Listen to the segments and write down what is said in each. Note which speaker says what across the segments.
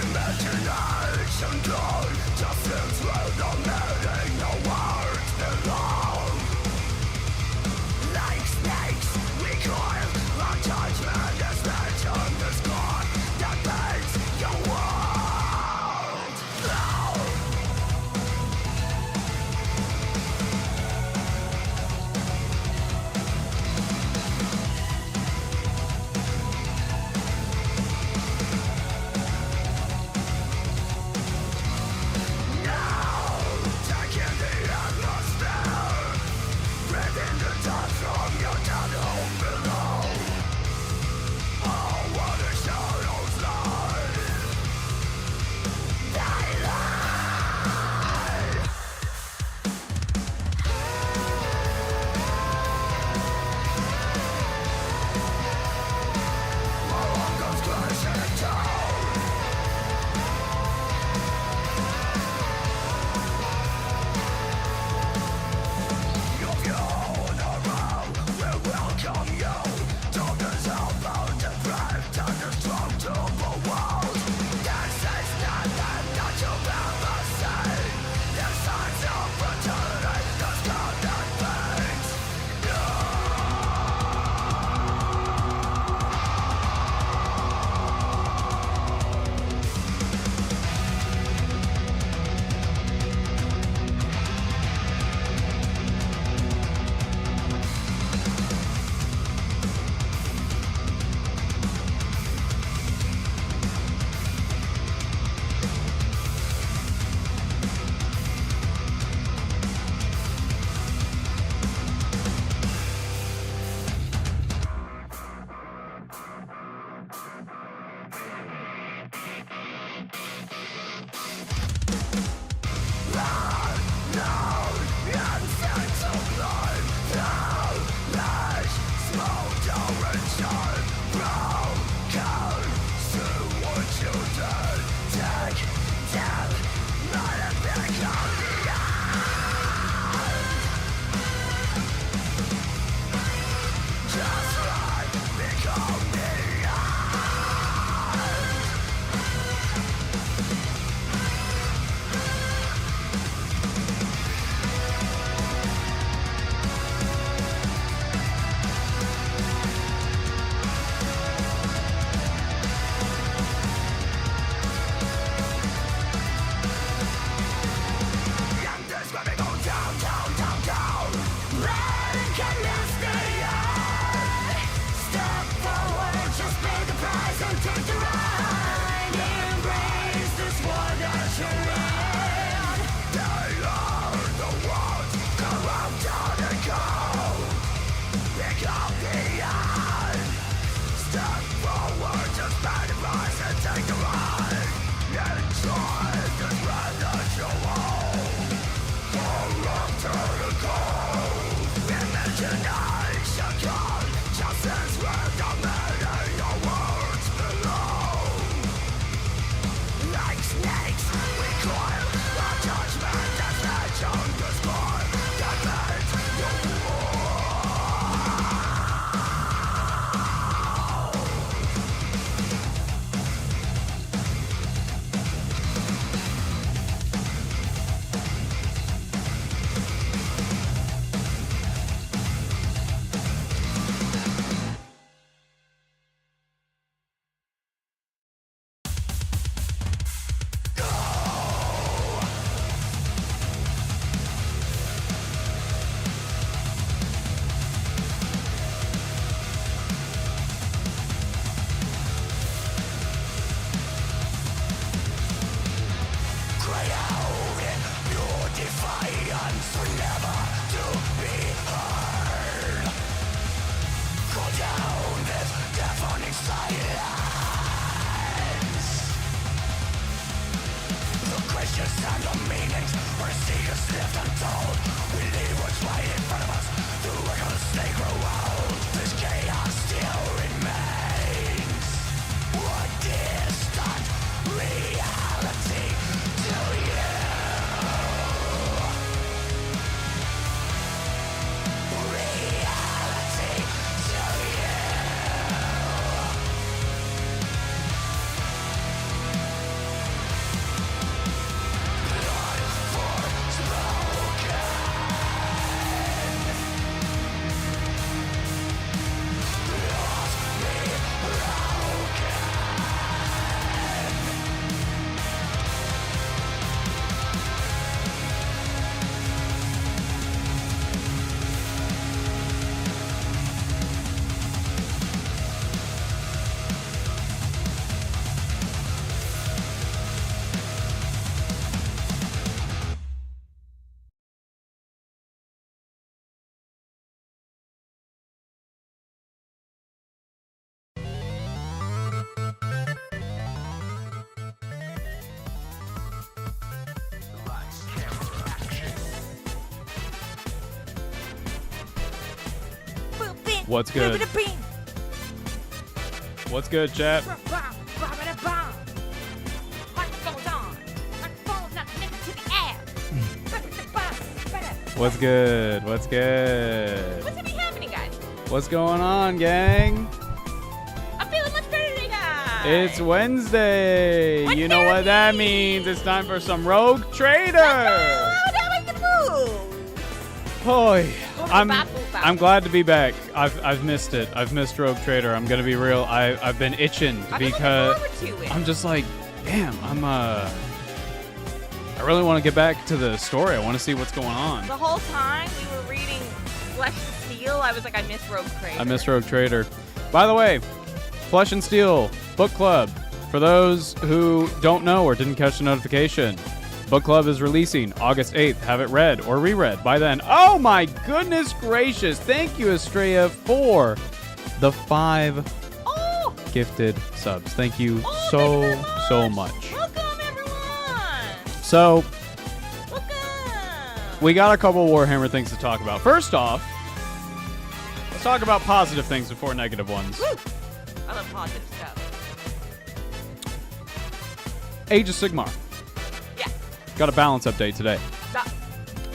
Speaker 1: Imagination done, just since with the meaning no one. What's good? What's good, chat? What's good? What's good?
Speaker 2: What's gonna be happening, guys?
Speaker 1: What's going on, gang?
Speaker 2: I'm feeling much better today, guys.
Speaker 1: It's Wednesday. You know what that means. It's time for some Rogue Trader.
Speaker 2: That like the move.
Speaker 1: Boy, I'm glad to be back. I've missed it. I've missed Rogue Trader. I'm gonna be real. I've been itching because I'm just like, damn. I really want to get back to the story. I want to see what's going on.
Speaker 2: The whole time we were reading Flesh and Steel, I was like, I miss Rogue Trader.
Speaker 1: I miss Rogue Trader. By the way, Flesh and Steel Book Club. For those who don't know or didn't catch the notification, Book Club is releasing August 8th. Have it read or reread by then. Oh my goodness gracious. Thank you, Estrella, for the 5 gifted subs. Thank you so much.
Speaker 2: Welcome, everyone.
Speaker 1: So,
Speaker 2: Welcome.
Speaker 1: we got a couple Warhammer things to talk about. First off, let's talk about positive things before negative ones.
Speaker 2: Woo. I love positive stuff.
Speaker 1: Age of Sigmar.
Speaker 2: Yeah.
Speaker 1: Got a balance update today.
Speaker 2: Stop.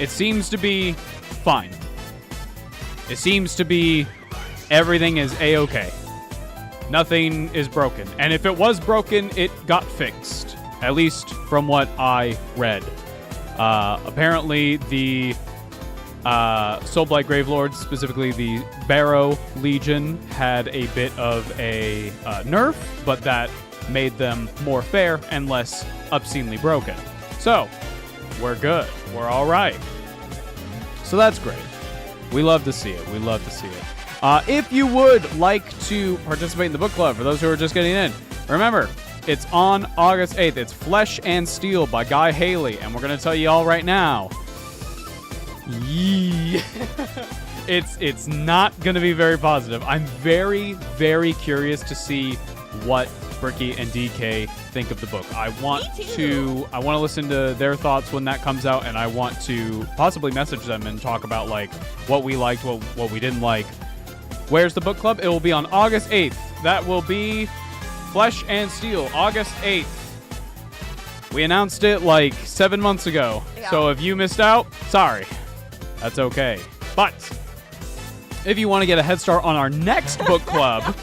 Speaker 1: It seems to be fine. It seems to be everything is A-okay. Nothing is broken. And if it was broken, it got fixed. At least from what I read. Apparently, the Soulblight Gravelords, specifically the Barrow Legion, had a bit of a nerf, but that made them more fair and less obscenely broken. So, we're good. We're all right. So that's great. We love to see it. We love to see it. If you would like to participate in the book club, for those who are just getting in, remember, it's on August 8th. It's Flesh and Steel by Guy Haley, and we're going to tell you all right now, it's not going to be very positive. I'm very, very curious to see what Bricky and DK think of the book. I want to listen to their thoughts when that comes out, and I want to possibly message them and talk about like what we liked, what we didn't like. Where's the book club? It will be on August 8th. That will be Flesh and Steel, August 8th. We announced it like 7 months ago. Yeah. So if you missed out, sorry. That's okay. But if you want to get a head start on our next book club,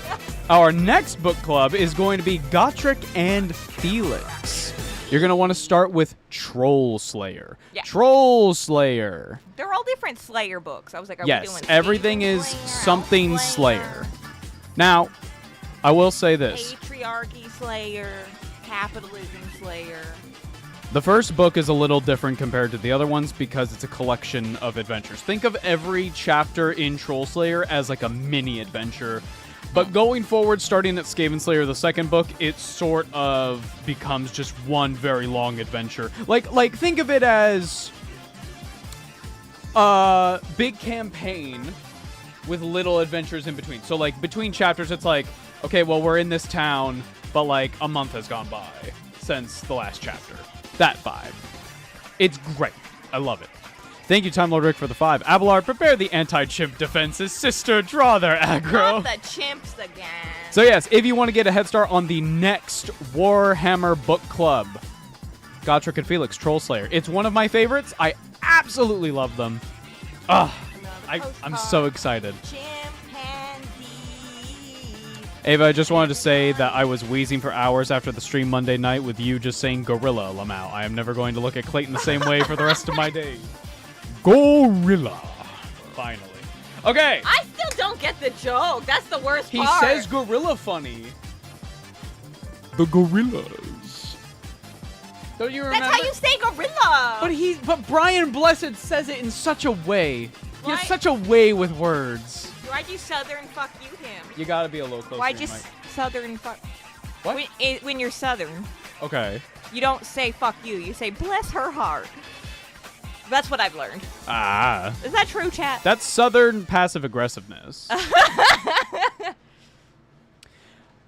Speaker 1: our next book club is going to be Gotrek and Felix. You're going to want to start with Troll Slayer. Yeah. Troll Slayer.
Speaker 2: They're all different Slayer books. I was like, are
Speaker 1: yes,
Speaker 2: we doing
Speaker 1: everything is something Slayer. Now, I will say this.
Speaker 2: Patriarchy Slayer, Capitalism Slayer.
Speaker 1: The first book is a little different compared to the other ones because it's a collection of adventures. Think of every chapter in Troll Slayer as like a mini adventure. But going forward, starting at Skaven Slayer, the second book, it sort of becomes just one very long adventure. Like think of it as a big campaign with little adventures in between. So like between chapters, it's like, okay, well, we're in this town, but like a month has gone by since the last chapter. That vibe. It's great. I love it. Thank you, Time Lord Rick, for the 5. Abelard, prepare the anti-chimp defenses. Sister, draw their aggro.
Speaker 2: Not the chimps again.
Speaker 1: So yes, if you want to get a head start on the next Warhammer book club, Gotrek and Felix, Troll Slayer. It's one of my favorites. I absolutely love them. Ugh, I'm so excited. Ava, I just wanted to say that I was wheezing for hours after the stream Monday night with you just saying Gorilla, Lamau. I am never going to look at Clayton the same way for the rest of my days. Gorilla. Finally. Okay.
Speaker 2: I still don't get the joke. That's the worst
Speaker 1: He
Speaker 2: part.
Speaker 1: says gorilla funny. The gorillas. Don't you remember?
Speaker 2: That's how you say gorilla.
Speaker 1: But Brian Blessed says it in such a way. He has
Speaker 2: Why-
Speaker 1: such a way with words.
Speaker 2: Why'd you southern fuck you him?
Speaker 1: You gotta be a little closer.
Speaker 2: Why'd
Speaker 1: to
Speaker 2: you
Speaker 1: your mic.
Speaker 2: southern fuck?
Speaker 1: What?
Speaker 2: When you're southern,
Speaker 1: Okay.
Speaker 2: you don't say fuck you. You say bless her heart. That's what I've learned.
Speaker 1: Ah.
Speaker 2: Is that true, chat?
Speaker 1: That's southern passive aggressiveness.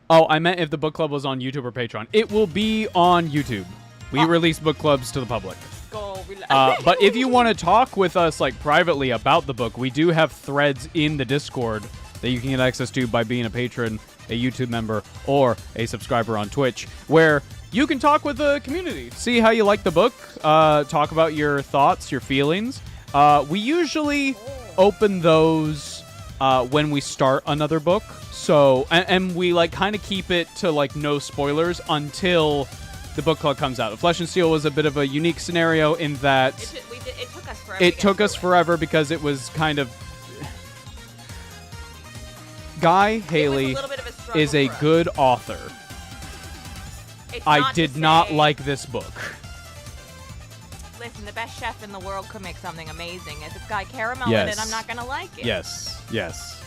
Speaker 1: Oh, I meant if the book club was on YouTube or Patreon. It will be on YouTube. We release book clubs to the public. But if you want to talk with us like privately about the book, we do have threads in the Discord that you can get access to by being a patron, a YouTube member, or a subscriber on Twitch, where you can talk with the community, see how you like the book, talk about your thoughts, your feelings. We usually open those when we start another book. So, and we like kind of keep it to like no spoilers until the book club comes out. Flesh and Steel was a bit of a unique scenario in that
Speaker 2: it took us forever.
Speaker 1: it took us forever because it was kind of Guy Haley is a good author. I did not like this book.
Speaker 2: Listen, the best chef in the world could make something amazing. If it's got caramel in
Speaker 1: Yes.
Speaker 2: it, I'm not gonna like it.
Speaker 1: Yes, yes.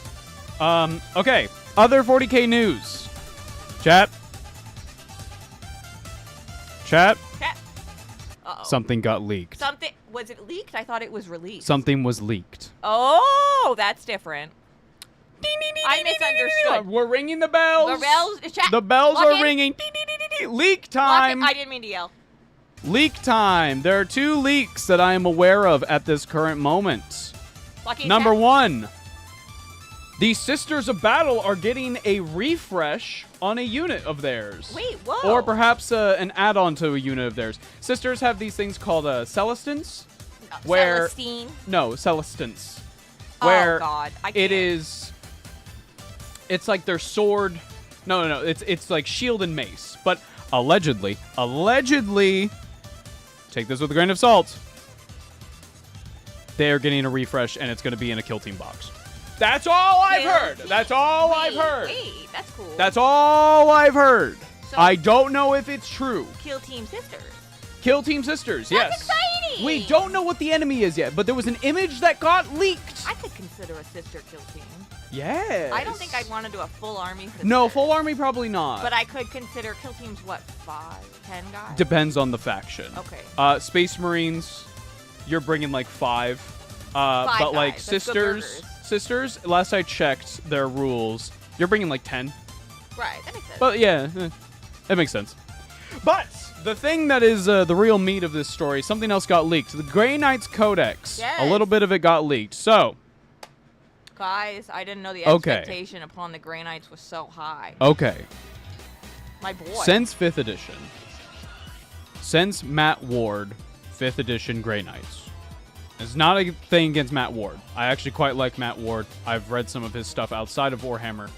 Speaker 1: Okay. Other 40K news. Chat.
Speaker 2: Chat. Uh-oh.
Speaker 1: Something got leaked.
Speaker 2: Something was it leaked? I thought it was released.
Speaker 1: Something was leaked.
Speaker 2: Oh, that's different. I misunderstood.
Speaker 1: We're ringing the bells. The bells
Speaker 2: Lock
Speaker 1: are
Speaker 2: in.
Speaker 1: ringing. Leak time.
Speaker 2: I didn't mean to yell.
Speaker 1: Leak time. There are 2 leaks that I am aware of at this current moment.
Speaker 2: Lucky
Speaker 1: Number
Speaker 2: chat.
Speaker 1: 1. The Sisters of Battle are getting a refresh on a unit of theirs.
Speaker 2: Wait, whoa.
Speaker 1: Or perhaps an add-on to a unit of theirs. Sisters have these things called Celestins. Where
Speaker 2: Celestine.
Speaker 1: No, Celestins. Where
Speaker 2: Oh God, I
Speaker 1: it
Speaker 2: can't.
Speaker 1: is. It's like their sword. No. It's like shield and mace. But allegedly, take this with a grain of salt. They are getting a refresh, and it's going to be in a Kill Team box. That's all I've heard. That's all I've heard.
Speaker 2: Wait, that's cool.
Speaker 1: That's all I've heard.
Speaker 2: So-
Speaker 1: I don't know if it's true.
Speaker 2: Kill Team Sisters.
Speaker 1: Kill Team Sisters, yes.
Speaker 2: That's exciting.
Speaker 1: We don't know what the enemy is yet, but there was an image that got leaked.
Speaker 2: I could consider a sister kill team.
Speaker 1: Yes.
Speaker 2: I don't think I'd want to do a full army sister.
Speaker 1: No, full army probably not.
Speaker 2: But I could consider kill teams, what, 5, 10 guys?
Speaker 1: Depends on the faction.
Speaker 2: Okay.
Speaker 1: Space Marines, you're bringing like 5.
Speaker 2: 5
Speaker 1: but like
Speaker 2: guys. That's good
Speaker 1: sisters, last I checked their rules, you're bringing like 10.
Speaker 2: Right, that makes sense.
Speaker 1: But yeah, that makes sense. But the thing that is the real meat of this story, something else got leaked. The Grey Knights Codex.
Speaker 2: Yes.
Speaker 1: A little bit of it got leaked. So,
Speaker 2: Guys, I didn't know the
Speaker 1: Okay.
Speaker 2: expectation upon the Grey Knights was so high.
Speaker 1: okay.
Speaker 2: My boy.
Speaker 1: Since 5th edition, since Matt Ward, 5th edition Grey Knights. It's not a thing against Matt Ward. I actually quite like Matt Ward. I've read some of his stuff outside of Warhammer.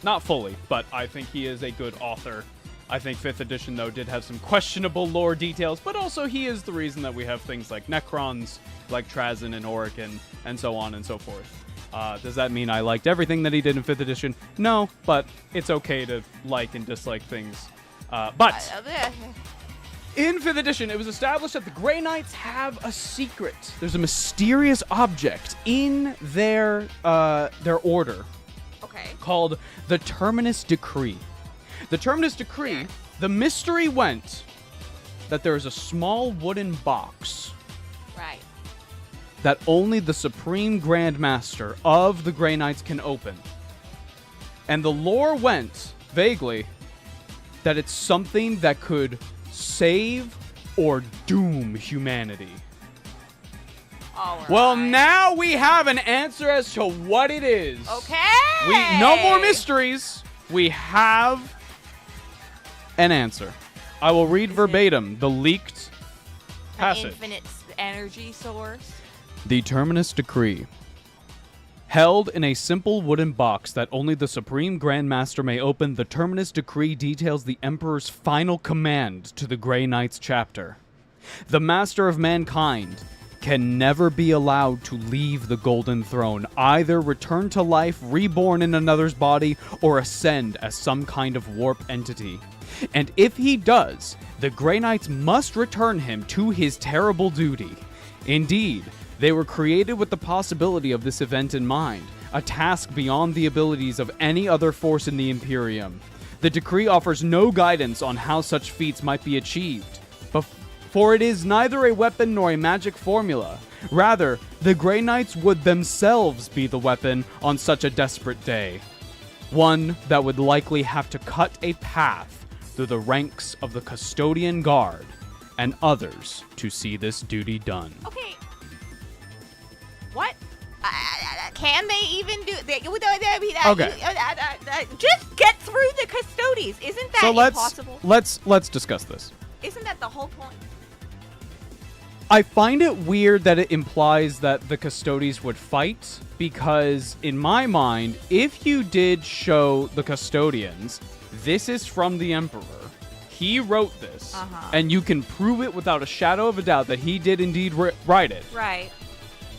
Speaker 1: Not fully, but I think he is a good author. I think 5th edition, though, did have some questionable lore details, but also he is the reason that we have things like Necrons, like Trazen and Orican, and so on and so forth. Does that mean I liked everything that he did in 5th edition? No, but it's okay to like and dislike things. But in 5th edition, it was established that the Grey Knights have a secret. There's a mysterious object in their order
Speaker 2: Okay.
Speaker 1: called the Terminus Decree. The Terminus Decree, the mystery went that there is a small wooden box
Speaker 2: Right.
Speaker 1: that only the Supreme Grand Master of the Grey Knights can open. And the lore went, vaguely, that it's something that could save or doom humanity.
Speaker 2: All
Speaker 1: Well,
Speaker 2: right.
Speaker 1: now we have an answer as to what it is.
Speaker 2: Okay.
Speaker 1: No more mysteries. We have an answer. I will read verbatim the leaked
Speaker 2: An
Speaker 1: passage.
Speaker 2: infinite energy source.
Speaker 1: The Terminus Decree. Held in a simple wooden box that only the Supreme Grand Master may open, the Terminus Decree details the Emperor's final command to the Grey Knights chapter. The Master of Mankind can never be allowed to leave the Golden Throne, either return to life reborn in another's body or ascend as some kind of warp entity. And if he does, the Grey Knights must return him to his terrible duty. Indeed, they were created with the possibility of this event in mind, a task beyond the abilities of any other force in the Imperium. The decree offers no guidance on how such feats might be achieved, for it is neither a weapon nor a magic formula. Rather, the Grey Knights would themselves be the weapon on such a desperate day. One that would likely have to cut a path through the ranks of the Custodian Guard and others to see this duty done.
Speaker 2: Okay. What? Can they even do?
Speaker 1: Okay.
Speaker 2: Just get through the custodies. Isn't that
Speaker 1: So
Speaker 2: impossible?
Speaker 1: let's discuss this.
Speaker 2: Isn't that the whole point?
Speaker 1: I find it weird that it implies that the Custodians would fight, because in my mind, if you did show the Custodians, this is from the Emperor. He wrote this, and you can prove it without a shadow of a doubt that he did indeed write it.
Speaker 2: Right.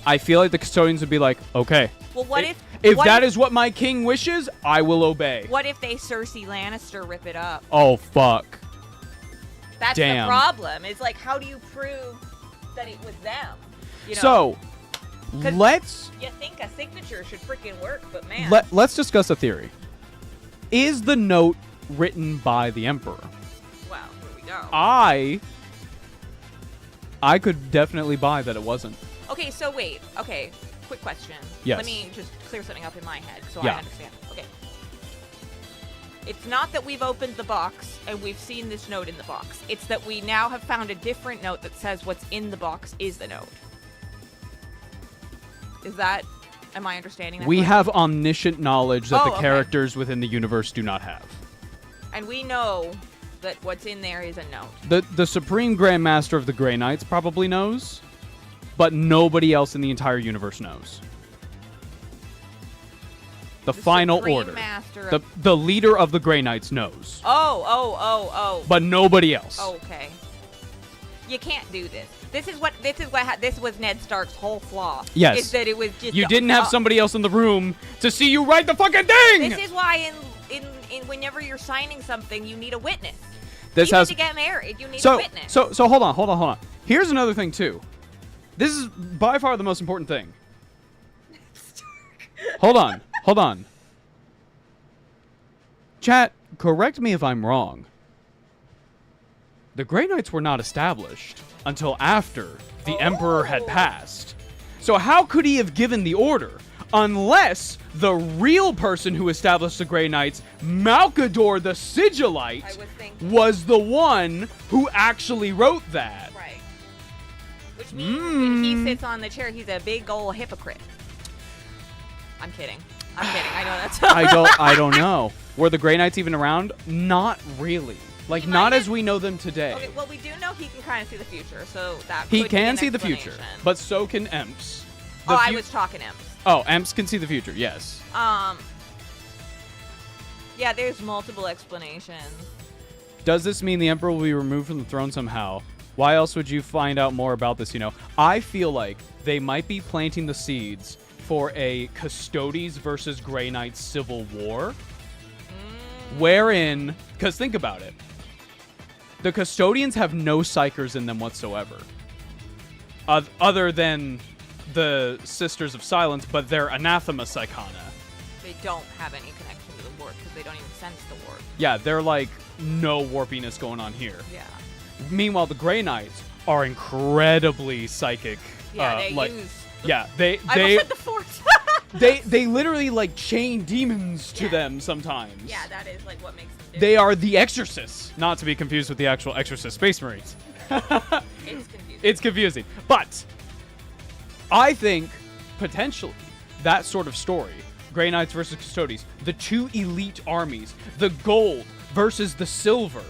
Speaker 1: I feel like the Custodians would be like, okay.
Speaker 2: Well, what
Speaker 1: if that is what my king wishes, I will obey.
Speaker 2: What if they Cersei Lannister rip it up?
Speaker 1: Oh, fuck.
Speaker 2: That's
Speaker 1: Damn.
Speaker 2: the problem. It's like, how do you prove that it was them? You know?
Speaker 1: So,
Speaker 2: 'Cause
Speaker 1: let's
Speaker 2: you think a signature should freaking work, but man.
Speaker 1: let's discuss a theory. Is the note written by the Emperor?
Speaker 2: Well, here we go.
Speaker 1: I could definitely buy that it wasn't.
Speaker 2: Okay, so wait. Okay, quick question.
Speaker 1: Yes.
Speaker 2: Let me just clear something up in my head so
Speaker 1: Yeah.
Speaker 2: I understand. Okay. It's not that we've opened the box and we've seen this note in the box. It's that we now have found a different note that says what's in the box is the note. Am I understanding that
Speaker 1: We
Speaker 2: correctly?
Speaker 1: have omniscient knowledge that the
Speaker 2: okay.
Speaker 1: characters within the universe do not have.
Speaker 2: And we know that what's in there is a note.
Speaker 1: The Supreme Grand Master of the Grey Knights probably knows, but nobody else in the entire universe knows. The final
Speaker 2: Supreme
Speaker 1: order.
Speaker 2: Master
Speaker 1: The,
Speaker 2: of-
Speaker 1: the leader of the Grey Knights knows,
Speaker 2: Oh.
Speaker 1: but nobody else.
Speaker 2: Okay. You can't do this. This was Ned Stark's whole flaw.
Speaker 1: Yes.
Speaker 2: Is that it was just
Speaker 1: You didn't have somebody else in the room to see you write the fucking thing!
Speaker 2: This is why in whenever you're signing something, you need a witness.
Speaker 1: This
Speaker 2: Even
Speaker 1: has
Speaker 2: to get married, you need a witness.
Speaker 1: So hold on. Here's another thing too. This is by far the most important thing. Hold on. Chat, correct me if I'm wrong. The Grey Knights were not established until after the Emperor had passed. So how could he have given the order? Unless the real person who established the Grey Knights, Malkador the Sigillite, was the one who actually wrote that.
Speaker 2: Right. Which means when he sits on the chair, he's a big old hypocrite. I'm kidding. I know that's.
Speaker 1: I don't know. Were the Grey Knights even around? Not really. Like,
Speaker 2: He
Speaker 1: not
Speaker 2: might
Speaker 1: as we know them today.
Speaker 2: Okay, well, we do know he can kind of see the future, so that
Speaker 1: He
Speaker 2: could be
Speaker 1: can
Speaker 2: an
Speaker 1: see the future,
Speaker 2: explanation.
Speaker 1: but so can Emps.
Speaker 2: I was talking Emps.
Speaker 1: Oh, Emps can see the future, yes.
Speaker 2: Yeah, there's multiple explanations.
Speaker 1: Does this mean the Emperor will be removed from the throne somehow? Why else would you find out more about this, I feel like they might be planting the seeds for a Custodes versus Grey Knights civil war. Wherein, because think about it. The Custodians have no Psychers in them whatsoever. Other than the Sisters of Silence, but they're Anathema Psychana.
Speaker 2: They don't have any connection to the warp because they don't even sense the warp.
Speaker 1: Yeah, they're like, no warpiness going on here.
Speaker 2: Yeah.
Speaker 1: Meanwhile, the Grey Knights are incredibly psychic.
Speaker 2: Yeah, they
Speaker 1: like,
Speaker 2: use.
Speaker 1: Yeah, they
Speaker 2: I said the Force.
Speaker 1: they literally like chain demons to them sometimes.
Speaker 2: Yeah, that is like what makes them different.
Speaker 1: They are the Exorcists, not to be confused with the actual Exorcist Space Marines.
Speaker 2: It's confusing.
Speaker 1: It's confusing. But I think, potentially, that sort of story, Grey Knights versus Custodes, the two elite armies, the gold versus the silver,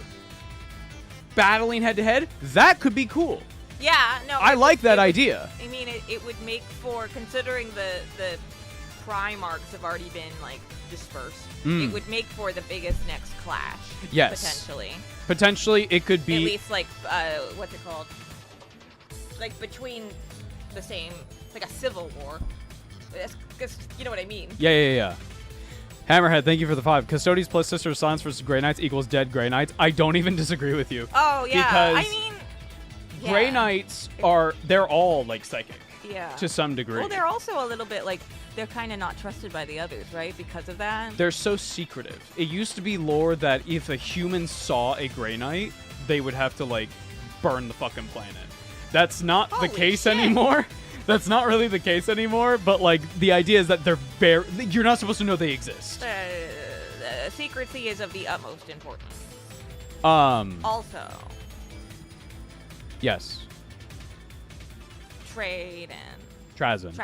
Speaker 1: battling head-to-head, that could be cool.
Speaker 2: Yeah, no.
Speaker 1: I like that idea.
Speaker 2: I mean, it would make for, considering the Primarchs have already been, like, dispersed, it would make for the biggest next clash.
Speaker 1: Yes.
Speaker 2: Potentially.
Speaker 1: Potentially, it could be...
Speaker 2: At least, like, what's it called? Like, between the same, like a civil war. Because, you know what I mean.
Speaker 1: Yeah. Hammerhead, thank you for the 5. Custodes plus Sister of Silence versus Grey Knights equals dead Grey Knights. I don't even disagree with you.
Speaker 2: Oh, yeah.
Speaker 1: Because
Speaker 2: I mean... Yeah.
Speaker 1: Grey Knights they're all, like, psychic.
Speaker 2: Yeah.
Speaker 1: To some degree.
Speaker 2: Well, they're also a little bit, like, they're kind of not trusted by the others, right? Because of that.
Speaker 1: They're so secretive. It used to be lore that if a human saw a Grey Knight, they would have to, like, burn the fucking planet. That's not the case
Speaker 2: shit.
Speaker 1: anymore. That's not really the case anymore, but, like, the idea is that they're you're not supposed to know they exist.
Speaker 2: Secrecy is of the utmost importance.
Speaker 1: Also. Yes.
Speaker 2: Trade and...
Speaker 1: Trazen.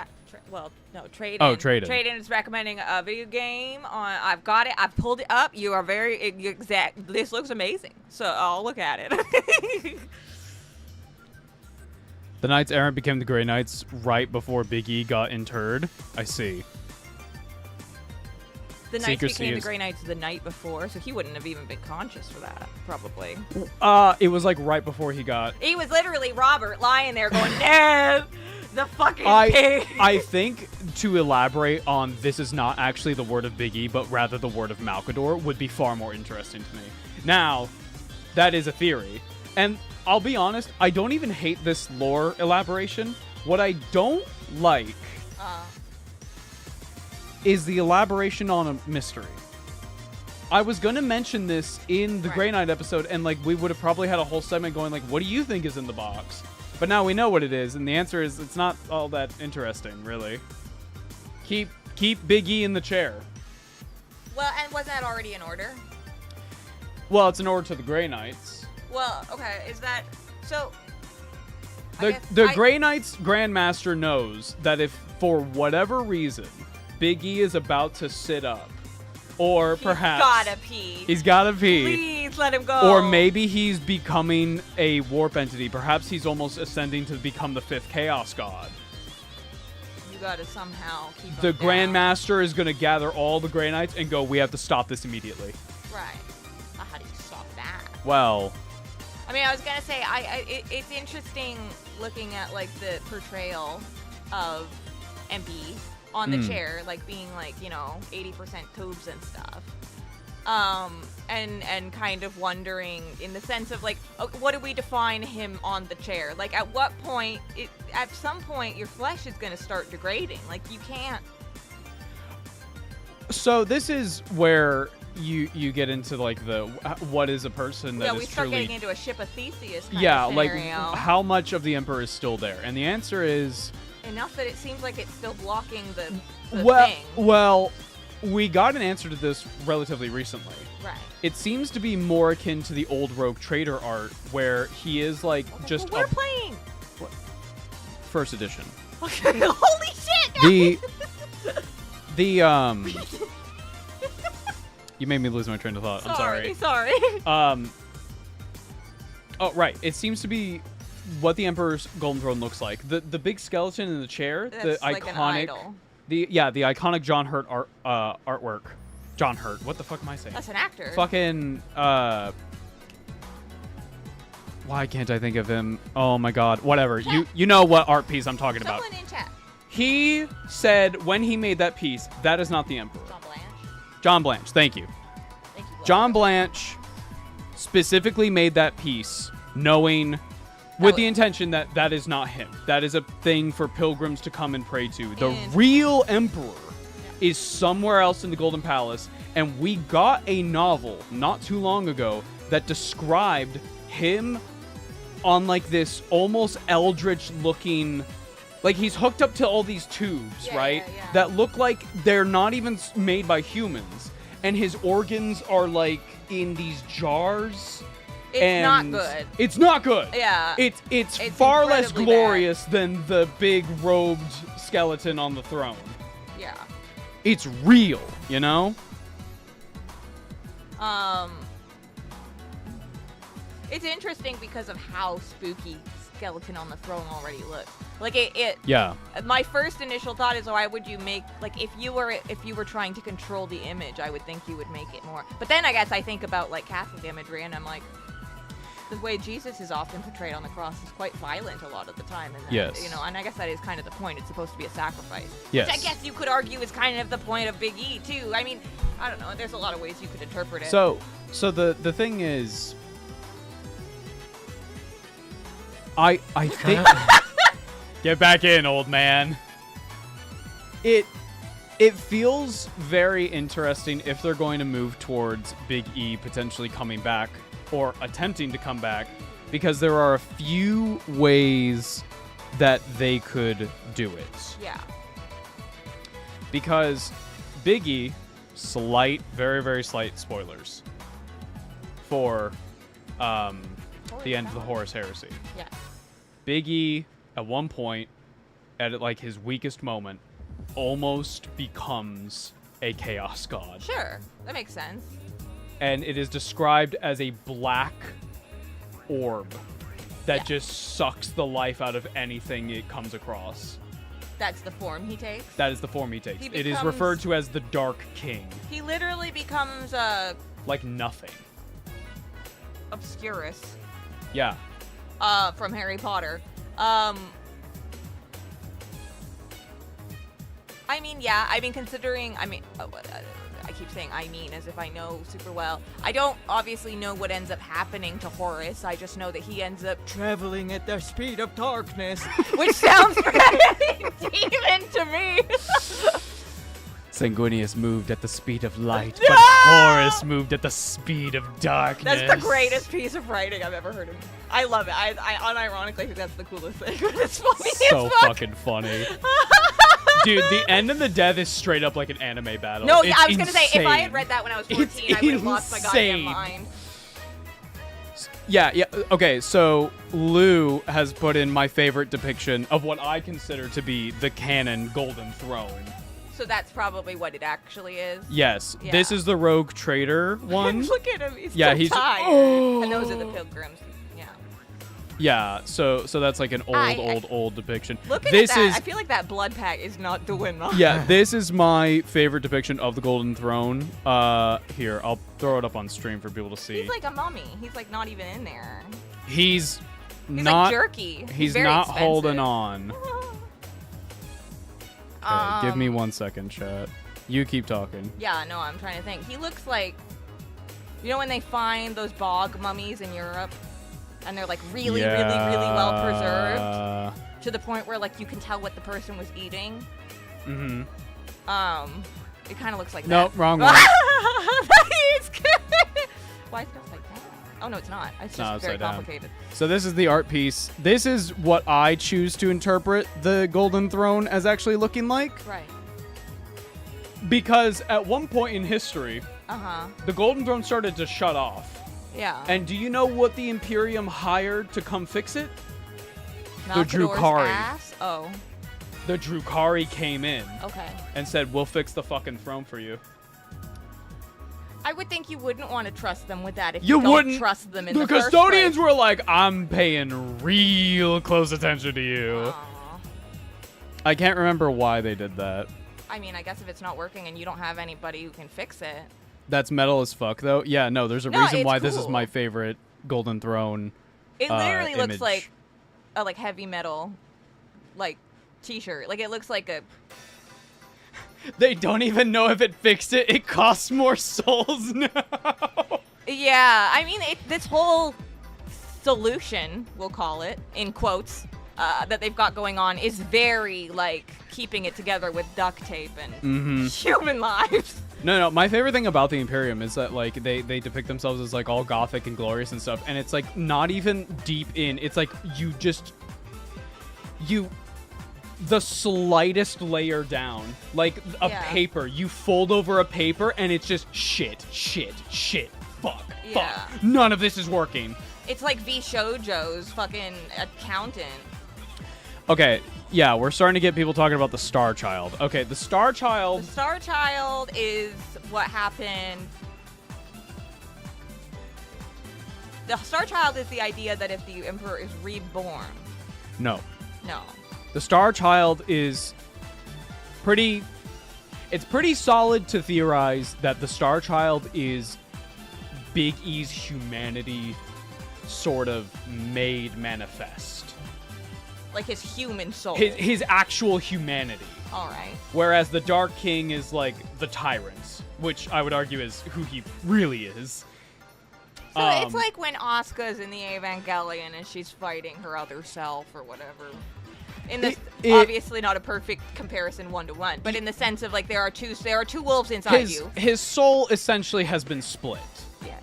Speaker 2: Trade.
Speaker 1: Oh, Trade.
Speaker 2: Trade is recommending a video game. I've got it. I've pulled it up. You are very exact. This looks amazing. So I'll look at it.
Speaker 1: The Knights Errant became the Grey Knights right before Big E got interred. I see.
Speaker 2: The Knights
Speaker 1: Secrecy
Speaker 2: became the
Speaker 1: is-
Speaker 2: Grey Knights the night before, so he wouldn't have even been conscious for that, probably.
Speaker 1: It was like right before he got...
Speaker 2: He was literally Robert lying there going, no, the fucking pig.
Speaker 1: I think to elaborate on this is not actually the word of Big E, but rather the word of Malkador would be far more interesting to me. Now, that is a theory. And I'll be honest, I don't even hate this lore elaboration. What I don't like is the elaboration on a mystery. I was going to mention this in the Grey Knight episode, and like we would have probably had a whole segment going like, what do you think is in the box? But now we know what it is, and the answer is it's not all that interesting, really. Keep Big E in the chair.
Speaker 2: Well, and wasn't that already in order?
Speaker 1: Well, it's an order to the Grey Knights.
Speaker 2: Well, okay, is that... So...
Speaker 1: The Grey Knights Grandmaster knows that if, for whatever reason, Big E is about to sit up, or perhaps...
Speaker 2: He's gotta pee. Please let him go.
Speaker 1: Or maybe he's becoming a warp entity. Perhaps he's almost ascending to become the 5th Chaos God.
Speaker 2: You gotta somehow keep
Speaker 1: The
Speaker 2: him down.
Speaker 1: Grandmaster is gonna gather all the Grey Knights and go, we have to stop this immediately.
Speaker 2: Right. How do you stop that?
Speaker 1: Well...
Speaker 2: I mean, I was gonna say, it's interesting looking at like the portrayal of MP on the chair, like being like 80% tubes and stuff, and kind of wondering in the sense of like, what do we define him on the chair? Like, at what point? At some point, your flesh is gonna start degrading. Like, you can't.
Speaker 1: So this is where you get into like the what is a person that is
Speaker 2: we start
Speaker 1: truly
Speaker 2: getting into a ship of Theseus kind of scenario.
Speaker 1: Like how much of the Emperor is still there, and the answer is
Speaker 2: enough that it seems like it's still blocking the
Speaker 1: thing.
Speaker 2: thing.
Speaker 1: Well, we got an answer to this relatively recently.
Speaker 2: Right.
Speaker 1: It seems to be more akin to the old Rogue Trader art, where he is like just
Speaker 2: we're playing
Speaker 1: first edition.
Speaker 2: Holy shit!
Speaker 1: The You made me lose my train of thought. I'm
Speaker 2: sorry.
Speaker 1: Oh, right. It seems to be what the Emperor's Golden Throne looks like. The big skeleton in the chair,
Speaker 2: that's
Speaker 1: the
Speaker 2: like
Speaker 1: iconic,
Speaker 2: an idol.
Speaker 1: the iconic John Hurt artwork. John Hurt. What the fuck am I saying?
Speaker 2: That's an actor.
Speaker 1: Fucking why can't I think of him? Oh my god. Whatever. You know what art piece I'm talking about.
Speaker 2: Someone in chat.
Speaker 1: He said when he made that piece, that is not the Emperor. John Blanche, thank you.
Speaker 2: Thank you,
Speaker 1: John Blanche specifically made that piece knowing with the intention that that is not him. That is a thing for pilgrims to come and pray to. The real Emperor is somewhere else in the Golden Palace, and we got a novel not too long ago that described him on like this almost eldritch looking... Like, he's hooked up to all these tubes, right?
Speaker 2: Yeah.
Speaker 1: That look like they're not even made by humans. And his organs are, like, in these jars.
Speaker 2: It's not good.
Speaker 1: It's not good.
Speaker 2: Yeah.
Speaker 1: It's far less
Speaker 2: incredibly
Speaker 1: glorious than the big robed skeleton on the throne.
Speaker 2: Yeah.
Speaker 1: It's real, you know?
Speaker 2: It's interesting because of how spooky skeleton on the throne already looks. Like
Speaker 1: Yeah.
Speaker 2: My first initial thought is, why would you make, like, if you were trying to control the image, I would think you would make it more. But then I guess I think about like Catholic imagery, and I'm like, the way Jesus is often portrayed on the cross is quite violent a lot of the time. And that,
Speaker 1: Yes.
Speaker 2: you know, and I guess that is kind of the point. It's supposed to be a sacrifice.
Speaker 1: Yes.
Speaker 2: Which I guess you could argue is kind of the point of Big E too. I mean, I don't know. There's a lot of ways you could interpret it.
Speaker 1: So the thing is, I think get back in, old man. It feels very interesting if they're going to move towards Big E potentially coming back or attempting to come back, because there are a few ways that they could do it.
Speaker 2: Yeah.
Speaker 1: Because Big E, very, very slight spoilers for the end of the Horus Heresy.
Speaker 2: Yeah.
Speaker 1: Big E, at one point, at like his weakest moment, almost becomes a chaos god.
Speaker 2: Sure, that makes sense.
Speaker 1: And it is described as a black orb that just sucks the life out of anything it comes across.
Speaker 2: That's the form he takes?
Speaker 1: That is the form he takes.
Speaker 2: He
Speaker 1: It is
Speaker 2: becomes-
Speaker 1: referred to as the Dark King.
Speaker 2: He literally becomes
Speaker 1: Like nothing.
Speaker 2: Obscurus
Speaker 1: Yeah.
Speaker 2: from Harry Potter. I mean, yeah. I mean, considering, I keep saying I mean as if I know super well. I don't obviously know what ends up happening to Horus. I just know that he ends up traveling at the speed of darkness, which sounds very demon to me.
Speaker 1: Sanguinius moved at the speed of light,
Speaker 2: No!
Speaker 1: but Horus moved at the speed of darkness.
Speaker 2: That's the greatest piece of writing I've ever heard of. I love it. I unironically think that's the coolest thing. It's funny
Speaker 1: So
Speaker 2: as fuck.
Speaker 1: fucking funny. Dude, the end and the death is straight up like an anime battle.
Speaker 2: No,
Speaker 1: It's
Speaker 2: I was gonna say, if I had
Speaker 1: insane.
Speaker 2: read that when I was 14,
Speaker 1: It's
Speaker 2: I would have lost my goddamn
Speaker 1: insane.
Speaker 2: mind.
Speaker 1: Yeah. Okay, so Lou has put in my favorite depiction of what I consider to be the canon Golden Throne.
Speaker 2: So that's probably what it actually is.
Speaker 1: Yes,
Speaker 2: Yeah.
Speaker 1: this is the Rogue Trader one.
Speaker 2: Look at him. He's
Speaker 1: Yeah,
Speaker 2: so
Speaker 1: he's-
Speaker 2: tired.
Speaker 1: Oh.
Speaker 2: And those are the pilgrims. Yeah.
Speaker 1: Yeah, so that's like an
Speaker 2: I-
Speaker 1: old depiction.
Speaker 2: Look at
Speaker 1: this
Speaker 2: that.
Speaker 1: is
Speaker 2: I feel like that blood pack is not doing much.
Speaker 1: yeah, this is my favorite depiction of the Golden Throne. Here, I'll throw it up on stream for people to see.
Speaker 2: He's like a mummy. He's like not even in there.
Speaker 1: He's
Speaker 2: He's
Speaker 1: not
Speaker 2: like jerky.
Speaker 1: He's
Speaker 2: very
Speaker 1: not
Speaker 2: expensive.
Speaker 1: holding on. Okay, give me 1 second, chat. You keep talking.
Speaker 2: Yeah, no, I'm trying to think. He looks like, you know when they find those bog mummies in Europe? And they're like really well preserved? To the point where like you can tell what the person was eating?
Speaker 1: Mm-hmm.
Speaker 2: It kind of looks like
Speaker 1: Nope,
Speaker 2: that.
Speaker 1: wrong one.
Speaker 2: He's good. Why is it upside down? Oh, no, it's not. It's
Speaker 1: not
Speaker 2: just very
Speaker 1: upside down.
Speaker 2: complicated.
Speaker 1: So this is the art piece. This is what I choose to interpret the Golden Throne as actually looking like.
Speaker 2: Right.
Speaker 1: Because at one point in history,
Speaker 2: Uh-huh.
Speaker 1: the Golden Throne started to shut off.
Speaker 2: Yeah.
Speaker 1: And do you know what the Imperium hired to come fix it?
Speaker 2: Malkador's
Speaker 1: Drukhari.
Speaker 2: ass? Oh,
Speaker 1: The Drukhari came in
Speaker 2: okay.
Speaker 1: and said, we'll fix the fucking throne for you.
Speaker 2: I would think you wouldn't want to trust them with that if
Speaker 1: You
Speaker 2: you don't
Speaker 1: wouldn't.
Speaker 2: trust them in
Speaker 1: The
Speaker 2: the first
Speaker 1: custodians
Speaker 2: place.
Speaker 1: were like, I'm paying real close attention to you.
Speaker 2: Aw.
Speaker 1: I can't remember why they did that.
Speaker 2: I mean, I guess if it's not working and you don't have anybody who can fix it.
Speaker 1: That's metal as fuck, though. Yeah, no, there's a
Speaker 2: No,
Speaker 1: reason
Speaker 2: it's
Speaker 1: why this is
Speaker 2: cool.
Speaker 1: my favorite Golden Throne.
Speaker 2: It literally looks
Speaker 1: image.
Speaker 2: like a like heavy metal, like t-shirt. Like it looks like a.
Speaker 1: They don't even know if it fixed it. It costs more souls now.
Speaker 2: Yeah, I mean, this whole solution, we'll call it in quotes, that they've got going on is very like keeping it together with duct tape and human lives.
Speaker 1: No, my favorite thing about the Imperium is that like they depict themselves as like all gothic and glorious and stuff, and it's like not even deep in. It's like the slightest layer down, like a
Speaker 2: Yeah.
Speaker 1: paper. You fold over a paper and it's just shit. fuck.
Speaker 2: Yeah.
Speaker 1: Fuck. None of this is working.
Speaker 2: It's like V Shoujo's fucking accountant.
Speaker 1: Okay, yeah, we're starting to get people talking about the Star Child. Okay, the Star Child...
Speaker 2: The Star Child is what happened... The Star Child is the idea that if the Emperor is reborn...
Speaker 1: No.
Speaker 2: No.
Speaker 1: The Star Child is pretty... It's pretty solid to theorize that the Star Child is Big E's humanity sort of made manifest.
Speaker 2: Like his human soul.
Speaker 1: His actual humanity.
Speaker 2: All right.
Speaker 1: Whereas the Dark King is like the tyrant, which I would argue is who he really is.
Speaker 2: So it's like when Asuka's in the Evangelion and she's fighting her other self or whatever. In this, obviously not a perfect comparison one-to-one, but in the sense of like there are two wolves inside you.
Speaker 1: His soul essentially has been split.
Speaker 2: Yes.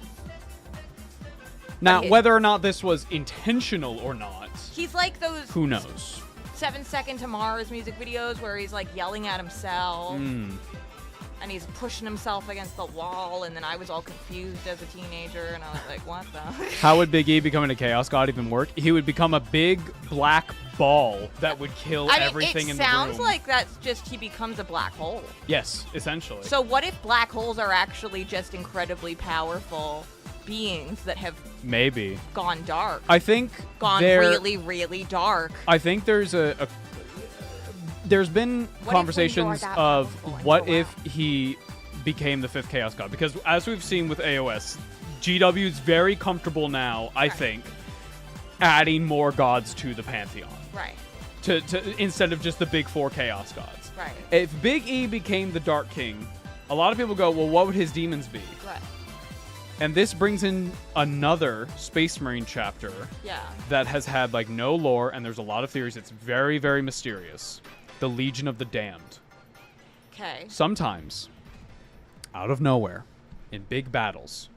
Speaker 1: Now, whether or not this was intentional or not,
Speaker 2: he's like those.
Speaker 1: Who knows?
Speaker 2: 7 Second to Mars music videos where he's like yelling at himself. And he's pushing himself against the wall, and then I was all confused as a teenager, and I was like, what the?
Speaker 1: How would Big E becoming a Chaos God even work? He would become a big black ball that would kill everything in the room. It
Speaker 2: sounds like that's just he becomes a black hole.
Speaker 1: Yes, essentially.
Speaker 2: So what if black holes are actually just incredibly powerful beings that have
Speaker 1: maybe
Speaker 2: gone dark?
Speaker 1: I think
Speaker 2: gone really, really dark.
Speaker 1: I think there's there's been conversations of what if he became the 5th Chaos God, because as we've seen with AOS, GW is very comfortable now, I think, adding more gods to the pantheon.
Speaker 2: Right.
Speaker 1: To instead of just the big 4 Chaos Gods.
Speaker 2: Right.
Speaker 1: If Big E became the Dark King, a lot of people go, well, what would his demons be?
Speaker 2: Right.
Speaker 1: And this brings in another Space Marine chapter that has had like no lore, and there's a lot of theories. It's very, very mysterious. The Legion of the Damned.
Speaker 2: Okay.
Speaker 1: Sometimes, out of nowhere, in big battles,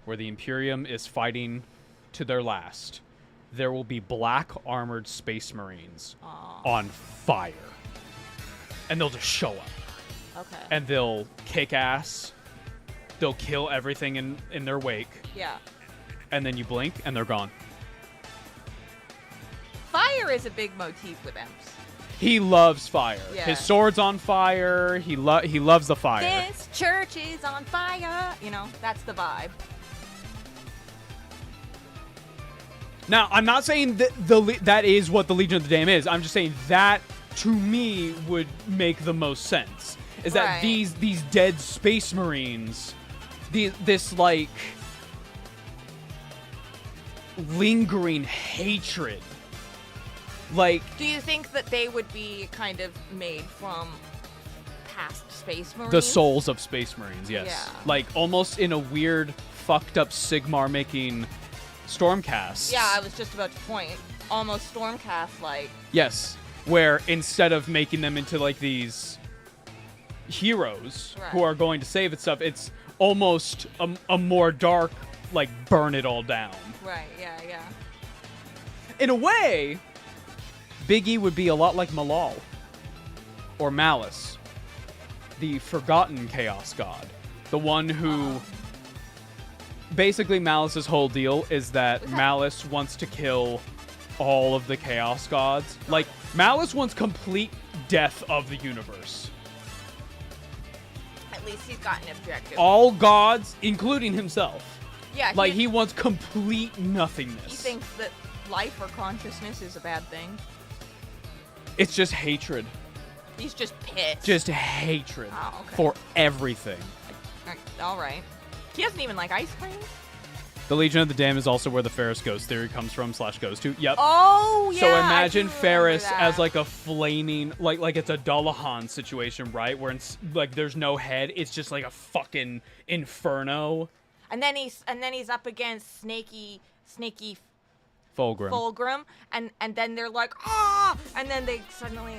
Speaker 1: where the Imperium is fighting to their last, there will be black armored Space Marines on fire. And they'll just show up.
Speaker 2: Okay.
Speaker 1: And they'll kick ass. They'll kill everything in their wake.
Speaker 2: Yeah.
Speaker 1: And then you blink, and they're gone.
Speaker 2: Fire is a big motif with Emps.
Speaker 1: He loves fire.
Speaker 2: Yeah.
Speaker 1: His sword's on fire. He loves the fire.
Speaker 2: This church is on fire. You know, that's the vibe.
Speaker 1: Now, I'm not saying that that is what the Legion of the Damned is. I'm just saying that, to me, would make the most sense. Is that these dead Space Marines, this like lingering hatred. Like,
Speaker 2: do you think that they would be kind of made from past Space Marines?
Speaker 1: The souls of Space Marines, yes.
Speaker 2: Yeah.
Speaker 1: Like, almost in a weird, fucked up Sigmar-making Stormcast.
Speaker 2: Yeah, I was just about to point. Almost Stormcast-like.
Speaker 1: Yes, where instead of making them into, like, these heroes who are going to save it stuff, it's almost a more dark, like, burn it all down.
Speaker 2: Right, yeah.
Speaker 1: In a way, Big E would be a lot like Malal. Or Malice. The forgotten Chaos God. The one who... Basically, Malice's whole deal is that Malice wants to kill all of the Chaos Gods. Like, Malice wants complete death of the universe.
Speaker 2: At least he's got an objective.
Speaker 1: All gods, including himself.
Speaker 2: Yeah.
Speaker 1: Like, he wants complete nothingness.
Speaker 2: He thinks that life or consciousness is a bad thing.
Speaker 1: It's just hatred.
Speaker 2: He's just pissed.
Speaker 1: Just hatred for everything.
Speaker 2: All right. He doesn't even like ice cream?
Speaker 1: The Legion of the Damned is also where the Ferris Ghost theory comes from / goes to. Yep.
Speaker 2: Oh, yeah.
Speaker 1: So imagine Ferris as like a flaming, like it's a Dullahan situation, right? Where it's like there's no head. It's just like a fucking inferno.
Speaker 2: And then he's up against Snaky
Speaker 1: Fulgrim.
Speaker 2: And then they're like, and then they suddenly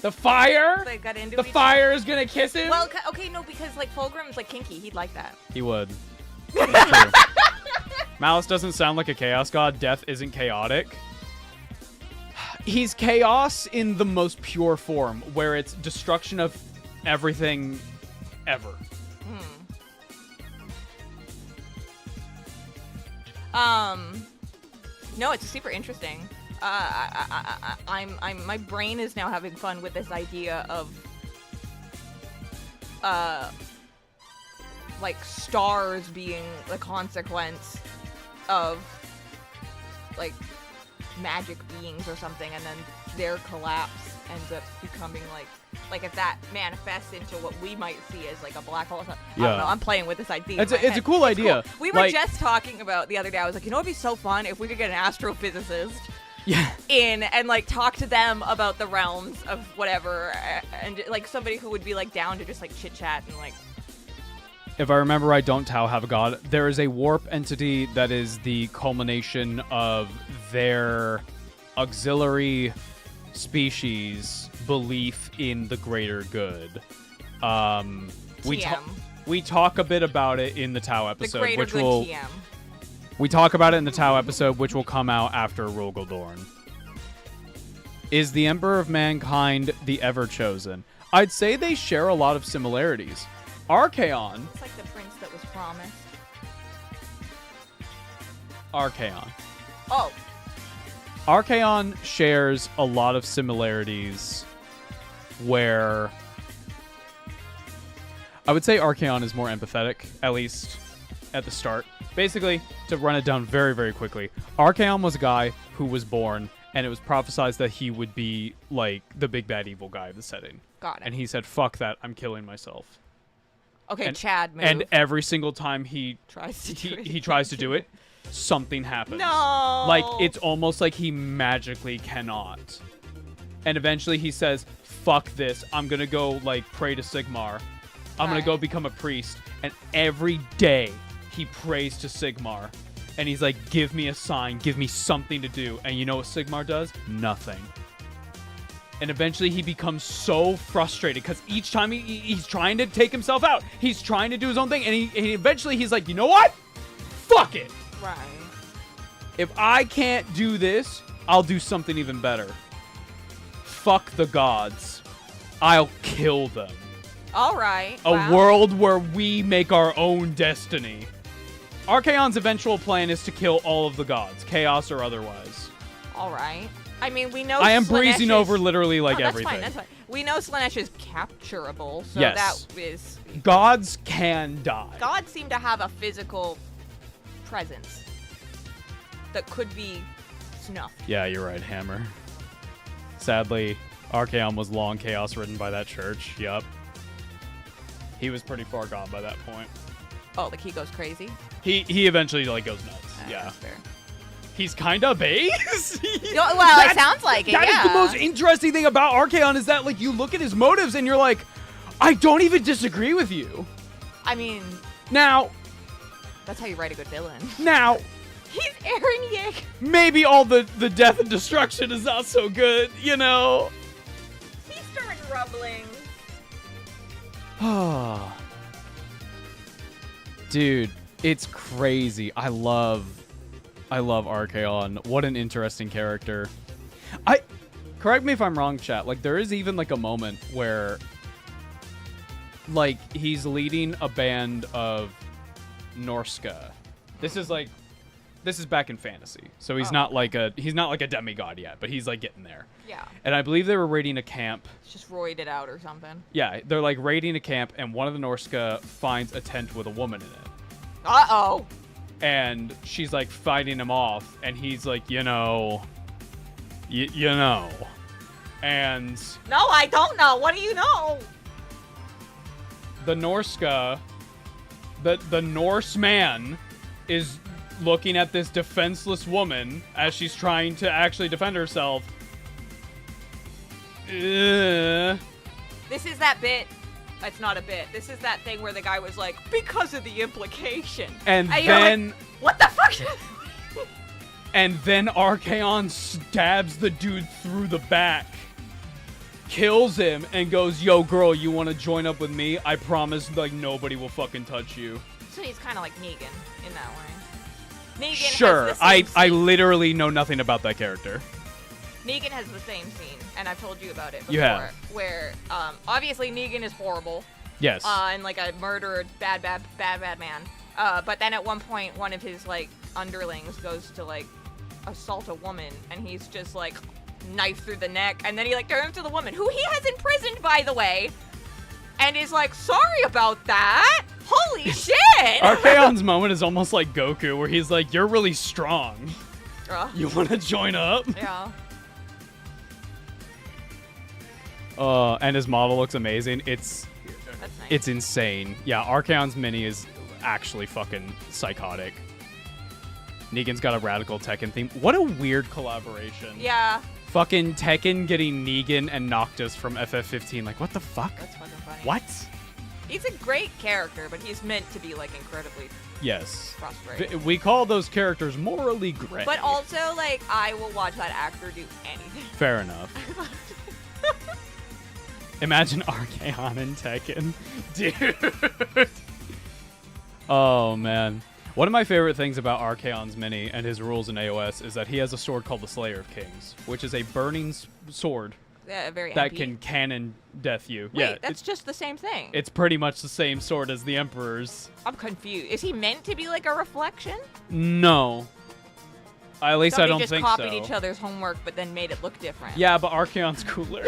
Speaker 1: the fire?
Speaker 2: They got into
Speaker 1: the fire is gonna kiss him?
Speaker 2: Well, okay, no, because like Fulgrim's like kinky. He'd like that.
Speaker 1: He would. Malice doesn't sound like a chaos god. Death isn't chaotic. He's chaos in the most pure form, where it's destruction of everything ever.
Speaker 2: No, it's super interesting. My brain is now having fun with this idea of, like stars being the consequence of, like, magic beings or something, and then their collapse ends up becoming like if that manifests into what we might see as like a black hole. I don't know. I'm playing with this idea.
Speaker 1: It's a cool idea.
Speaker 2: Cool. We were just talking about the other day. I was like, you know, it'd be so fun if we could get an astrophysicist.
Speaker 1: Yeah.
Speaker 2: In and like talk to them about the realms of whatever, and like somebody who would be like down to just like chit chat and like.
Speaker 1: If I remember right, don't Tau have a god? There is a warp entity that is the culmination of their auxiliary species' belief in the greater good. We talk a bit about it in the Tau episode, which will
Speaker 2: TM.
Speaker 1: We talk about it in the Tau episode, which will come out after Rogaldorn. Is the Emperor of Mankind the Ever-Chosen? I'd say they share a lot of similarities. Archaon.
Speaker 2: It's like the prince that was promised.
Speaker 1: Archaon.
Speaker 2: Oh.
Speaker 1: Archaon shares a lot of similarities where I would say Archaon is more empathetic, at least at the start. Basically, to run it down very, very quickly, Archaon was a guy who was born, and it was prophesized that he would be like the big bad evil guy of the setting.
Speaker 2: Got it.
Speaker 1: And he said, fuck that, I'm killing myself.
Speaker 2: Okay,
Speaker 1: and,
Speaker 2: Chad move.
Speaker 1: And every single time he tries to do it, something happens.
Speaker 2: No!
Speaker 1: Like, it's almost like he magically cannot. And eventually he says, fuck this, I'm gonna go, like, pray to Sigmar. I'm gonna go become a priest. And every day he prays to Sigmar. And he's like, give me a sign, give me something to do. And you know what Sigmar does? Nothing. And eventually he becomes so frustrated because each time he's trying to take himself out. He's trying to do his own thing. And eventually he's like, you know what? Fuck it.
Speaker 2: Right.
Speaker 1: If I can't do this, I'll do something even better. Fuck the gods. I'll kill them.
Speaker 2: All right.
Speaker 1: A world where we make our own destiny. Archaon's eventual plan is to kill all of the gods, chaos or otherwise.
Speaker 2: All right. I mean, we know
Speaker 1: I am
Speaker 2: Slanesh
Speaker 1: breezing over literally like
Speaker 2: that's
Speaker 1: everything.
Speaker 2: That's fine. We know Slanesh is capturable, so
Speaker 1: yes.
Speaker 2: that is...
Speaker 1: Gods can die.
Speaker 2: Gods seem to have a physical presence that could be snuffed.
Speaker 1: Yeah, you're right, Hammer. Sadly, Archaon was long chaos ridden by that church. Yup. He was pretty far gone by that point.
Speaker 2: Oh, like he goes crazy?
Speaker 1: He eventually like goes nuts. Yeah.
Speaker 2: That's fair.
Speaker 1: He's kind of base.
Speaker 2: Well, it sounds like it,
Speaker 1: That
Speaker 2: yeah.
Speaker 1: is the most interesting thing about Archaon is that, like, you look at his motives and you're like, I don't even disagree with you.
Speaker 2: I mean...
Speaker 1: Now...
Speaker 2: That's how you write a good villain.
Speaker 1: Now...
Speaker 2: He's Eren Yeager.
Speaker 1: Maybe all the death and destruction is not so good, you know?
Speaker 2: He started rumbling.
Speaker 1: Dude, it's crazy. I love Archaon. What an interesting character. Correct me if I'm wrong, chat. Like, there is even like a moment where like he's leading a band of Norska. This is back in fantasy. So he's not like a demigod yet, but he's like getting there.
Speaker 2: Yeah.
Speaker 1: And I believe they were raiding a camp.
Speaker 2: It's just roided out or something.
Speaker 1: Yeah, they're like raiding a camp, and one of the Norska finds a tent with a woman in it.
Speaker 2: Uh-oh.
Speaker 1: And she's like fighting him off, and he's like, you know. And
Speaker 2: no, I don't know. What do you know?
Speaker 1: The Norska, the Norse man is looking at this defenseless woman as she's trying to actually defend herself.
Speaker 2: This is that bit. It's not a bit. This is that thing where the guy was like, because of the implication.
Speaker 1: And then...
Speaker 2: Like, what the fuck?
Speaker 1: And then Archaon stabs the dude through the back. Kills him and goes, yo, girl, you want to join up with me? I promise, like, nobody will fucking touch you.
Speaker 2: So he's kind of like Negan in that way. Negan
Speaker 1: sure,
Speaker 2: has the same
Speaker 1: I
Speaker 2: scene.
Speaker 1: literally know nothing about that character.
Speaker 2: Negan has the same scene, and I've told you about it before.
Speaker 1: You have.
Speaker 2: Where, obviously Negan is horrible.
Speaker 1: Yes.
Speaker 2: And like a murderer, bad man. But then at one point, one of his like underlings goes to like assault a woman, and he's just like knife through the neck, and then he like turns to the woman who he has imprisoned, by the way, and is like, sorry about that. Holy shit!
Speaker 1: Archaon's moment is almost like Goku, where he's like, you're really strong. You want to join up?
Speaker 2: Yeah.
Speaker 1: And his model looks amazing.
Speaker 2: That's nice.
Speaker 1: It's insane. Yeah, Archaon's mini is actually fucking psychotic. Negan's got a radical Tekken theme. What a weird collaboration.
Speaker 2: Yeah.
Speaker 1: Fucking Tekken getting Negan and Noctis from FF15. Like, what the fuck?
Speaker 2: That's fucking funny.
Speaker 1: What?
Speaker 2: He's a great character, but he's meant to be like incredibly
Speaker 1: Yes.
Speaker 2: frustrating.
Speaker 1: We call those characters morally gray.
Speaker 2: But also, like, I will watch that actor do anything.
Speaker 1: Fair enough. Imagine Archaon and Tekken. Dude. Oh, man. One of my favorite things about Archaon's mini and his rules in AOS is that he has a sword called the Slayer of Kings, which is a burning sword
Speaker 2: Yeah, very
Speaker 1: that
Speaker 2: MP.
Speaker 1: can cannon death you.
Speaker 2: Wait,
Speaker 1: Yeah,
Speaker 2: that's just the same thing.
Speaker 1: it's pretty much the same sword as the Emperor's.
Speaker 2: I'm confused. Is he meant to be like a reflection?
Speaker 1: No. At least I
Speaker 2: Somebody
Speaker 1: don't
Speaker 2: just
Speaker 1: think
Speaker 2: copied
Speaker 1: so.
Speaker 2: each other's homework, but then made it look different.
Speaker 1: Yeah, but Archaon's cooler.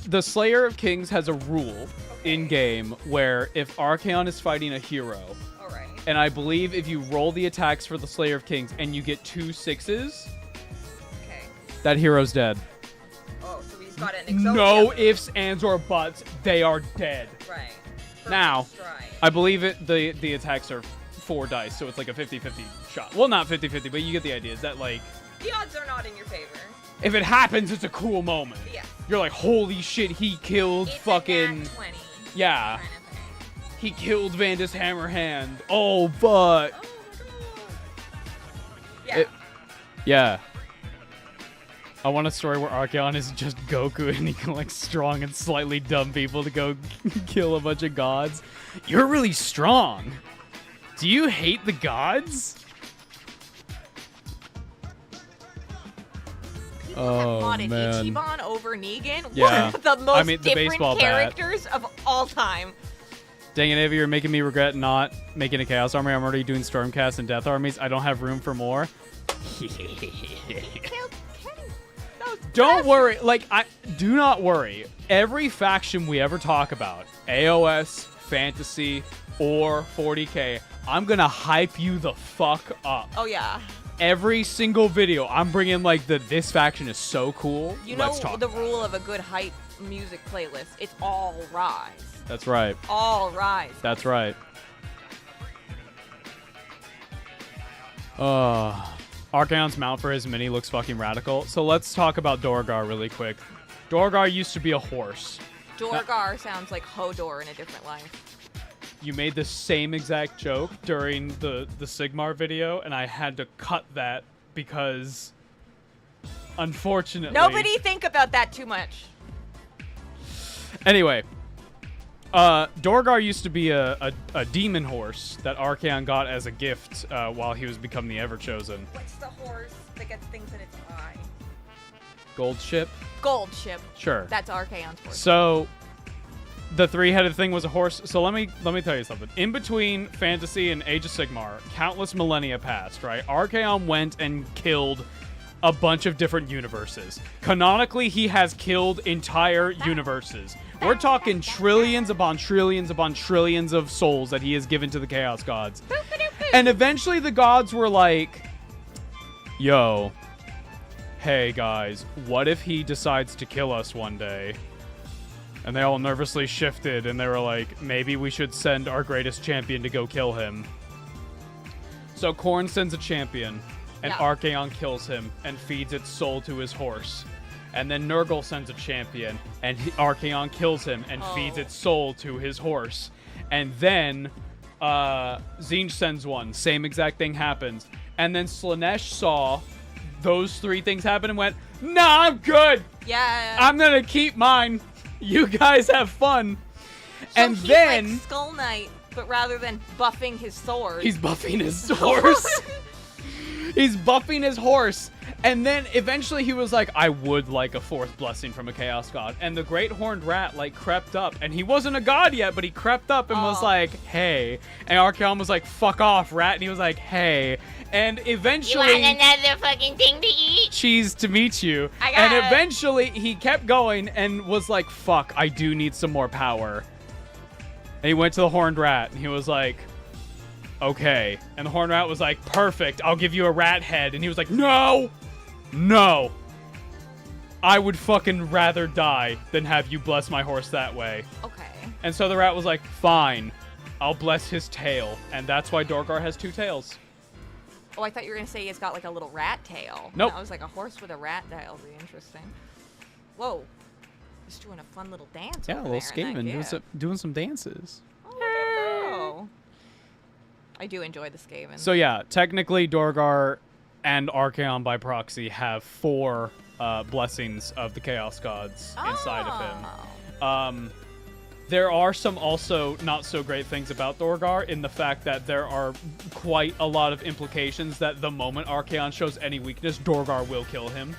Speaker 1: The Slayer of Kings has a rule in game where if Archaon is fighting a hero,
Speaker 2: All right.
Speaker 1: and I believe if you roll the attacks for the Slayer of Kings and you get 2 6s,
Speaker 2: Okay.
Speaker 1: that hero's dead.
Speaker 2: Oh, so he's got an exotic.
Speaker 1: No ifs, ands, or buts. They are dead.
Speaker 2: Right.
Speaker 1: Now,
Speaker 2: Strike.
Speaker 1: I believe the attacks are 4 dice, so it's like a 50-50 shot. Well, not 50-50, but you get the idea. Is that like,
Speaker 2: The odds are not in your favor.
Speaker 1: if it happens, it's a cool moment.
Speaker 2: Yeah.
Speaker 1: You're like, holy shit, he killed
Speaker 2: It's
Speaker 1: fucking...
Speaker 2: a nat 20
Speaker 1: Yeah.
Speaker 2: kind of thing.
Speaker 1: He killed Vandus Hammerhand. Oh, but...
Speaker 2: Oh, no. Yeah.
Speaker 1: Yeah. I want a story where Archaon is just Goku and he collects strong and slightly dumb people to go kill a bunch of gods. You're really strong. Do you hate the gods?
Speaker 2: People have modded
Speaker 1: man.
Speaker 2: Ichiban over Negan.
Speaker 1: Yeah.
Speaker 2: One of the most
Speaker 1: the
Speaker 2: different
Speaker 1: baseball bat.
Speaker 2: characters of all time.
Speaker 1: Dang it, Avi, you're making me regret not making a Chaos Army. I'm already doing Stormcast and Death Armies. I don't have room for more.
Speaker 2: Killed Kenny. That was
Speaker 1: Don't
Speaker 2: best.
Speaker 1: worry. Do not worry. Every faction we ever talk about, AOS, Fantasy, or 40K, I'm going to hype you the fuck up.
Speaker 2: Oh, yeah.
Speaker 1: Every single video, I'm bringing this faction is so cool.
Speaker 2: You know
Speaker 1: Let's talk
Speaker 2: the
Speaker 1: about
Speaker 2: rule of a good hype music playlist. It's all rise.
Speaker 1: it. That's right.
Speaker 2: All rise.
Speaker 1: That's right. Archaon's mount for his mini looks fucking radical. So let's talk about Dorgar really quick. Dorgar used to be a horse.
Speaker 2: Dorgar sounds like Hodor in a different life.
Speaker 1: You made the same exact joke during the Sigmar video, and I had to cut that because, unfortunately...
Speaker 2: Nobody think about that too much.
Speaker 1: Anyway, Dorgar used to be a demon horse that Archaon got as a gift while he was becoming the Everchosen.
Speaker 2: What's the horse that gets things in its eye?
Speaker 1: Gold ship?
Speaker 2: Gold ship.
Speaker 1: Sure.
Speaker 2: That's Archaon's horse.
Speaker 1: So, the 3-headed thing was a horse. So let me tell you something. In between Fantasy and Age of Sigmar, countless millennia passed, right? Archaon went and killed a bunch of different universes. Canonically, he has killed entire universes. We're talking trillions upon trillions upon trillions of souls that he has given to the Chaos Gods. And eventually the gods were like, yo, hey guys, what if he decides to kill us one day? And they all nervously shifted, and they were like, maybe we should send our greatest champion to go kill him. So Khorne sends a champion, and
Speaker 2: Yeah.
Speaker 1: Archaon kills him and feeds its soul to his horse. And then Nurgle sends a champion, and Archaon kills him and feeds its soul to his horse. And then Tzeentch sends one. Same exact thing happens. And then Slaanesh saw those 3 things happen and went, nah, I'm good.
Speaker 2: Yeah.
Speaker 1: I'm going to keep mine. You guys have fun.
Speaker 2: So
Speaker 1: And
Speaker 2: he's
Speaker 1: then
Speaker 2: like Skull Knight, but rather than buffing his sword,
Speaker 1: he's buffing his horse. He's buffing his horse. And then eventually he was like, I would like a fourth blessing from a chaos god. And the great horned rat like crept up. And he wasn't a god yet, but he crept up and was like, hey. And Archaon was like, fuck off, rat. And he was like, hey. And eventually...
Speaker 2: You want another fucking thing to eat?
Speaker 1: Cheese to meet you.
Speaker 2: And
Speaker 1: eventually he kept going and was like, fuck, I do need some more power. And he went to the horned rat and he was like, okay. And the horned rat was like, perfect, I'll give you a rat head. And he was like, no, no. I would fucking rather die than have you bless my horse that way.
Speaker 2: Okay.
Speaker 1: And so the rat was like, fine, I'll bless his tail. And that's why Dorgar has 2 tails.
Speaker 2: Oh, I thought you were going to say it's got like a little rat tail.
Speaker 1: Nope.
Speaker 2: I was like, a horse with a rat tail would be interesting. Whoa. Just doing a fun little dance.
Speaker 1: Yeah, a
Speaker 2: over
Speaker 1: little
Speaker 2: there in that
Speaker 1: Skaven
Speaker 2: gift.
Speaker 1: doing some dances.
Speaker 2: Oh, look at go. I do enjoy the Skaven.
Speaker 1: So yeah, technically Dorgar and Archaon by proxy have 4 blessings of the Chaos Gods inside of him. There are some also not so great things about Dorgar in the fact that there are quite a lot of implications that the moment Archaon shows any weakness, Dorgar will kill him.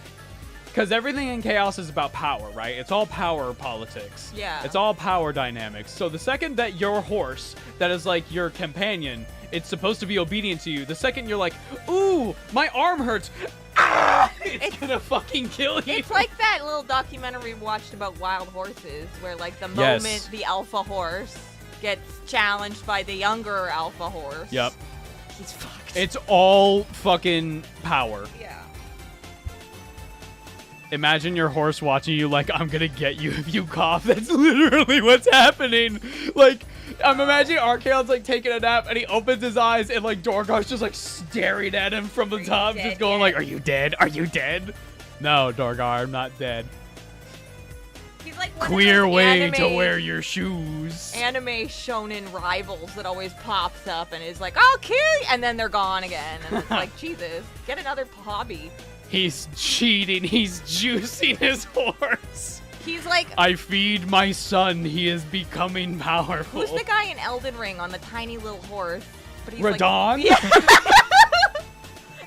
Speaker 1: Because everything in Chaos is about power, right? It's all power politics.
Speaker 2: Yeah.
Speaker 1: It's all power dynamics. So the second that your horse, that is like your companion, it's supposed to be obedient to you. The second you're like, ooh, my arm hurts. Ah! It's gonna fucking kill you.
Speaker 2: It's like that little documentary we watched about wild horses, where like the moment the alpha horse gets challenged by the younger alpha horse,
Speaker 1: Yep.
Speaker 2: he's fucked.
Speaker 1: It's all fucking power.
Speaker 2: Yeah.
Speaker 1: Imagine your horse watching you like, I'm gonna get you if you cough. That's literally what's happening. Like, I'm imagining Archaon's like taking a nap and he opens his eyes and like Dorgar's just like staring at him from the top, just going like, are you dead? Are you dead? No, Dorgar, I'm not dead.
Speaker 2: He's like one
Speaker 1: Queer
Speaker 2: of those
Speaker 1: way to wear your shoes.
Speaker 2: anime shonen rivals that always pops up and is like, I'll kill you, and then they're gone again. And it's like, Jesus, get another hobby.
Speaker 1: He's cheating. He's juicing his horse.
Speaker 2: He's like,
Speaker 1: I feed my son. He is becoming powerful.
Speaker 2: who's the guy in Elden Ring on the tiny little horse? But he's
Speaker 1: Radon?
Speaker 2: Like, yeah.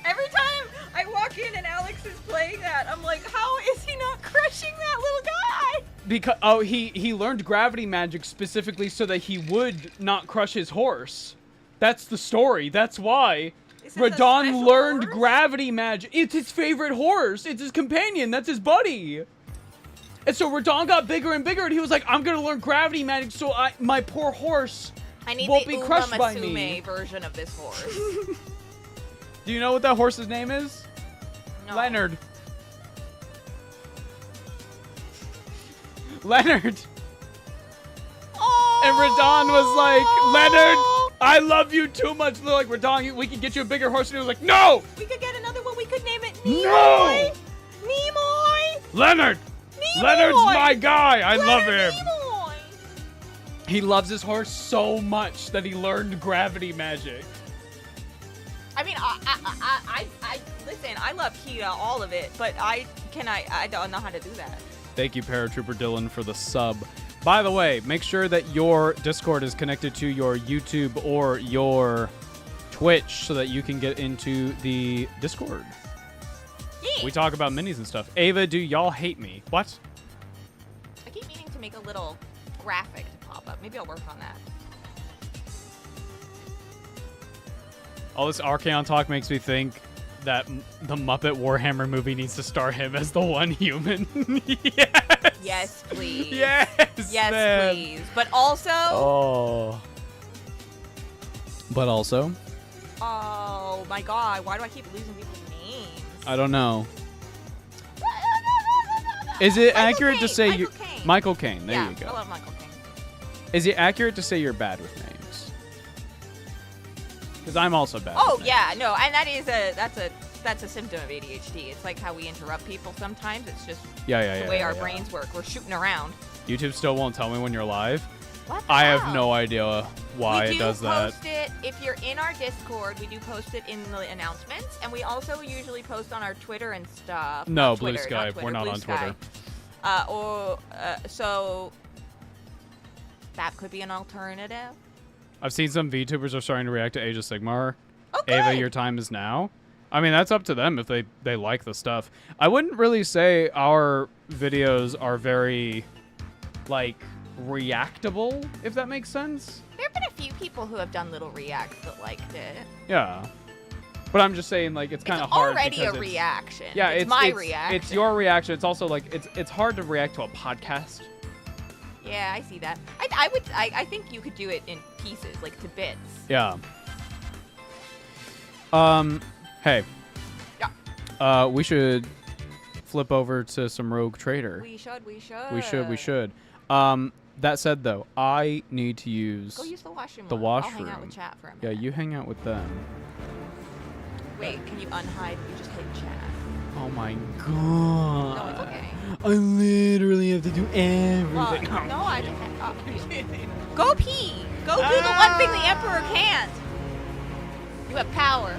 Speaker 2: Every time I walk in and Alex is playing that, I'm like, how is he not crushing that little guy?
Speaker 1: Because he learned gravity magic specifically so that he would not crush his horse. That's the story. That's why. Radon learned gravity magic. It's his favorite horse. It's his companion. That's his buddy. And so Radon got bigger and bigger, and he was like, I'm gonna learn gravity magic so my poor horse won't be crushed by me.
Speaker 2: Version of this horse.
Speaker 1: Do you know what that horse's name is?
Speaker 2: No.
Speaker 1: Leonard. Leonard.
Speaker 2: Oh!
Speaker 1: And Radon was like, Leonard, I love you too much. They're like, Radon, we can get you a bigger horse. And he was like, no!
Speaker 2: We could get another one. We could name it Nimoy.
Speaker 1: No!
Speaker 2: Nimoy!
Speaker 1: Leonard!
Speaker 2: Nimoy!
Speaker 1: Leonard's my guy. I love him.
Speaker 2: Nimoy!
Speaker 1: He loves his horse so much that he learned gravity magic.
Speaker 2: I mean, I listen, I love Kita, all of it, but I don't know how to do that.
Speaker 1: Thank you, Paratrooper Dylan, for the sub. By the way, make sure that your Discord is connected to your YouTube or your Twitch so that you can get into the Discord.
Speaker 2: Yeah.
Speaker 1: We talk about minis and stuff. Ava, do y'all hate me? What?
Speaker 2: I keep meaning to make a little graphic to pop up. Maybe I'll work on that.
Speaker 1: All this Archaon talk makes me think that the Muppet Warhammer movie needs to star him as the one human. Yes.
Speaker 2: Yes, please.
Speaker 1: Yes.
Speaker 2: Yes,
Speaker 1: man.
Speaker 2: please. But also.
Speaker 1: Oh. But also.
Speaker 2: Oh my God! Why do I keep losing people's names?
Speaker 1: I don't know. Is it accurate to say you Michael Caine? There you go.
Speaker 2: I love Michael Caine.
Speaker 1: Is it accurate to say you're bad with names? Because I'm also bad.
Speaker 2: Oh
Speaker 1: with
Speaker 2: yeah,
Speaker 1: names.
Speaker 2: no, and that's a symptom of ADHD. It's like how we interrupt people sometimes. It's just the way our brains work. We're shooting around.
Speaker 1: YouTube still won't tell me when you're live.
Speaker 2: What the
Speaker 1: I
Speaker 2: hell?
Speaker 1: have no idea why it does that.
Speaker 2: We do post it if you're in our Discord. We do post it in the announcements, and we also usually post on our Twitter and stuff.
Speaker 1: No,
Speaker 2: Not
Speaker 1: Blue
Speaker 2: Twitter,
Speaker 1: Sky.
Speaker 2: not Twitter,
Speaker 1: We're not
Speaker 2: Blue
Speaker 1: on
Speaker 2: Sky.
Speaker 1: Twitter.
Speaker 2: So that could be an alternative.
Speaker 1: I've seen some VTubers are starting to react to Age of Sigmar.
Speaker 2: Okay.
Speaker 1: Ava, your time is now. I mean, that's up to them if they like the stuff. I wouldn't really say our videos are very, like, reactable, if that makes sense.
Speaker 2: There have been a few people who have done little reacts that liked it.
Speaker 1: Yeah. But I'm just saying, like, it's kind of hard.
Speaker 2: Already
Speaker 1: because
Speaker 2: a reaction.
Speaker 1: Yeah,
Speaker 2: it's my reaction.
Speaker 1: It's your reaction. It's also, like, it's hard to react to a podcast.
Speaker 2: Yeah, I see that. I think you could do it in pieces, like to bits.
Speaker 1: Yeah. Hey.
Speaker 2: Yeah.
Speaker 1: We should flip over to some Rogue Trader.
Speaker 2: We should.
Speaker 1: We should. That said, though, I need to use...
Speaker 2: Go use the washroom.
Speaker 1: The washroom.
Speaker 2: I'll hang out with chat for a minute.
Speaker 1: Yeah, you hang out with them.
Speaker 2: Wait, can you unhide? You just hit chat.
Speaker 1: Oh my god.
Speaker 2: No, it's okay.
Speaker 1: I literally have to do everything.
Speaker 2: No, I just... Go pee! Go do the one thing the Emperor can't! You have power.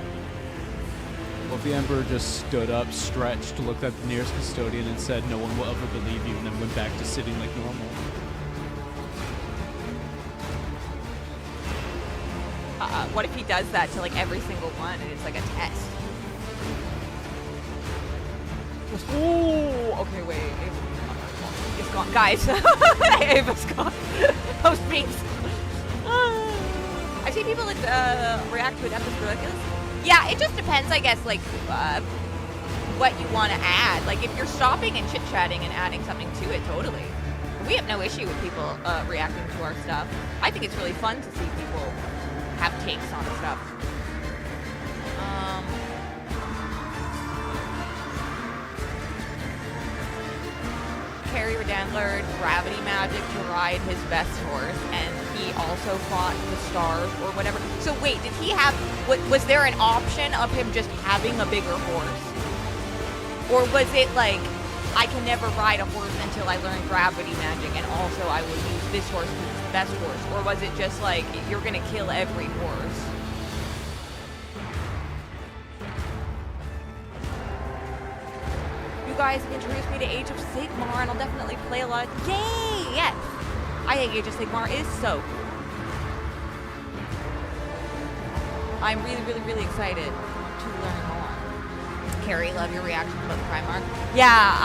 Speaker 1: Well, if the Emperor just stood up, stretched, looked at the nearest custodian and said, "No one will ever believe you," and then went back to sitting like normal.
Speaker 2: What if he does that to like every single one and it's like a test? Oh, okay, wait. It's gone. Guys, Ava's gone. Post memes. I see people react to an episode like this. Yeah, it just depends, I guess, like, what you want to add. Like, if you're stopping and chit-chatting and adding something to it, totally. We have no issue with people reacting to our stuff. I think it's really fun to see people have takes on stuff. Carrie Redan learned gravity magic to ride his best horse, and he also fought the stars or whatever. So wait, did he have, was there an option of him just having a bigger horse? Or was it like, I can never ride a horse until I learn gravity magic, and also I will use this horse because it's the best horse? Or was it just like, you're gonna kill every horse? You guys have introduced me to Age of Sigmar, and I'll definitely play a lot. Yay! Yes! I think Age of Sigmar is so cool. I'm really, really, really excited to learn more. Carrie, love your reaction about the Primarch. Yeah,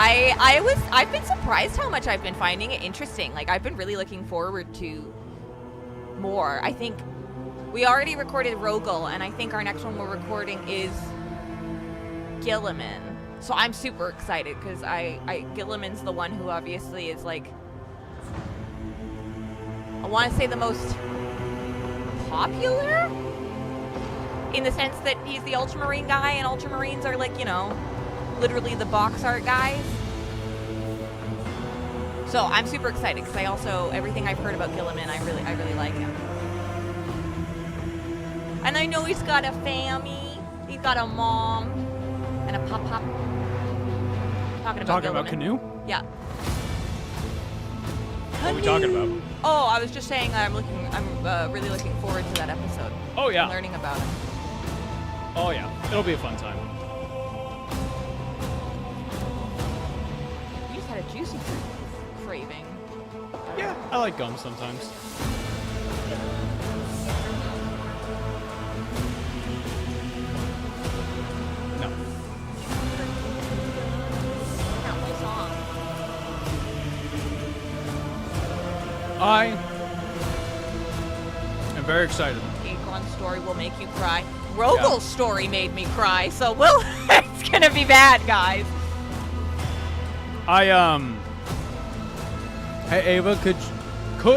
Speaker 2: I've been surprised how much I've been finding it interesting. Like, I've been really looking forward to more. I think we already recorded Rogel, and I think our next one we're recording is Gilliman. So I'm super excited because Gilliman's the one who obviously is like, I want to say the most popular in the sense that he's the Ultramarine guy, and Ultramarines are like, you know, literally the box art guys. So I'm super excited because I also, everything I've heard about Gilliman, I really like him. And I know he's got a family, he's got a mom, and a pop-pop. Talking about
Speaker 1: Canoe?
Speaker 2: Yeah.
Speaker 1: What are we talking about?
Speaker 2: Oh, I was just saying I'm really looking forward to that episode.
Speaker 1: Oh yeah.
Speaker 2: Learning about it.
Speaker 1: Oh yeah. It'll be a fun time.
Speaker 2: You just had a juicy fruit craving.
Speaker 1: Yeah, I like gum sometimes. No. I am very excited.
Speaker 2: Acorn's story will make you cry. Rogel's story made me cry, so it's gonna be bad, guys.
Speaker 1: Hey Ava, could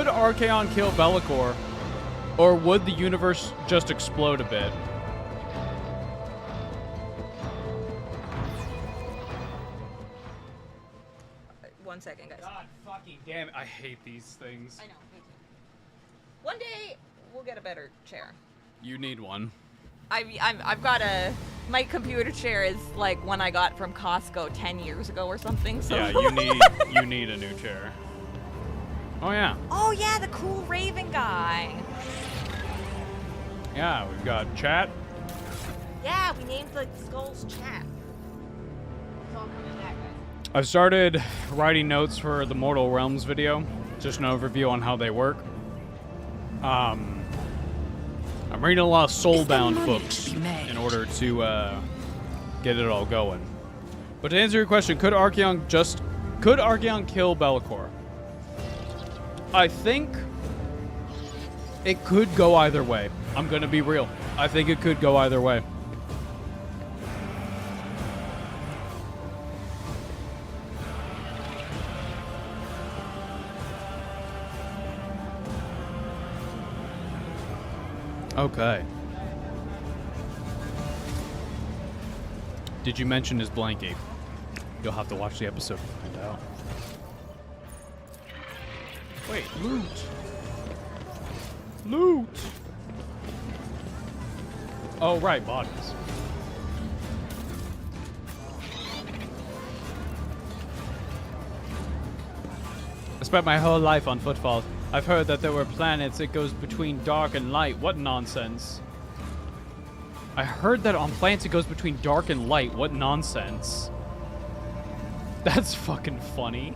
Speaker 1: Archaon kill Be'lakor, or would the universe just explode a bit?
Speaker 2: One second, guys.
Speaker 1: God fucking damn it! I hate these things.
Speaker 2: I know, me too. One day we'll get a better chair.
Speaker 1: You need one.
Speaker 2: I've got my computer chair is like one I got from Costco 10 years ago or something. So.
Speaker 1: Yeah, you need a new chair. Oh yeah.
Speaker 2: Oh yeah, the cool Raven guy.
Speaker 1: Yeah, we've got chat.
Speaker 2: Yeah, we named the skulls chat. It's all coming back, guys.
Speaker 1: I've started writing notes for the Mortal Realms video, just an overview on how they work. I'm reading a lot of Soulbound books in order to get it all going. But to answer your question, could Archeon kill Bellicor? I think it could go either way. I'm gonna be real. I think it could go either way. Okay. Did you mention his blankie? You'll have to watch the episode to find out. Wait, loot. Loot. Oh, right, bodies. I spent my whole life on Footfall. I've heard that there were planets that goes between dark and light. What nonsense. I heard that on planets it goes between dark and light. What nonsense. That's fucking funny.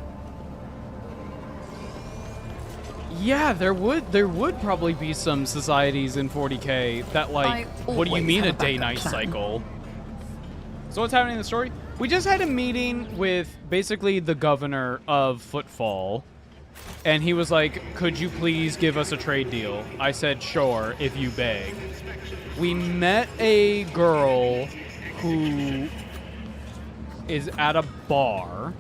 Speaker 1: Yeah, there would probably be some societies in 40K that like, what do you mean a day-night cycle? So what's happening in the story? We just had a meeting with basically the governor of Footfall. And he was like, could you please give us a trade deal? I said, sure, if you beg. We met a girl who is at a bar.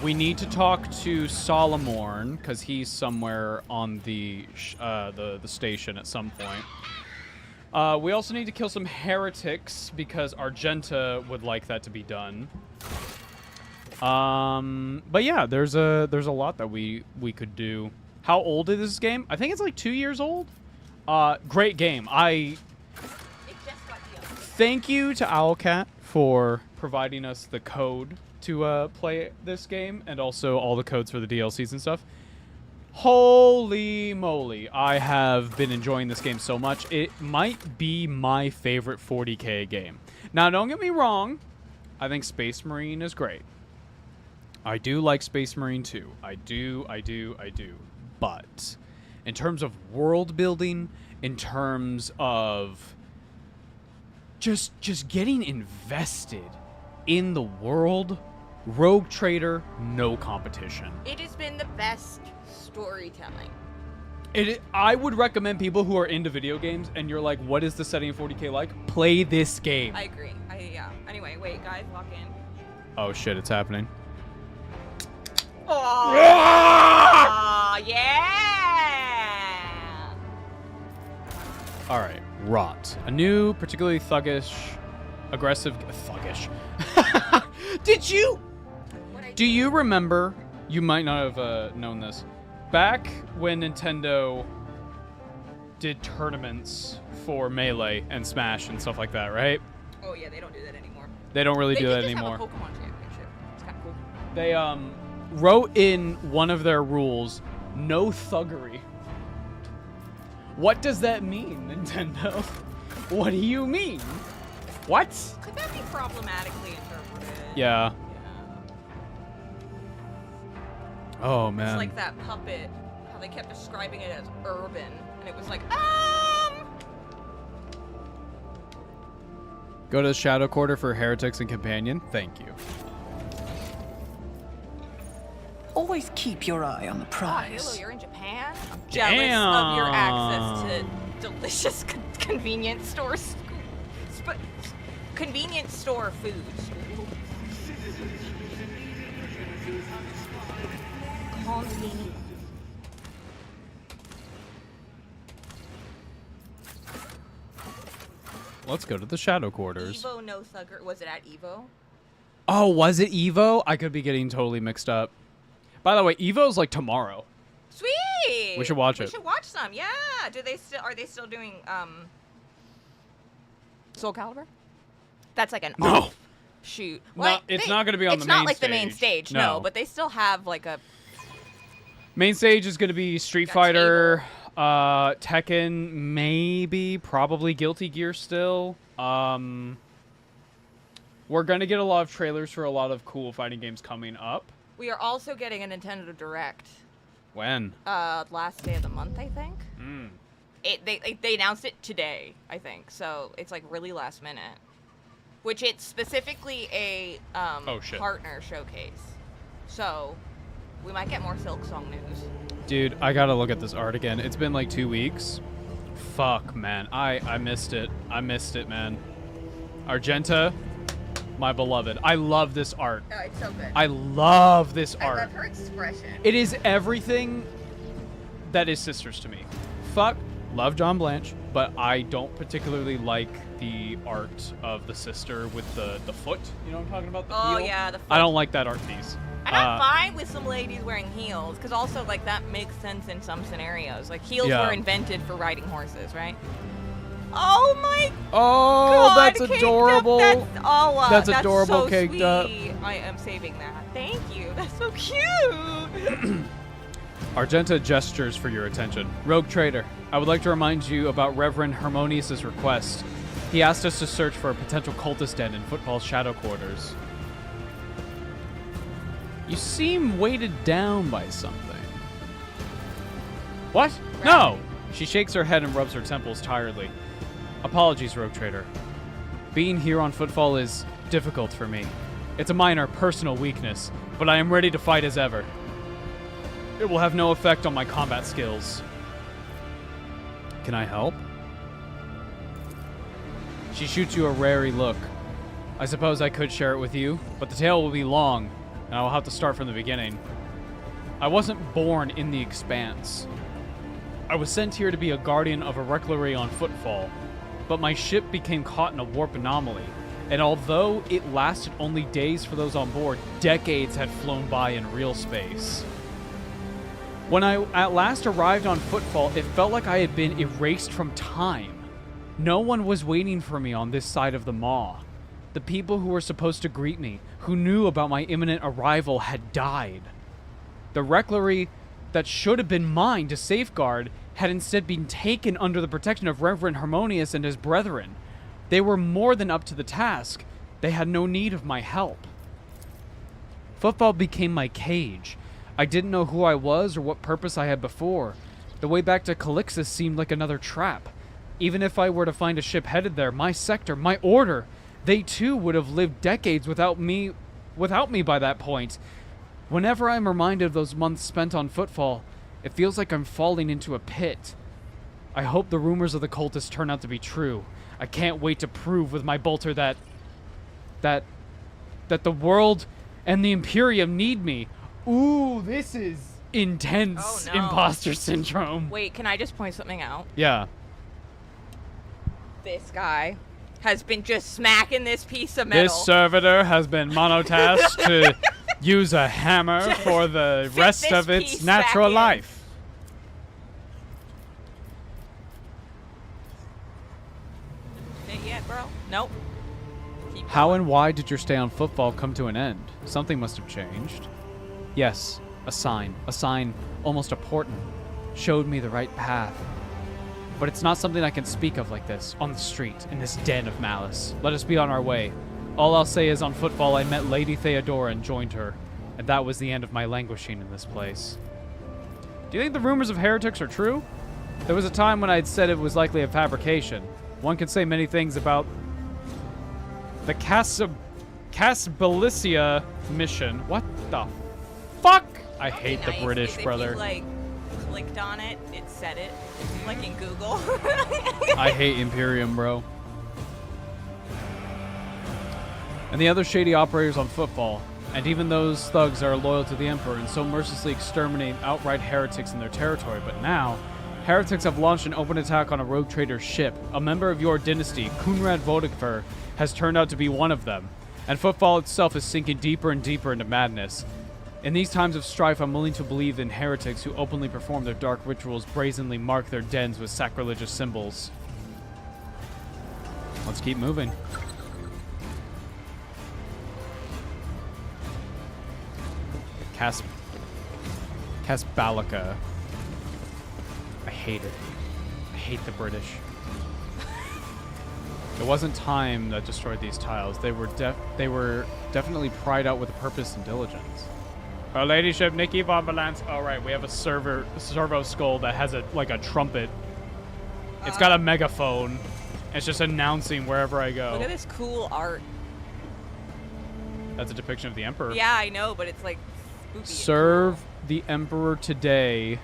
Speaker 1: We need to talk to Solomorn, because he's somewhere on the station at some point. We also need to kill some heretics, because Argenta would like that to be done. But yeah, there's a lot that we could do. How old is this game? I think it's like 2 years old. Great game. Thank you to Owlcat for providing us the code to play this game, and also all the codes for the DLCs and stuff. Holy moly, I have been enjoying this game so much. It might be my favorite 40K game. Now, don't get me wrong. I think Space Marine is great. I do like Space Marine 2. I do. But in terms of world building, in terms of just getting invested in the world, Rogue Trader, no competition.
Speaker 2: It has been the best storytelling.
Speaker 1: I would recommend people who are into video games and you're like, what is the setting of 40K like? Play this game.
Speaker 2: I agree. Yeah. Anyway, wait, guys, walk in.
Speaker 1: Oh shit, it's happening.
Speaker 2: Oh, yeah!
Speaker 1: Alright, Rot. A new, particularly aggressive... Thuggish. Do you remember... You might not have known this. Back when Nintendo did tournaments for Melee and Smash and stuff like that, right?
Speaker 2: Oh yeah, they don't do that anymore.
Speaker 1: They don't really do that
Speaker 2: just
Speaker 1: anymore.
Speaker 2: Have a Pokemon championship. It's kind of cool.
Speaker 1: They wrote in one of their rules, no thuggery. What does that mean, Nintendo? What do you mean? What?
Speaker 2: Could that be problematically interpreted?
Speaker 1: Yeah. Oh man.
Speaker 2: It's like that puppet, how they kept describing it as urban, and it was like,
Speaker 1: Go to the Shadow Quarter for Heretics and Companion. Thank you.
Speaker 3: Always keep your eye on the prize.
Speaker 2: Hello, you're in Japan? I'm jealous of your access to delicious convenience stores. Convenience store foods. Convenient.
Speaker 1: Let's go to the Shadow Quarters.
Speaker 2: Evo no thugger. Was it at Evo?
Speaker 1: Oh, was it Evo? I could be getting totally mixed up. By the way, Evo's like tomorrow.
Speaker 2: Sweet.
Speaker 1: We should watch it.
Speaker 2: We should watch some. Yeah. Are they still doing Soul Calibur? That's like an shoot.
Speaker 1: No, it's not going to be on the main stage.
Speaker 2: It's not like the main stage, no, but they still have like a
Speaker 1: main stage is going to be Street Fighter, Tekken, maybe, probably Guilty Gear still. We're going to get a lot of trailers for a lot of cool fighting games coming up.
Speaker 2: We are also getting a Nintendo Direct.
Speaker 1: When?
Speaker 2: Last day of the month, I think.
Speaker 1: Mm.
Speaker 2: They announced it today, I think. So it's like really last minute. which it's specifically a
Speaker 1: Oh, shit.
Speaker 2: partner showcase. So we might get more Silksong news.
Speaker 1: Dude, I gotta look at this art again. It's been like 2 weeks. Fuck, man. I missed it. I missed it, man. Argenta, my beloved. I love this art.
Speaker 2: Oh, it's so good.
Speaker 1: I love this art.
Speaker 2: I love her expression.
Speaker 1: It is everything that is sisters to me. Fuck, love John Blanche, but I don't particularly like the art of the sister with the foot. You know what I'm talking about? The
Speaker 2: Oh,
Speaker 1: heel?
Speaker 2: yeah, the foot.
Speaker 1: I don't like that art piece.
Speaker 2: And I'm fine with some ladies wearing heels, because also, like, that makes sense in some scenarios. Like, heels
Speaker 1: Yeah.
Speaker 2: were invented for riding horses, right? Oh my
Speaker 1: Oh,
Speaker 2: God,
Speaker 1: that's
Speaker 2: caked up.
Speaker 1: adorable.
Speaker 2: That's
Speaker 1: adorable,
Speaker 2: so
Speaker 1: caked
Speaker 2: sweet.
Speaker 1: up.
Speaker 2: I am saving that. Thank you. That's so cute.
Speaker 1: Argenta gestures for your attention. Rogue Trader, I would like to remind you about Reverend Harmonious' request. He asked us to search for a potential cultist den in Footfall's shadow quarters. You seem weighted down by something. What? No! She shakes her head and rubs her temples tiredly. Apologies, Rogue Trader. Being here on Footfall is difficult for me. It's a minor personal weakness, but I am ready to fight as ever. It will have no effect on my combat skills. Can I help? She shoots you a wary look. I suppose I could share it with you, but the tale will be long, and I will have to start from the beginning. I wasn't born in the Expanse. I was sent here to be a guardian of a reclary on Footfall, but my ship became caught in a warp anomaly, and although it lasted only days for those on board, decades had flown by in real space. When I at last arrived on Footfall, it felt like I had been erased from time. No one was waiting for me on this side of the Maw. The people who were supposed to greet me, who knew about my imminent arrival, had died. The reclary that should have been mine to safeguard had instead been taken under the protection of Reverend Harmonious and his brethren. They were more than up to the task. They had no need of my help. Footfall became my cage. I didn't know who I was or what purpose I had before. The way back to Calixus seemed like another trap. Even if I were to find a ship headed there, my sector, my order, they too would have lived decades without me by that point. Whenever I'm reminded of those months spent on Footfall, it feels like I'm falling into a pit. I hope the rumors of the cultists turn out to be true. I can't wait to prove with my bolter that the world and the Imperium need me. Ooh, this is intense.
Speaker 2: Oh, no.
Speaker 1: Imposter syndrome.
Speaker 2: Wait, can I just point something out?
Speaker 1: Yeah.
Speaker 2: This guy has been just smacking this piece of metal.
Speaker 1: This servitor has been monotasked to use a hammer for the
Speaker 2: fit
Speaker 1: rest
Speaker 2: this
Speaker 1: of its
Speaker 2: piece
Speaker 1: natural
Speaker 2: back in.
Speaker 1: life.
Speaker 2: Fit yet, bro? Nope. Keep
Speaker 1: How
Speaker 2: going.
Speaker 1: and why did your stay on Footfall come to an end? Something must have changed. Yes, a sign almost a portent, showed me the right path. But it's not something I can speak of like this, on the street, in this den of malice. Let us be on our way. All I'll say is on Footfall I met Lady Theodora and joined her, and that was the end of my languishing in this place. Do you think the rumors of heretics are true? There was a time when I'd said it was likely a fabrication. One can say many things about the Casbalicia mission. What the fuck? I
Speaker 2: That'd
Speaker 1: hate
Speaker 2: be
Speaker 1: the
Speaker 2: nice
Speaker 1: British,
Speaker 2: if
Speaker 1: brother.
Speaker 2: You, like, clicked on it, it said it, like in Google.
Speaker 1: I hate Imperium, bro. And the other shady operators on Footfall, and even those thugs that are loyal to the Emperor and so mercilessly exterminate outright heretics in their territory. But now, heretics have launched an open attack on a rogue trader's ship. A member of your dynasty, Kunrad Vodikfer, has turned out to be one of them. And Footfall itself is sinking deeper and deeper into madness. In these times of strife, I'm willing to believe in heretics who openly perform their dark rituals, brazenly mark their dens with sacrilegious symbols. Let's keep moving. Casbalica. I hate it. I hate the British. It wasn't time that destroyed these tiles. They were definitely pried out with a purpose and diligence. Her ladyship, Nikki von Balance. All right, we have a servo skull that has a trumpet. It's got a megaphone. It's just announcing wherever I go.
Speaker 2: Look at this cool art.
Speaker 1: That's a depiction of the Emperor.
Speaker 2: Yeah, I know, but it's like spooky.
Speaker 1: Serve the Emperor today.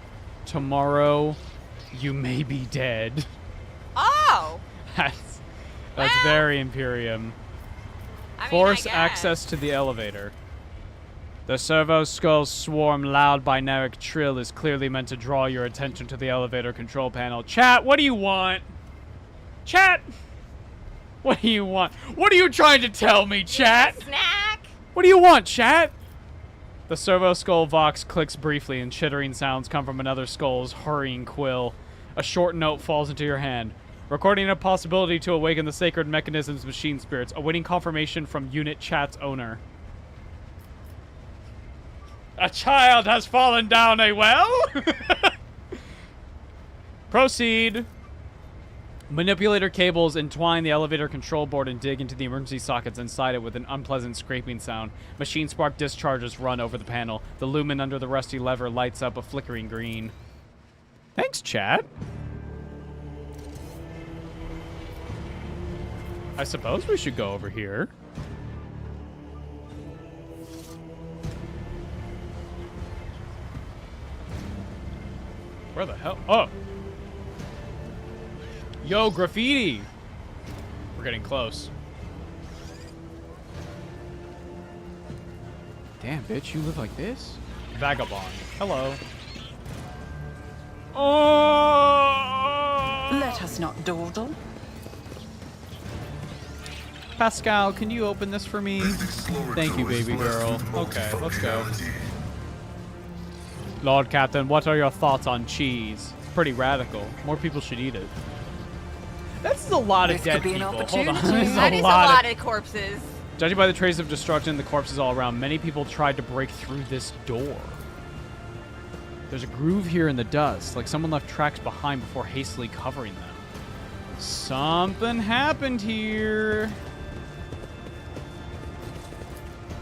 Speaker 1: Tomorrow, you may be dead.
Speaker 2: Oh!
Speaker 1: That's
Speaker 2: Well,
Speaker 1: very Imperium.
Speaker 2: I mean,
Speaker 1: Force
Speaker 2: I guess.
Speaker 1: access to the elevator. The servo skull's swarm loud binaric trill is clearly meant to draw your attention to the elevator control panel. Chat, what do you want? Chat! What do you want? What are you trying to tell me, chat?
Speaker 2: Snack!
Speaker 1: What do you want, chat? The servo skull vox clicks briefly and chittering sounds come from another skull's hurrying quill. A short note falls into your hand. Recording a possibility to awaken the sacred mechanism's machine spirits, awaiting confirmation from unit chat's owner. A child has fallen down a well? Proceed. Manipulator cables entwine the elevator control board and dig into the emergency sockets inside it with an unpleasant scraping sound. Machine spark discharges run over the panel. The lumen under the rusty lever lights up a flickering green. Thanks, chat. I suppose we should go over here. Where the hell? Oh! Yo, graffiti! We're getting close. Damn, bitch, you live like this? Vagabond. Hello. Oh!
Speaker 3: Let us not dawdle.
Speaker 1: Pascal, can you open this for me? Thank you, baby girl. Okay, let's go. Lord Captain, what are your thoughts on cheese? It's pretty radical. More people should eat it. That's a lot of
Speaker 3: This
Speaker 1: dead
Speaker 3: could be an
Speaker 1: people. Hold on.
Speaker 3: opportunity.
Speaker 2: That is a lot of corpses.
Speaker 1: Judging by the traces of destruction and the corpses all around, many people tried to break through this door. There's a groove here in the dust, like someone left tracks behind before hastily covering them. Something happened here.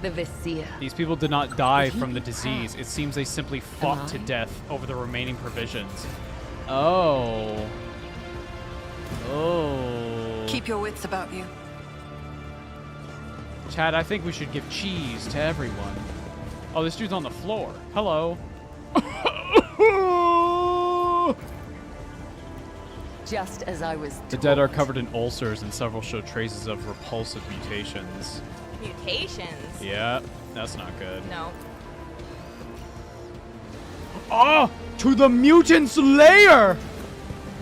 Speaker 4: The Vizier.
Speaker 1: These people did not die from the disease. It seems they simply fought to death over the remaining provisions. Oh. Oh.
Speaker 3: Keep your wits about you.
Speaker 1: Chad, I think we should give cheese to everyone. Oh, this dude's on the floor. Hello.
Speaker 4: Just as I was
Speaker 1: The dead are covered in ulcers and several show traces of repulsive mutations.
Speaker 2: Mutations.
Speaker 1: Yeah, that's not good.
Speaker 2: No.
Speaker 1: Oh, to the mutant's lair!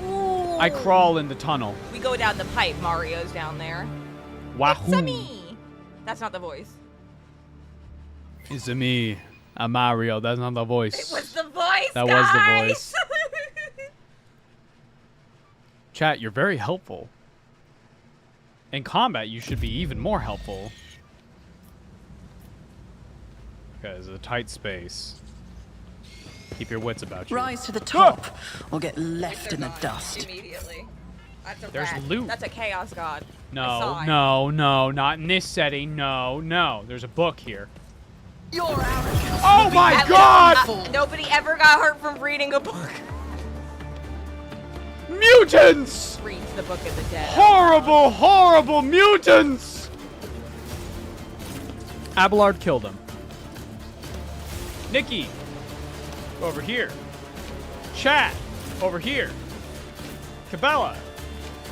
Speaker 2: Ooh.
Speaker 1: I crawl in the tunnel.
Speaker 2: We go down the pipe. Mario's down there.
Speaker 1: Wahoo!
Speaker 2: It's me. That's not the voice.
Speaker 1: It's me. I'm Mario. That's not the voice.
Speaker 2: It was the voice.
Speaker 1: That was the
Speaker 2: guys!
Speaker 1: voice. Chat, you're very helpful. In combat, you should be even more helpful. Okay, there's a tight space. Keep your wits about you.
Speaker 3: Rise to the top, or get left in the dust.
Speaker 2: Immediately. That's a
Speaker 1: There's
Speaker 2: rat.
Speaker 1: loot.
Speaker 2: That's a chaos god. I
Speaker 1: No,
Speaker 2: saw it.
Speaker 1: no, no, not in this setting. No, no. There's a book here.
Speaker 3: Your arrogance.
Speaker 1: Oh my
Speaker 2: At
Speaker 1: god!
Speaker 2: least, nobody ever got hurt from reading a book.
Speaker 1: Mutants!
Speaker 2: Reads the book of the dead.
Speaker 1: Horrible, horrible mutants! Abelard killed him. Nikki, over here. Chat, over here. Cabela,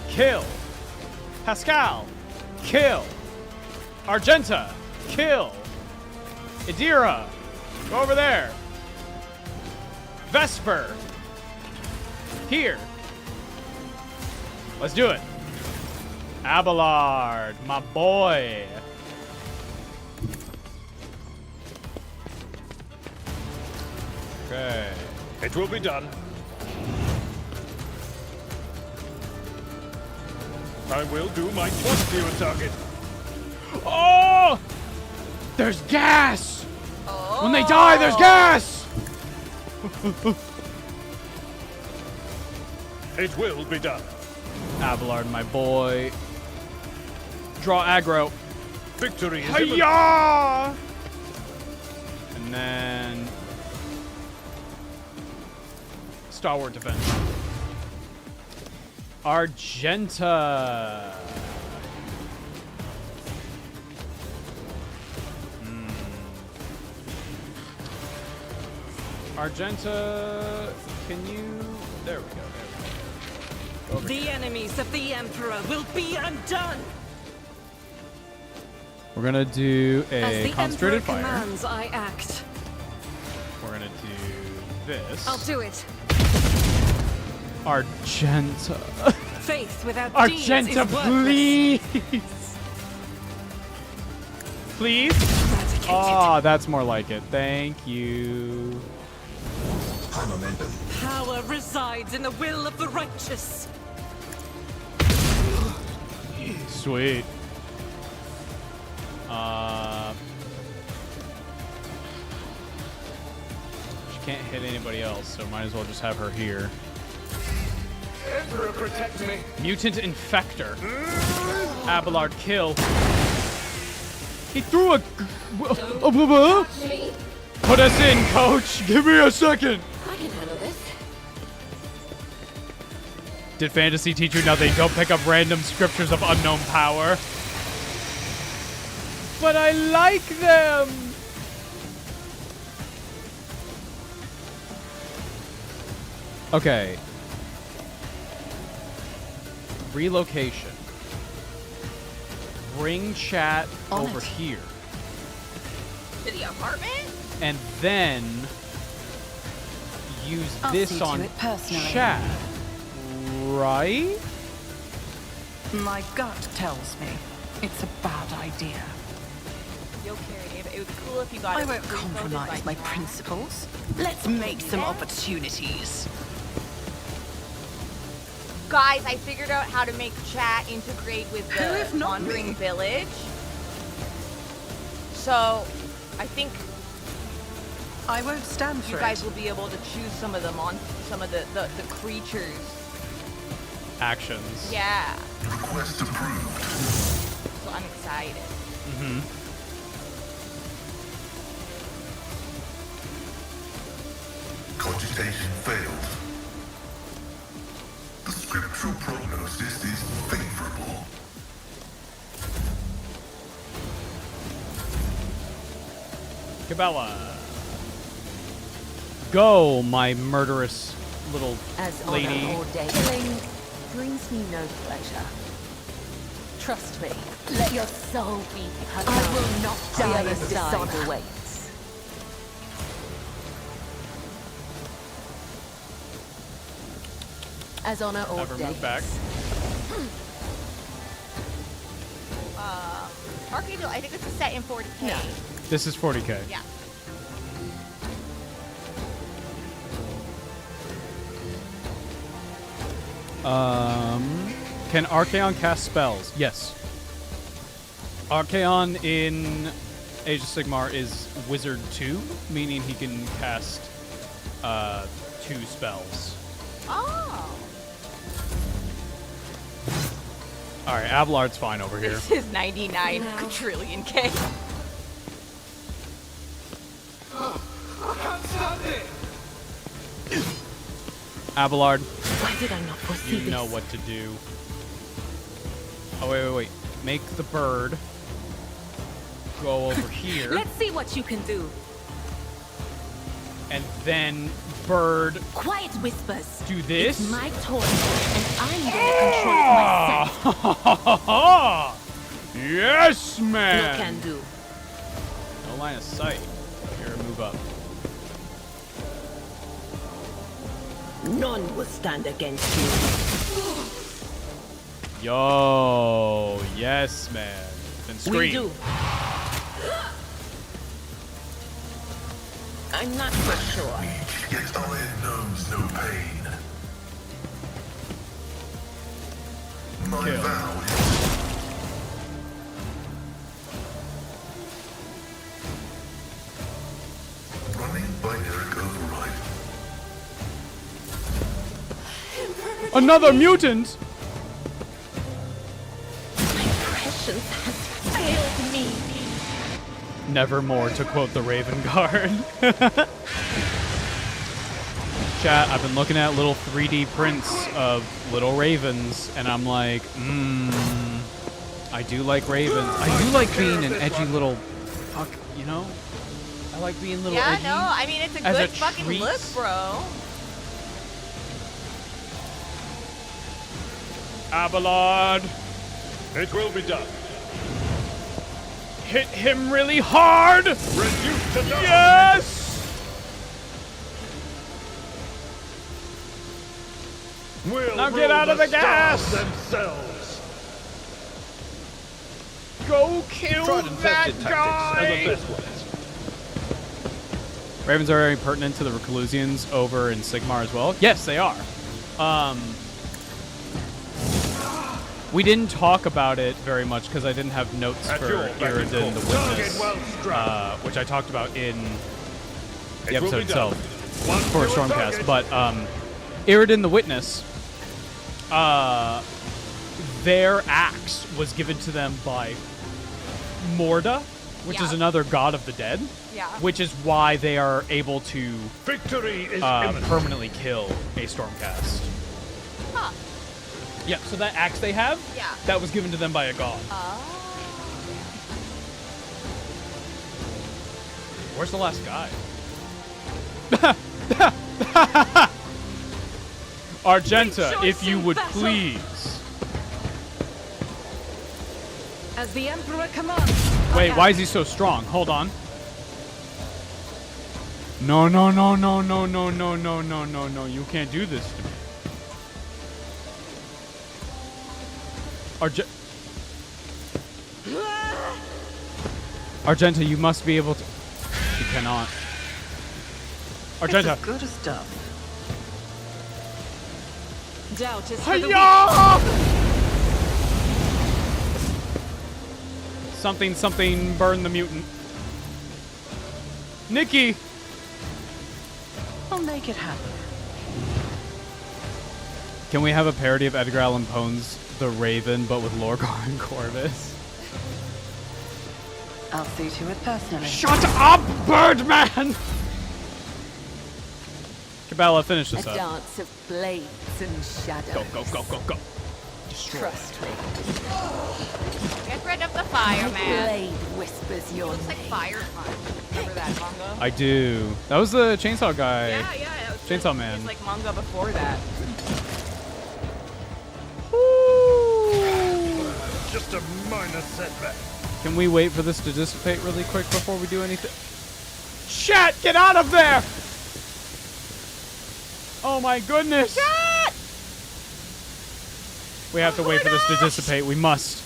Speaker 1: kill. Pascal, kill. Argenta, kill. Idira, go over there. Vesper, here. Let's do it. Abelard, my boy. Okay.
Speaker 5: It will be done. I will do my best to your target.
Speaker 1: Oh! There's gas!
Speaker 2: Oh.
Speaker 1: When they die, there's gas!
Speaker 5: It will be done.
Speaker 1: Abelard, my boy. Draw aggro.
Speaker 5: Victory is imminent.
Speaker 1: Hiya! And then Star Wars defense. Argenta. Argenta, can you... There we go, Over
Speaker 6: The
Speaker 1: here.
Speaker 6: enemies of the Emperor will be undone.
Speaker 1: We're gonna do
Speaker 6: As
Speaker 1: a
Speaker 6: the
Speaker 1: concentrated
Speaker 6: Emperor
Speaker 1: fire.
Speaker 6: commands, I act.
Speaker 1: We're gonna do this.
Speaker 6: I'll do it.
Speaker 1: Argenta.
Speaker 6: Faith without
Speaker 1: Argenta,
Speaker 6: deeds is worthless.
Speaker 1: please! Please?
Speaker 6: Eradicated.
Speaker 1: Oh, that's more like it. Thank you.
Speaker 6: Power resides in the will of the righteous.
Speaker 1: Sweet. She can't hit anybody else, so might as well just have her here.
Speaker 5: Emperor, protect me.
Speaker 1: Mutant Infector. Abelard kill. He threw a... Put us in, coach! Give me a second!
Speaker 4: I can handle this.
Speaker 1: Did fantasy teach you nothing? Don't pick up random scriptures of unknown power. But I like them! Okay. Relocation. Bring chat
Speaker 3: On
Speaker 1: over
Speaker 3: it.
Speaker 1: here.
Speaker 2: To the apartment?
Speaker 1: And then use
Speaker 3: I'll
Speaker 1: this
Speaker 3: see to
Speaker 1: on
Speaker 3: it personally.
Speaker 1: chat. Right?
Speaker 3: My gut tells me it's a bad idea.
Speaker 2: Yo, Carrie, it would be cool if you got
Speaker 3: I
Speaker 2: it
Speaker 3: won't
Speaker 2: pre-voted
Speaker 3: compromise
Speaker 2: by
Speaker 3: my
Speaker 2: chat.
Speaker 3: principles. Let's make some opportunities.
Speaker 2: Guys, I figured out how to make chat integrate with
Speaker 3: Who if
Speaker 2: the
Speaker 3: not
Speaker 2: Wandering
Speaker 3: me?
Speaker 2: Village. So, I think
Speaker 3: I won't stand
Speaker 2: you
Speaker 3: for
Speaker 2: guys
Speaker 3: it.
Speaker 2: will be able to choose some of them on some of the creatures.
Speaker 1: Actions.
Speaker 2: Yeah.
Speaker 7: Request approved.
Speaker 2: So I'm excited.
Speaker 7: Cogitation failed. The scriptural prognosis is favorable.
Speaker 1: Cabela. Go, my murderous little
Speaker 4: As
Speaker 1: lady.
Speaker 4: honor ordained. Killing brings me no pleasure. Trust me. Let your soul be cut I will not die in dishonor awaits. As honor
Speaker 1: Never
Speaker 4: ordained.
Speaker 1: move back.
Speaker 2: Archangel, I think this is set in 40K.
Speaker 3: No.
Speaker 1: This is 40k.
Speaker 2: Yeah.
Speaker 1: Can Archaon cast spells? Yes. Archaon in Age of Sigmar is Wizard 2, meaning he can cast 2 spells.
Speaker 2: Oh.
Speaker 1: Alright, Abelard's fine over here.
Speaker 2: This is 99 trillion K.
Speaker 1: Abelard,
Speaker 4: Why did I not foresee
Speaker 1: you
Speaker 4: this?
Speaker 1: know what to do. Oh, wait. Make the bird go over here,
Speaker 6: Let's see what you can do.
Speaker 1: and then bird
Speaker 6: Quiet whispers.
Speaker 1: do this.
Speaker 6: It's my toy, and I'm gonna control it myself.
Speaker 1: Yes,
Speaker 6: No
Speaker 1: man!
Speaker 6: can do.
Speaker 1: No line of sight. Here, move up.
Speaker 6: None will stand against you.
Speaker 1: Yo, yes, man. Then scream.
Speaker 6: We do. I'm not so sure.
Speaker 7: Yet iron knows no pain. My
Speaker 1: Kill.
Speaker 7: vow is running binary override.
Speaker 1: Another mutant!
Speaker 6: Prescience has failed me.
Speaker 1: Nevermore, to quote the Raven Guard. Chat, I've been looking at little 3D prints of little ravens, and I'm like, I do like ravens. I do like being an edgy little fuck, you know? I like being little edgy.
Speaker 2: Yeah, no, I mean, it's a
Speaker 1: as
Speaker 2: good
Speaker 1: a
Speaker 2: fucking
Speaker 1: treat.
Speaker 2: look, bro.
Speaker 1: Abelard,
Speaker 5: It will be done.
Speaker 1: hit him really hard!
Speaker 5: Reduce to dust.
Speaker 1: Yes!
Speaker 5: We'll
Speaker 1: Now get
Speaker 5: rule
Speaker 1: out of the
Speaker 5: stars
Speaker 1: gas!
Speaker 5: themselves.
Speaker 1: Go kill
Speaker 5: Tried and
Speaker 1: that
Speaker 5: tested
Speaker 1: guy!
Speaker 5: tactics are the best ones.
Speaker 1: Ravens are very pertinent to the Reclusians over in Sigmar as well. Yes, they are. We didn't talk about it very much because I didn't have notes
Speaker 5: At
Speaker 1: for
Speaker 5: your beck and
Speaker 1: Iridan the
Speaker 5: call. Target
Speaker 1: Witness,
Speaker 5: well struck.
Speaker 1: which I talked about in the
Speaker 5: It will
Speaker 1: episode
Speaker 5: be done.
Speaker 1: itself
Speaker 5: One
Speaker 1: for
Speaker 5: fewer
Speaker 1: Stormcast.
Speaker 5: target.
Speaker 1: But Iridan the Witness, their axe was given to them by Morda, which is
Speaker 2: Yeah.
Speaker 1: another god of the dead.
Speaker 2: Yeah.
Speaker 1: Which is why they are able to
Speaker 5: Victory is imminent.
Speaker 1: permanently kill a Stormcast.
Speaker 2: Huh.
Speaker 1: Yeah, so that axe they have,
Speaker 2: Yeah.
Speaker 1: that was given to them by a god. Where's the last guy? Argenta, if you would please.
Speaker 3: As the Emperor commands.
Speaker 1: Wait, why is he so strong? Hold on. No, no, no, no, no, no, no, no, no, no, no. You can't do this to me. Argenta, you must be able to... You cannot. Argenta.
Speaker 3: It's as good as done. Doubt is for the weak.
Speaker 1: Hiya! Something, something, burn the mutant. Nikki!
Speaker 3: I'll make it happen.
Speaker 1: Can we have a parody of Edgar Allan Poe's The Raven, but with Lorgar and Corvus?
Speaker 3: I'll see to it personally.
Speaker 1: Shut up, Birdman! Cabela, finish
Speaker 4: A
Speaker 1: this up.
Speaker 4: dance of blades and shadows.
Speaker 1: Go, go, go, go, go. Destroy.
Speaker 4: Trust me.
Speaker 2: Get rid of the fire,
Speaker 4: The
Speaker 2: man.
Speaker 4: blade whispers your
Speaker 2: Looks like
Speaker 4: name.
Speaker 2: Fire Punch. Remember that manga?
Speaker 1: I do. That was the chainsaw guy.
Speaker 2: Yeah, yeah. That was
Speaker 1: Chainsaw Man.
Speaker 2: It's like manga before that.
Speaker 5: Just a minor setback.
Speaker 1: Can we wait for this to dissipate really quick before we do anything? Chat, get out of there! Oh my goodness!
Speaker 2: Shut!
Speaker 1: We have to wait for this to dissipate. We must.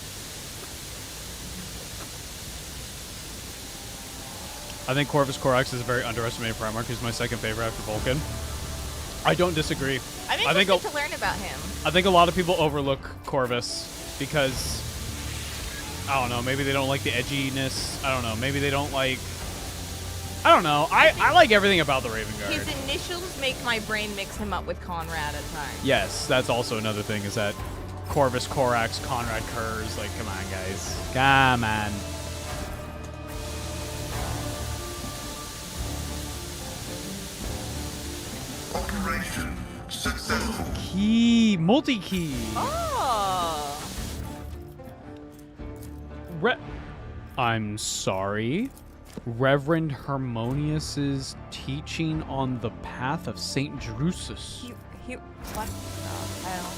Speaker 1: I think Corvus Corax is a very underestimated Primarch. He's my second favorite after Vulcan. I don't disagree.
Speaker 2: I'm
Speaker 1: I think
Speaker 2: interested to learn about him.
Speaker 1: I think a lot of people overlook Corvus because I don't know. Maybe they don't like the edginess. I don't know. Maybe they don't like. I don't know. I like everything about the Raven Guard.
Speaker 2: His initials make my brain mix him up with Conrad at times.
Speaker 1: Yes, that's also another thing. Is that Corvus Corax, Conrad Kurz? Like, come on, guys. Come on.
Speaker 7: Operation successful.
Speaker 1: Key, multi-key.
Speaker 2: Oh.
Speaker 1: I'm sorry. Reverend Harmonious's teaching on the path of Saint Drusus.
Speaker 2: He what the hell?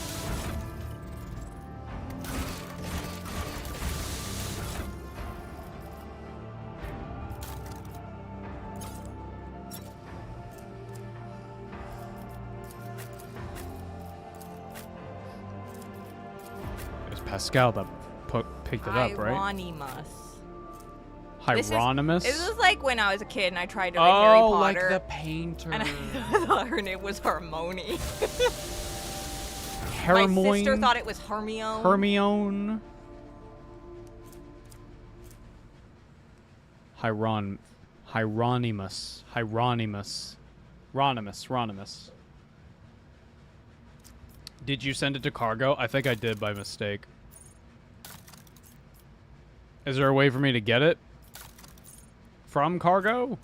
Speaker 1: It was Pascal that picked it up, right?
Speaker 2: Hieronymus.
Speaker 1: Hieronymus?
Speaker 2: It was like when I was a kid and I tried to read Harry
Speaker 1: Oh,
Speaker 2: Potter.
Speaker 1: like the painter.
Speaker 2: and I thought her name was Harmony.
Speaker 1: Hermione.
Speaker 2: My sister thought it was Hermione.
Speaker 1: Hermione. Hieronymus. Ronimus. Did you send it to cargo? I think I did by mistake. Is there a way for me to get it from cargo?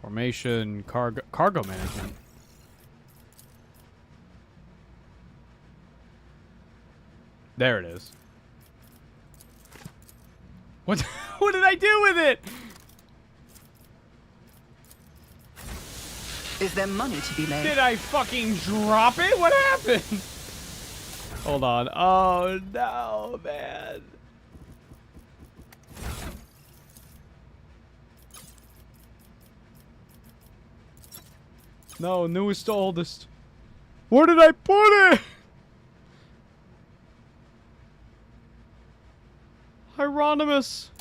Speaker 1: Formation, cargo management. There it is. What? What did I do with it?
Speaker 3: Is there money to be made?
Speaker 1: Did I fucking drop it? What happened? Hold on. Oh no, man. No, newest to oldest. Where did I put it? Hieronymus.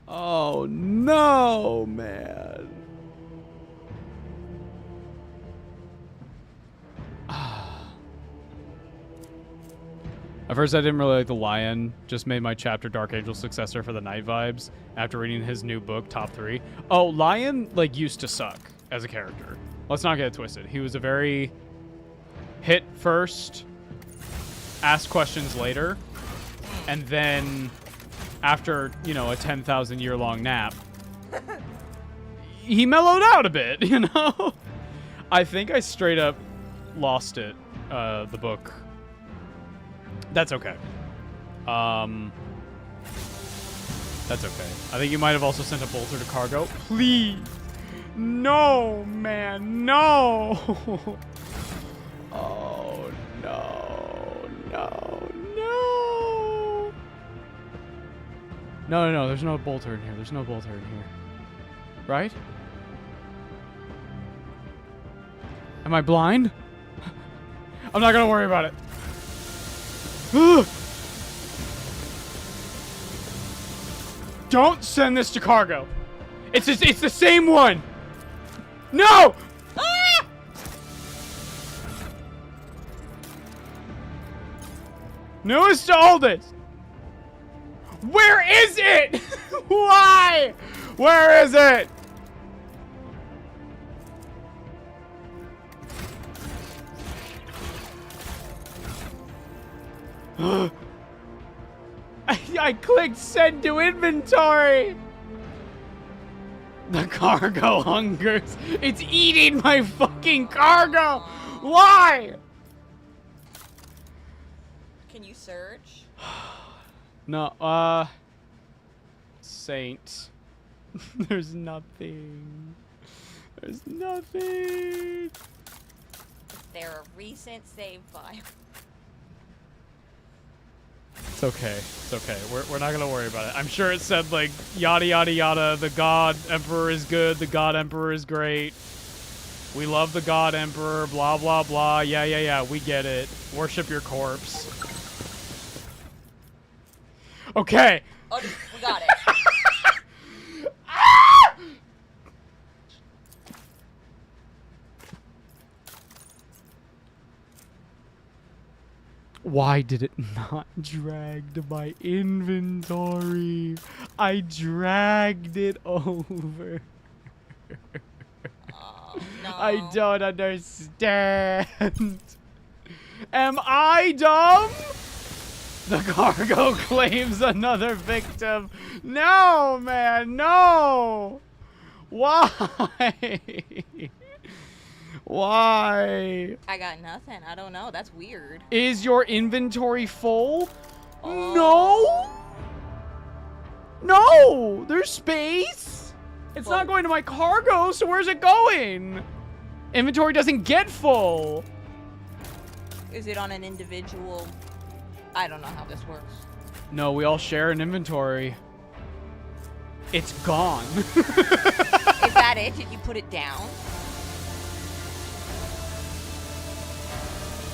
Speaker 1: Oh no, man. At first I didn't really like the lion, just made my chapter Dark Angel successor for the night vibes after reading his new book, Top 3. Oh, Lion, like, used to suck as a character. Let's not get it twisted. He was a very hit first, ask questions later, and then after, you know, a 10,000 year long nap, he mellowed out a bit, you know? I think I straight up lost it, the book. That's okay. That's okay. I think you might have also sent a bolter to cargo. Please. No, man. No. Oh, no. No. No. No, no, no. There's no bolter in here. There's no bolter in here. Right? Am I blind? I'm not gonna worry about it. Don't send this to cargo. It's the same one. No! Ah! Newest to oldest. Where is it? Why? Where is it? I clicked send to inventory. The cargo hungers. It's eating my fucking cargo. Why?
Speaker 2: Can you search?
Speaker 1: No, Saint. There's nothing. There's nothing.
Speaker 2: There are recent save files.
Speaker 1: It's okay. It's okay. We're not gonna worry about it. I'm sure it said like yada yada yada. The God Emperor is good. The God Emperor is great. We love the God Emperor. Blah blah blah. Yeah yeah yeah. We get it. Worship your corpse. Okay.
Speaker 2: Oh, we got it.
Speaker 1: Why did it not drag to my inventory? I dragged it over.
Speaker 2: Oh, no.
Speaker 1: I don't understand. Am I dumb? The cargo claims another victim. No, man, no. Why? Why?
Speaker 2: I got nothing. I don't know. That's weird.
Speaker 1: Is your inventory full?
Speaker 2: Oh.
Speaker 1: No. No, there's space. It's
Speaker 2: Well-
Speaker 1: not going to my cargo, so where's it going? Inventory doesn't get full.
Speaker 2: Is it on an individual? I don't know how this works.
Speaker 1: No, we all share an inventory. It's gone.
Speaker 2: Is that it? Did you put it down?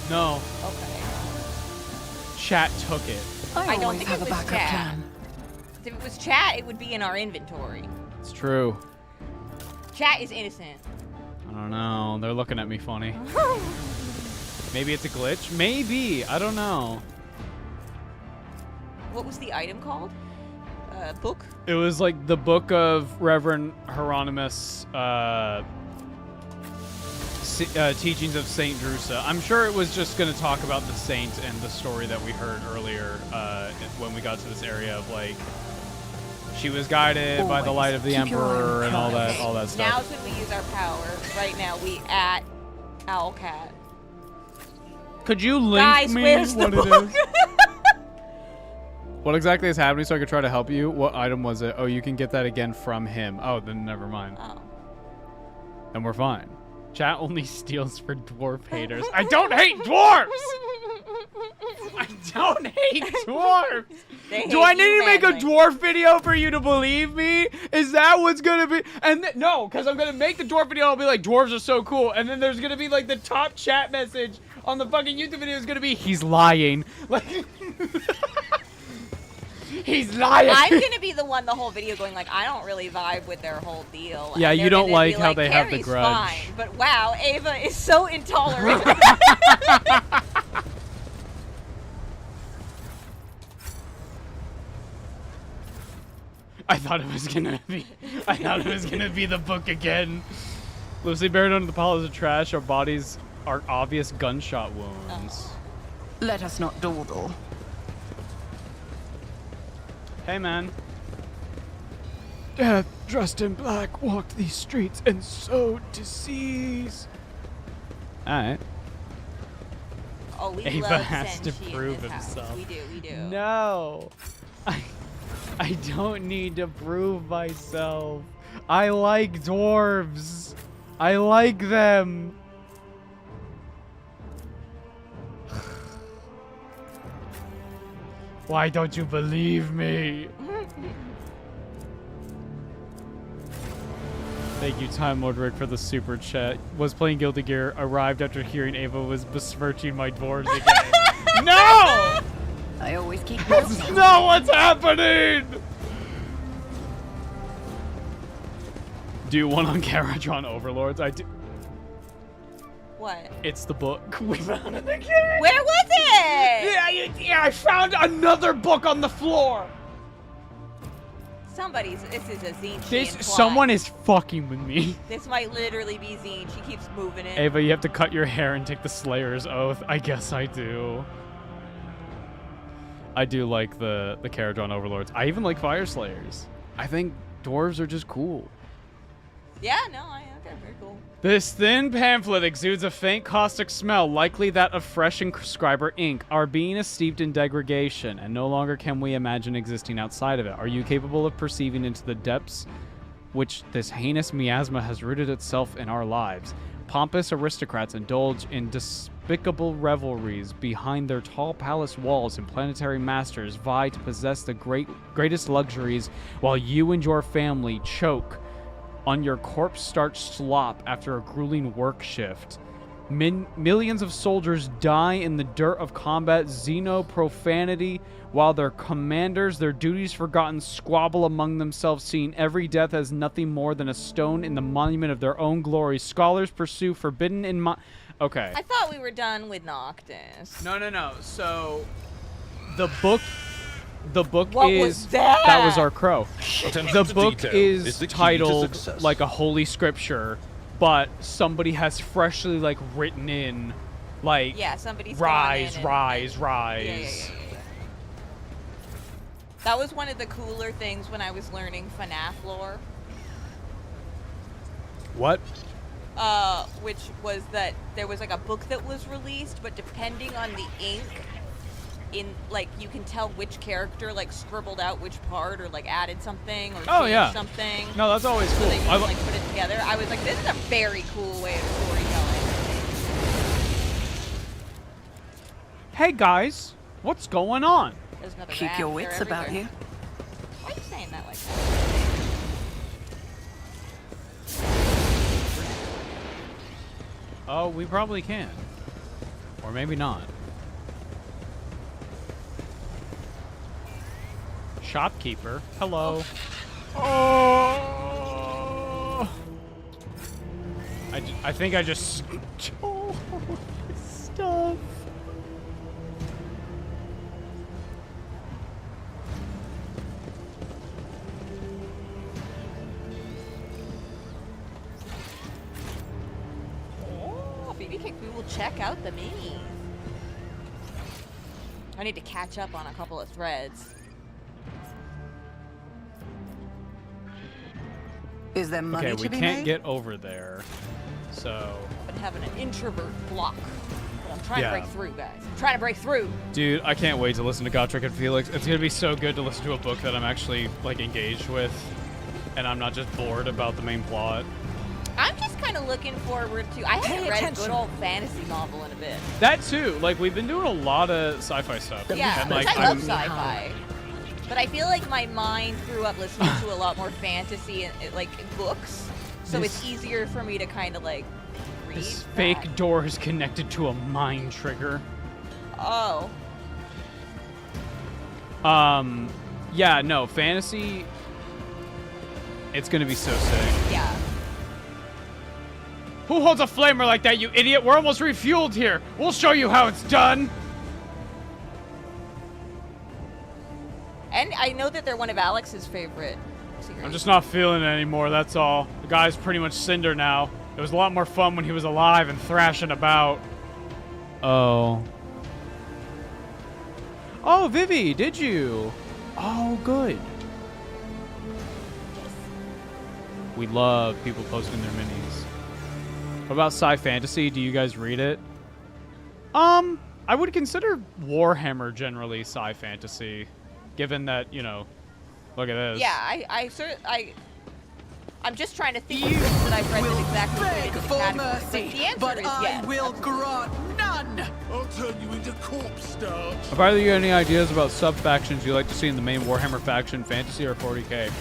Speaker 1: No,
Speaker 2: Okay.
Speaker 1: chat took it.
Speaker 2: I don't
Speaker 3: always
Speaker 2: think
Speaker 3: have
Speaker 2: it
Speaker 3: a
Speaker 2: was
Speaker 3: backup
Speaker 2: chat.
Speaker 3: plan.
Speaker 2: If it was chat, it would be in our inventory.
Speaker 1: It's true.
Speaker 2: Chat is innocent.
Speaker 1: I don't know. They're looking at me funny. Maybe it's a glitch? Maybe. I don't know.
Speaker 2: What was the item called? Book?
Speaker 1: It was like the book of Reverend Hieronymus, teachings of Saint Drusa. I'm sure it was just going to talk about the saint and the story that we heard earlier when we got to this area of like She was guided by the light of the
Speaker 3: Keep your eye on
Speaker 1: Emperor and all that,
Speaker 2: Okay,
Speaker 1: all that stuff.
Speaker 2: Now's when we use our power. Right now, we at Owlcat.
Speaker 1: Could you link
Speaker 2: Guys,
Speaker 1: me
Speaker 2: where's the
Speaker 1: what
Speaker 2: book?
Speaker 1: it is? What exactly is happening so I could try to help you? What item was it? Oh, you can get that again from him. Oh, then never mind.
Speaker 2: Oh.
Speaker 1: Then we're fine. Chat only steals for dwarf haters. I don't hate dwarves! I don't hate dwarves!
Speaker 2: They
Speaker 1: Do
Speaker 2: hate
Speaker 1: I need
Speaker 2: you,
Speaker 1: to make a
Speaker 2: Manly.
Speaker 1: dwarf video for you to believe me? Is that what's gonna be? And no, because I'm gonna make the dwarf video. I'll be like, dwarves are so cool. And then there's gonna be like the top chat message on the fucking YouTube video is gonna be, he's lying. Like, he's lying.
Speaker 2: I'm gonna be the one the whole video going like, I don't really vibe with their whole deal.
Speaker 1: Yeah,
Speaker 2: And
Speaker 1: you
Speaker 2: they're
Speaker 1: don't
Speaker 2: gonna
Speaker 1: like
Speaker 2: be
Speaker 1: how they have the
Speaker 2: Carrie's
Speaker 1: grudge.
Speaker 2: Fine, but wow, Ava is so intolerant.
Speaker 1: I thought it was gonna be the book again. Loosely buried under the piles of trash, our bodies are obvious gunshot wounds.
Speaker 3: Let us not dawdle.
Speaker 1: Hey, man. Death, dressed in black, walked these streets and sowed disease. Alright.
Speaker 2: Oh, we
Speaker 1: Ava
Speaker 2: love
Speaker 1: has to
Speaker 2: Senshi in
Speaker 1: prove
Speaker 2: this house.
Speaker 1: himself.
Speaker 2: We do.
Speaker 1: No. I don't need to prove myself. I like dwarves. I like them. Why don't you believe me? Thank you, Time Lord Rick, for the super chat. Was playing Guilty Gear, arrived after hearing Ava was besmirching my dwarves again. No!
Speaker 3: I always keep
Speaker 1: That's not what's happening! Do you want on Caradron Overlords? I do.
Speaker 2: What?
Speaker 1: It's the book. We found it again.
Speaker 2: Where was it?
Speaker 1: Yeah, I found another book on the floor.
Speaker 2: This is a Zine.
Speaker 1: This, someone is fucking with me.
Speaker 2: This might literally be Zine. She keeps moving it.
Speaker 1: Ava, you have to cut your hair and take the Slayer's Oath. I guess I do. I do like the Caradron Overlords. I even like Fire Slayers. I think dwarves are just cool.
Speaker 2: Yeah, no, okay, very cool.
Speaker 1: This thin pamphlet exudes a faint caustic smell, likely that of fresh inscriber ink. Our being is steeped in degradation, and no longer can we imagine existing outside of it. Are you capable of perceiving into the depths which this heinous miasma has rooted itself in our lives? Pompous aristocrats indulge in despicable revelries behind their tall palace walls, and planetary masters vie to possess the greatest luxuries, while you and your family choke on your corpse-starched slop after a grueling work shift. Millions of soldiers die in the dirt of combat, xenoprofanity, while their commanders, their duties forgotten, squabble among themselves, seeing every death as nothing more than a stone in the monument of their own glory. Scholars pursue forbidden in Okay.
Speaker 2: I thought we were done with Noctis.
Speaker 1: No. So, the book
Speaker 2: What
Speaker 1: is...
Speaker 2: was that?
Speaker 1: That was our crow.
Speaker 5: Attention
Speaker 1: The
Speaker 5: to
Speaker 1: book
Speaker 5: detail
Speaker 1: is
Speaker 5: the key to
Speaker 1: titled
Speaker 5: success.
Speaker 1: like a holy scripture, but somebody has freshly like written in like
Speaker 2: Yeah, somebody's
Speaker 1: rise,
Speaker 2: gone in
Speaker 1: rise,
Speaker 2: and-
Speaker 1: rise.
Speaker 2: Yeah. That was one of the cooler things when I was learning FNAF lore.
Speaker 1: What?
Speaker 2: Which was that there was like a book that was released, but depending on the ink, in like you can tell which character like scribbled out which part or like added something or
Speaker 1: Oh,
Speaker 2: changed
Speaker 1: yeah.
Speaker 2: something.
Speaker 1: No, that's always
Speaker 2: So
Speaker 1: cool.
Speaker 2: that you
Speaker 1: I
Speaker 2: can
Speaker 1: li-
Speaker 2: like put it together. I was like, this is a very cool way of storytelling.
Speaker 1: Hey guys, what's going on?
Speaker 2: There's another
Speaker 3: Keep your
Speaker 2: raft.
Speaker 3: wits
Speaker 2: They're
Speaker 3: about
Speaker 2: everywhere.
Speaker 3: you.
Speaker 2: Why are you saying that like that?
Speaker 1: Oh, we probably can. Or maybe not. Shopkeeper. Hello. Oh. I think I just stole stuff.
Speaker 2: Oh, BBK, we will check out the minis. I need to catch up on a couple of threads.
Speaker 3: Is there money
Speaker 1: Okay,
Speaker 3: to
Speaker 1: we
Speaker 3: be
Speaker 1: can't
Speaker 3: made?
Speaker 1: get over there. So,
Speaker 2: But having an introvert block. But I'm trying
Speaker 1: Yeah.
Speaker 2: to break through, guys. I'm trying to break through.
Speaker 1: dude, I can't wait to listen to Gotrek and Felix. It's gonna be so good to listen to a book that I'm actually like engaged with, and I'm not just bored about the main plot.
Speaker 2: I'm just kind of looking forward to. I haven't read a good old fantasy novel in a bit.
Speaker 1: That too. Like we've been doing a lot of sci-fi stuff.
Speaker 2: Yeah,
Speaker 1: and
Speaker 2: which
Speaker 1: like
Speaker 2: I love
Speaker 1: I'm-
Speaker 2: sci-fi. But I feel like my mind grew up listening to a lot more fantasy and like books, so
Speaker 1: This-
Speaker 2: it's easier for me to kind of like read.
Speaker 1: This
Speaker 2: that.
Speaker 1: fake door is connected to a mind trigger.
Speaker 2: Oh.
Speaker 1: Yeah, no, fantasy. It's gonna be so sick.
Speaker 2: Yeah.
Speaker 1: Who holds a flamer like that, you idiot? We're almost refueled here. We'll show you how it's done.
Speaker 2: And I know that they're one of Alex's favorite series.
Speaker 1: I'm just not feeling it anymore, that's all. The guy's pretty much cinder now. It was a lot more fun when he was alive and thrashing about. Oh. Oh, Vivi, did you? Oh, good. We love people posting their minis. What about sci fantasy? Do you guys read it? I would consider Warhammer generally sci fantasy, given that, you know, look at this.
Speaker 2: Yeah, I'm just trying to think of books that I've read that exactly fit
Speaker 3: Beg
Speaker 2: into the
Speaker 3: for
Speaker 2: category.
Speaker 3: mercy,
Speaker 2: But the answer
Speaker 3: but
Speaker 2: is
Speaker 3: I
Speaker 2: yes.
Speaker 3: will grant none.
Speaker 5: I'll turn you into corpse starch.
Speaker 1: Have either of you any ideas about sub-factions you'd like to see in the main Warhammer faction, fantasy or 40k?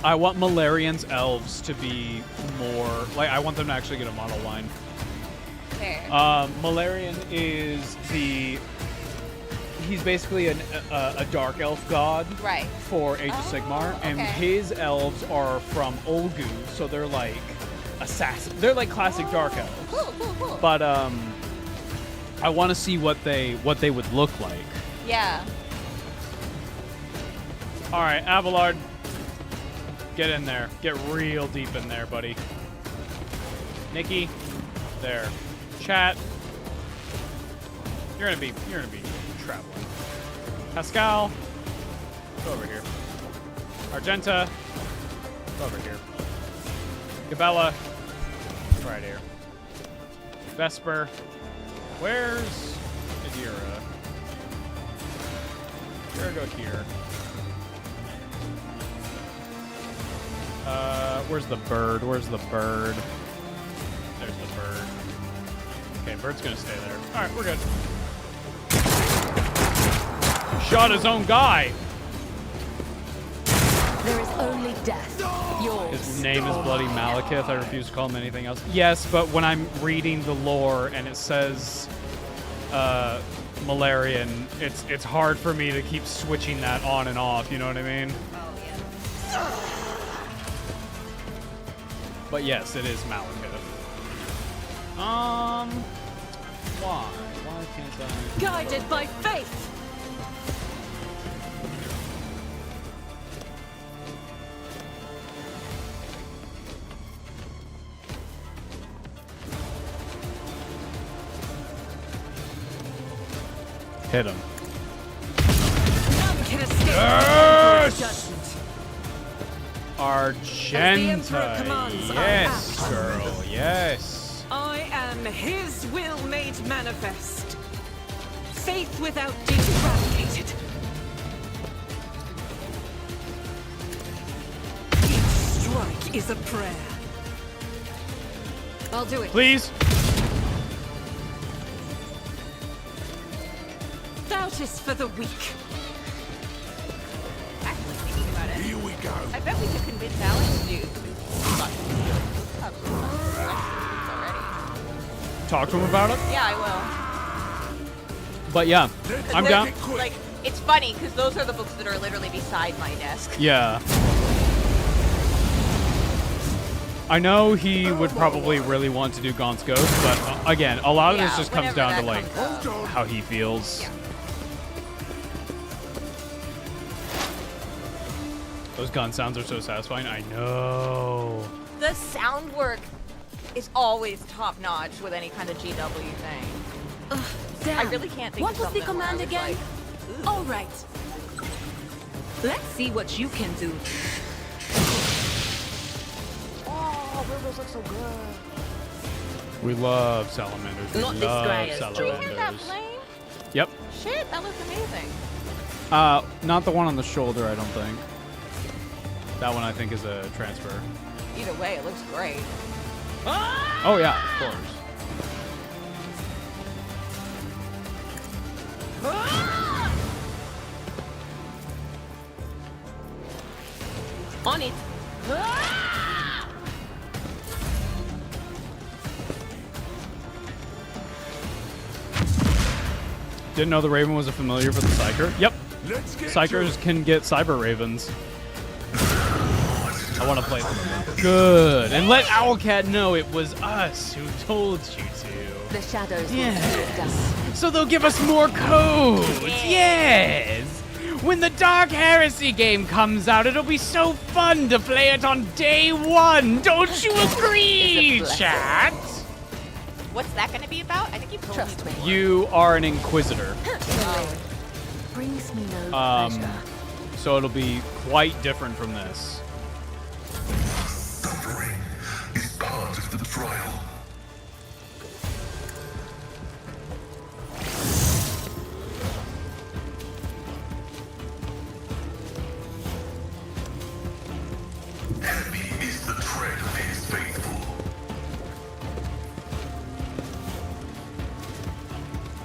Speaker 1: I want Malarian's elves to be more... Like, I want them to actually get a model line.
Speaker 2: Fair.
Speaker 1: Malarian is the... He's basically a dark elf god
Speaker 2: Right.
Speaker 1: for Age of Sigmar, and
Speaker 2: okay.
Speaker 1: his elves are from Olgu, so they're like assassins. They're like classic dark elves.
Speaker 2: Cool, cool, cool.
Speaker 1: But I want to see what they would look like.
Speaker 2: Yeah.
Speaker 1: All right, Abelard, get in there. Get real deep in there, buddy. Nikki, there. Chat, you're gonna be traveling. Pascal, go over here. Argenta, go over here. Gabella, right here. Vesper, where's Adira? Adira, go here. Where's the bird? Where's the bird? There's the bird. Okay, bird's gonna stay there. All right, we're good. Shot his own guy.
Speaker 4: There is only death. Yours.
Speaker 1: His name is Bloody Malekith. I refuse to call him anything else. Yes, but when I'm reading the lore and it says Malarian, it's hard for me to keep switching that on and off. You know what I mean?
Speaker 2: Oh, yeah.
Speaker 1: But yes, it is Malekith. Why? Why can't I?
Speaker 4: Guided by faith.
Speaker 1: Hit him.
Speaker 4: None can escape
Speaker 1: Yes!
Speaker 4: judgment.
Speaker 1: Argenta.
Speaker 4: commands, I
Speaker 1: Yes,
Speaker 4: act.
Speaker 1: girl. Yes.
Speaker 6: I am his will made manifest. Faith without deed eradicated. Each strike is a prayer.
Speaker 4: I'll do it.
Speaker 1: Please.
Speaker 6: Doubt is for the weak.
Speaker 2: Actually, thinking about it,
Speaker 5: Here we go.
Speaker 2: I bet we could convince Alex to do.
Speaker 1: Talk to him about it.
Speaker 2: Yeah, I
Speaker 1: But yeah,
Speaker 2: will.
Speaker 1: I'm
Speaker 2: They're-
Speaker 1: down.
Speaker 2: Like, it's funny because those are the books that are literally beside my desk.
Speaker 1: Yeah. I know he would probably really want to do Gaunt's Ghost, but again, a lot of this
Speaker 2: Yeah,
Speaker 1: just comes
Speaker 2: whenever
Speaker 1: down
Speaker 2: that
Speaker 1: to like
Speaker 2: comes out.
Speaker 1: how he feels.
Speaker 2: Yeah.
Speaker 1: Those gun sounds are so satisfying. I know.
Speaker 2: The sound work is always top notch with any kind of GW thing.
Speaker 4: Damn.
Speaker 2: I really can't think
Speaker 4: What
Speaker 2: of
Speaker 4: was the
Speaker 2: something where I
Speaker 4: command
Speaker 2: was
Speaker 4: again?
Speaker 2: like,
Speaker 4: All right. Let's see what you can do. Wilbur's look so good.
Speaker 1: We love salamanders. We
Speaker 4: Not this
Speaker 1: love
Speaker 4: grey as
Speaker 2: We had that
Speaker 1: salamanders.
Speaker 2: flame?
Speaker 1: Yep.
Speaker 2: Shit, that looks amazing.
Speaker 1: Not the one on the shoulder, I don't think. That one I think is a transfer.
Speaker 2: Either way, it looks great.
Speaker 1: Oh yeah, of course.
Speaker 4: On it.
Speaker 1: Didn't know the Raven was a familiar for the Psyker. Yep.
Speaker 5: Let's get
Speaker 1: Psychers can get Cyber Ravens. I want to play them. Good. And let Owlcat know it was us who told you to.
Speaker 4: The shadows
Speaker 1: Yeah.
Speaker 4: will see it done.
Speaker 1: So they'll give us more codes. Yes. When the Dark Heresy game comes out, it'll be so fun to play it on day one. Don't you agree,
Speaker 4: It's a
Speaker 1: chat?
Speaker 2: What's that going to be about? I think you told
Speaker 4: Trust
Speaker 2: me.
Speaker 4: me.
Speaker 1: You are an Inquisitor.
Speaker 4: Brings me no
Speaker 1: Um,
Speaker 4: pleasure.
Speaker 1: So it'll be quite different from this.
Speaker 7: Suffering is part of the trial. Heavy is the tread of his faithful.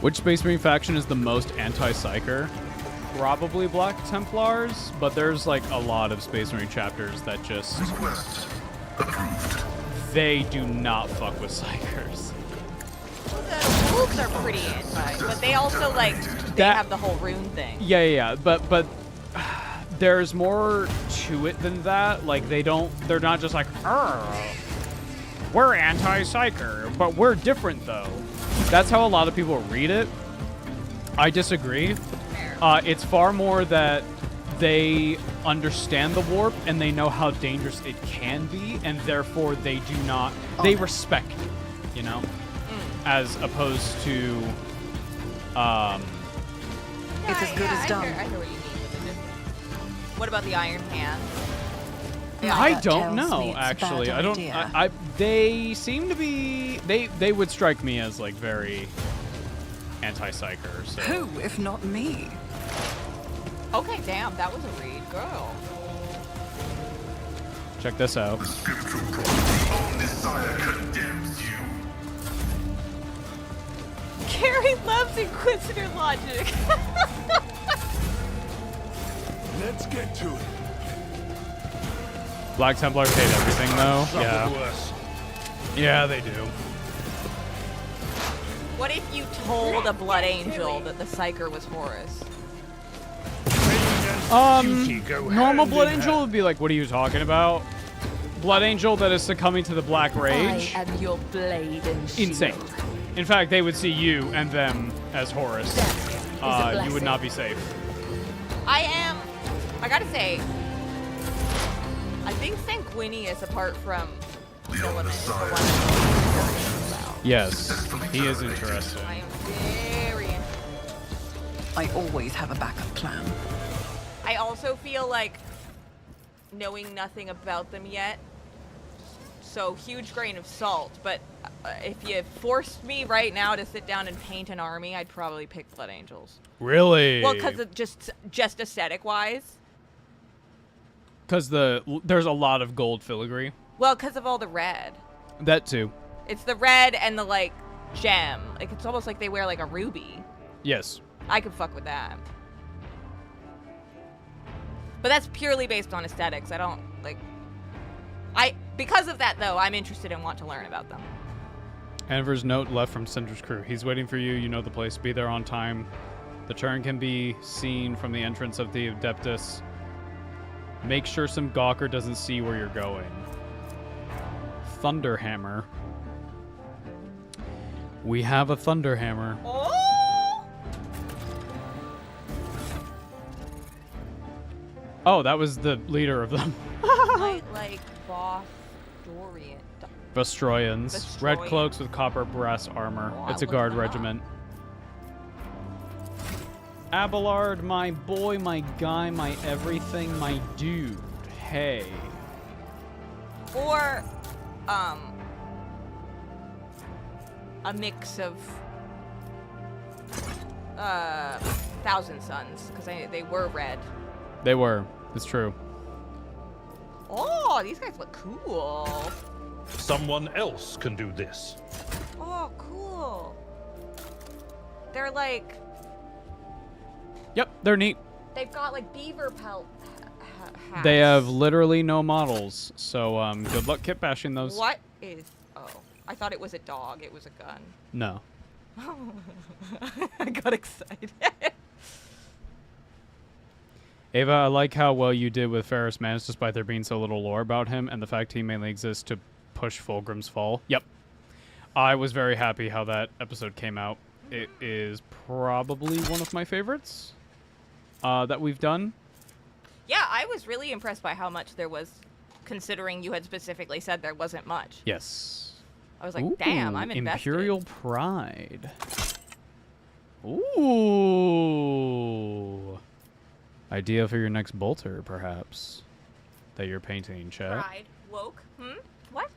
Speaker 1: Which Space Marine faction is the most anti-Psyker? Probably Black Templars, but there's like a lot of Space Marine chapters that just
Speaker 7: Request approved.
Speaker 1: they do not fuck with Psychers.
Speaker 2: The wolves are pretty anti, but they also like they
Speaker 1: That-
Speaker 2: have the whole rune thing.
Speaker 1: Yeah, but there's more to it than that. Like they're not just like, we're anti-Psyker, but we're different though. That's how a lot of people read it. I disagree. It's far more that they understand the warp and they know how dangerous it can be, and therefore they do not. They respect it, you know, as opposed to.
Speaker 3: It's as good as done.
Speaker 2: I hear what you mean. What about the Iron Hand?
Speaker 1: I
Speaker 3: That
Speaker 1: don't
Speaker 3: tells
Speaker 1: know
Speaker 3: me it's a
Speaker 1: actually.
Speaker 3: bad
Speaker 1: I don't.
Speaker 3: idea.
Speaker 1: They seem to be. They would strike me as like very anti-Psyker. So.
Speaker 3: Who, if not me?
Speaker 2: Okay, damn, that was a read, girl.
Speaker 1: Check this out.
Speaker 7: The scriptural prophecy on Messiah condemns you.
Speaker 2: Carrie loves Inquisitor logic.
Speaker 5: Let's get to it.
Speaker 1: Black Templars hate everything though.
Speaker 5: Suffer
Speaker 1: Yeah.
Speaker 5: worse.
Speaker 1: Yeah, they do.
Speaker 2: What if you told a Blood Angel that the Psyker was Horus?
Speaker 5: Duty go
Speaker 1: Normal
Speaker 5: hand
Speaker 1: Blood
Speaker 5: in
Speaker 1: Angel
Speaker 5: hand.
Speaker 1: would be like, what are you talking about? Blood Angel that is succumbing to the Black Rage?
Speaker 4: I am your blade and shield.
Speaker 1: Insane. In fact, they would see you and them as Horus.
Speaker 4: Death is a
Speaker 1: You would
Speaker 4: blessing.
Speaker 1: not be safe.
Speaker 2: I gotta say, I think Sanguinius, apart from Filament, is the one I'm curious about.
Speaker 1: Yes, he is interesting.
Speaker 2: I am very interested.
Speaker 3: I always have a backup plan.
Speaker 2: I also feel like knowing nothing about them yet, so huge grain of salt, but if you forced me right now to sit down and paint an army, I'd probably pick Blood Angels.
Speaker 1: Really?
Speaker 2: Well, because of just aesthetic-wise.
Speaker 1: Because there's a lot of gold filigree.
Speaker 2: Well, because of all the red.
Speaker 1: That too.
Speaker 2: It's the red and the, like, gem. Like, it's almost like they wear, like, a ruby.
Speaker 1: Yes.
Speaker 2: I could fuck with that. But that's purely based on aesthetics. I don't, like... Because of that, though, I'm interested and want to learn about them.
Speaker 1: Enver's note left from Cinder's crew. He's waiting for you. You know the place. Be there on time. The turn can be seen from the entrance of the Adeptus. Make sure some gawker doesn't see where you're going. Thunderhammer. We have a Thunderhammer.
Speaker 2: Oh!
Speaker 1: Oh, that was the leader of them.
Speaker 2: like Boss Dorian.
Speaker 1: Vestroyans. Red
Speaker 2: Vestroyan.
Speaker 1: cloaks with copper brass armor.
Speaker 2: Oh,
Speaker 1: It's a
Speaker 2: I
Speaker 1: guard
Speaker 2: looked them
Speaker 1: regiment. Abelard, my boy, my guy, my everything, my dude. Hey.
Speaker 2: Or a mix of Thousand Suns because they were red.
Speaker 1: They were. It's true.
Speaker 2: Oh, these guys look cool.
Speaker 5: Someone else can do this.
Speaker 2: Oh, cool. They're like,
Speaker 1: Yep, they're neat.
Speaker 2: they've got like beaver pelt hats.
Speaker 1: They have literally no models, so good luck kit bashing those.
Speaker 2: What is? Oh, I thought it was a dog. It was a gun.
Speaker 1: No.
Speaker 2: I got excited.
Speaker 1: Ava, I like how well you did with Ferris Manus despite there being so little lore about him and the fact he mainly exists to push Fulgrim's fall. Yep. I was very happy how that episode came out. It is probably one of my favorites that we've done.
Speaker 2: Yeah, I was really impressed by how much there was, considering you had specifically said there wasn't much.
Speaker 1: Yes.
Speaker 2: I was like,
Speaker 1: Ooh,
Speaker 2: damn, I'm invested.
Speaker 1: Imperial Pride. Ooh. Idea for your next bolter, perhaps. That you're painting, chat.
Speaker 2: Pride. Woke. What?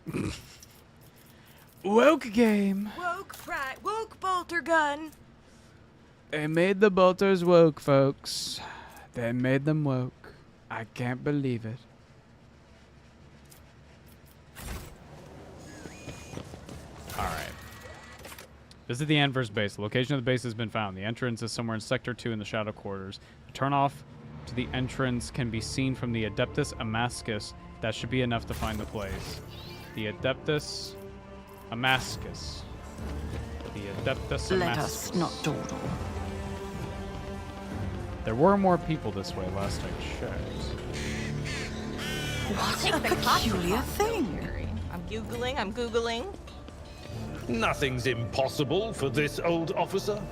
Speaker 1: Woke game.
Speaker 2: Woke pride. Woke bolter gun.
Speaker 1: They made the bolters woke, folks. They made them woke. I can't believe it. Alright. Visit the Anvers base. The location of the base has been found. The entrance is somewhere in Sector 2 in the Shadow Quarters. The turnoff to the entrance can be seen from the Adeptus Amascus. That should be enough to find the place. The Adeptus Amascus. The Adeptus Amascus.
Speaker 3: Let us not dawdle.
Speaker 1: There were more people this way last I checked.
Speaker 3: What
Speaker 2: Take
Speaker 3: a
Speaker 2: the
Speaker 3: peculiar
Speaker 2: cops off,
Speaker 3: thing.
Speaker 2: Gary. I'm Googling.
Speaker 5: Nothing's impossible for this old officer.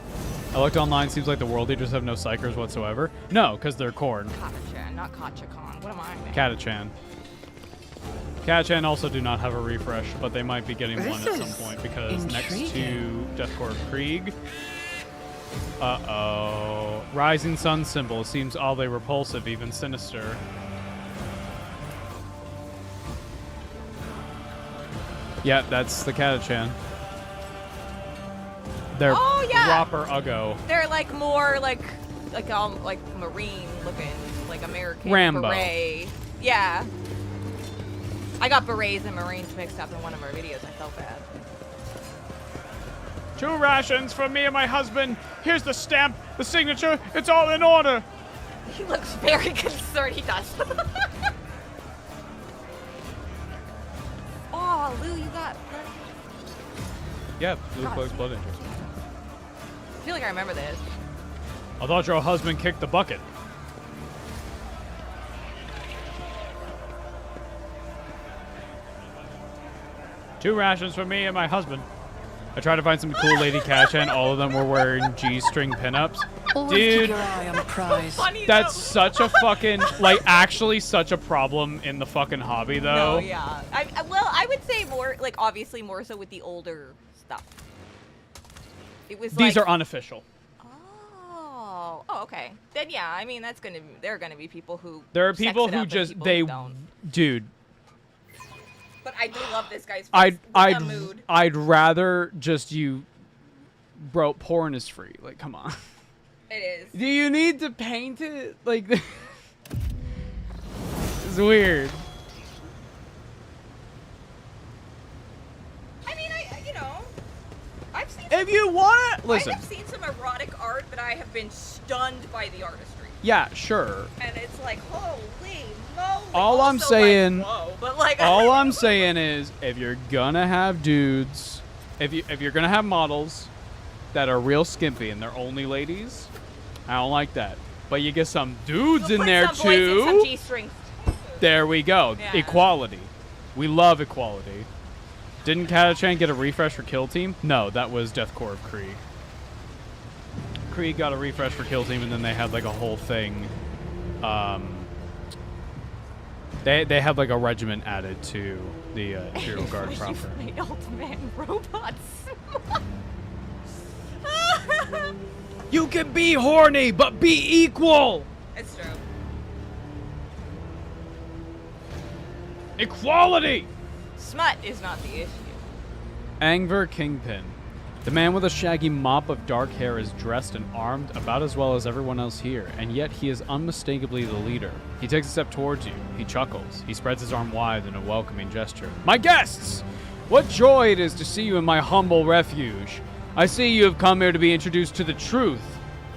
Speaker 1: I looked online. Seems like the World Eaters have no psychers whatsoever. No, because they're corn.
Speaker 2: Katachan, not Kachakon. What am I?
Speaker 1: Katachan. Katachan also do not have a refresh, but they might be getting
Speaker 3: This
Speaker 1: one at some
Speaker 3: is
Speaker 1: point because next to
Speaker 3: intriguing.
Speaker 1: Deathcore of Krieg. Uh-oh. Rising Sun symbol seems oddly repulsive, even sinister. Yeah, that's the Katachan. They're
Speaker 2: Oh, yeah.
Speaker 1: proper Uggo.
Speaker 2: They're like more like marine looking, like American
Speaker 1: Rambo.
Speaker 2: beret. Yeah. I got berets and marines mixed up in one of our videos. I felt bad.
Speaker 1: 2 rations for me and my husband. Here's the stamp, the signature. It's all in order.
Speaker 2: He looks very concerned. He does. Oh, Lou, you got blood.
Speaker 1: Yeah, Blue Cloak's Blood Angels.
Speaker 2: I feel like I remember this.
Speaker 1: I thought your husband kicked the bucket. Two rations for me and my husband. I tried to find some cool lady catch and all of them were wearing G-string pinups.
Speaker 3: Always
Speaker 1: Dude,
Speaker 3: keep your eye on the prize.
Speaker 2: Funny
Speaker 1: that's
Speaker 2: though.
Speaker 1: such a fucking, like, actually such a problem in the fucking hobby, though.
Speaker 2: No, yeah. Well, I would say more, like, obviously more so with the older stuff. It was
Speaker 1: These
Speaker 2: like,
Speaker 1: are unofficial.
Speaker 2: Oh, okay. Then yeah, I mean there are gonna be people who.
Speaker 1: There are
Speaker 2: sex
Speaker 1: people
Speaker 2: it
Speaker 1: who
Speaker 2: up and
Speaker 1: just,
Speaker 2: people
Speaker 1: they,
Speaker 2: who don't.
Speaker 1: dude,
Speaker 2: But I do love this guy's face. Mood.
Speaker 1: I'd rather just you, bro, porn is free. Like, come on.
Speaker 2: It is.
Speaker 1: Do you need to paint it? Like, it's weird.
Speaker 2: I mean, I've seen.
Speaker 1: If you want it, listen.
Speaker 2: I have seen some erotic art, but I have been stunned by the artistry.
Speaker 1: Yeah, sure.
Speaker 2: And it's like, holy moly.
Speaker 1: All I'm
Speaker 2: Also,
Speaker 1: saying,
Speaker 2: like, whoa, but like,
Speaker 1: all I'm saying is, if you're gonna have dudes, if you're gonna have models that are real skimpy and they're only ladies, I don't like that. But you get some dudes
Speaker 2: We'll
Speaker 1: in
Speaker 2: put
Speaker 1: there
Speaker 2: some boys in some
Speaker 1: too.
Speaker 2: G-string.
Speaker 1: There we go.
Speaker 2: Yeah.
Speaker 1: Equality. We love equality. Didn't Katachan get a refresh for Kill Team? No, that was Deathcore of Krieg. Krieg got a refresh for Kill Team, and then they had like a whole thing. They had like a regiment added to the Imperial Guard proper.
Speaker 2: My ultimate robots.
Speaker 1: You can be horny, but be equal.
Speaker 2: It's true.
Speaker 1: Equality.
Speaker 2: Smut is not the issue.
Speaker 1: Angver Kingpin. The man with a shaggy mop of dark hair is dressed and armed about as well as everyone else here, and yet he is unmistakably the leader. He takes a step towards you. He chuckles. He spreads his arm wide in a welcoming gesture. My guests! What joy it is to see you in my humble refuge. I see you have come here to be introduced to the truth.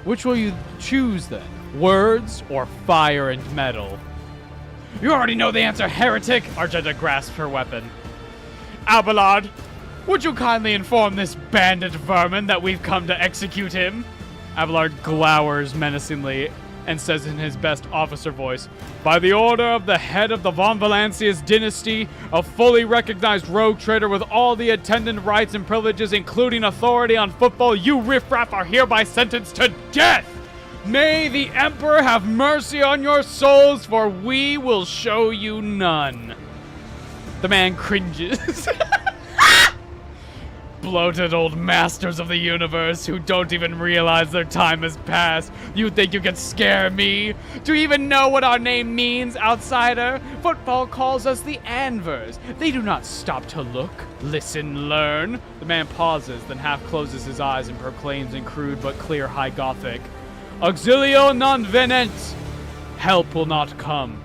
Speaker 1: Which will you choose then? Words or fire and metal? You already know the answer, heretic! Argenta grasps her weapon. Abelard, would you kindly inform this bandit vermin that we've come to execute him? Abelard glowers menacingly and says in his best officer voice, by the order of the head of the Von Valancius dynasty, a fully recognized rogue trader with all the attendant rights and privileges, including authority on football, you riffraff are hereby sentenced to death! May the Emperor have mercy on your souls, for we will show you none. The man cringes. Bloated old masters of the universe who don't even realize their time has passed. You think you can scare me? Do you even know what our name means, outsider? Football calls us the Anvers. They do not stop to look, listen, learn. The man pauses, then half closes his eyes and proclaims in crude but clear High Gothic, Auxilio non venent! Help will not come.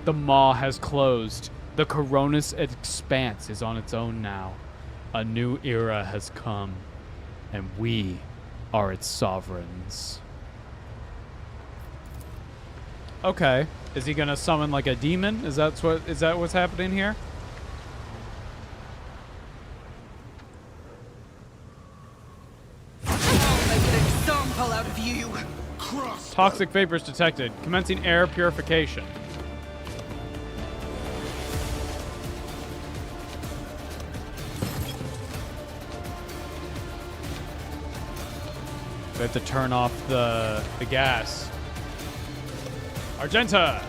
Speaker 1: The maw has closed. The Coronis expanse is on its own now. A new era has come, and we are its sovereigns. Okay. Is he gonna summon like a demon? Is that what's happening here?
Speaker 6: I'll make an example out of you.
Speaker 1: Toxic vapors detected. Commencing air purification. We have to turn off the gas. Argenta!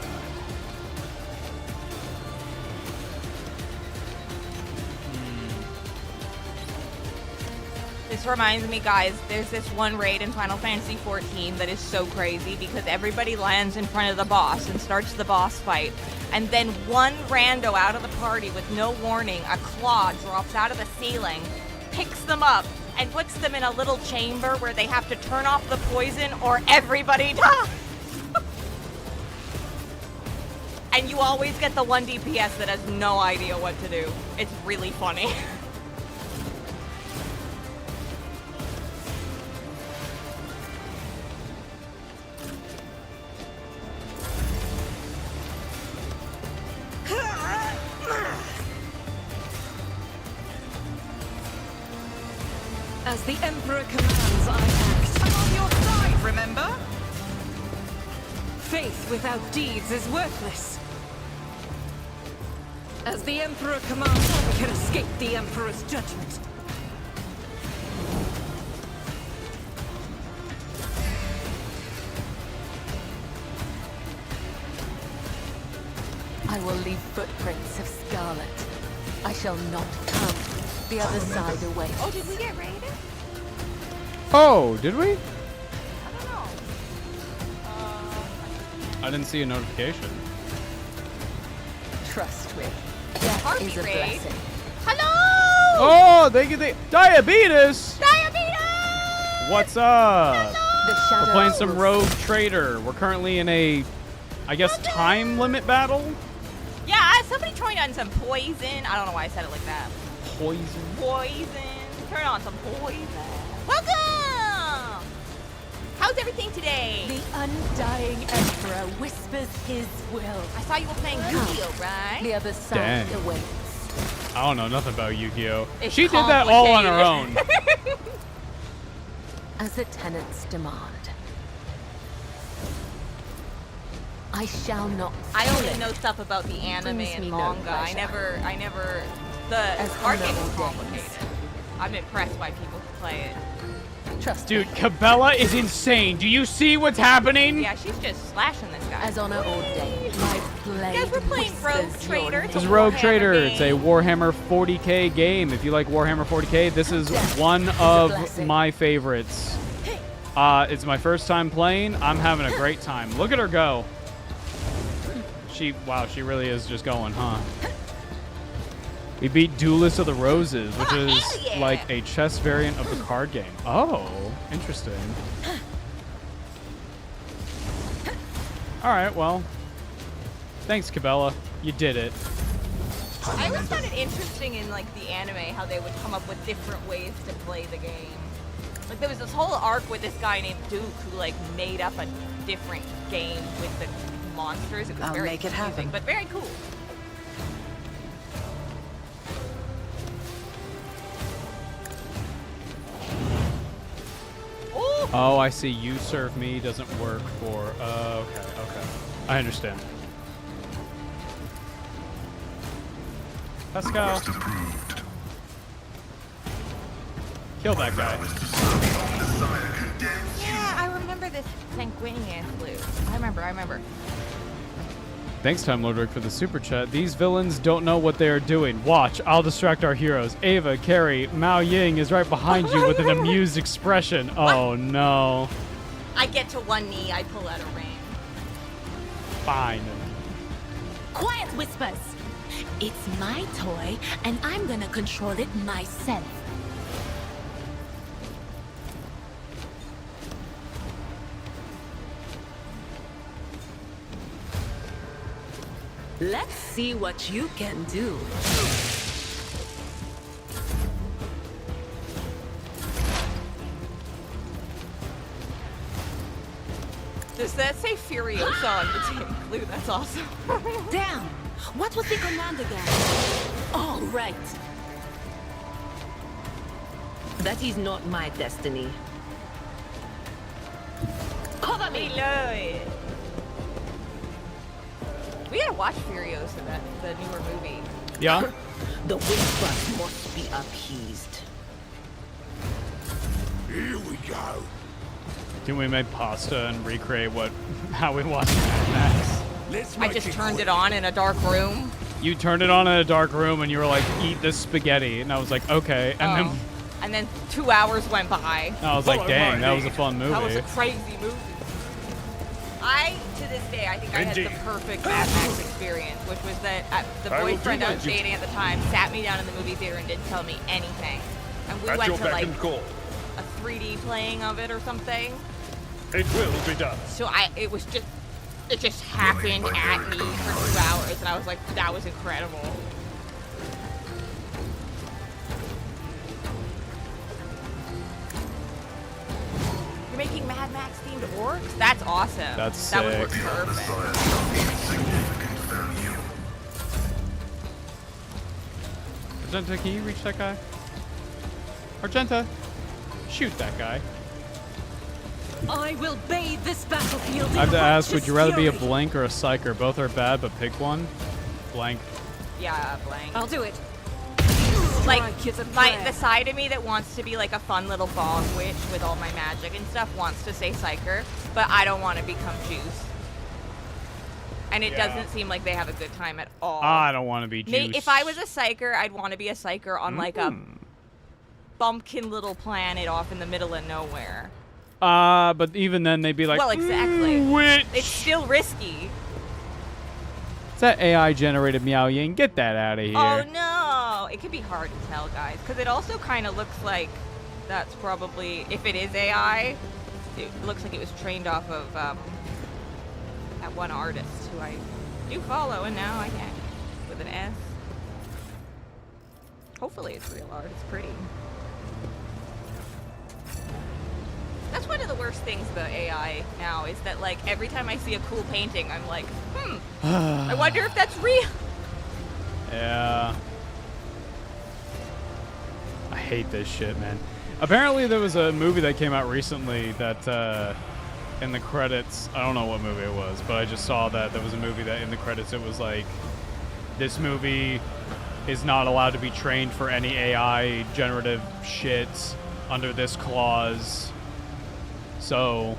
Speaker 2: This reminds me, guys, there's this one raid in Final Fantasy XIV that is so crazy because everybody lands in front of the boss and starts the boss fight. And then one rando out of the party with no warning, a claw drops out of the ceiling, picks them up, and puts them in a little chamber where they have to turn off the poison or everybody dies. And you always get the one DPS that has no idea what to do. It's really funny.
Speaker 6: As the Emperor commands, I act. I'm on your side, remember? Faith without deeds is worthless. As the Emperor commands, I can escape the Emperor's judgment.
Speaker 4: I will leave footprints of scarlet. I shall not come. The other side awaits.
Speaker 2: Oh, did we get raided?
Speaker 1: Oh, did we?
Speaker 2: I don't know.
Speaker 1: I didn't see a notification.
Speaker 4: Trust me.
Speaker 2: Harpy
Speaker 4: Is a
Speaker 2: raid.
Speaker 4: blessing.
Speaker 2: Hello!
Speaker 1: Oh, they get the diabetes!
Speaker 2: Diabetes!
Speaker 1: What's up?
Speaker 4: The shadow
Speaker 1: We're playing some
Speaker 4: will
Speaker 1: Rogue Trader. We're currently in a, I guess, time limit battle?
Speaker 2: Yeah, somebody throwing on some poison. I don't know why I said it like that.
Speaker 1: Poison.
Speaker 2: Poison. Turn on some poison. Welcome! How's everything today?
Speaker 4: The undying Emperor whispers his will.
Speaker 2: I saw you were playing Yu-Gi-Oh, right?
Speaker 4: The other side
Speaker 1: Dang.
Speaker 4: awaits.
Speaker 1: I don't know nothing about Yu-Gi-Oh.
Speaker 2: It's
Speaker 1: She did that all on her own.
Speaker 2: complicated.
Speaker 4: As the tenants demand. I shall not.
Speaker 2: I only
Speaker 4: slip.
Speaker 2: know stuff about the anime
Speaker 4: Brings
Speaker 2: and
Speaker 4: me no
Speaker 2: manga. I
Speaker 4: pleasure.
Speaker 2: never. The
Speaker 4: As
Speaker 2: card game
Speaker 4: honorable
Speaker 2: is
Speaker 4: days.
Speaker 2: complicated. I'm impressed by people who play it.
Speaker 4: Trust
Speaker 1: Dude,
Speaker 4: me.
Speaker 1: Cabela is insane. Do you see what's happening?
Speaker 2: Yeah, she's just slashing this guy.
Speaker 4: As honor ordained, my blade
Speaker 2: Guys, we're playing Rogue
Speaker 4: whispers
Speaker 2: Trader.
Speaker 4: your
Speaker 2: It's
Speaker 1: This is
Speaker 4: name.
Speaker 1: Rogue
Speaker 2: Warhammer
Speaker 1: Trader. It's a
Speaker 2: game.
Speaker 1: Warhammer 40k game. If you like Warhammer 40k, this is one of
Speaker 4: blessing.
Speaker 1: my favorites. It's my first time playing. I'm having a great time. Look at her go. Wow, she really is just going, huh? We beat Duelist of the Roses, which
Speaker 2: Oh,
Speaker 1: is
Speaker 2: hell yeah.
Speaker 1: like a chess variant of the card game. Oh, interesting. All right, well, thanks, Cabela. You did it.
Speaker 2: I always found it interesting in like the anime how they would come up with different ways to play the game. Like there was this whole arc with this guy named Duke who like made up a different game with the monsters. It was
Speaker 3: I'll
Speaker 2: very
Speaker 3: make it
Speaker 2: confusing,
Speaker 3: happen.
Speaker 2: but very cool. Ooh.
Speaker 1: Oh, I see. You serve me doesn't work for. Okay. I understand. Pascal,
Speaker 7: Request approved.
Speaker 1: kill that guy.
Speaker 7: Desire condemns you.
Speaker 2: Yeah, I remember this Sanguinian flute. I remember.
Speaker 1: Thanks, Time Lord Rick, for the super chat. These villains don't know what they are doing. Watch, I'll distract our heroes. Ava, Carrie, Mao Ying is right behind you with an amused expression. Oh no.
Speaker 2: I get to one knee, I pull out a ring.
Speaker 1: Fine.
Speaker 4: Quiet, Whispers! It's my toy, and I'm gonna control it myself. Let's see what you can do.
Speaker 2: Does that say Furiosa on the tin clue? That's awesome.
Speaker 4: Damn! What was the command again? All right. That is not my destiny. Cover me!
Speaker 2: Reload. We gotta watch Furiosa, the newer movie.
Speaker 1: Yeah?
Speaker 4: The Whispers must be appeased.
Speaker 7: Here we go.
Speaker 1: Can we make pasta and recreate how we watched Mad Max?
Speaker 7: Let's
Speaker 2: I just turned it on in a dark room.
Speaker 1: You turned it on in a dark room and you were like, eat this spaghetti. And I was like, okay. And
Speaker 2: And then 2 hours went by.
Speaker 1: then I was like, dang, that was a fun movie.
Speaker 2: That was a crazy movie. To this day, I think I had the
Speaker 5: Indeed.
Speaker 2: perfect Mad Max experience, which was that the
Speaker 5: I will
Speaker 2: boyfriend
Speaker 5: do
Speaker 2: I
Speaker 5: my
Speaker 2: was
Speaker 5: duty.
Speaker 2: dating at the time sat me down in the movie theater and didn't tell me anything. And we
Speaker 5: At
Speaker 2: went
Speaker 5: your
Speaker 2: to
Speaker 5: beck
Speaker 2: like
Speaker 5: and call.
Speaker 2: a 3D playing of it or something.
Speaker 5: It will be done.
Speaker 2: So it just happened at me for 2 hours, and I was like, that was incredible. You're making Mad Max themed orcs? That's awesome.
Speaker 1: That's
Speaker 2: that would
Speaker 1: sick.
Speaker 2: work perfect.
Speaker 7: Significant value.
Speaker 1: Argenta, can you reach that guy? Argenta, shoot that guy.
Speaker 6: I will bathe this battlefield in
Speaker 1: I have to ask, would
Speaker 6: righteous
Speaker 1: you rather be a
Speaker 6: fury.
Speaker 1: blank or a psyker? Both are bad, but pick one. Blank.
Speaker 2: Yeah, blank.
Speaker 6: I'll do it.
Speaker 2: Like
Speaker 6: Strike is a
Speaker 2: the
Speaker 6: prayer.
Speaker 2: side of me that wants to be like a fun little bog witch with all my magic and stuff wants to say psyker, but I don't want to become juice. And it
Speaker 5: Yeah.
Speaker 2: doesn't seem like they have a good time at all.
Speaker 1: I don't want to be juice.
Speaker 2: If I was a psyker, I'd want to be a psyker on like a bumpkin little planet off in the middle of nowhere.
Speaker 1: but even then they'd be like,
Speaker 2: Well, exactly.
Speaker 1: Witch.
Speaker 2: It's still risky.
Speaker 1: It's that AI generated Meow Ying. Get that out of here.
Speaker 2: Oh no! It can be hard to tell, guys, because it also kind of looks like that's probably, if it is AI, it looks like it was trained off of that one artist who I do follow, and now I can't with an S. Hopefully it's real art. It's pretty. That's one of the worst things about AI now is that like every time I see a cool painting, I'm like, I wonder if that's real.
Speaker 1: Yeah. I hate this shit, man. Apparently there was a movie that came out recently that in the credits, I don't know what movie it was, but I just saw that there was a movie that in the credits it was like, this movie is not allowed to be trained for any AI generative shit under this clause. So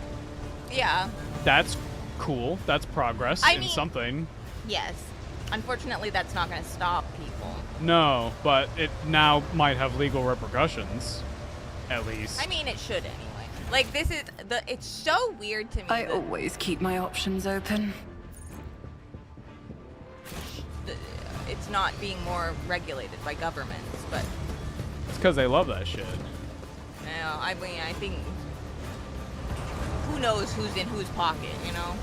Speaker 2: Yeah.
Speaker 1: that's cool. That's progress
Speaker 2: I
Speaker 1: in
Speaker 2: mean-
Speaker 1: something.
Speaker 2: Yes. Unfortunately, that's not going to stop people.
Speaker 1: No, but it now might have legal repercussions, at least.
Speaker 2: I mean, it should anyway. Like, this is it's so weird to me.
Speaker 3: I
Speaker 2: that
Speaker 3: always keep my options open.
Speaker 2: it's it's not being more regulated by governments, but
Speaker 1: It's because they love that shit.
Speaker 2: you know, I mean, I think who knows who's in whose pocket, you know?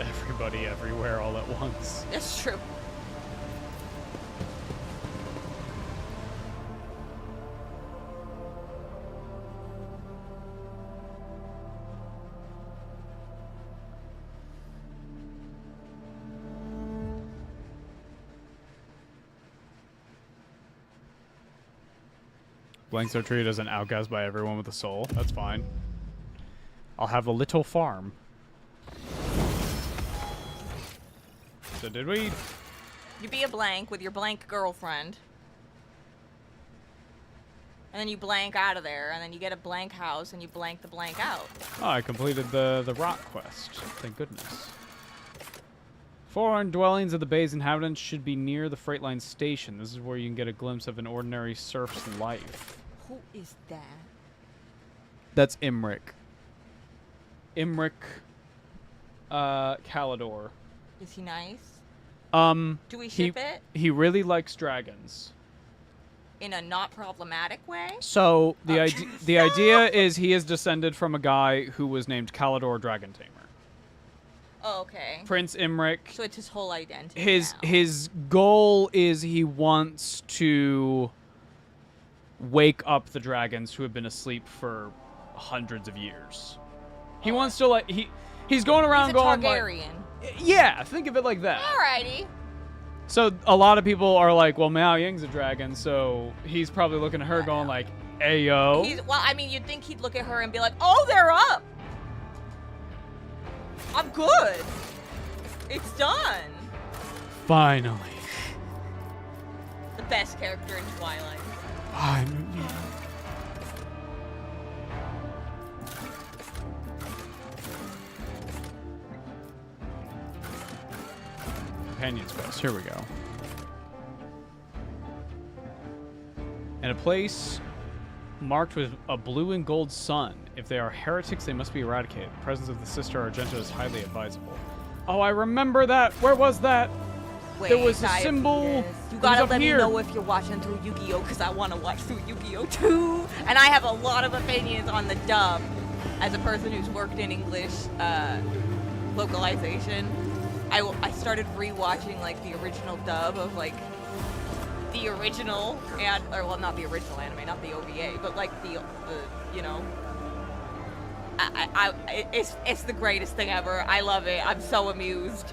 Speaker 1: Everybody everywhere all at once.
Speaker 2: That's true.
Speaker 1: Blanks are treated as an outcast by everyone with a soul. That's fine. I'll have a little farm. So did we?
Speaker 2: You be a blank with your blank girlfriend. And then you blank out of there, and then you get a blank house, and you blank the blank out.
Speaker 1: Oh, I completed the rock quest. Thank goodness. Foreign dwellings of the bay's inhabitants should be near the freight line station. This is where you can get a glimpse of an ordinary serf's life.
Speaker 2: Who is that?
Speaker 1: That's Imric. Imric Calidor.
Speaker 2: Is he nice?
Speaker 1: Do
Speaker 2: we ship it?
Speaker 1: He really likes dragons.
Speaker 2: In a not problematic way?
Speaker 1: So the idea is he is descended from a guy who was named Calidor Dragon Tamer.
Speaker 2: Oh, okay.
Speaker 1: Prince Imric.
Speaker 2: So it's his whole identity.
Speaker 1: His goal is he wants to wake up the dragons who have been asleep for hundreds of years. He wants to like he's going around
Speaker 2: He's a
Speaker 1: going
Speaker 2: Targaryen.
Speaker 1: like, yeah, think of it like that.
Speaker 2: Alrighty.
Speaker 1: So a lot of people are like, well, Mao Ying's a dragon, so he's probably looking at her going like, "Ayo."
Speaker 2: Well, I mean, you'd think he'd look at her and be like, "Oh, they're up. I'm good. It's done."
Speaker 1: Finally.
Speaker 2: The best character in Twilight.
Speaker 1: Finally. Companion's Quest. Here we go. In a place marked with a blue and gold sun. If they are heretics, they must be eradicated. The presence of the Sister Argenta is highly advisable. Oh, I remember that. Where was that?
Speaker 2: Wait,
Speaker 1: There was a symbol.
Speaker 2: You
Speaker 1: It was
Speaker 2: gotta
Speaker 1: up
Speaker 2: let
Speaker 1: here.
Speaker 2: me know if you're watching through Yu-Gi-Oh! Because I want to watch through Yu-Gi-Oh! Too. And I have a lot of opinions on the dub. As a person who's worked in English localization, I started rewatching like the original dub of like the original or well, not the original anime, not the OVA, but like the you know. It's the greatest thing ever. I love it. I'm so amused.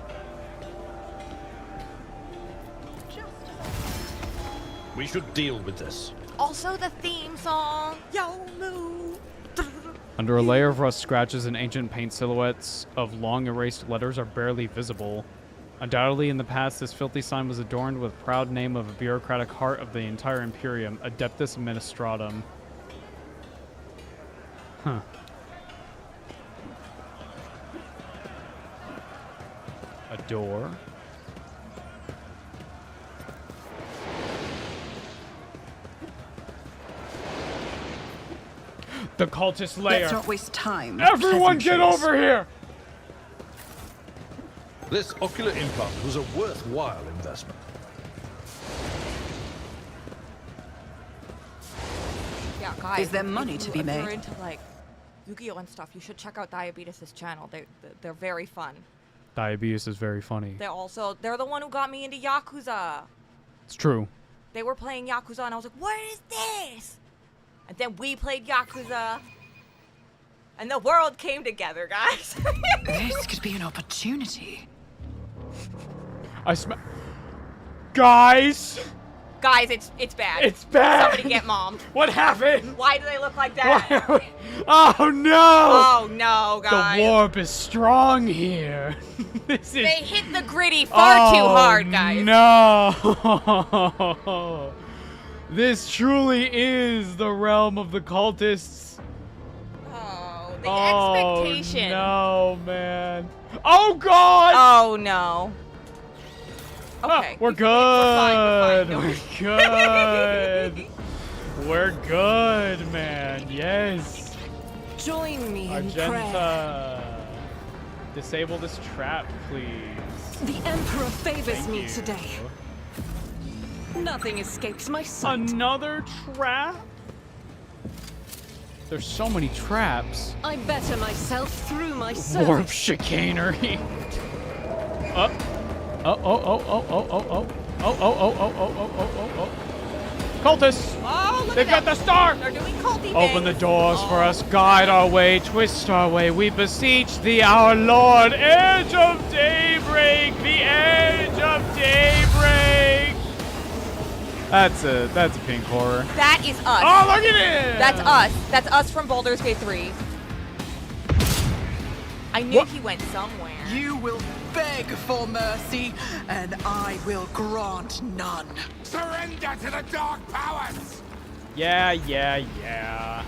Speaker 5: We should deal with this.
Speaker 2: Also the theme song. Yo moo.
Speaker 1: Under a layer of rust, scratches and ancient paint silhouettes of long erased letters are barely visible. Undoubtedly, in the past, this filthy sign was adorned with the proud name of a bureaucratic heart of the entire Imperium, Adeptus Administratum. Huh. A door. The cultist lair.
Speaker 3: Let's not waste time.
Speaker 1: Everyone get
Speaker 3: Pleasantries.
Speaker 1: over here!
Speaker 5: This ocular implant was a worthwhile investment.
Speaker 2: Yeah, guys.
Speaker 3: Is there money
Speaker 2: if
Speaker 3: to be
Speaker 2: If you're
Speaker 3: made?
Speaker 2: into like Yu-Gi-Oh and stuff, you should check out Diabetes' channel. They're very fun.
Speaker 1: Diabetes is very funny.
Speaker 2: They're the one who got me into Yakuza.
Speaker 1: It's true.
Speaker 2: They were playing Yakuza and I was like, what is this? And then we played Yakuza. And the world came together, guys.
Speaker 3: This could be an opportunity.
Speaker 1: Guys!
Speaker 2: Guys, it's bad.
Speaker 1: It's bad!
Speaker 2: Somebody get mom.
Speaker 1: What happened?
Speaker 2: Why do they look like that?
Speaker 1: Oh no!
Speaker 2: Oh no, guys.
Speaker 1: The warp is strong here. This is.
Speaker 2: They hit the gritty far too hard, guys.
Speaker 1: No! This truly is the realm of the cultists.
Speaker 2: Oh, the
Speaker 1: Oh
Speaker 2: expectation.
Speaker 1: no, man! Oh god!
Speaker 2: Oh no. Okay.
Speaker 1: We're
Speaker 2: We're fine,
Speaker 1: good.
Speaker 2: we're
Speaker 1: We're good. We're good, man. Yes.
Speaker 3: Join me in prayer.
Speaker 1: Argenta. Disable this trap, please.
Speaker 3: The Emperor favors
Speaker 1: Thank
Speaker 3: me
Speaker 1: you.
Speaker 3: today.
Speaker 6: Nothing escapes my sight.
Speaker 1: Another trap? There's so many traps.
Speaker 6: I better myself through my service.
Speaker 1: Warp chicanery. Oh. Oh, oh, oh, oh, oh, oh, oh. Oh, oh, oh, oh, oh, oh, oh, oh, oh. Cultists!
Speaker 2: Oh, look
Speaker 1: They've
Speaker 2: at
Speaker 1: got
Speaker 2: them.
Speaker 1: the star!
Speaker 2: They're doing culty
Speaker 1: Open the
Speaker 2: things.
Speaker 1: doors for us, guide our way, twist our way. We beseech thee, our Lord, edge of daybreak, the edge of daybreak. That's a pink horror.
Speaker 2: That is us.
Speaker 1: Oh, look at it!
Speaker 2: That's us. That's us from Baldur's Gate 3. I knew he went somewhere.
Speaker 3: You will beg for mercy, and I will grant none.
Speaker 7: Surrender to the dark powers!
Speaker 1: Yeah, yeah, yeah.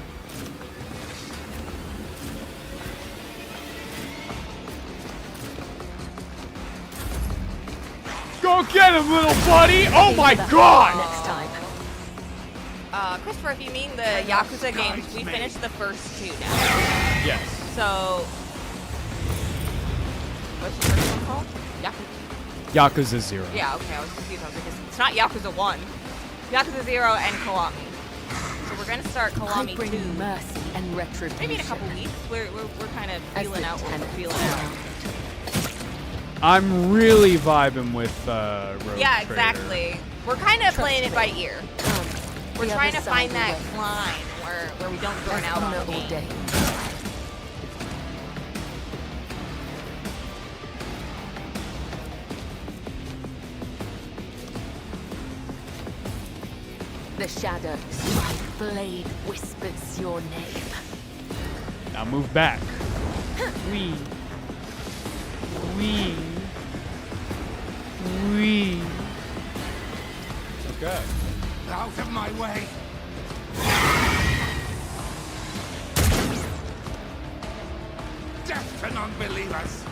Speaker 1: Go get him, little buddy! Oh my god!
Speaker 4: Next time.
Speaker 2: Christopher, if you mean the Yakuza games, we finished the first 2 now.
Speaker 1: Yes.
Speaker 2: So, what's the first one called?
Speaker 1: Yakuza 0.
Speaker 2: Yeah, okay, I was confused. I was like, it's not Yakuza 1. Yakuza 0 and Kiwami. So we're gonna start
Speaker 4: I
Speaker 2: Kiwami
Speaker 4: bring
Speaker 2: 2.
Speaker 4: mercy and retribution.
Speaker 2: Maybe in a couple weeks. We're kind of
Speaker 4: As
Speaker 2: feeling
Speaker 4: the
Speaker 2: out what we're
Speaker 4: tenant.
Speaker 2: feeling out.
Speaker 1: I'm really vibing with Rogue
Speaker 2: Yeah,
Speaker 1: Trader.
Speaker 2: exactly. We're kind of playing it by ear.
Speaker 4: Come.
Speaker 2: We're
Speaker 4: The
Speaker 2: trying
Speaker 4: other
Speaker 2: to find
Speaker 4: side
Speaker 2: that
Speaker 4: will
Speaker 2: line where we don't burn out on the game.
Speaker 4: ordained. The shadows. My blade whispers your name.
Speaker 1: Now move back. Wee. Wee. Wee. Okay.
Speaker 7: Out of my way! Death to non-believers!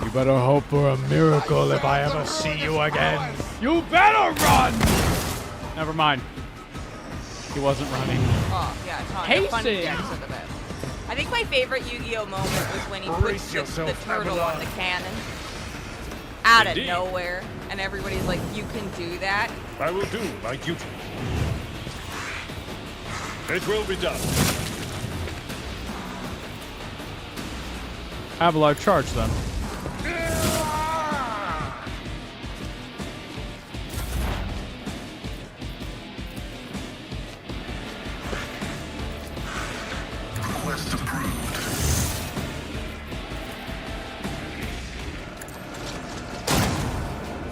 Speaker 1: You better hope for a miracle if I ever see you again. You better run! Never mind. He wasn't running.
Speaker 2: Oh, yeah, it's on the funny
Speaker 1: Pacing.
Speaker 2: decks of the bit. I think my favorite Yu-Gi-Oh moment was when he puts
Speaker 5: Brace
Speaker 2: the
Speaker 5: yourself,
Speaker 2: turtle on
Speaker 5: Abelard.
Speaker 2: the cannon. Out of
Speaker 5: Indeed.
Speaker 2: nowhere. And everybody's like, you can do that?
Speaker 5: I will do my duty. It will be done.
Speaker 1: Abelard, charge them.
Speaker 7: Quest approved.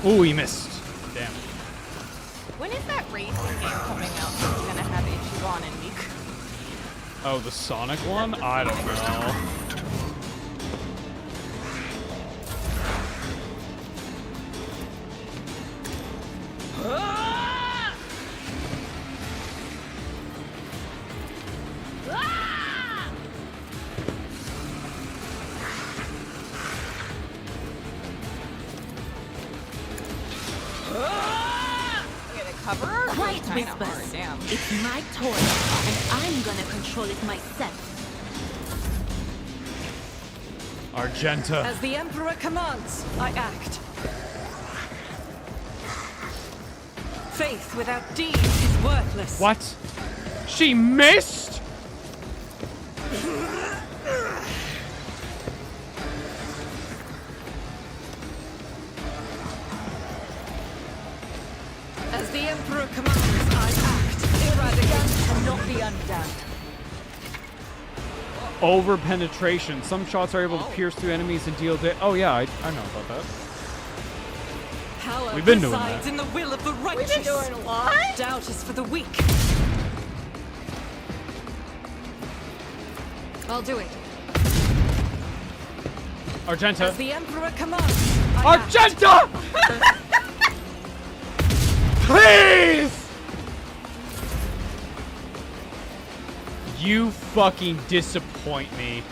Speaker 1: Ooh, he missed. Damn.
Speaker 2: When is that racing game coming out that's gonna have Ichiban and Miku?
Speaker 1: Oh, the Sonic one? I don't know.
Speaker 2: Okay, the cover art
Speaker 8: Quiet
Speaker 2: was kind of
Speaker 8: whispers.
Speaker 2: hard, damn.
Speaker 8: It's my toy, and I'm gonna control it myself.
Speaker 1: Argenta.
Speaker 6: As the Emperor commands, I act. Faith without deeds is worthless.
Speaker 1: What? She missed?
Speaker 6: As the Emperor commands, I act. Eradicate cannot be undone.
Speaker 1: Over penetration. Some shots are able to pierce through enemies and deal damage. Oh yeah, I know about that.
Speaker 6: Power
Speaker 1: We've been doing
Speaker 6: resides
Speaker 1: that.
Speaker 6: in the will of the
Speaker 2: We've
Speaker 6: righteous.
Speaker 2: been doing what?
Speaker 6: Doubt is for the weak. I'll do it.
Speaker 1: Argenta.
Speaker 6: As the Emperor commands, I act.
Speaker 1: Argenta! Please! You fucking disappoint me.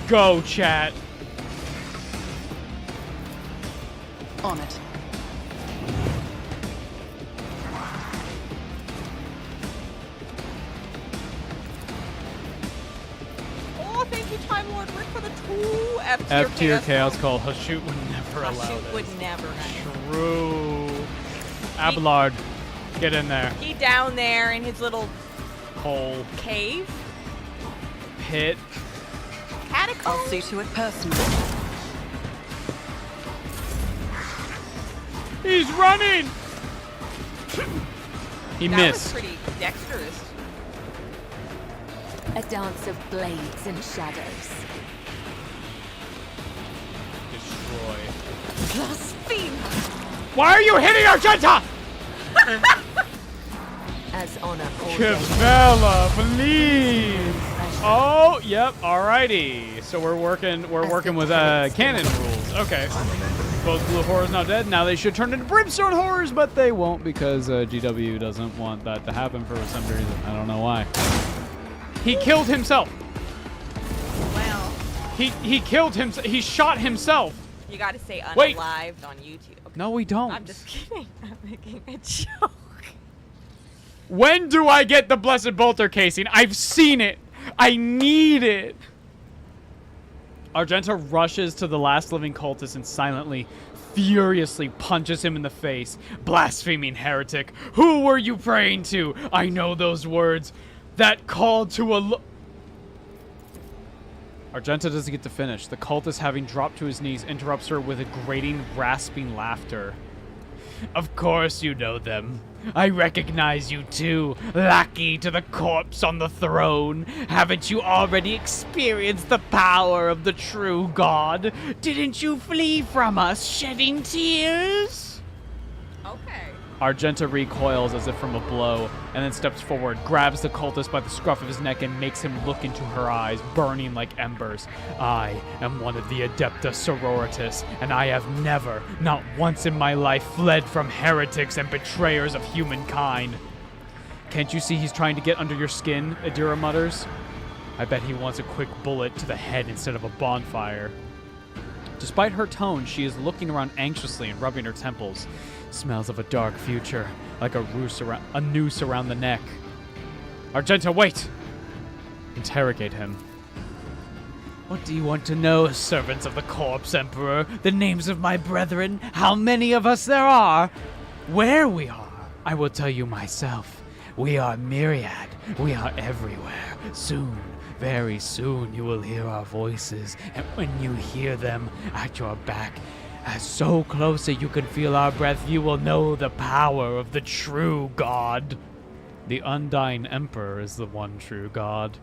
Speaker 1: Go, chat.
Speaker 3: On it.
Speaker 2: Oh, thank you, Time Lord Rick, for the 2
Speaker 1: F tier chaos call. Her shoot would never never allow
Speaker 2: Shoot
Speaker 1: this.
Speaker 2: would never happen.
Speaker 1: True. Abelard, get in there.
Speaker 2: He down there in his little
Speaker 1: Hole.
Speaker 2: cave.
Speaker 1: Pit.
Speaker 2: Catacomb.
Speaker 3: I'll see to it personally.
Speaker 1: He's running! He
Speaker 2: That
Speaker 1: missed.
Speaker 2: was pretty dexterous.
Speaker 4: A dance of blades and shadows.
Speaker 1: Destroy.
Speaker 6: Blasphemer!
Speaker 1: Why are you hitting Argenta?
Speaker 4: As honor
Speaker 1: Cabela, please. Oh, yep. Alrighty. So we're working with canon rules. Okay. Both blue horrors now dead. Now they should turn into brimstone horrors, but they won't because GW doesn't want that to happen for some reason. I don't know why. He killed himself.
Speaker 2: Well,
Speaker 1: He killed himself. He shot himself.
Speaker 2: you got to say
Speaker 1: Wait.
Speaker 2: unalived on YouTube.
Speaker 1: No, we don't.
Speaker 2: I'm just kidding. I'm making a joke.
Speaker 1: When do I get the Blessed Bolter casing? I've seen it. I need it. Argenta rushes to the last living cultist and silently, furiously punches him in the face. Blaspheming heretic. Who were you praying to? I know those words. That call to a Argenta doesn't get to finish. The cultist, having dropped to his knees, interrupts her with a grating, rasping laughter. Of course you know them. I recognize you too, lackey to the corpse on the throne. Haven't you already experienced the power of the true God? Didn't you flee from us, shedding tears?
Speaker 2: Okay.
Speaker 1: Argenta recoils as if from a blow, and then steps forward, grabs the cultist by the scruff of his neck, and makes him look into her eyes, burning like embers. I am one of the Adepta Sororitas, and I have never, not once in my life, fled from heretics and betrayers of humankind. Can't you see he's trying to get under your skin? Adira mutters. I bet he wants a quick bullet to the head instead of a bonfire. Despite her tone, she is looking around anxiously and rubbing her temples. Smells of a dark future, like a noose around the neck. Argenta, wait! Interrogate him. What do you want to know, servants of the corpse, Emperor? The names of my brethren? How many of us there are? Where we are? I will tell you myself. We are myriad. We are everywhere. Soon, very soon, you will hear our voices, and when you hear them at your back, as so close that you can feel our breath, you will know the power of the true God. The undying Emperor is the one true God.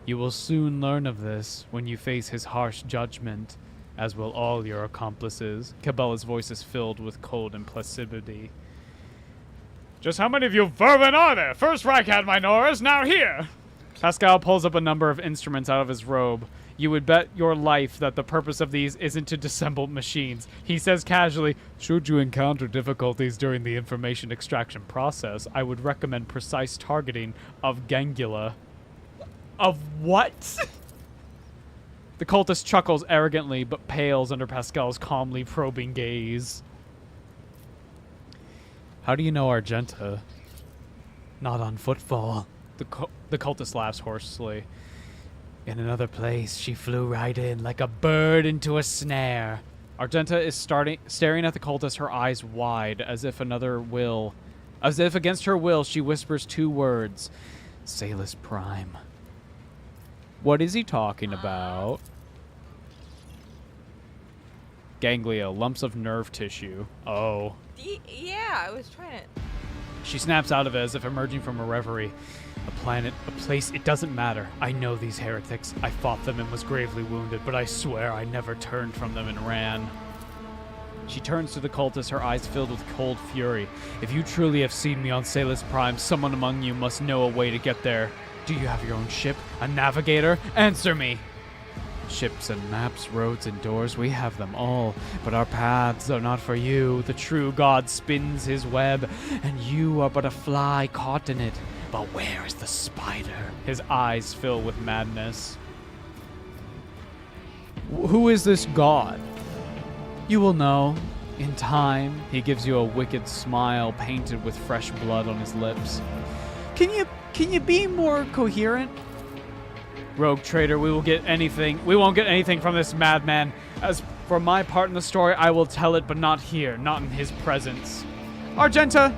Speaker 1: You will soon learn of this when you face his harsh judgment, as will all your accomplices. Cabela's voice is filled with cold and placidity. Just how many of you vermin are there? First Reich had Minoras, now here! Pascal pulls up a number of instruments out of his robe. You would bet your life that the purpose of these isn't to disassemble machines. He says casually, should you encounter difficulties during the information extraction process, I would recommend precise targeting of gangula. Of what? The cultist chuckles arrogantly, but pales under Pascal's calmly probing gaze. How do you know Argenta? Not on footfall. The cultist laughs hoarsely. In another place, she flew right in like a bird into a snare. Argenta is staring at the cultist, her eyes wide, as if against her will, she whispers two words. Salus Prime. What is he talking about? Ganglia, lumps of nerve tissue. Oh.
Speaker 2: Yeah, I was trying to...
Speaker 1: She snaps out of it as if emerging from a reverie. A planet, a place, it doesn't matter. I know these heretics. I fought them and was gravely wounded, but I swear I never turned from them and ran. She turns to the cultist, her eyes filled with cold fury. If you truly have seen me on Salus Prime, someone among you must know a way to get there. Do you have your own ship? A navigator? Answer me! Ships and maps, roads and doors, we have them all. But our paths are not for you. The true God spins his web, and you are but a fly caught in it. But where is the spider? His eyes fill with madness. Who is this God? You will know. In time, he gives you a wicked smile painted with fresh blood on his lips. Can you be more coherent? Rogue trader, we won't get anything from this madman. As for my part in the story, I will tell it, but not here, not in his presence. Argenta,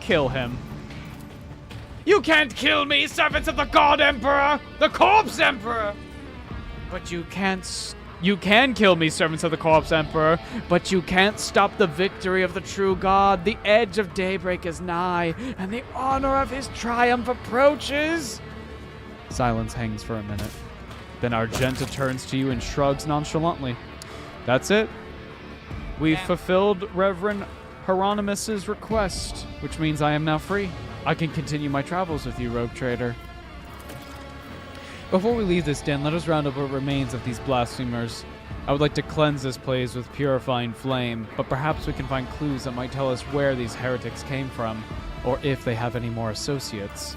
Speaker 1: kill him. You can't kill me, servants of the God Emperor, the Corpse Emperor. But you can kill me, servants of the Corpse Emperor, but you can't stop the victory of the true God. The edge of daybreak is nigh, and the honor of his triumph approaches. Silence hangs for a minute. Then Argenta turns to you and shrugs nonchalantly. That's it. We've fulfilled Reverend Hieronymus's request, which means I am now free. I can continue my travels with you, Rogue Trader. Before we leave this den, let us round up what remains of these blasphemers. I would like to cleanse this place with purifying flame, but perhaps we can find clues that might tell us where these heretics came from, or if they have any more associates.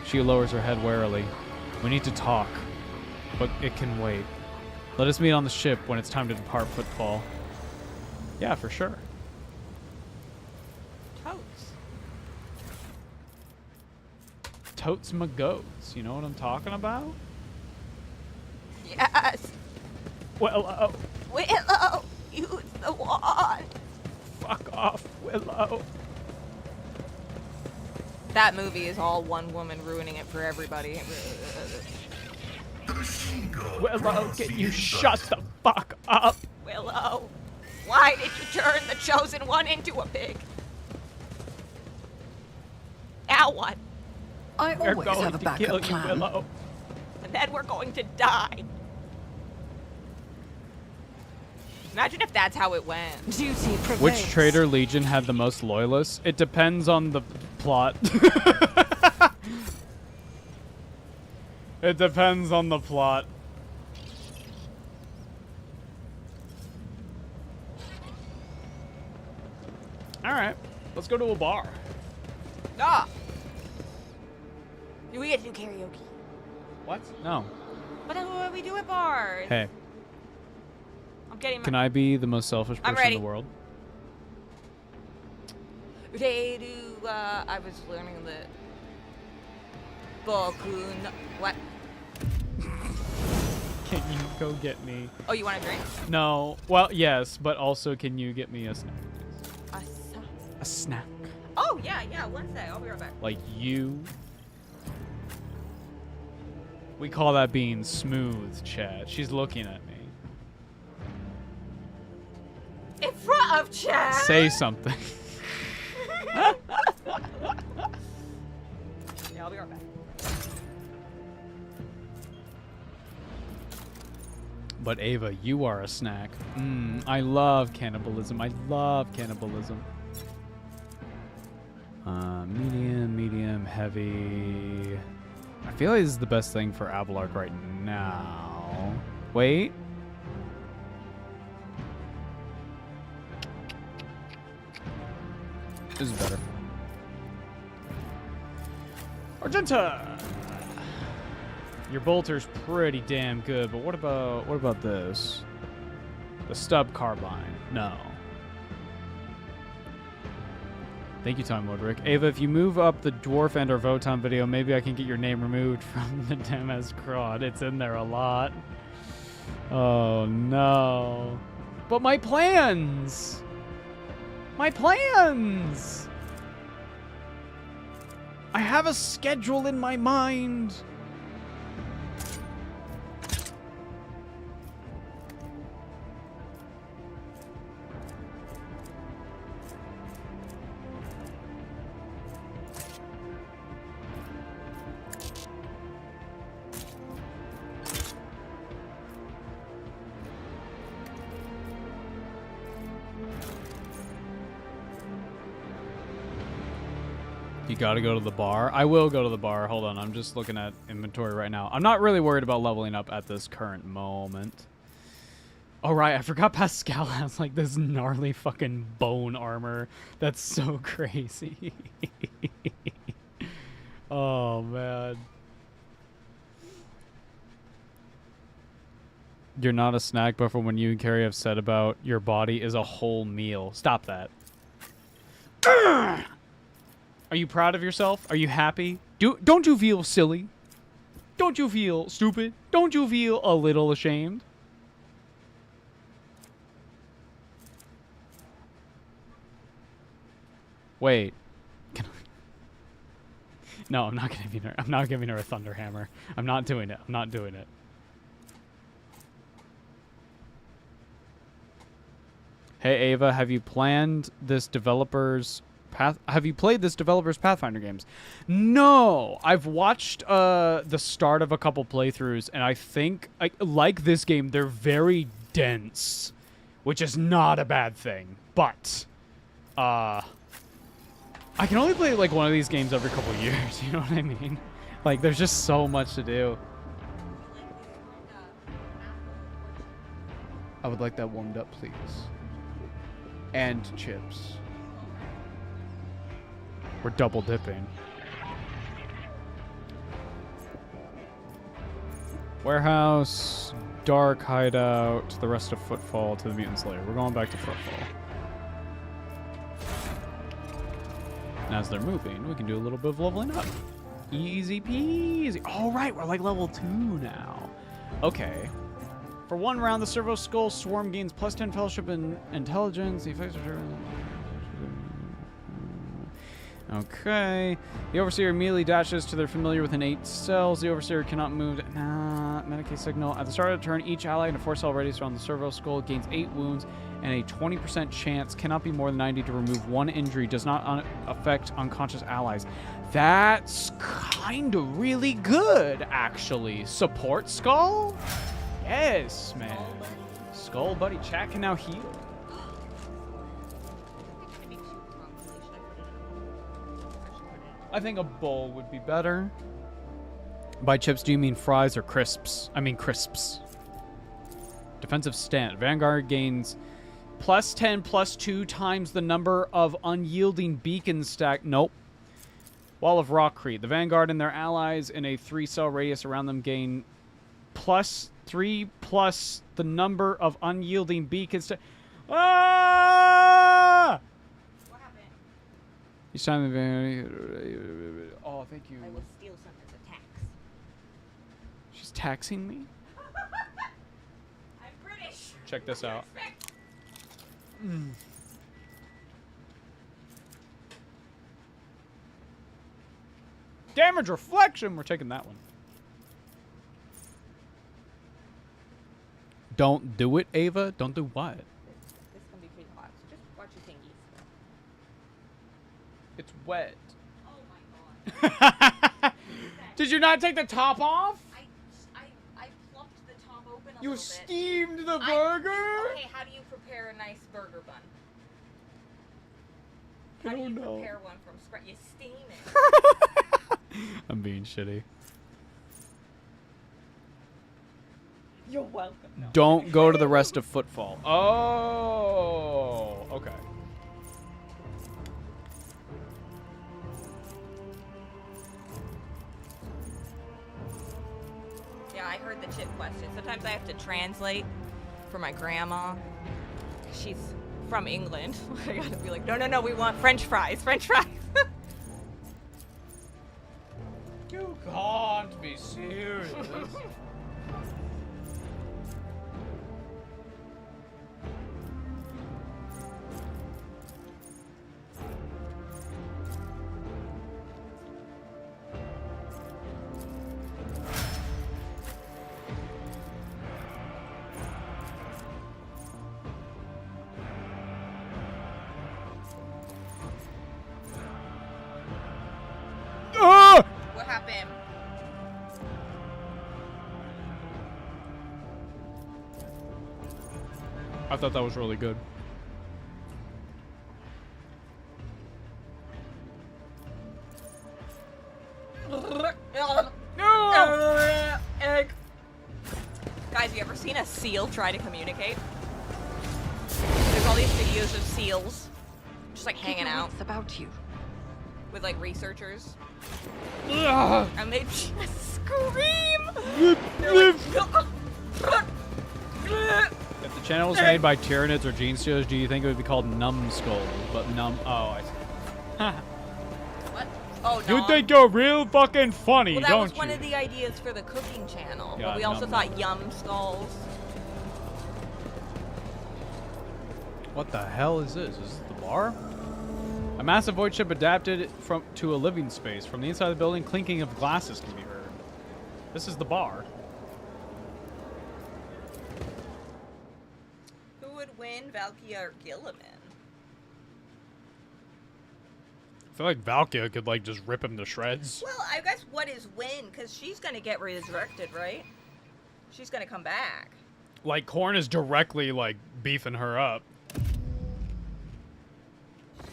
Speaker 1: She lowers her head warily. We need to talk, but it can wait. Let us meet on the ship when it's time to depart Footfall. Yeah, for sure. Totes my goats. You know what I'm talking about?
Speaker 2: Yes.
Speaker 1: Willow.
Speaker 2: Willow, use the wand.
Speaker 1: Fuck off, Willow.
Speaker 2: That movie is all one woman ruining it for everybody.
Speaker 1: Willow, can you shut the fuck up?
Speaker 2: Willow, why did you turn the chosen one into a pig? Now what?
Speaker 3: I
Speaker 1: We're
Speaker 3: always
Speaker 1: going
Speaker 3: have a
Speaker 1: to
Speaker 3: backup
Speaker 1: kill you,
Speaker 3: plan.
Speaker 1: Willow.
Speaker 2: And then we're going to die. Imagine if that's how it went.
Speaker 6: Duty prevails.
Speaker 1: Which traitor legion had the most loyalists? It depends on the plot. It depends on the plot. Alright, let's go to a bar.
Speaker 2: Ah! Do we get to do karaoke?
Speaker 1: What? No.
Speaker 2: What do we do at bars?
Speaker 1: Hey,
Speaker 2: I'm getting
Speaker 1: can I be the most selfish
Speaker 2: I'm
Speaker 1: person in
Speaker 2: ready.
Speaker 1: the world?
Speaker 2: They do, I was learning the... Bokun... What?
Speaker 1: Can you go get me?
Speaker 2: Oh, you want a drink?
Speaker 1: No. Well, yes, but also can you get me a snack, please? A snack.
Speaker 2: Oh, yeah, one sec. I'll be right back.
Speaker 1: Like you. We call that being smooth, Chad. She's looking at me.
Speaker 2: In front of Chad!
Speaker 1: Say something.
Speaker 2: Yeah, I'll be right back.
Speaker 1: But Ava, you are a snack. I love cannibalism. I love cannibalism. Medium, heavy. I feel like this is the best thing for Abelard right now. Wait. This is better. Argenta! Your bolter's pretty damn good, but what about this? The stub carbine. No. Thank you, Tom Woodrick. Ava, if you move up the Dwarf and or Votan video, maybe I can get your name removed from the Demes Crod. It's in there a lot. Oh, no. But my plans! My plans! I have a schedule in my mind. You gotta go to the bar. I will go to the bar. Hold on, I'm just looking at inventory right now. I'm not really worried about leveling up at this current moment. Oh, right, I forgot Pascal has, like, this gnarly fucking bone armor. That's so crazy. Oh, man. You're not a snack, but from when you and Carrie have said about your body is a whole meal. Stop that. Are you proud of yourself? Are you happy? Don't you feel silly? Don't you feel stupid? Don't you feel a little ashamed? Wait. No, I'm not giving her. I'm not giving her a thunder hammer. I'm not doing it. I'm not doing it. Hey Ava, have you planned this developer's path? Have you played this developer's Pathfinder games? No, I've watched the start of a couple playthroughs, and I think like this game, they're very dense, which is not a bad thing. But I can only play like one of these games every couple years. You know what I mean? Like, there's just so much to do. I would like that warmed up, please. And chips. We're double dipping. Warehouse, dark hideout, the rest of Footfall to the Mutant's Lair. We're going back to Footfall. And as they're moving, we can do a little bit of leveling up. Easy peasy. All right, we're like level 2 now. Okay. For 1 round, the Servo Skull Swarm gains +10 Fellowship and Intelligence. The effects are... Okay. The Overseer immediately dashes to their familiar within 8 cells. The Overseer cannot move... Medicaid signal. At the start of the turn, each ally in a 4-cell radius around the Servo Skull gains 8 wounds and a 20% chance, cannot be more than 90, to remove 1 injury. Does not affect unconscious allies. That's kind of really good, actually. Support Skull? Yes, man. Skull Buddy chat can now heal. I think a bowl would be better. By chips, do you mean fries or crisps? I mean crisps. Defensive stand. Vanguard gains +10 +2 times the number of unyielding beacons stack. Nope. Wall of Rockcrete. The Vanguard and their allies in a 3-cell radius around them gain +3 plus the number of unyielding beacons. Ah!
Speaker 2: What happened?
Speaker 1: Each time the oh, thank you.
Speaker 2: I will steal some as a tax.
Speaker 1: She's taxing me.
Speaker 2: I'm British.
Speaker 1: Check this out. Damage reflection. We're taking that one. Don't do it, Ava. Don't do what?
Speaker 2: This can be pretty hot. So just watch your thingies.
Speaker 1: It's wet.
Speaker 2: Oh my god.
Speaker 1: Did you not take the top off?
Speaker 2: I plucked the top open a
Speaker 1: You
Speaker 2: little bit.
Speaker 1: steamed the burger?
Speaker 2: Okay, how do you prepare a nice burger bun?
Speaker 1: I
Speaker 2: How do
Speaker 1: don't
Speaker 2: you
Speaker 1: know.
Speaker 2: prepare one from scratch? You steam it.
Speaker 1: I'm being shitty.
Speaker 2: You're welcome. No.
Speaker 1: Don't go to the rest of Footfall. Oh, okay.
Speaker 2: Yeah, I heard the chip question. Sometimes I have to translate for my grandma. She's from England. I gotta be like, no, we want French fries. French fries.
Speaker 1: You can't be serious.
Speaker 2: What happened?
Speaker 1: I thought that was really good.
Speaker 2: No! Egg. Guys, you ever seen a seal try to communicate? There's all these videos of seals just like hanging out
Speaker 3: about you.
Speaker 2: with like researchers,
Speaker 1: Ugh.
Speaker 2: and they just scream. They're like,
Speaker 1: If the channel was made by Tyranids or Gene Stealers, do you think it would be called Numbskull? But Oh, I see.
Speaker 2: what? Oh, no.
Speaker 1: You think you're real fucking funny,
Speaker 2: Well, that
Speaker 1: don't
Speaker 2: was one
Speaker 1: you?
Speaker 2: of the ideas for the cooking channel.
Speaker 1: Yeah,
Speaker 2: But we also
Speaker 1: nom
Speaker 2: thought
Speaker 1: nom.
Speaker 2: yum skulls.
Speaker 1: What the hell is this? Is this the bar? A massive void ship adapted to a living space. From the inside of the building, clinking of glasses can be heard. This is the bar.
Speaker 2: Who would win, Valkia or Gilliman?
Speaker 1: I feel like Valkia could like just rip him to shreds.
Speaker 2: Well, I guess what is win? Because she's gonna get resurrected, right? She's gonna come back.
Speaker 1: Like Korn is directly like beefing her up.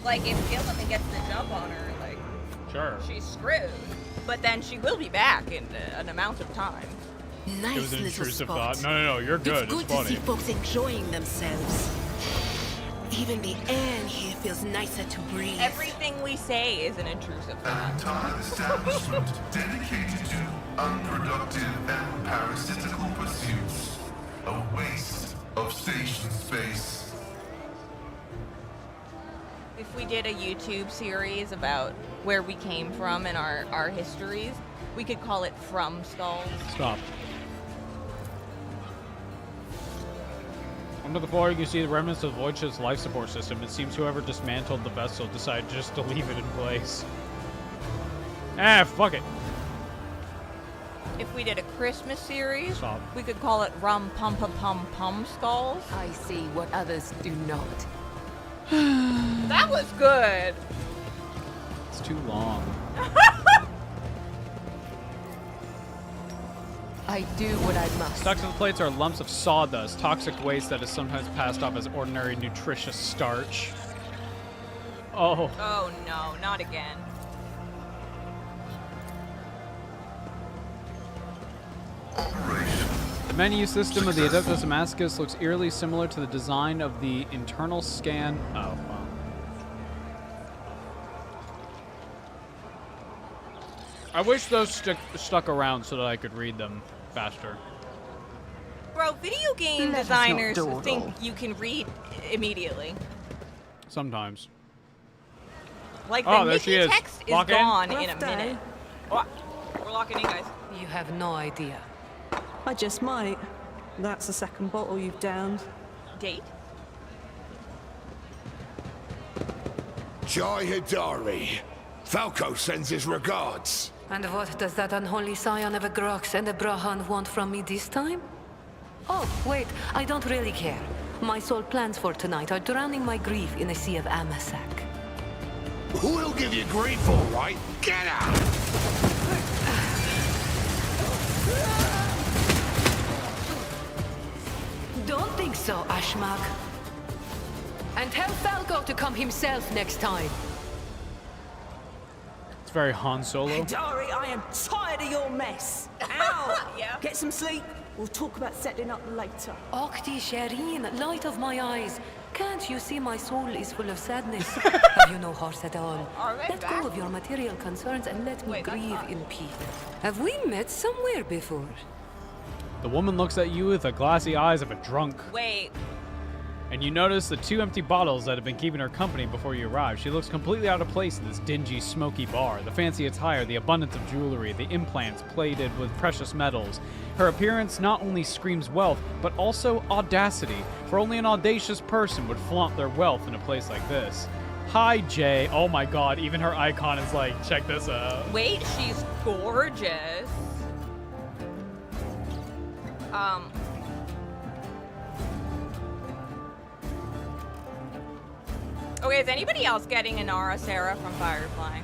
Speaker 2: Like if Gilliman gets the jump on her, like
Speaker 1: Sure.
Speaker 2: she's screwed. But then she will be back in an amount of time.
Speaker 1: It
Speaker 8: Nice
Speaker 1: was an
Speaker 8: little
Speaker 1: intrusive
Speaker 8: spot.
Speaker 1: thought. No, you're good.
Speaker 8: It's good
Speaker 1: It's
Speaker 8: to see
Speaker 1: funny.
Speaker 8: folks enjoying themselves. Even the air here feels nicer to breathe.
Speaker 2: Everything we say is an intrusive
Speaker 7: An
Speaker 2: thought.
Speaker 7: entire establishment dedicated to unproductive and parasitical pursuits. A waste of station space.
Speaker 2: If we did a YouTube series about where we came from and our histories, we could call it From Skulls.
Speaker 1: Stop. Under the floor, you can see the remnants of Void Ship's life support system. It seems whoever dismantled the vessel decided just to leave it in place. Ah, fuck it.
Speaker 2: If we did a Christmas series,
Speaker 1: Stop.
Speaker 2: we could call it Rum Pum Pum Pum Pum Skulls.
Speaker 4: I see what others do not.
Speaker 2: That was good.
Speaker 1: It's too long.
Speaker 4: I do what I must.
Speaker 1: Stuck to the plates are lumps of sawdust, toxic waste that is sometimes passed off as ordinary nutritious starch. Oh.
Speaker 2: Oh no, not again.
Speaker 1: The menu system of the Adeptus Damascus looks eerily similar to the design of the internal scan. Oh, wow. I wish those stuck around so that I could read them faster.
Speaker 2: Bro, video game
Speaker 3: Let us
Speaker 2: designers
Speaker 3: not dawdle.
Speaker 2: think you can read immediately.
Speaker 1: Sometimes.
Speaker 2: Like
Speaker 1: Oh,
Speaker 2: the
Speaker 1: there she
Speaker 2: Mickey
Speaker 1: is.
Speaker 2: text is
Speaker 1: Lock in.
Speaker 2: gone in a
Speaker 3: Rough day.
Speaker 2: minute. Oh, we're locking in, guys.
Speaker 4: You have no idea.
Speaker 9: I just might. That's the second bottle you've downed.
Speaker 2: Date?
Speaker 10: Jai Hidari. Falco sends his regards.
Speaker 4: And what does that unholy scion of a Grox and a Brahan want from me this time? Oh, wait, I don't really care. My sole plans for tonight are drowning my grief in a sea of Amasak.
Speaker 10: Who'll give you grief, all right? Get out!
Speaker 4: Don't think so, Ashmak. And tell Falco to come himself next time.
Speaker 1: It's very Han Solo.
Speaker 9: Dari, I am tired of your mess. Ow!
Speaker 2: Yeah.
Speaker 9: Get some sleep. We'll talk about settling up later.
Speaker 4: Okti Shireen, light of my eyes. Can't you see my soul is full of sadness? Have you no heart at all?
Speaker 2: Are they
Speaker 4: Let
Speaker 2: back?
Speaker 4: go of your material concerns and let me
Speaker 2: Wait, that's
Speaker 4: grieve
Speaker 2: not-
Speaker 4: in peace. Have we met somewhere before?
Speaker 1: The woman looks at you with the glassy eyes of a drunk.
Speaker 2: Wait.
Speaker 1: And you notice the 2 empty bottles that have been keeping her company before you arrive. She looks completely out of place in this dingy, smoky bar. The fancy attire, the abundance of jewelry, the implants plated with precious metals. Her appearance not only screams wealth, but also audacity, for only an audacious person would flaunt their wealth in a place like this. Hi, Jay. Oh my god, even her icon is like, check this out.
Speaker 2: Wait, she's gorgeous. Okay, is anybody else getting Inara Sarah from Firefly?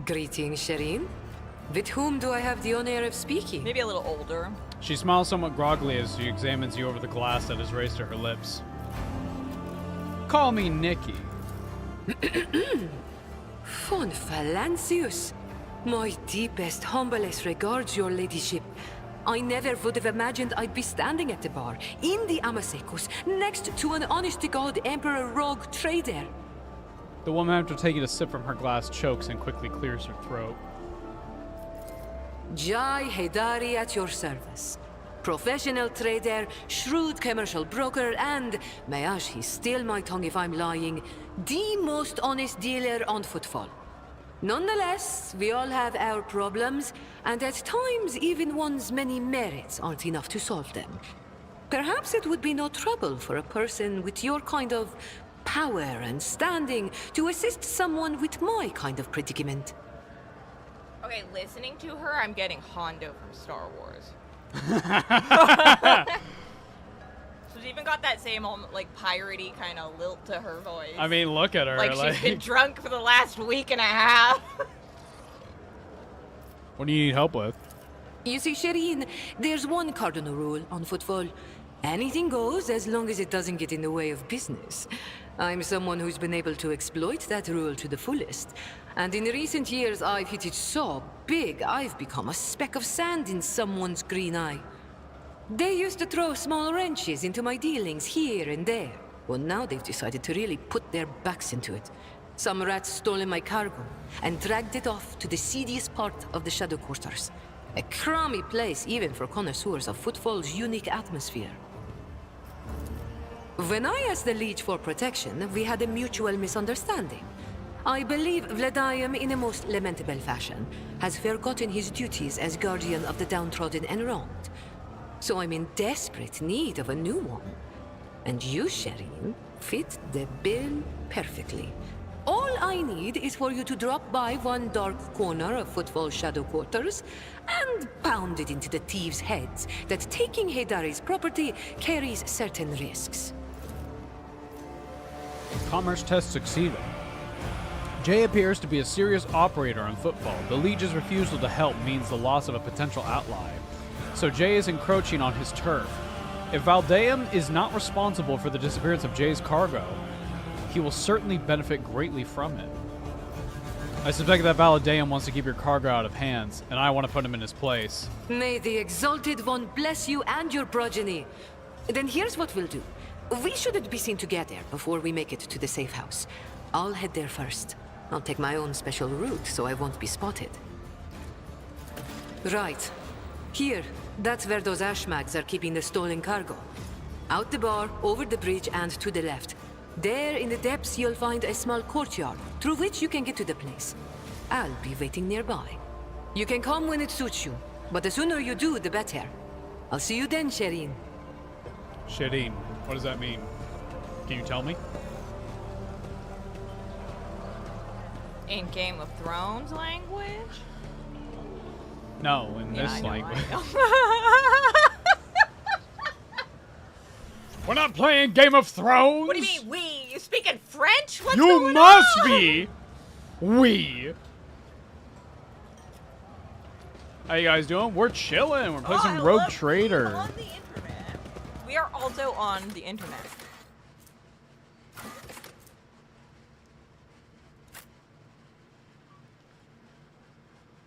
Speaker 4: Greetings, Shireen. With whom do I have the honor of speaking?
Speaker 2: Maybe a little older.
Speaker 1: She smiles somewhat groggily as she examines you over the glass that is raised to her lips. Call me Nikki.
Speaker 4: Von Phalancius. My deepest, humblest regards, your ladyship. I never would have imagined I'd be standing at the bar, in the Amasekus, next to an honest-to-God Emperor rogue trader.
Speaker 1: The woman, after taking a sip from her glass, chokes and quickly clears her throat.
Speaker 4: Jai Hedari at your service. Professional trader, shrewd commercial broker, and, may he steal my tongue if I'm lying, the most honest dealer on footfall. Nonetheless, we all have our problems, and at times even one's many merits aren't enough to solve them. Perhaps it would be no trouble for a person with your kind of power and standing to assist someone with my kind of predicament.
Speaker 2: Okay, listening to her, I'm getting Hondo from Star Wars. She's even got that same like piratey kind of lilt to her voice.
Speaker 1: I mean, look at her.
Speaker 2: Like she's been drunk for the last week and a half.
Speaker 1: What do you need help with?
Speaker 4: You see, Shireen, there's one cardinal rule on footfall. Anything goes as long as it doesn't get in the way of business. I'm someone who's been able to exploit that rule to the fullest. And in recent years, I've hit it so big, I've become a speck of sand in someone's green eye. They used to throw small wrenches into my dealings here and there. Well, now they've decided to really put their backs into it. Some rats stolen my cargo and dragged it off to the seediest part of the Shadow Quarters. A crummy place even for connoisseurs of footfall's unique atmosphere. When I asked the Leech for protection, we had a mutual misunderstanding. I believe Vladium, in a most lamentable fashion, has forgotten his duties as guardian of the downtrodden and wronged. So I'm in desperate need of a new one. And you, Shireen, fit the bill perfectly. All I need is for you to drop by one dark corner of Footfall Shadow Quarters and pound it into the thieves' heads that taking Heydari's property carries certain risks.
Speaker 1: Commerce test succeeded. Jay appears to be a serious operator on Footfall. The Liege's refusal to help means the loss of a potential ally. So Jay is encroaching on his turf. If Valdeum is not responsible for the disappearance of Jay's cargo, he will certainly benefit greatly from it. I suspect that Valdeum wants to keep your cargo out of hands, and I want to put him in his place.
Speaker 4: May the Exalted One bless you and your progeny. Then here's what we'll do. We shouldn't be seen together before we make it to the safe house. I'll head there first. I'll take my own special route so I won't be spotted. Right. Here, that's where those ashmags are keeping the stolen cargo. Out the bar, over the bridge, and to the left. There, in the depths, you'll find a small courtyard, through which you can get to the place. I'll be waiting nearby. You can come when it suits you, but the sooner you do, the better. I'll see you then, Shireen.
Speaker 1: Shireen, what does that mean? Can you tell me?
Speaker 2: In Game of Thrones language?
Speaker 1: No, in
Speaker 2: Yeah,
Speaker 1: this
Speaker 2: I know,
Speaker 1: language.
Speaker 2: I know.
Speaker 1: We're not playing Game of Thrones!
Speaker 2: What do you mean, we? You speaking French? What's
Speaker 1: You
Speaker 2: going
Speaker 1: must
Speaker 2: on?
Speaker 1: be! We! How you guys doing? We're chilling. We're playing some Rogue Trader.
Speaker 2: On the internet. We are also on the internet.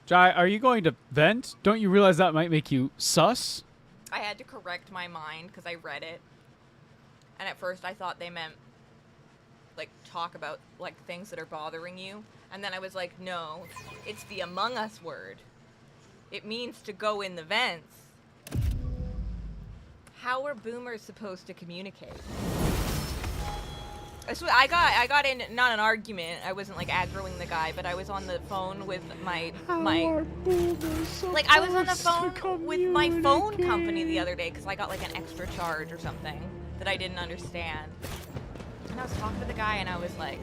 Speaker 1: Jai, are you going to vent? Don't you realize that might make you sus?
Speaker 2: I had to correct my mind because I read it. And at first I thought they meant, like, talk about, like, things that are bothering you. And then I was like, no, it's the Among Us word. It means to go in the vents. How are boomers supposed to communicate? I got in, not an argument, I wasn't like aggroing the guy, but I was on the phone with my I was on the phone with my phone company the other day because I got like an extra charge or something that I didn't understand. And I was talking to the guy and I was like,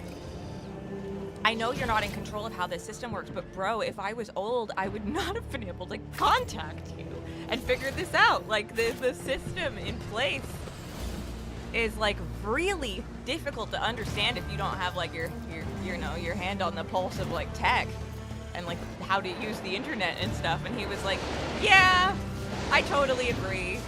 Speaker 2: I know you're not in control of how this system works, but bro, if I was old, I would not have been able to contact you and figure this out. Like the system in place is like really difficult to understand if you don't have like your hand on the pulse of like tech and like how to use the internet and stuff. And he was like, yeah, I totally agree.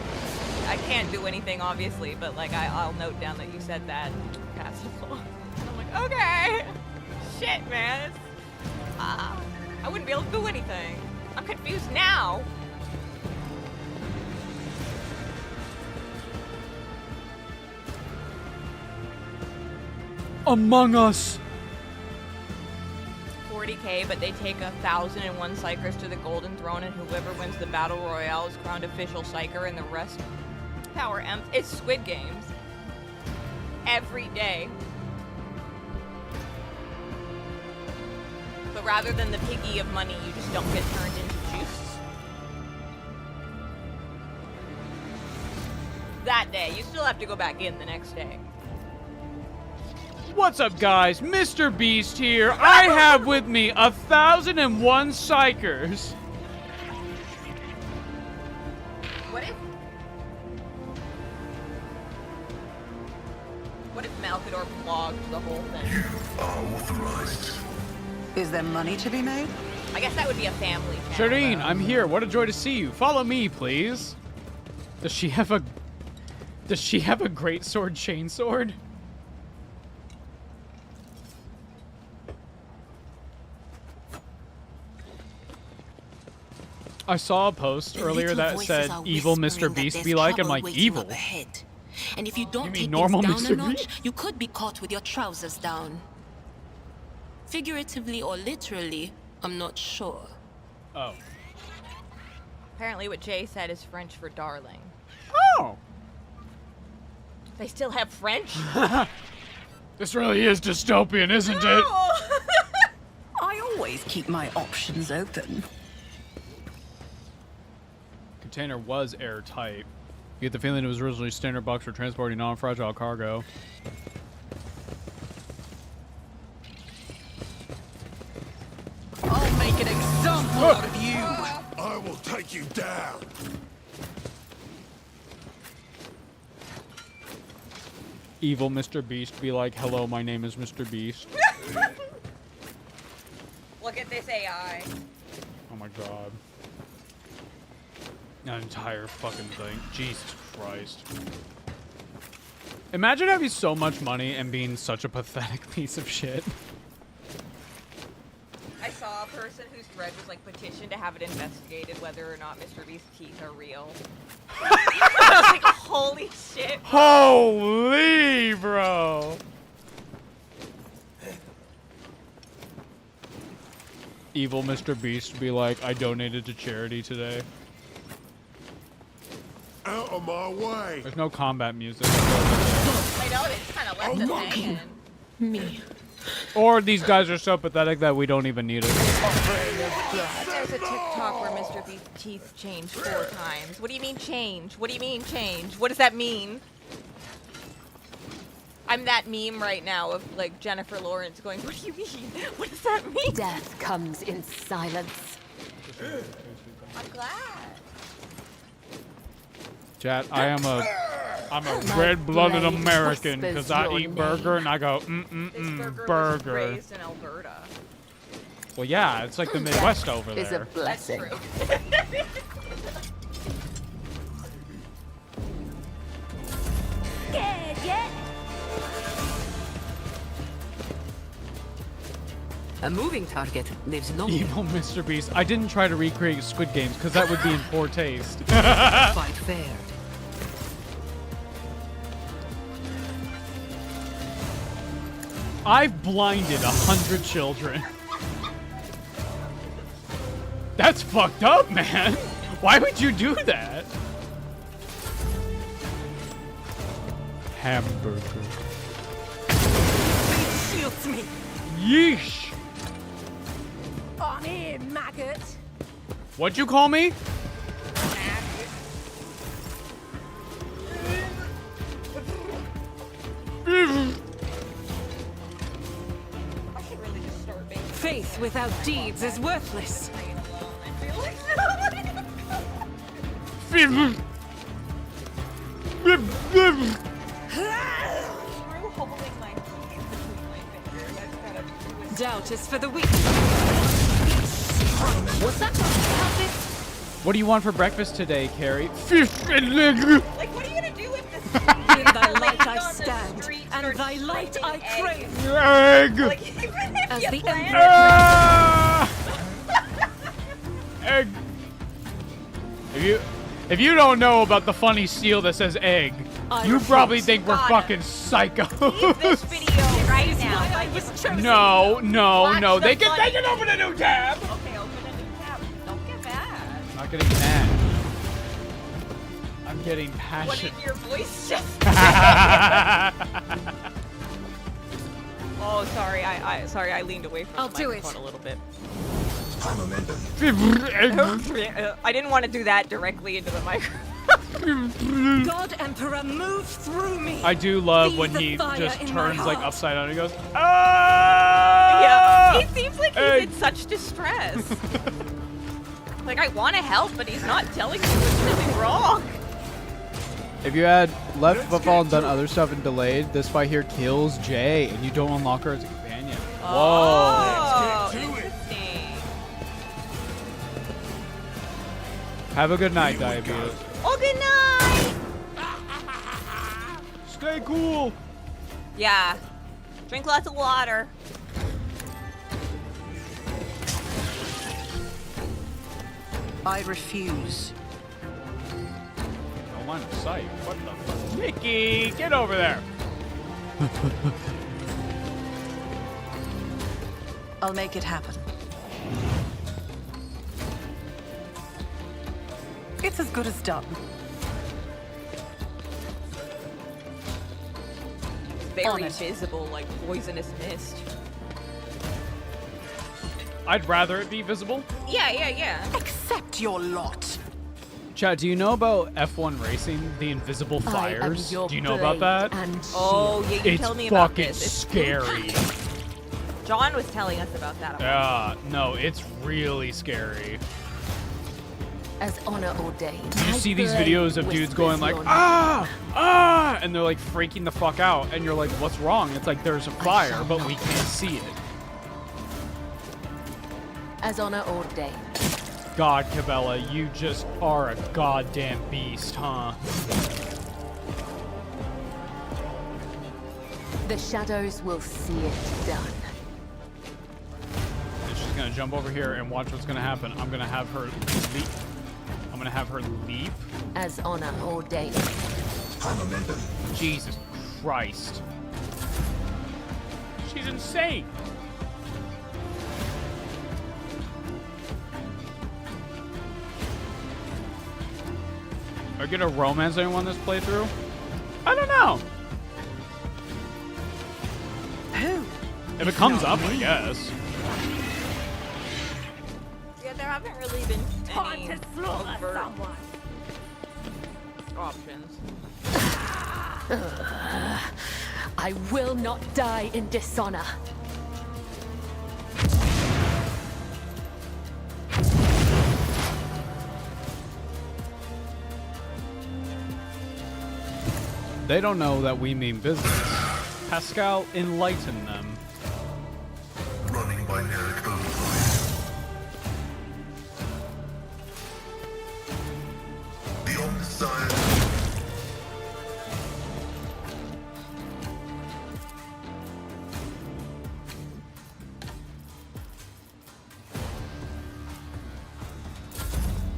Speaker 2: I can't do anything obviously, but like I'll note down that you said that. Pass it along. And I'm like, okay, shit, man. I wouldn't be able to do anything. I'm confused now.
Speaker 1: Among Us.
Speaker 2: 40 40k, but they take 1,001 psychers to the Golden Throne, and whoever wins the Battle Royale is crowned official psycher, and the rest power M. It's Squid Games. Every day. But rather than the piggy of money, you just don't get turned into juice. That day. You still have to go back in the next day.
Speaker 1: What's up, guys? Mr. Beast here. I have with me 1,001 psychers.
Speaker 2: What if Malkador vlogged the whole thing?
Speaker 7: You are authorized.
Speaker 3: Is there money to be made?
Speaker 2: I guess that would be a family channel.
Speaker 1: Shireen, I'm here. What a joy to see you. Follow me, please. Does she have a great sword chainsword? I saw a post earlier that said evil Mr. Beast be like. I'm like, evil?
Speaker 8: And if you don't take
Speaker 1: normal
Speaker 8: things down
Speaker 1: Mr.
Speaker 8: a notch,
Speaker 1: Beast?
Speaker 8: you could be caught with your trousers down. Figuratively or literally, I'm not sure.
Speaker 1: Oh.
Speaker 2: Apparently what Jay said is French for darling.
Speaker 1: Oh.
Speaker 2: They still have French?
Speaker 1: This really is dystopian, isn't it?
Speaker 3: I always keep my options open.
Speaker 1: Container was airtight. You get the feeling it was originally standard box for transporting non-fragile cargo.
Speaker 3: I'll make an example out of you.
Speaker 10: I will take you down.
Speaker 1: Evil Mr. Beast be like, hello, my name is Mr. Beast.
Speaker 2: Look at this AI.
Speaker 1: Oh my god. That entire fucking thing. Jesus Christ. Imagine having so much money and being such a pathetic piece of shit.
Speaker 2: I saw a person whose thread was like petitioned to have it investigated whether or not Mr. Beast's teeth are real. I was like, holy shit.
Speaker 1: Holy, bro. Evil Mr. Beast be like, I donated to charity today.
Speaker 10: Out of my way.
Speaker 1: There's no combat music.
Speaker 2: I know, they just kind of left us hanging.
Speaker 8: Me.
Speaker 1: Or these guys are so pathetic that we don't even need it.
Speaker 2: There's a TikTok where Mr. Beast's teeth changed 4 times. What do you mean change? What do you mean change? What does that mean? I'm that meme right now of like Jennifer Lawrence going, what do you mean? What does that mean?
Speaker 4: Death comes in silence.
Speaker 2: I'm glad.
Speaker 1: Chat, I'm a red-blooded American because I eat burger and I go, burger.
Speaker 2: Was raised in Alberta.
Speaker 1: Well, yeah, it's like the Midwest over
Speaker 4: Is a
Speaker 1: there.
Speaker 4: blessing.
Speaker 2: That's true.
Speaker 4: A moving target lives long.
Speaker 1: Evil Mr. Beast. I didn't try to recreate Squid Games because that would be in poor taste.
Speaker 4: Fight fair.
Speaker 1: I've blinded 100 children. That's fucked up, man. Why would you do that? Hamburger.
Speaker 6: Shields me.
Speaker 1: Yeesh.
Speaker 6: On here, maggot.
Speaker 1: What'd you call me?
Speaker 6: Faith without deeds is worthless. Doubt is for the weak.
Speaker 4: What's that?
Speaker 1: What do you want for breakfast today, Carrie? Fish and leg.
Speaker 2: Like, what are you gonna do with this?
Speaker 6: In thy light I stand, and thy light I crave.
Speaker 1: Egg.
Speaker 2: Like, even if
Speaker 6: As
Speaker 2: you
Speaker 6: the
Speaker 2: plan
Speaker 6: emperor.
Speaker 1: Egg. If you don't know about the funny seal that says egg, you probably think we're fucking psychos.
Speaker 2: leave this video right right now.
Speaker 6: I was chosen.
Speaker 1: No, no,
Speaker 2: Watch
Speaker 1: no.
Speaker 2: the
Speaker 1: They
Speaker 2: money.
Speaker 1: can open a new tab.
Speaker 2: Okay, open a new tab. Don't get mad.
Speaker 1: I'm not getting mad. I'm getting
Speaker 2: What
Speaker 1: passionate.
Speaker 2: did your voice just Oh, sorry. I leaned away from
Speaker 8: I'll
Speaker 2: the
Speaker 8: do
Speaker 2: microphone a little bit. I didn't want to do that directly into the microphone.
Speaker 6: God Emperor, move through me.
Speaker 1: I do love
Speaker 6: Be
Speaker 1: when
Speaker 6: the
Speaker 1: he
Speaker 6: fire
Speaker 1: just
Speaker 6: in
Speaker 1: turns
Speaker 6: my
Speaker 1: like
Speaker 6: heart.
Speaker 1: upside down and he goes, ah!
Speaker 2: Yeah, he seems like he's
Speaker 1: Hey.
Speaker 2: in such distress. Like, I want to help, but he's not telling me what's really wrong.
Speaker 1: If you had left football and done other stuff and delayed, this fight here kills Jay, and you don't unlock her as a companion. Whoa.
Speaker 2: Oh,
Speaker 10: Let's get to it.
Speaker 2: interesting.
Speaker 1: Have a good night, Diabetes.
Speaker 2: Oh, good night.
Speaker 1: Stay cool.
Speaker 2: Yeah. Drink lots of water.
Speaker 3: I refuse.
Speaker 1: No line of sight. What the fuck? Mickey, get over there.
Speaker 3: I'll make it happen. It's as good as done.
Speaker 2: Very
Speaker 3: On it.
Speaker 2: visible, like poisonous mist.
Speaker 1: I'd rather it be visible.
Speaker 2: Yeah.
Speaker 3: Accept your lot.
Speaker 1: Chad, do you know about F1 racing, the invisible fires? Do you know about that?
Speaker 2: Oh, yeah, you
Speaker 1: It's
Speaker 2: tell me about
Speaker 1: fucking
Speaker 2: this. It's
Speaker 1: scary.
Speaker 2: John was telling us about that.
Speaker 1: Yeah, no, it's really scary.
Speaker 8: As honor ordained.
Speaker 1: You see these videos of dudes going like, ah, and they're like freaking the fuck out, and you're like, what's wrong? It's like there's a fire, but we can't see it.
Speaker 8: As honor ordained.
Speaker 1: God, Cabela, you just are a goddamn beast, huh?
Speaker 8: The shadows will see it done.
Speaker 1: And she's gonna jump over here and watch what's gonna happen. I'm gonna have her leap. I'm gonna have her leap.
Speaker 8: As honor ordained.
Speaker 1: Jesus Christ. She's insane. Are you gonna romance anyone this playthrough? I don't know.
Speaker 3: Who?
Speaker 1: If it comes up, I guess.
Speaker 2: Yeah, there haven't really been any overt options.
Speaker 8: I will not die in dishonor.
Speaker 1: They don't know that we mean business. Pascal, enlighten them.
Speaker 7: Running by Eric Overflow. Beyond the science.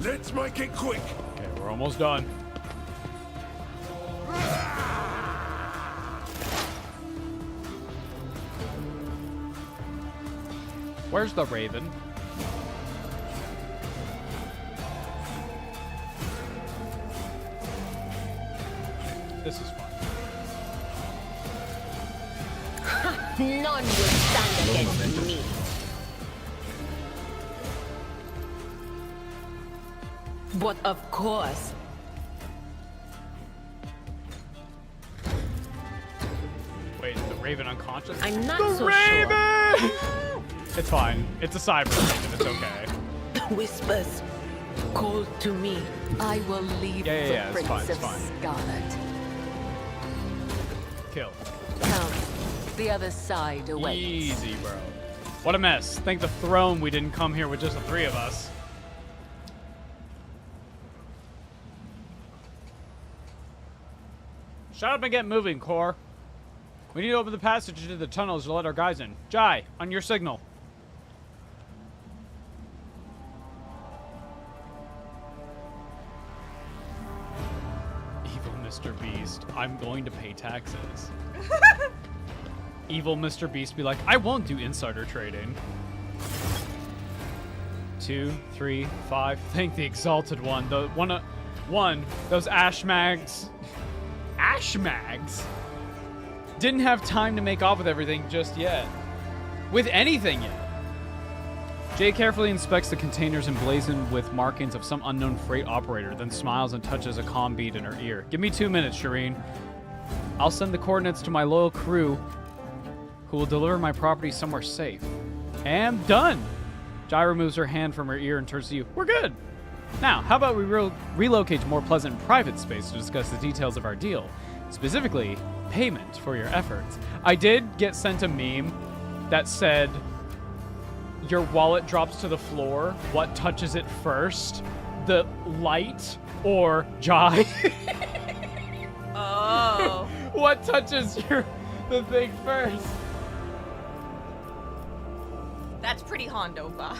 Speaker 10: Let's make it quick.
Speaker 1: Okay, we're almost done. Where's the Raven? This is fun.
Speaker 8: None will stand against me. But of course.
Speaker 1: Wait, is the Raven unconscious?
Speaker 8: I'm not
Speaker 1: the
Speaker 8: so
Speaker 1: Raven! It's fine. It's a cyber Raven. It's okay.
Speaker 8: Whispers call to me. I will leave
Speaker 1: Yeah,
Speaker 8: the
Speaker 1: it's fine,
Speaker 8: Prince
Speaker 1: it's
Speaker 8: of
Speaker 1: fine.
Speaker 8: Scarlet.
Speaker 1: Kill.
Speaker 8: Come, the other side awaits.
Speaker 1: Easy, bro. What a mess. Thank the throne we didn't come here with just the three of us. Shut up and get moving, Core. We need to open the passage into the tunnels to let our guys in. Jai, on your signal. Evil Mr. Beast. I'm going to pay taxes. evil Mr. Beast be like, I won't do insider trading. 2, 3, 5. Thank the Exalted One. The one, those Ashmags. Ashmags? Didn't have time to make off with everything just yet. With anything yet. Jay carefully inspects the containers emblazoned with markings of some unknown freight operator, then smiles and touches a comm bead in her ear. Give me 2 minutes, Shireen. I'll send the coordinates to my loyal crew, who will deliver my property somewhere safe. And done! Jai removes her hand from her ear and turns to you. We're good! Now, how about we relocate to more pleasant private space to discuss the details of our deal? Specifically, payment for your efforts. I did get sent a meme that said, your wallet drops to the floor. What touches it first? The light or Jai?
Speaker 2: Oh.
Speaker 1: What touches the thing first?
Speaker 2: That's pretty Hondoba.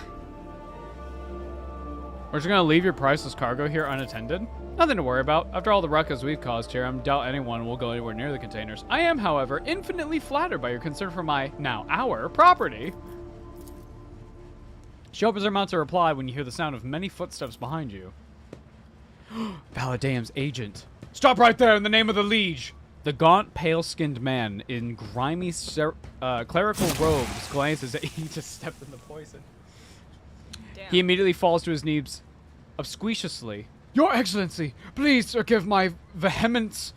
Speaker 1: We're just gonna leave your priceless cargo here unattended? Nothing to worry about. After all the ruckus we've caused here, I doubt anyone will go anywhere near the containers. I am, however, infinitely flattered by your concern for my, now our, property. She opens her mouth to reply when you hear the sound of many footsteps behind you. Valadeum's agent. Stop right there in the name of the Liege! The gaunt, pale-skinned man in grimy clerical robes glances at you. He just stepped in the poison. Damn. He immediately falls to his knees, obsequiously. Your Excellency, please forgive my vehemence.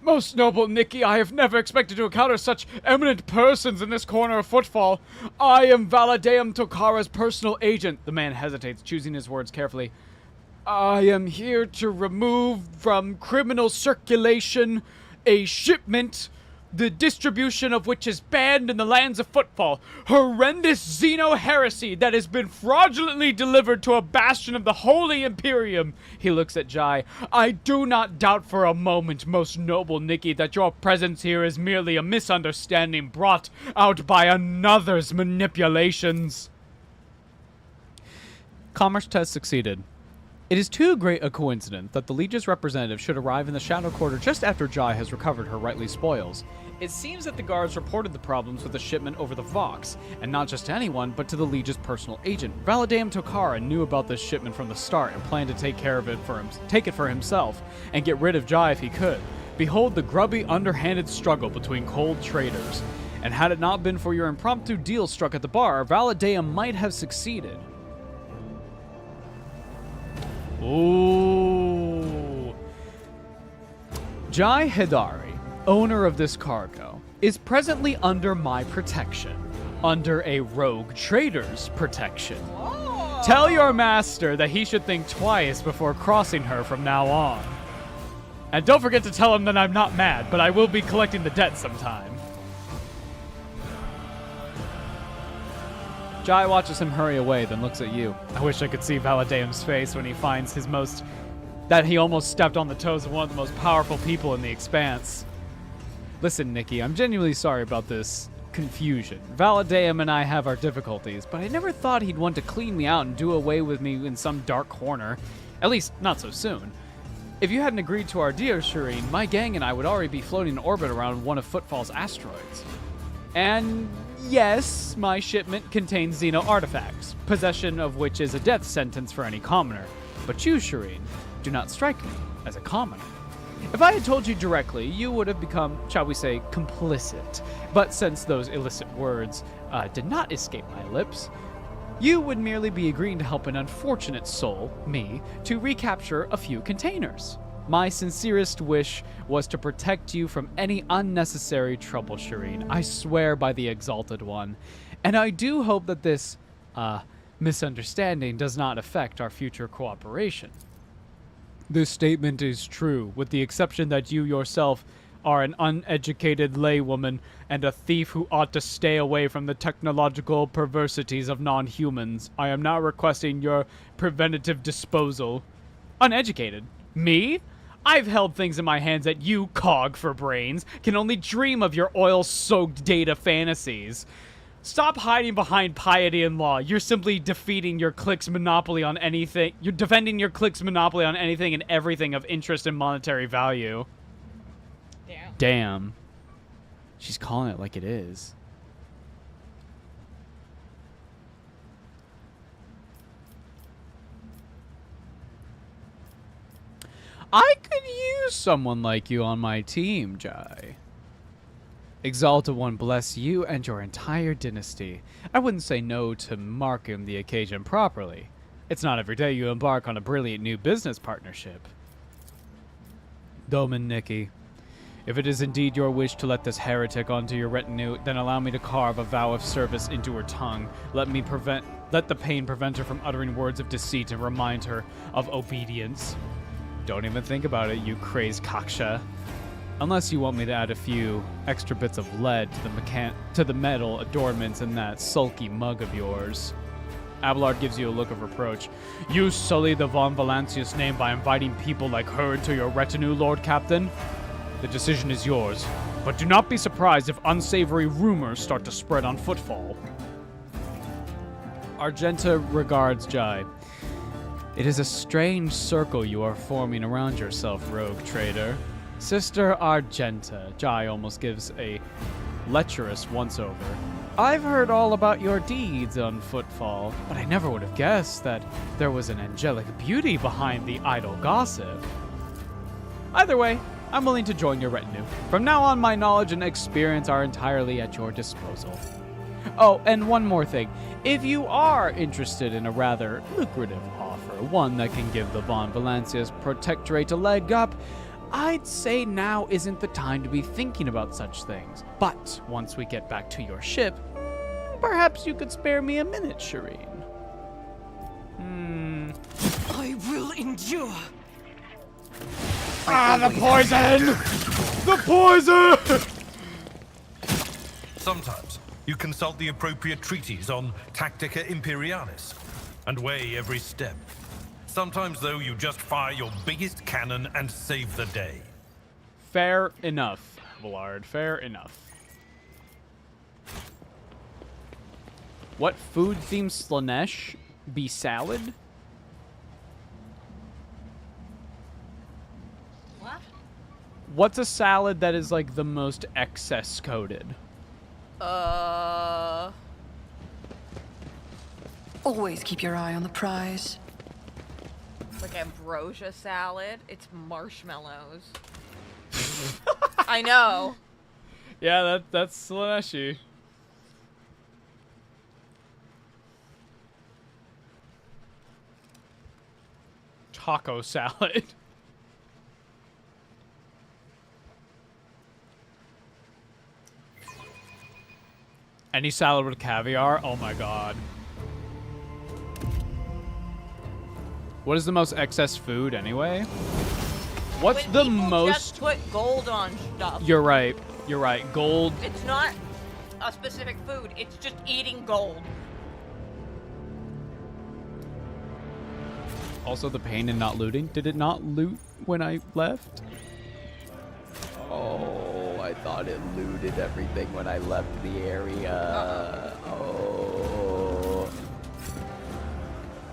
Speaker 1: Most noble Nikki, I have never expected to encounter such eminent persons in this corner of Footfall. I am Valadeum Tokara's personal agent. The man hesitates, choosing his words carefully. I am here to remove from criminal circulation a shipment, the distribution of which is banned in the lands of Footfall. Horrendous xeno-heresy that has been fraudulently delivered to a bastion of the Holy Imperium. He looks at Jai. I do not doubt for a moment, most noble Nikki, that your presence here is merely a misunderstanding brought out by another's manipulations. Commerce test succeeded. It is too great a coincidence that the Legion's representative should arrive in the Shadow Quarter just after Jai has recovered her rightly spoils. It seems that the guards reported the problems with the shipment over the Vox, and not just to anyone, but to the Legion's personal agent. Valadeum Tokara knew about this shipment from the start and planned to take it for himself, and get rid of Jai if he could. Behold the grubby, underhanded struggle between cold traders. And had it not been for your impromptu deal struck at the bar, Valadeum might have succeeded. Ooh. Jai Hidari, owner of this cargo, is presently under my protection. Under a rogue trader's protection. Whoa. Tell your master that he should think twice before crossing her from now on. And don't forget to tell him that I'm not mad, but I will be collecting the debt sometime. Jai watches him hurry away, then looks at you. I wish I could see Valadeum's face when he finds that he almost stepped on the toes of one of the most powerful people in the Expanse. Listen, Nikki, I'm genuinely sorry about this confusion. Valadeum and I have our difficulties, but I never thought he'd want to clean me out and do away with me in some dark corner. At least, not so soon. If you hadn't agreed to our deal, Shireen, my gang and I would already be floating in orbit around one of Footfall's asteroids. And yes, my shipment contains Xeno artifacts, possession of which is a death sentence for any commoner. But you, Shireen, do not strike me as a commoner. If I had told you directly, you would have become, shall we say, complicit. But since those illicit words did not escape my lips, you would merely be agreeing to help an unfortunate soul, me, to recapture a few containers. My sincerest wish was to protect you from any unnecessary trouble, Shireen. I swear by the Exalted One. And I do hope that this, misunderstanding does not affect our future cooperation. This statement is true, with the exception that you yourself are an uneducated laywoman and a thief who ought to stay away from the technological perversities of non-humans. I am now requesting your preventative disposal. Uneducated? Me? I've held things in my hands that you, cog for brains, can only dream of your oil-soaked data fantasies. Stop hiding behind piety and law. You're simply defeating your clique's monopoly on anything. You're defending your clique's monopoly on anything and everything of interest and monetary value. Damn. She's calling it like it is. I could use someone like you on my team, Jai. Exalted One bless you and your entire dynasty. I wouldn't say no to marking the occasion properly. It's not every day you embark on a brilliant new business partnership. Domin Nikki, if it is indeed your wish to let this heretic onto your retinue, then allow me to carve a vow of service into her tongue. Let the pain prevent her from uttering words of deceit and remind her of obedience. Don't even think about it, you crazed Kaksha. Unless you want me to add a few extra bits of lead to the metal adornments in that sulky mug of yours. Abelard gives you a look of reproach. You sully the Von Valancius name by inviting people like her into your retinue, Lord Captain? The decision is yours, but do not be surprised if unsavory rumors start to spread on footfall. Argenta regards Jai. It is a strange circle you are forming around yourself, rogue trader. Sister Argenta, Jai almost gives a lecherous once-over. I've heard all about your deeds on Footfall, but I never would have guessed that there was an angelic beauty behind the idle gossip. Either way, I'm willing to join your retinue. From now on, my knowledge and experience are entirely at your disposal. Oh, and one more thing. If you are interested in a rather lucrative offer, one that can give the Von Valancius Protectorate a leg up, I'd say now isn't the time to be thinking about such things. But once we get back to your ship, perhaps you could spare me a minute, Shireen.
Speaker 6: I will endure.
Speaker 1: The poison! The poison!
Speaker 5: Sometimes you consult the appropriate treatise on Tactica Imperialis and weigh every step. Sometimes, though, you just fire your biggest cannon and save the day.
Speaker 1: Fair enough, Abelard. Fair enough. What food themed Slanesh be salad?
Speaker 2: What?
Speaker 1: What's a salad that is like the most excess coated?
Speaker 3: Always keep your eye on the prize.
Speaker 2: Like ambrosia salad. It's marshmallows. I know.
Speaker 1: Yeah, that's Slaneshi. Taco salad. Any salad with caviar? Oh my god. What is the most excess food anyway? What's
Speaker 2: When
Speaker 1: the
Speaker 2: people
Speaker 1: most...
Speaker 2: just put gold on stuff.
Speaker 1: You're right. You're right. Gold.
Speaker 2: It's not a specific food. It's just eating gold.
Speaker 1: Also the pain in not looting. Did it not loot when I left? Oh, I thought it looted everything when I left the area. Oh.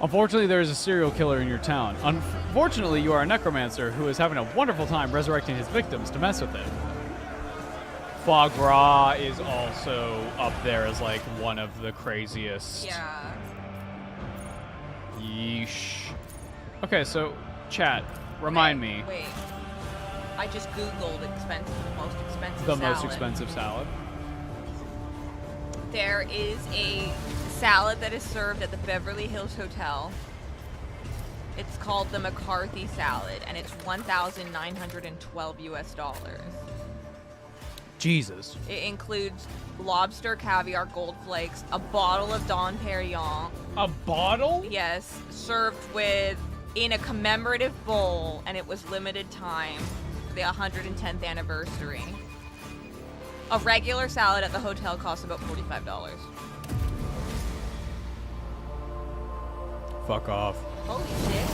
Speaker 1: Unfortunately, there is a serial killer in your town. Unfortunately, you are a necromancer who is having a wonderful time resurrecting his victims to mess with it. Foie gras is also up there as like one of the craziest.
Speaker 2: Yeah.
Speaker 1: Yeesh. Okay, so chat, remind me.
Speaker 2: Wait. I just Googled most expensive
Speaker 1: The
Speaker 2: salad.
Speaker 1: most expensive salad.
Speaker 2: There is a salad that is served at the Beverly Hills Hotel. It's called the McCarthy salad, and it's $1,912 US.
Speaker 1: Jesus.
Speaker 2: It includes lobster, caviar, gold flakes, a bottle of Dom Perignon.
Speaker 1: A bottle?
Speaker 2: Yes, served in a commemorative bowl, and it was limited time for the 110th anniversary. A regular salad at the hotel costs about $45.
Speaker 1: Fuck off.
Speaker 2: Holy shit.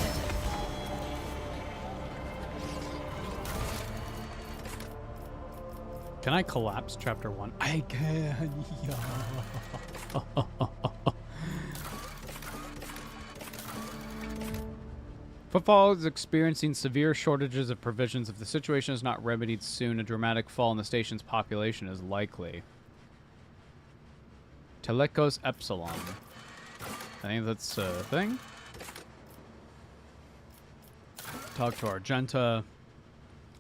Speaker 1: Can I collapse chapter 1? I can. Yeah. Footfall is experiencing severe shortages of provisions. If the situation is not remedied soon, a dramatic fall in the station's population is likely. Telekos Epsilon. I think that's a thing. Talk to Argenta.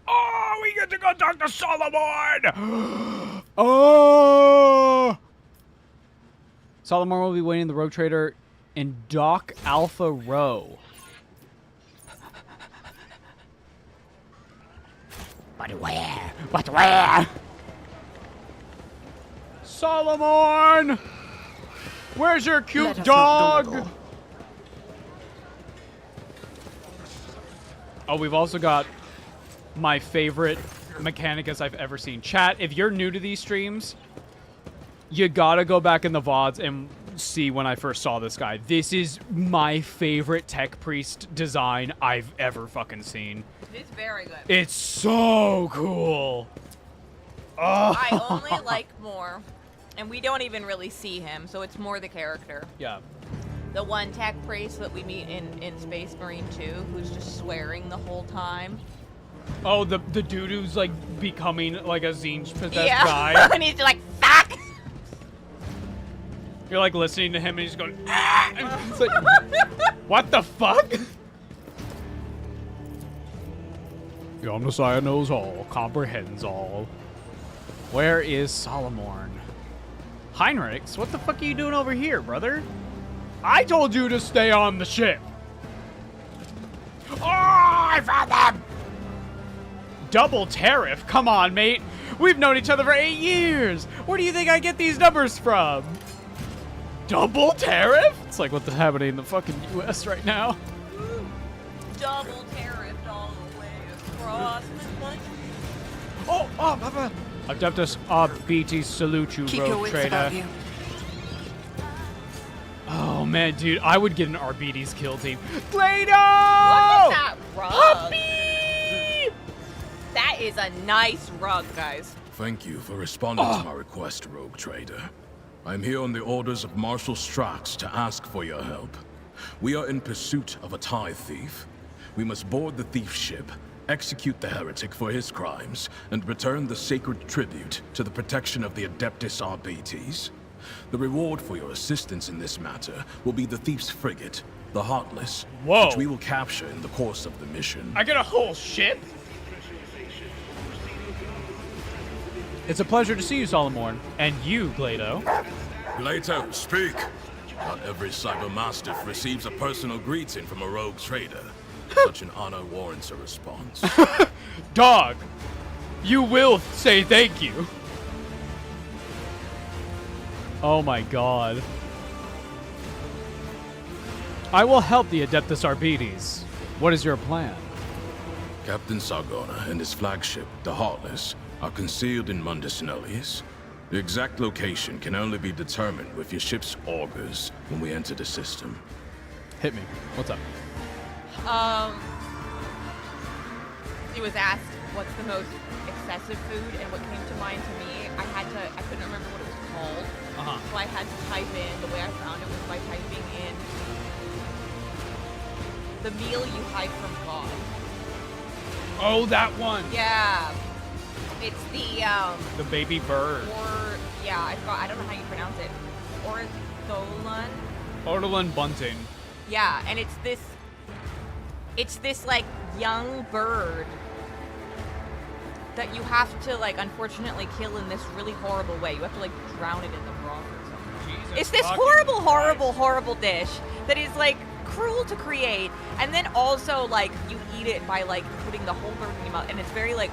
Speaker 1: Oh, we get to go talk to Solomon! Oh! Solomon will be waiting the Rogue Trader in Dock Alpha Row. But where? But where? Solomon! Where's your cute dog? Oh, we've also got my favorite Mechanicus I've ever seen. Chat, if you're new to these streams, you gotta go back in the VODs and see when I first saw this guy. This is my favorite Tech Priest design I've ever fucking seen.
Speaker 2: It's very good.
Speaker 1: It's so cool. Oh.
Speaker 2: I only like more, and we don't even really see him, so it's more the character.
Speaker 1: Yeah.
Speaker 2: The one tech priest that we meet in Space Marine 2, who's just swearing the whole time.
Speaker 1: Oh, the dude who's like becoming like a Zinj possessed guy.
Speaker 2: Yeah, and he's like, fuck!
Speaker 1: You're like listening to him and he's going, ah! And it's like, what the fuck? The Omnissiah knows all, comprehends all. Where is Solomon? Heinrichs, what the fuck are you doing over here, brother? I told you to stay on the ship. Oh, I found them! Double tariff? Come on, mate. We've known each other for 8 years. Where do you think I get these numbers from? Double tariff? It's like what's happening in the fucking US right now.
Speaker 2: Double tariff all the way across the country.
Speaker 1: Oh, Papa. Adeptus BT salute you,
Speaker 4: Keep your
Speaker 1: Rogue
Speaker 4: wits
Speaker 1: Trader.
Speaker 4: about you.
Speaker 1: Oh man, dude, I would get an Arbites kill team. Glado!
Speaker 2: Look at that rug.
Speaker 1: Puppy!
Speaker 2: That is a nice rug, guys.
Speaker 10: Thank you for responding to my request, Rogue Trader. I'm here on the orders of Marshal Strax to ask for your help. We are in pursuit of a tithe thief. We must board the thief ship, execute the heretic for his crimes, and return the sacred tribute to the protection of the Adeptus Arbites. The reward for your assistance in this matter will be the thief's frigate, the Heartless,
Speaker 1: Whoa.
Speaker 10: which we will capture in the course of the mission.
Speaker 1: I get a whole ship? It's a pleasure to see you, Solomon. And you, Glado.
Speaker 10: Glado, speak! Not every cybermastiff receives a personal greeting from a rogue trader. Such an honor warrants a response.
Speaker 1: Dog, you will say thank you. Oh my god. I will help the Adeptus Arbites. What is your plan?
Speaker 10: Captain Sargona and his flagship, the Heartless, are concealed in Mundus Nullius. The exact location can only be determined with your ship's augurs when we enter the system.
Speaker 1: Hit me. What's up?
Speaker 2: He was asked what's the most excessive food, and what came to mind to me, I couldn't remember what it was called. So I had to type in, the way I found it was by typing in the meal you hide from God.
Speaker 1: Oh, that one.
Speaker 2: Yeah. It's
Speaker 1: The baby bird.
Speaker 2: I don't know how you pronounce it. Ortholan?
Speaker 1: Ortolan bunting.
Speaker 2: Yeah, and it's this like young bird that you have to like unfortunately kill in this really horrible way. You have to like drown it in the broth or something.
Speaker 1: Jesus
Speaker 2: It's this
Speaker 1: fucking
Speaker 2: horrible dish that is like cruel to create, and then also like you eat it by like putting the whole bird in your mouth, and it's very like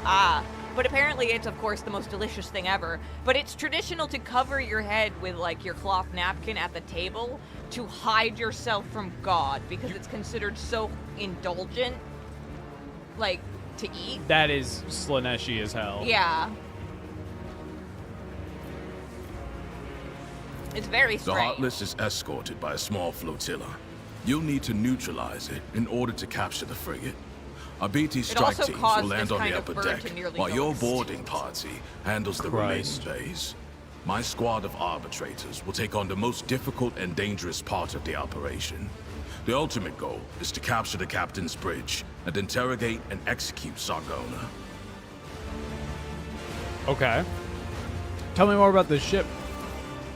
Speaker 2: but apparently it's of course the most delicious thing ever. But it's traditional to cover your head with like your cloth napkin at the table to hide yourself from God, because it's considered so indulgent like to eat.
Speaker 1: That is Slaneshi as hell.
Speaker 2: Yeah. It's very
Speaker 10: The
Speaker 2: strange.
Speaker 10: Heartless is escorted by a small flotilla. You'll need to neutralize it in order to capture the frigate. Our BT strike
Speaker 2: also
Speaker 10: teams
Speaker 2: caused
Speaker 10: will land
Speaker 2: this
Speaker 10: on
Speaker 2: kind
Speaker 10: the
Speaker 2: of
Speaker 10: upper
Speaker 2: bird
Speaker 10: deck,
Speaker 2: to nearly
Speaker 10: while
Speaker 2: go
Speaker 10: your
Speaker 2: extinct.
Speaker 10: boarding party handles the remaining
Speaker 1: Christ.
Speaker 10: bays. My squad of arbitrators will take on the most difficult and dangerous part of the operation. The ultimate goal is to capture the captain's bridge and interrogate and execute Sargona.
Speaker 1: Okay. Tell me more about this ship.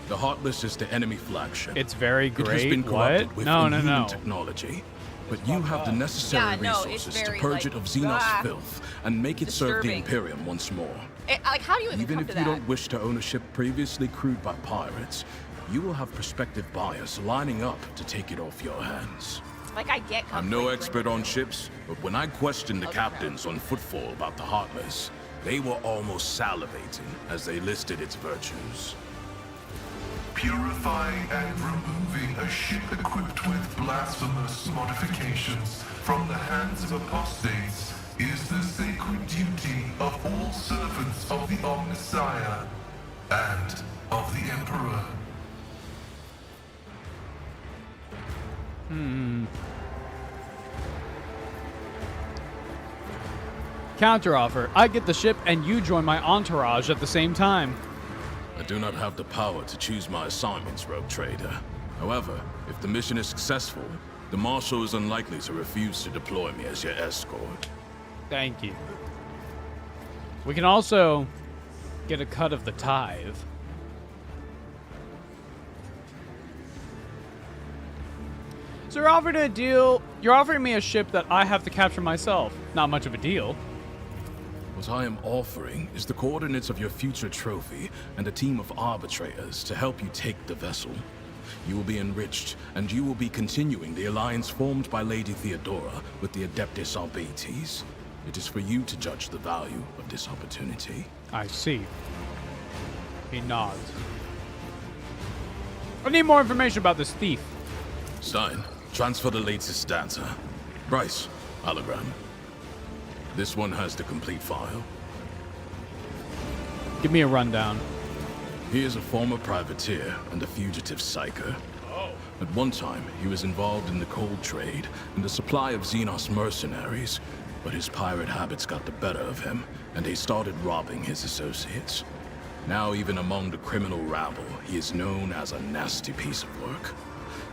Speaker 10: The Heartless is the enemy flagship.
Speaker 1: It's very great.
Speaker 10: It has been corrupted
Speaker 1: What?
Speaker 10: with
Speaker 1: No.
Speaker 10: inhuman technology. But you have the necessary
Speaker 2: Yeah, no, it's
Speaker 10: resources to
Speaker 2: very,
Speaker 10: purge it
Speaker 2: like,
Speaker 10: of Xenos filth and make it serve the
Speaker 2: disturbing.
Speaker 10: Imperium once more.
Speaker 2: Like, how do you even
Speaker 10: Even
Speaker 2: come
Speaker 10: if
Speaker 2: to
Speaker 10: you
Speaker 2: that?
Speaker 10: don't wish to own a ship previously crewed by pirates, you will have prospective buyers lining up to take it off your hands.
Speaker 2: Like, I get.
Speaker 10: I'm no
Speaker 2: conflict
Speaker 10: expert
Speaker 2: with-
Speaker 10: on ships, but when I questioned the
Speaker 2: Okay.
Speaker 10: captains on Footfall about the Heartless, they were almost salivating as they listed its virtues.
Speaker 7: Purifying and removing a ship equipped with blasphemous modifications from the hands of apostates is the sacred duty of all servants of the Omnissiah and of the Emperor.
Speaker 1: Counteroffer. I get the ship and you join my entourage at the same time.
Speaker 10: I do not have the power to choose my assignments, Rogue Trader. However, if the mission is successful, the Marshal is unlikely to refuse to deploy me as your escort.
Speaker 1: Thank you. We can also get a cut of the tithe. So you're offering a deal. You're offering me a ship that I have to capture myself. Not much of a deal.
Speaker 10: What I am offering is the coordinates of your future trophy and a team of arbitrators to help you take the vessel. You will be enriched, and you will be continuing the alliance formed by Lady Theodora with the Adeptus Arbates. It is for you to judge the value of this opportunity.
Speaker 1: I see. He nods. I need more information about this thief.
Speaker 10: Stein, transfer the latest data. Bryce, hologram. This one has the complete file.
Speaker 1: Give me a rundown.
Speaker 10: He is a former privateer and a fugitive psyker. At one time, he was involved in the cold trade and the supply of Xenos mercenaries, but his pirate habits got the better of him, and he started robbing his associates. Now, even among the criminal rabble, he is known as a nasty piece of work.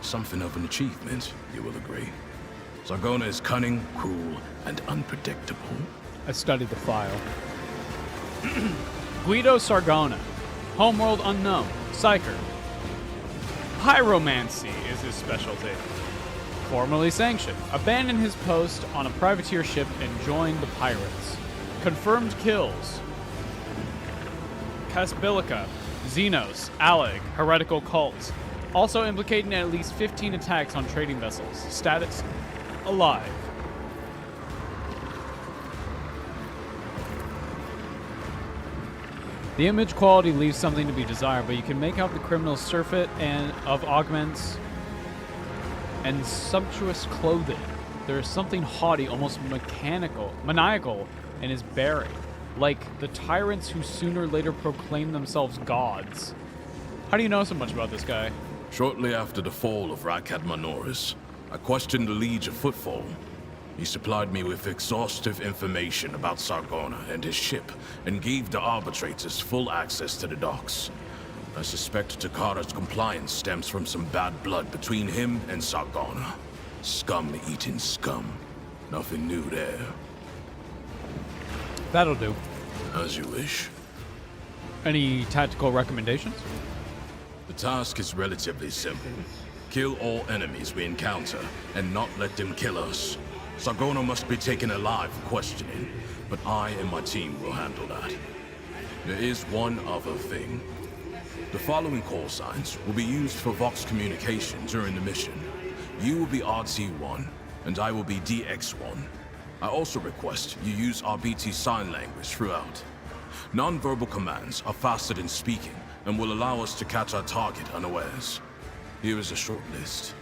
Speaker 10: Something of an achievement, you will agree. Sargona is cunning, cruel, and unpredictable.
Speaker 1: I studied the file. Guido Sargona. Homeworld unknown. Psyker. Pyromancy is his specialty. Formally sanctioned. Abandoned his post on a privateer ship and joined the pirates. Confirmed kills. Casbilica. Xenos. Aleg. Heretical cults. Also implicated in at least 15 attacks on trading vessels. Status: alive. The image quality leaves something to be desired, but you can make out the criminal's surfeit and of augments and sumptuous clothing. There is something haughty, almost maniacal in his bearing, like the tyrants who sooner or later proclaim themselves gods. How do you know so much about this guy?
Speaker 10: Shortly after the fall of Rakat Manoris, I questioned the Liege of Footfall. He supplied me with exhaustive information about Sargona and his ship, and gave the arbitrators full access to the docks. I suspect Takara's compliance stems from some bad blood between him and Sargona. Scum-eating scum. Nothing new there.
Speaker 1: That'll do.
Speaker 10: As you wish.
Speaker 1: Any tactical recommendations?
Speaker 10: The task is relatively simple. Kill all enemies we encounter, and not let them kill us. Sargona must be taken alive for questioning, but I and my team will handle that. There is one other thing. The following call signs will be used for Vox communication during the mission. You will be RT1, and I will be DX1. I also request you use RBT sign language throughout. Non-verbal commands are faster than speaking, and will allow us to catch our target unawares. Here is a short list.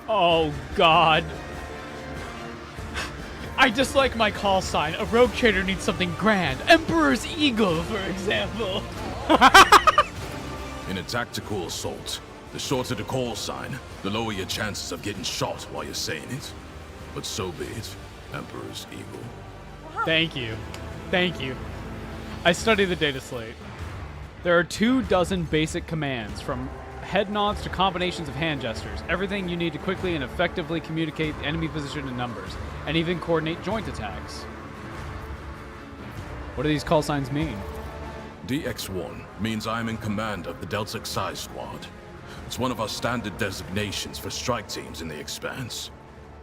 Speaker 1: Oh, God. I dislike my call sign. A rogue trader needs something grand. Emperor's Eagle, for example.
Speaker 10: In a tactical assault, the shorter the call sign, the lower your chances of getting shot while you're saying it. But so be it, Emperor's Eagle.
Speaker 1: Thank you. Thank you. I study the data slate. There are 24 basic commands from head nods to combinations of hand gestures. Everything you need to quickly and effectively communicate the enemy position and numbers, and even coordinate joint attacks. What do these call signs mean?
Speaker 10: DX1 means I am in command of the Delta Xi Squad. It's one of our standard designations for strike teams in the Expanse.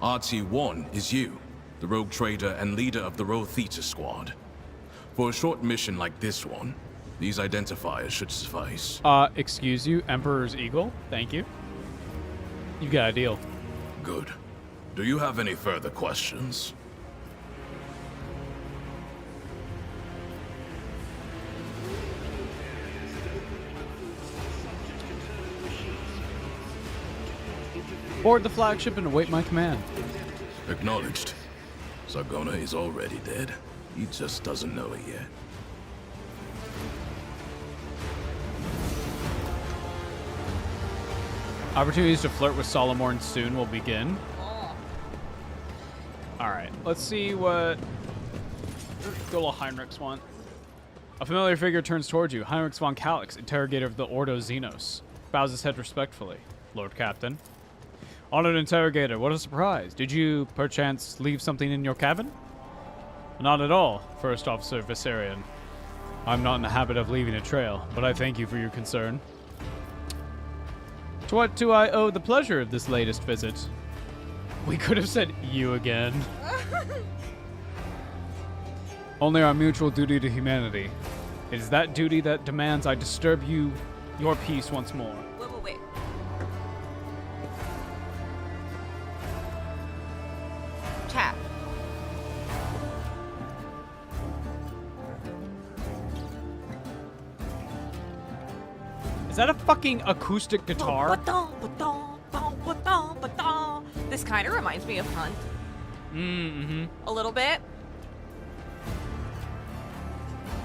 Speaker 10: RT1 is you, the rogue trader and leader of the Rho Theta Squad. For a short mission like this one, these identifiers should suffice.
Speaker 1: Excuse you, Emperor's Eagle? Thank you. You got a deal.
Speaker 10: Good. Do you have any further questions?
Speaker 1: Board the flagship and await my command.
Speaker 10: Acknowledged. Sargona is already dead. He just doesn't know it yet.
Speaker 1: Opportunities to flirt with Solomorn soon will begin. Alright, let's see what good old Heinrichs want. A familiar figure turns towards you. Heinrich von Calix, interrogator of the Ordo Xenos. Bows his head respectfully. Lord Captain. Honored interrogator, what a surprise. Did you, perchance, leave something in your cabin? Not at all, First Officer Viserion. I'm not in the habit of leaving a trail, but I thank you for your concern. To what do I owe the pleasure of this latest visit? We could have said you again. Only our mutual duty to humanity. It is that duty that demands I disturb your peace once more.
Speaker 2: Wait. Chat.
Speaker 1: Is that a fucking acoustic guitar?
Speaker 2: This kind of reminds me of Hunt.
Speaker 1: Mm-hmm.
Speaker 2: A little bit.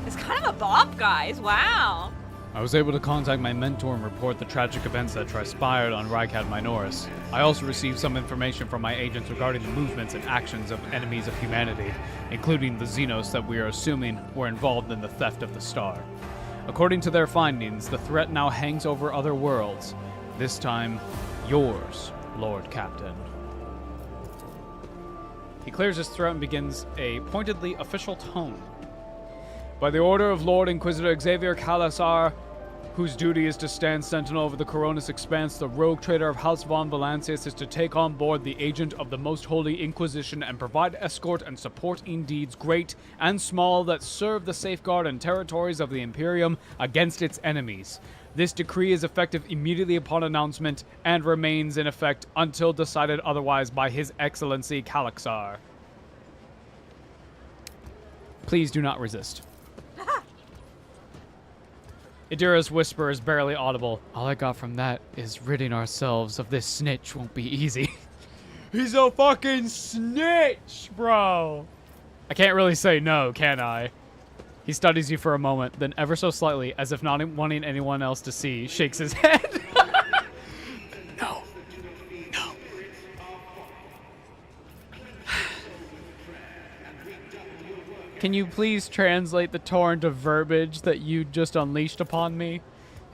Speaker 2: It's kind of a bop, guys. Wow.
Speaker 1: I was able to contact my mentor and report the tragic events that transpired on Rykad Minoris. I also received some information from my agents regarding the movements and actions of enemies of humanity, including the Xenos that we are assuming were involved in the theft of the star. According to their findings, the threat now hangs over other worlds. This time, yours, Lord Captain. He clears his throat and begins a pointedly official tone. By the order of Lord Inquisitor Xavier Calasar, whose duty is to stand sentinel over the Coronis Expanse, the rogue trader of House von Valancius is to take on board the agent of the Most Holy Inquisition and provide escort and support in deeds great and small that serve the safeguard and territories of the Imperium against its enemies. This decree is effective immediately upon announcement and remains in effect until decided otherwise by His Excellency Calaxar. Please do not resist. Idira's whisper is barely audible. All I got from that is ridding ourselves of this snitch won't be easy. He's a fucking snitch, bro. I can't really say no, can I? He studies you for a moment, then ever so slightly, as if not wanting anyone else to see, shakes his head. No. Can you please translate the torrent of verbiage that you just unleashed upon me?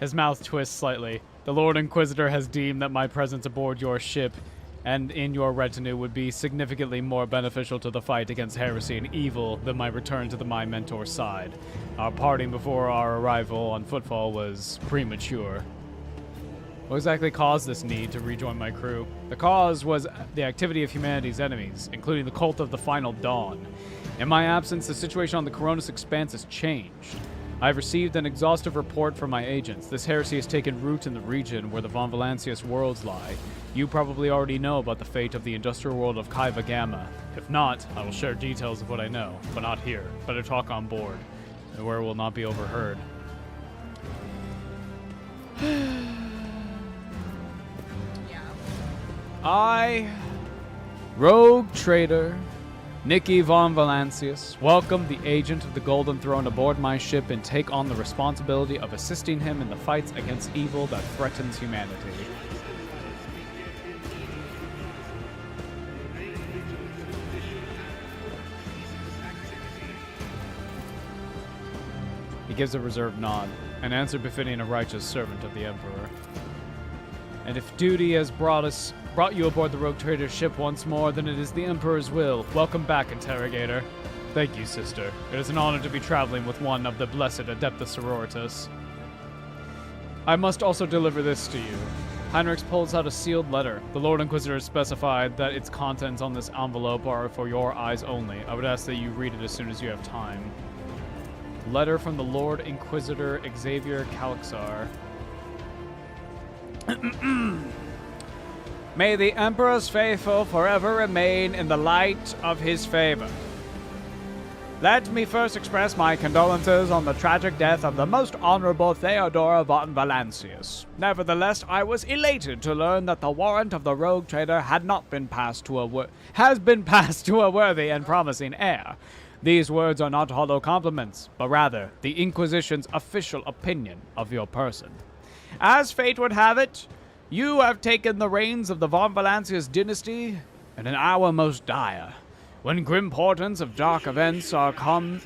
Speaker 1: His mouth twists slightly. The Lord Inquisitor has deemed that my presence aboard your ship and in your retinue would be significantly more beneficial to the fight against heresy and evil than my return to my mentor's side. Our parting before our arrival on Footfall was premature. What exactly caused this need to rejoin my crew? The cause was the activity of humanity's enemies, including the cult of the Final Dawn. In my absence, the situation on the Coronis Expanse has changed. I have received an exhaustive report from my agents. This heresy has taken root in the region where the Von Valancius worlds lie. You probably already know about the fate of the industrial world of Kaiva Gamma. If not, I will share details of what I know, but not here. Better talk on board, where it will not be overheard. I, rogue trader Nikki von Valancius, welcome the agent of the Golden Throne aboard my ship and take on the responsibility of assisting him in the fights against evil that threatens humanity. He gives a reserved nod, an answer befitting a righteous servant of the Emperor. And if duty has brought you aboard the Rogue Trader ship once more, then it is the Emperor's will. Welcome back, Interrogator. Thank you, sister. It is an honor to be traveling with one of the blessed Adeptus Sororitas. I must also deliver this to you. Heinrich pulls out a sealed letter. The Lord Inquisitor specified that its contents on this envelope are for your eyes only. I would ask that you read it as soon as you have time. Letter from the Lord Inquisitor Xavier Calixar. May the Emperor's faithful forever remain in the light of his favor. Let me first express my condolences on the tragic death of the most honorable Theodora von Valancius. Nevertheless, I was elated to learn that the warrant of the Rogue Trader has been passed to a worthy and promising heir. These words are not hollow compliments, but rather the Inquisition's official opinion of your person. As fate would have it, you have taken the reins of the von Valancius dynasty in an hour most dire, when grim portents of dark events are come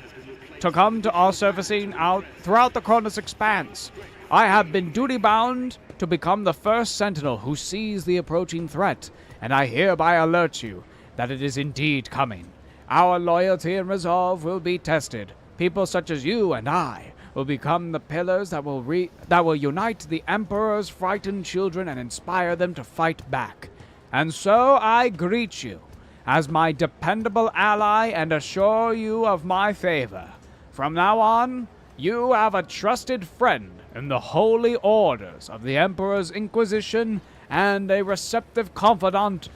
Speaker 1: to our surfacing out throughout the Cronus expanse. I have been duty-bound to become the first sentinel who sees the approaching threat, and I hereby alert you that it is indeed coming. Our loyalty and resolve will be tested. People such as you and I will become the pillars that will unite the Emperor's frightened children and inspire them to fight back. And so I greet you as my dependable ally and assure you of my favor. From now on, you have a trusted friend in the holy orders of the Emperor's Inquisition and a receptive confidant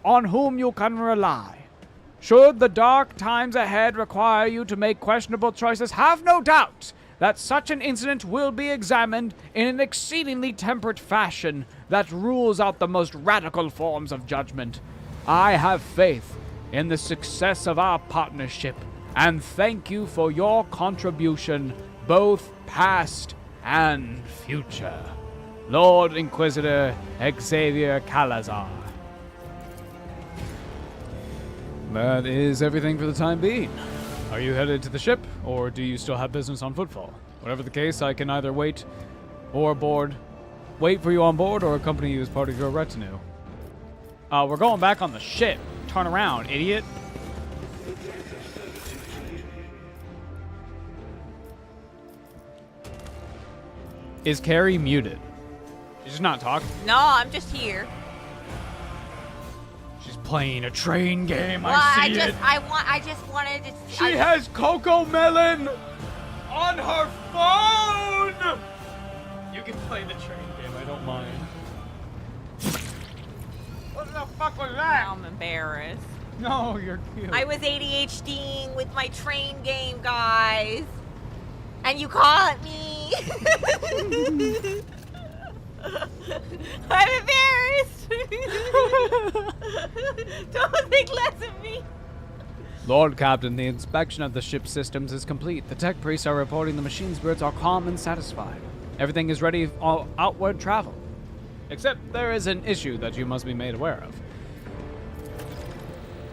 Speaker 1: on whom you can rely. Should the dark times ahead require you to make questionable choices, have no doubt that such an incident will be examined in an exceedingly temperate fashion that rules out the most radical forms of judgment. I have faith in the success of our partnership, and thank you for your contribution, both past and future. Lord Inquisitor Xavier Calazar. That is everything for the time being. Are you headed to the ship, or do you still have business on footfall? Whatever the case, I can either wait for you on board, or accompany you as part of your retinue. We're going back on the ship. Turn around, idiot. Is Carrie muted? She's not talking.
Speaker 2: No, I'm just here.
Speaker 1: She's playing a train game.
Speaker 2: Well,
Speaker 1: I see it.
Speaker 2: I just wanted to.
Speaker 1: She has Coco Melon on her phone. You can play the train game. I don't mind. What the fuck was that?
Speaker 2: I'm embarrassed.
Speaker 1: No, you're cute.
Speaker 2: I was ADHDing with my train game, guys. And you caught me. I'm embarrassed. Don't think less of me.
Speaker 1: Lord Captain, the inspection of the ship's systems is complete. The tech priests are reporting the machine spirits are calm and satisfied. Everything is ready for outward travel. Except there is an issue that you must be made aware of.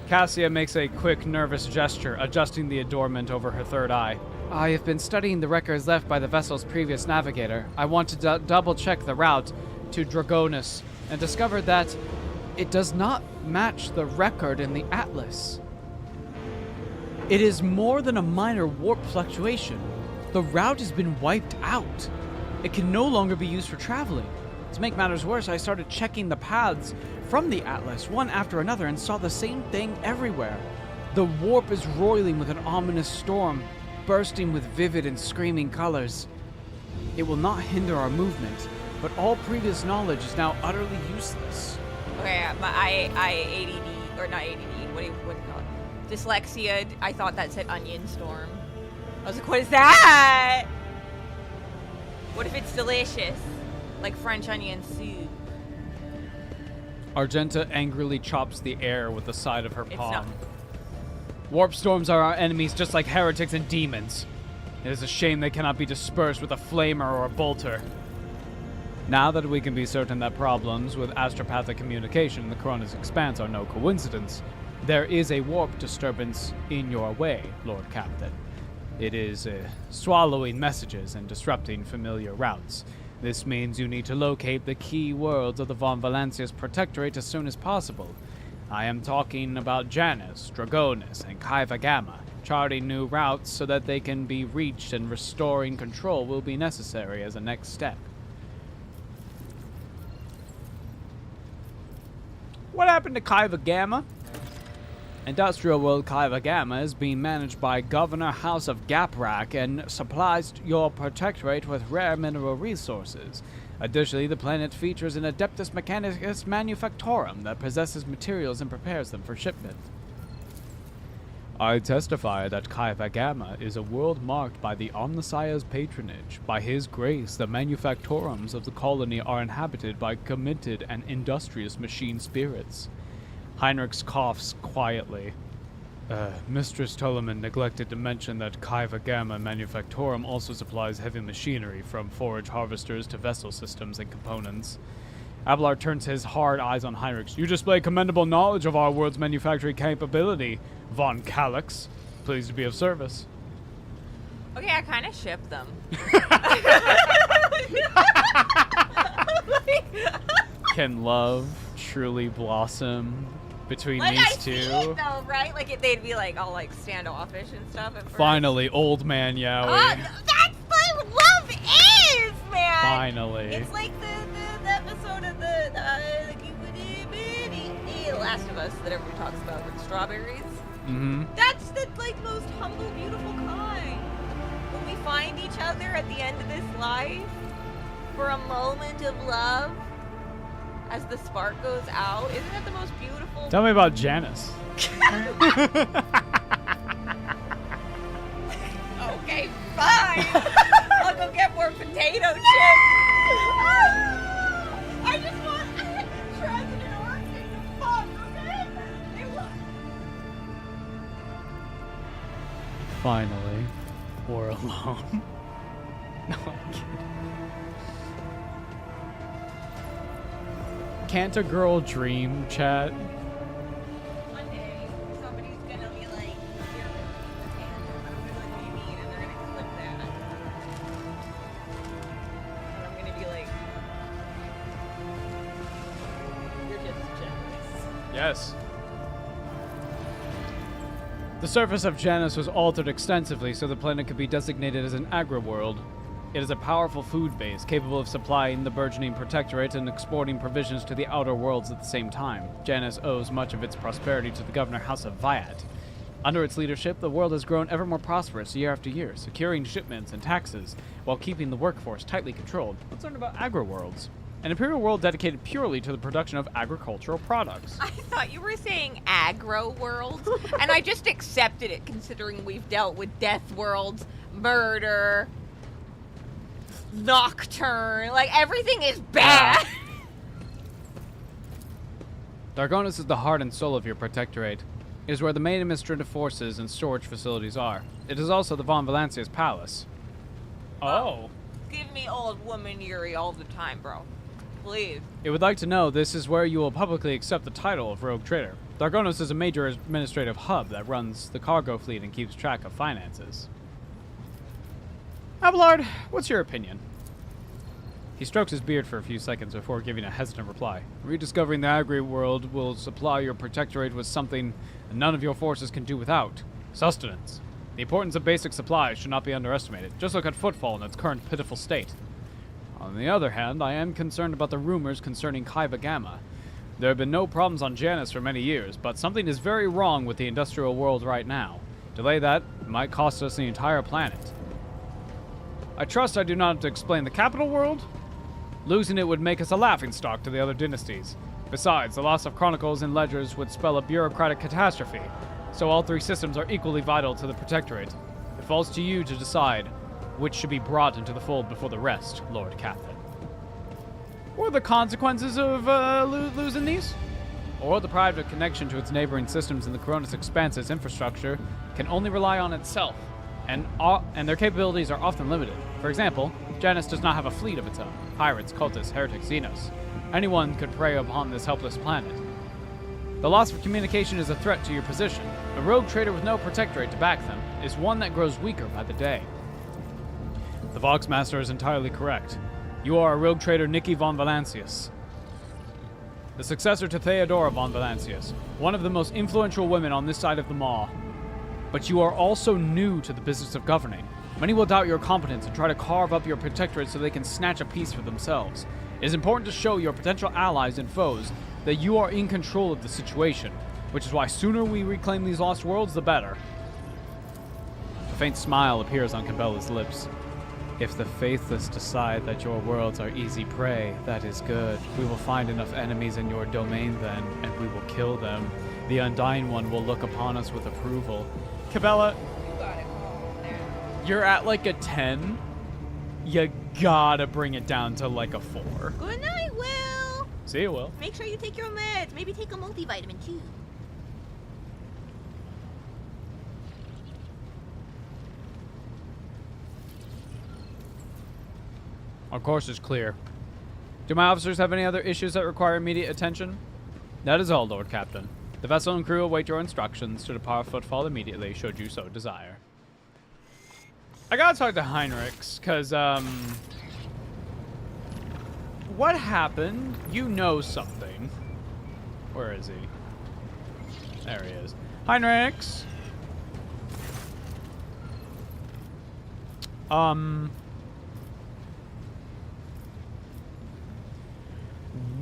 Speaker 1: Cassia makes a quick, nervous gesture, adjusting the adornment over her third eye. I have been studying the records left by the vessel's previous navigator. I want to double-check the route to Dragonus and discovered that it does not match the record in the Atlas. It is more than a minor warp fluctuation. The route has been wiped out. It can no longer be used for traveling. To make matters worse, I started checking the paths from the Atlas, one after another, and saw the same thing everywhere. The warp is roiling with an ominous storm, bursting with vivid and screaming colors. It will not hinder our movement, but all previous knowledge is now utterly useless.
Speaker 2: Okay, I ADD, or not ADD, what do you call it? Dyslexia, I thought that said onion storm. I was like, what is that? What if it's delicious? Like French onion soup.
Speaker 1: Argenta angrily chops the air with the side of her palm.
Speaker 2: Not.
Speaker 1: Warp storms are our enemies, just like heretics and demons. It is a shame they cannot be dispersed with a flamer or a bolter. Now that we can be certain that problems with astropathic communication in the Cronus Expanse are no coincidence, there is a warp disturbance in your way, Lord Captain. It is swallowing messages and disrupting familiar routes. This means you need to locate the key worlds of the Von Valancius Protectorate as soon as possible. I am talking about Janus, Dragonis, and Kaiva Gamma. Charting new routes so that they can be reached and restoring control will be necessary as a next step. What happened to Kaiva Gamma? Industrial World Kaiva Gamma is being managed by Governor House of Gaprak and supplies your protectorate with rare mineral resources. Additionally, the planet features an Adeptus Mechanicus Manufactorum that possesses materials and prepares them for shipment. I testify that Kaiva Gamma is a world marked by the Omnissiah's patronage. By his grace, the manufactorums of the colony are inhabited by committed and industrious machine spirits. Heinrich coughs quietly. Mistress Tolleman neglected to mention that Kaiva Gamma Manufactorum also supplies heavy machinery, from forage harvesters to vessel systems and components. Abelard turns his hard eyes on Heinrich. You display commendable knowledge of our world's manufacturing capability, Von Calyx. Pleased to be of service.
Speaker 2: Okay, I kind of ship them.
Speaker 1: Can love truly blossom between
Speaker 2: like,
Speaker 1: these
Speaker 2: I
Speaker 1: two?
Speaker 2: See it though, right? Like they'd be like all like standoffish and stuff. At first.
Speaker 1: Finally, old man Yowie.
Speaker 2: That's what love is, man.
Speaker 1: Finally.
Speaker 2: It's like the episode of the Last of Us that everyone talks about with strawberries.
Speaker 1: Mm-hmm.
Speaker 2: That's the like most humble, beautiful kind. When we find each other at the end of this life for a moment of love, as the spark goes out, isn't that the most beautiful?
Speaker 1: Tell me about Janus.
Speaker 2: Okay, fine. I'll go get more potato chips. I just want President Orson to fuck, okay?
Speaker 1: Finally, we're alone. No, I'm kidding. Can't a girl dream, chat?
Speaker 2: One day, somebody's gonna be like, here, and I'm gonna be like, what do you mean? And they're gonna clip that. And I'm gonna be like, you're just jealous.
Speaker 1: Yes. The surface of Janus was altered extensively so the planet could be designated as an agri-world. It is a powerful food base, capable of supplying the burgeoning protectorate and exporting provisions to the outer worlds at the same time. Janus owes much of its prosperity to the Governor House of Viat. Under its leadership, the world has grown ever more prosperous year after year, securing shipments and taxes, while keeping the workforce tightly controlled. Let's learn about agri-worlds. An imperial world dedicated purely to the production of agricultural products.
Speaker 2: I thought you were saying aggro world, and I just accepted it considering we've dealt with death worlds, murder, nocturne, like everything is bad.
Speaker 1: Dargonis is the heart and soul of your protectorate. It is where the main administrative forces and storage facilities are. It is also the Von Valancius Palace. Oh.
Speaker 2: Give me old woman Yuri all the time, bro. Please.
Speaker 1: It would like to know this is where you will publicly accept the title of Rogue Trader. Dargonis is a major administrative hub that runs the cargo fleet and keeps track of finances. Abelard, what's your opinion? He strokes his beard for a few seconds before giving a hesitant reply. Rediscovering the agri-world will supply your protectorate with something none of your forces can do without. Sustenance. The importance of basic supplies should not be underestimated. Just look at Footfall in its current pitiful state. On the other hand, I am concerned about the rumors concerning Kaiva Gamma. There have been no problems on Janus for many years, but something is very wrong with the industrial world right now. Delay that might cost us the entire planet. I trust I do not have to explain the capital world? Losing it would make us a laughingstock to the other dynasties. Besides, the loss of chronicles and ledgers would spell a bureaucratic catastrophe, so all three systems are equally vital to the protectorate. It falls to you to decide which should be brought into the fold before the rest, Lord Catherine. What are the consequences of losing these? Or deprived of connection to its neighboring systems in the Coronis Expanse's infrastructure can only rely on itself, and their capabilities are often limited. For example, Janus does not have a fleet of its own. Pirates, cultists, heretics, Xenos. Anyone could prey upon this helpless planet. The loss of communication is a threat to your position. A rogue trader with no protectorate to back them is one that grows weaker by the day. The Voxmaster is entirely correct. You are a rogue trader Nikki von Valancius, the successor to Theodora von Valancius, one of the most influential women on this side of the Maw. But you are also new to the business of governing. Many will doubt your competence and try to carve up your protectorate so they can snatch a piece for themselves. It is important to show your potential allies and foes that you are in control of the situation, which is why sooner we reclaim these lost worlds, the better. A faint smile appears on Cabela's lips. If the faithless decide that your worlds are easy prey, that is good. We will find enough enemies in your domain then, and we will kill them. The Undying One will look upon us with approval. Cabela, you're at like a 10. You gotta bring it down to like a 4.
Speaker 2: Good night, Will.
Speaker 1: See you, Will.
Speaker 2: Make sure you take your meds. Maybe take a multivitamin too.
Speaker 1: Our course is clear. Do my officers have any other issues that require immediate attention? That is all, Lord Captain. The vessel and crew await your instructions to depart footfall immediately, should you so desire. I gotta talk to Heinrichs, because, what happened? You know something. Where is he? There he is. Heinrichs!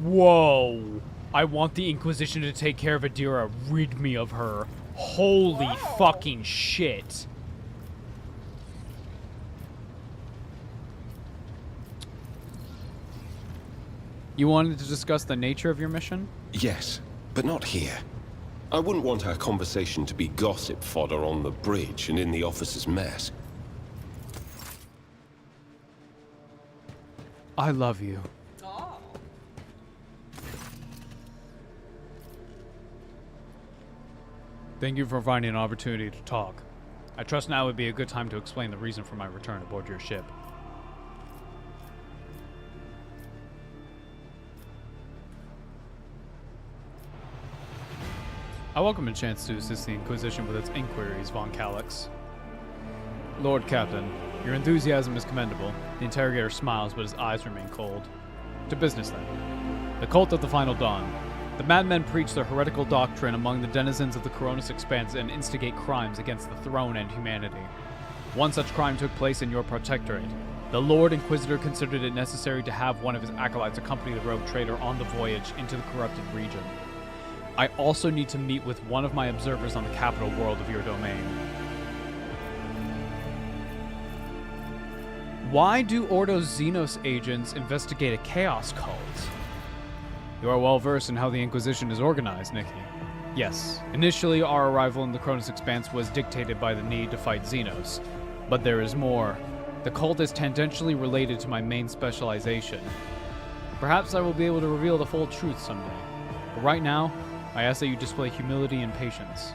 Speaker 1: Whoa. I want the Inquisition to take care of Adira. Rid me of her. Holy fucking shit. You wanted to discuss the nature of your mission?
Speaker 11: Yes, but not here. I wouldn't want our conversation to be gossip fodder on the bridge and in the officers' mess.
Speaker 1: I love you. Thank you for finding an opportunity to talk. I trust now would be a good time to explain the reason for my return aboard your ship. I welcome a chance to assist the Inquisition with its inquiries, Von Calyx. Lord Captain, your enthusiasm is commendable. The interrogator smiles, but his eyes remain cold. To business, then. The Cult of the Final Dawn. The madmen preach their heretical doctrine among the denizens of the Coronis Expanse and instigate crimes against the throne and humanity. One such crime took place in your protectorate. The Lord Inquisitor considered it necessary to have one of his acolytes accompany the rogue trader on the voyage into the corrupted region. I also need to meet with one of my observers on the capital world of your domain. Why do Ordo Xenos agents investigate a chaos cult? You are well versed in how the Inquisition is organized, Nikki. Yes, initially our arrival in the Cronus Expanse was dictated by the need to fight Xenos. But there is more. The cult is tangentially related to my main specialization. Perhaps I will be able to reveal the full truth someday. But right now, I ask that you display humility and patience.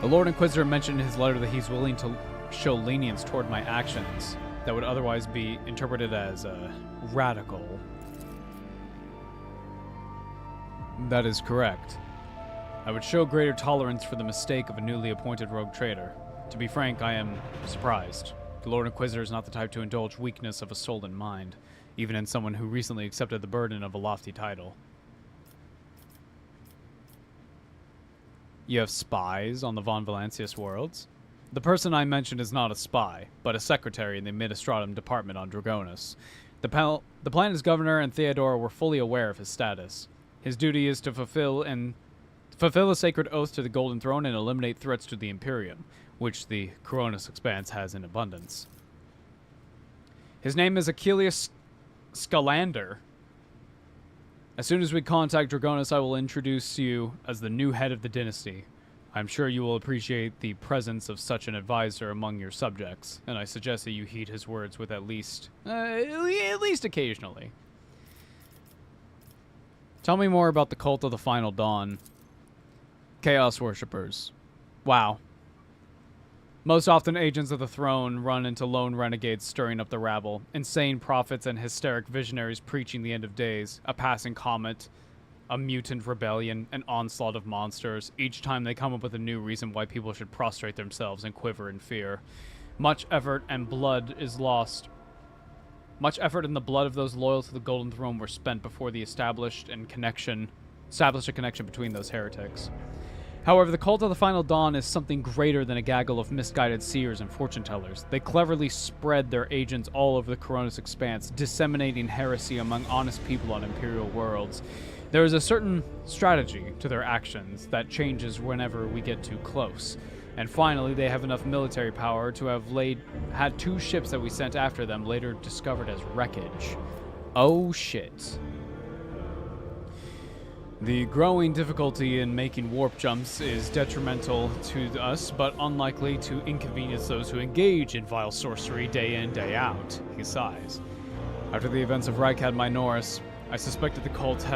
Speaker 1: The Lord Inquisitor mentioned in his letter that he's willing to show lenience toward my actions that would otherwise be interpreted as radical. That is correct. I would show greater tolerance for the mistake of a newly appointed rogue trader. To be frank, I am surprised. The Lord Inquisitor is not the type to indulge weakness of a soul and mind, even in someone who recently accepted the burden of a lofty title. You have spies on the Von Valancius worlds? The person I mentioned is not a spy, but a secretary in the Mid-Astratum department on Dragonus. The planet's governor and Theodora were fully aware of his status. His duty is to fulfill a sacred oath to the Golden Throne and eliminate threats to the Imperium, which the Coronis Expanse has in abundance. His name is Achilles Scalander. As soon as we contact Dragonus, I will introduce you as the new head of the dynasty. I'm sure you will appreciate the presence of such an advisor among your subjects, and I suggest that you heed his words with at least occasionally. Tell me more about the Cult of the Final Dawn. Chaos Worshippers. Wow. Most often, agents of the throne run into lone renegades stirring up the rabble, insane prophets and hysteric visionaries preaching the end of days, a passing comet, a mutant rebellion, an onslaught of monsters. Each time they come up with a new reason why people should prostrate themselves and quiver in fear. Much effort and blood is lost. Much effort and the blood of those loyal to the Golden Throne were spent before the established a connection between those heretics. However, the Cult of the Final Dawn is something greater than a gaggle of misguided seers and fortune-tellers. They cleverly spread their agents all over the Coronis Expanse, disseminating heresy among honest people on Imperial worlds. There is a certain strategy to their actions that changes whenever we get too close. And finally, they have enough military power to have had 2 ships that we sent after them later discovered as wreckage. Oh shit. The growing difficulty in making warp jumps is detrimental to us, but unlikely to inconvenience those who engage in vile sorcery day in, day out, he sighs. After the events of Rykad Minoris, I suspected the cult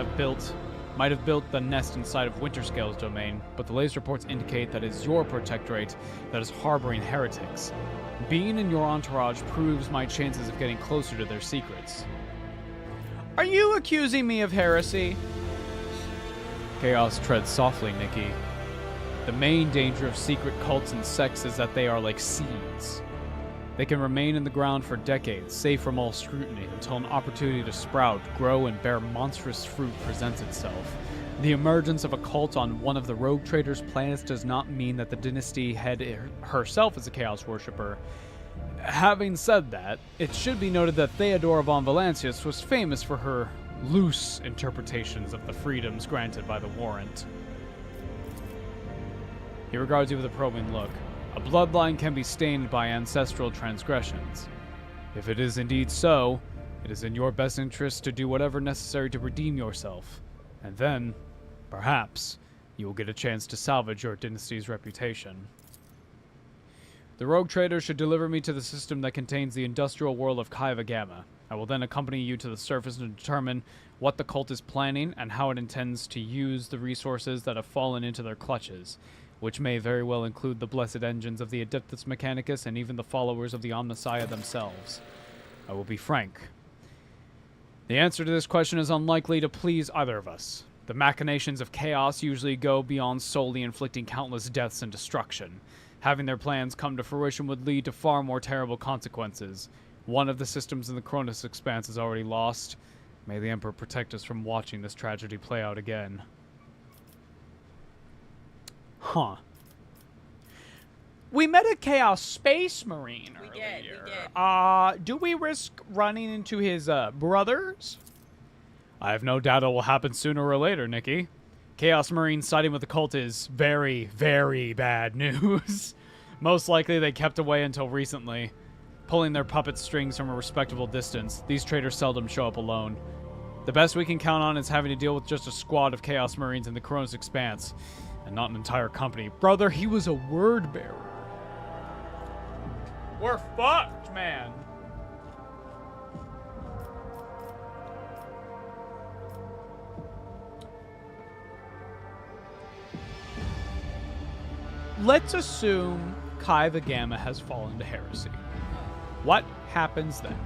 Speaker 1: might have built the nest inside of Winterscale's domain, but the latest reports indicate that it's your protectorate that is harboring heretics. Being in your entourage proves my chances of getting closer to their secrets. Are you accusing me of heresy? Chaos treads softly, Nikki. The main danger of secret cults and sects is that they are like seeds. They can remain in the ground for decades, safe from all scrutiny, until an opportunity to sprout, grow, and bear monstrous fruit presents itself. The emergence of a cult on one of the Rogue Trader's planets does not mean that the dynasty head herself is a Chaos worshipper. Having said that, it should be noted that Theodora von Valancius was famous for her loose interpretations of the freedoms granted by the warrant. He regards you with a probing look. A bloodline can be stained by ancestral transgressions. If it is indeed so, it is in your best interest to do whatever necessary to redeem yourself. And then, perhaps, you will get a chance to salvage your dynasty's reputation. The Rogue Trader should deliver me to the system that contains the industrial world of Kaiva Gamma. I will then accompany you to the surface and determine what the cult is planning and how it intends to use the resources that have fallen into their clutches, which may very well include the blessed engines of the Adeptus Mechanicus and even the followers of the Omnissiah themselves. I will be frank. The answer to this question is unlikely to please either of us. The machinations of chaos usually go beyond solely inflicting countless deaths and destruction. Having their plans come to fruition would lead to far more terrible consequences. One of the systems in the Cronus Expanse is already lost. May the Emperor protect us from watching this tragedy play out again. Huh. We met a Chaos Space Marine earlier. We did. Do we risk running into his brothers? I have no doubt it will happen sooner or later, Nikki. Chaos Marine siding with the cult is very, very bad news. Most likely they kept away until recently. Pulling their puppet strings from a respectable distance, these traitors seldom show up alone. The best we can count on is having to deal with just a squad of Chaos Marines in the Cronus Expanse, and not an entire company. Brother, he was a word bearer. We're fucked, man. Let's assume Kaiva Gamma has fallen to heresy. What happens then?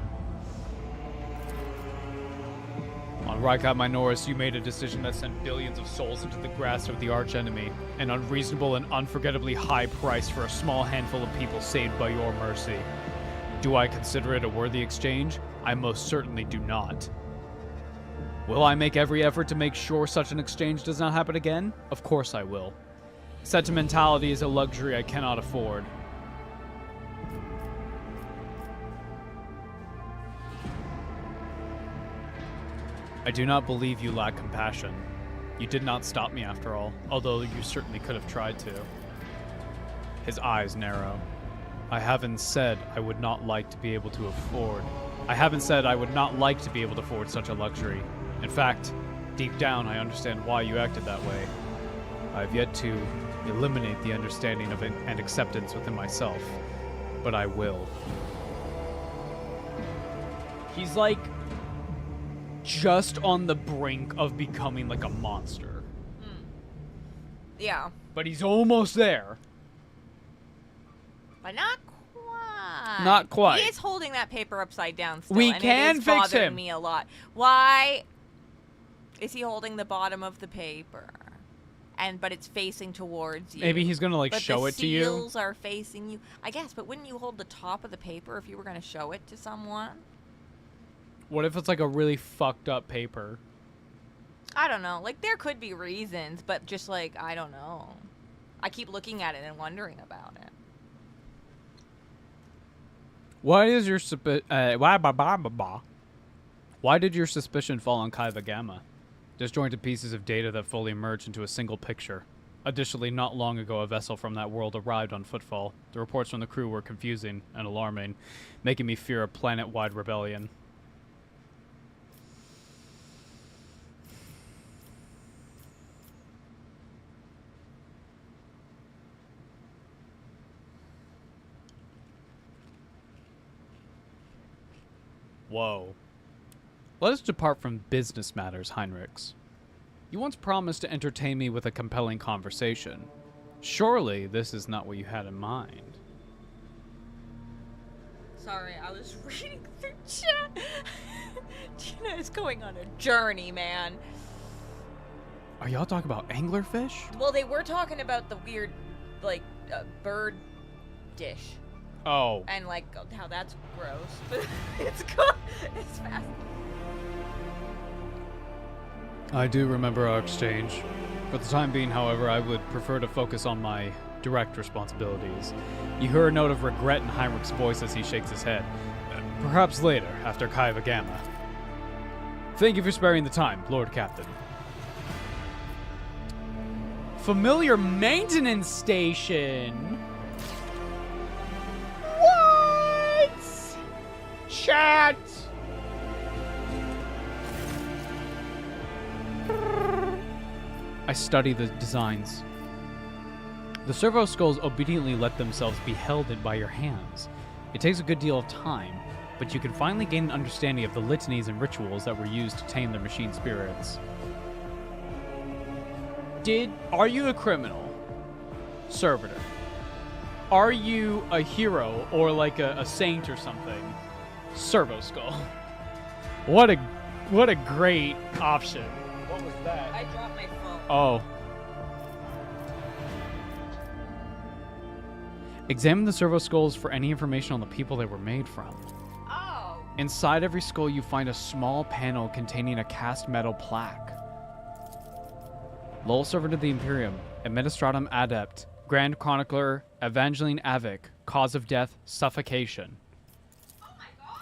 Speaker 1: On Rykad Minoris, you made a decision that sent billions of souls into the grasp of the archenemy, an unreasonable and unforgettably high price for a small handful of people saved by your mercy. Do I consider it a worthy exchange? I most certainly do not. Will I make every effort to make sure such an exchange does not happen again? Of course I will. Sentimentality is a luxury I cannot afford. I do not believe you lack compassion. You did not stop me after all, although you certainly could have tried to. His eyes narrow. I haven't said I would not like to be able to afford such a luxury. In fact, deep down I understand why you acted that way. I have yet to eliminate the understanding of it and acceptance within myself, but I will. He's like just on the brink of becoming like a monster.
Speaker 2: Yeah.
Speaker 1: But he's almost there.
Speaker 2: But not quite.
Speaker 1: Not quite.
Speaker 2: He is holding that paper upside down still,
Speaker 1: We
Speaker 2: and
Speaker 1: can
Speaker 2: it is
Speaker 1: fix
Speaker 2: bothering
Speaker 1: him.
Speaker 2: me a lot. Why is he holding the bottom of the paper? but it's facing towards you.
Speaker 1: Maybe he's gonna like
Speaker 2: but
Speaker 1: show it to you.
Speaker 2: The seals are facing you, I guess. But wouldn't you hold the top of the paper if you were gonna show it to someone?
Speaker 1: What if it's like a really fucked up paper?
Speaker 2: I don't know. Like there could be reasons, but just like I don't know. I keep looking at it and wondering about it.
Speaker 1: What is your Why did your suspicion fall on Kaiba Gamma? Disjointed pieces of data that fully merged into a single picture. Additionally, not long ago, a vessel from that world arrived on Footfall. The reports from the crew were confusing and alarming, making me fear a planet-wide rebellion. Whoa. Let us depart from business matters, Heinrichs. You once promised to entertain me with a compelling conversation. Surely this is not what you had in mind.
Speaker 2: Sorry, I was reading through chat. Gina is going on a journey, man.
Speaker 1: Are y'all talking about anglerfish?
Speaker 2: Well, they were talking about the weird, like, bird dish.
Speaker 1: Oh.
Speaker 2: And, like, how that's gross. But it's good. It's fast.
Speaker 1: I do remember our exchange. For the time being, however, I would prefer to focus on my direct responsibilities. You hear a note of regret in Heinrich's voice as he shakes his head. Perhaps later, after Kaiba Gamma. Thank you for sparing the time, Lord Captain. Familiar maintenance station? What? Chat! I study the designs. The servo skulls obediently let themselves be held by your hands. It takes a good deal of time, but you can finally gain an understanding of the litanies and rituals that were used to tame their machine spirits. Are you a criminal? Servitor. Are you a hero or like a saint or something? Servo skull. What a great option. What was that?
Speaker 2: I dropped my phone.
Speaker 1: Oh. Examine the servo skulls for any information on the people they were made from.
Speaker 2: Oh.
Speaker 1: Inside every skull you find a small panel containing a cast metal plaque. Lowell Servant of the Imperium, Administratum Adept, Grand Chronicler, Evangeline Avic, Cause of Death, Suffocation.
Speaker 2: Oh my god!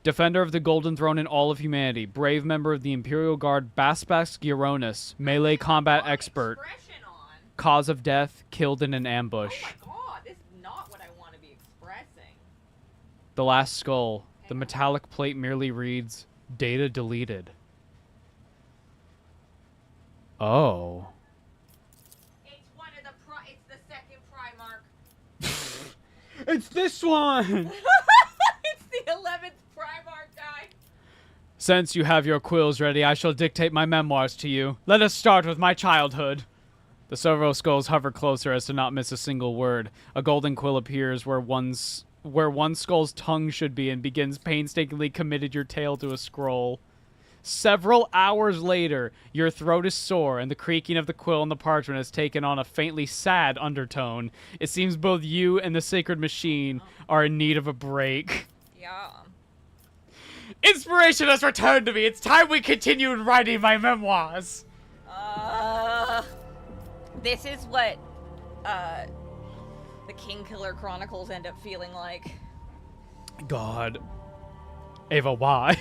Speaker 1: Defender of the Golden Throne and all of humanity, brave member of the Imperial Guard, Baspax Gironis, melee combat expert, Cause of Death, killed in an ambush.
Speaker 2: Oh my god, this is not what I want to be expressing.
Speaker 1: The last skull, the metallic plate merely reads, Data deleted. Oh.
Speaker 2: It's one of the it's the second Primarch.
Speaker 1: It's this one!
Speaker 2: It's the 11th Primarch guy.
Speaker 1: Since you have your quills ready, I shall dictate my memoirs to you. Let us start with my childhood. The servo skulls hover closer as to not miss a single word. A golden quill appears where one skull's tongue should be and begins painstakingly committed your tale to a scroll. Several hours later, your throat is sore, and the creaking of the quill on the parchment has taken on a faintly sad undertone. It seems both you and the sacred machine are in need of a break.
Speaker 2: Yeah.
Speaker 1: Inspiration has returned to me. It's time we continued writing my memoirs.
Speaker 2: This is what, the Kingkiller Chronicles end up feeling like.
Speaker 1: God. Ava, why?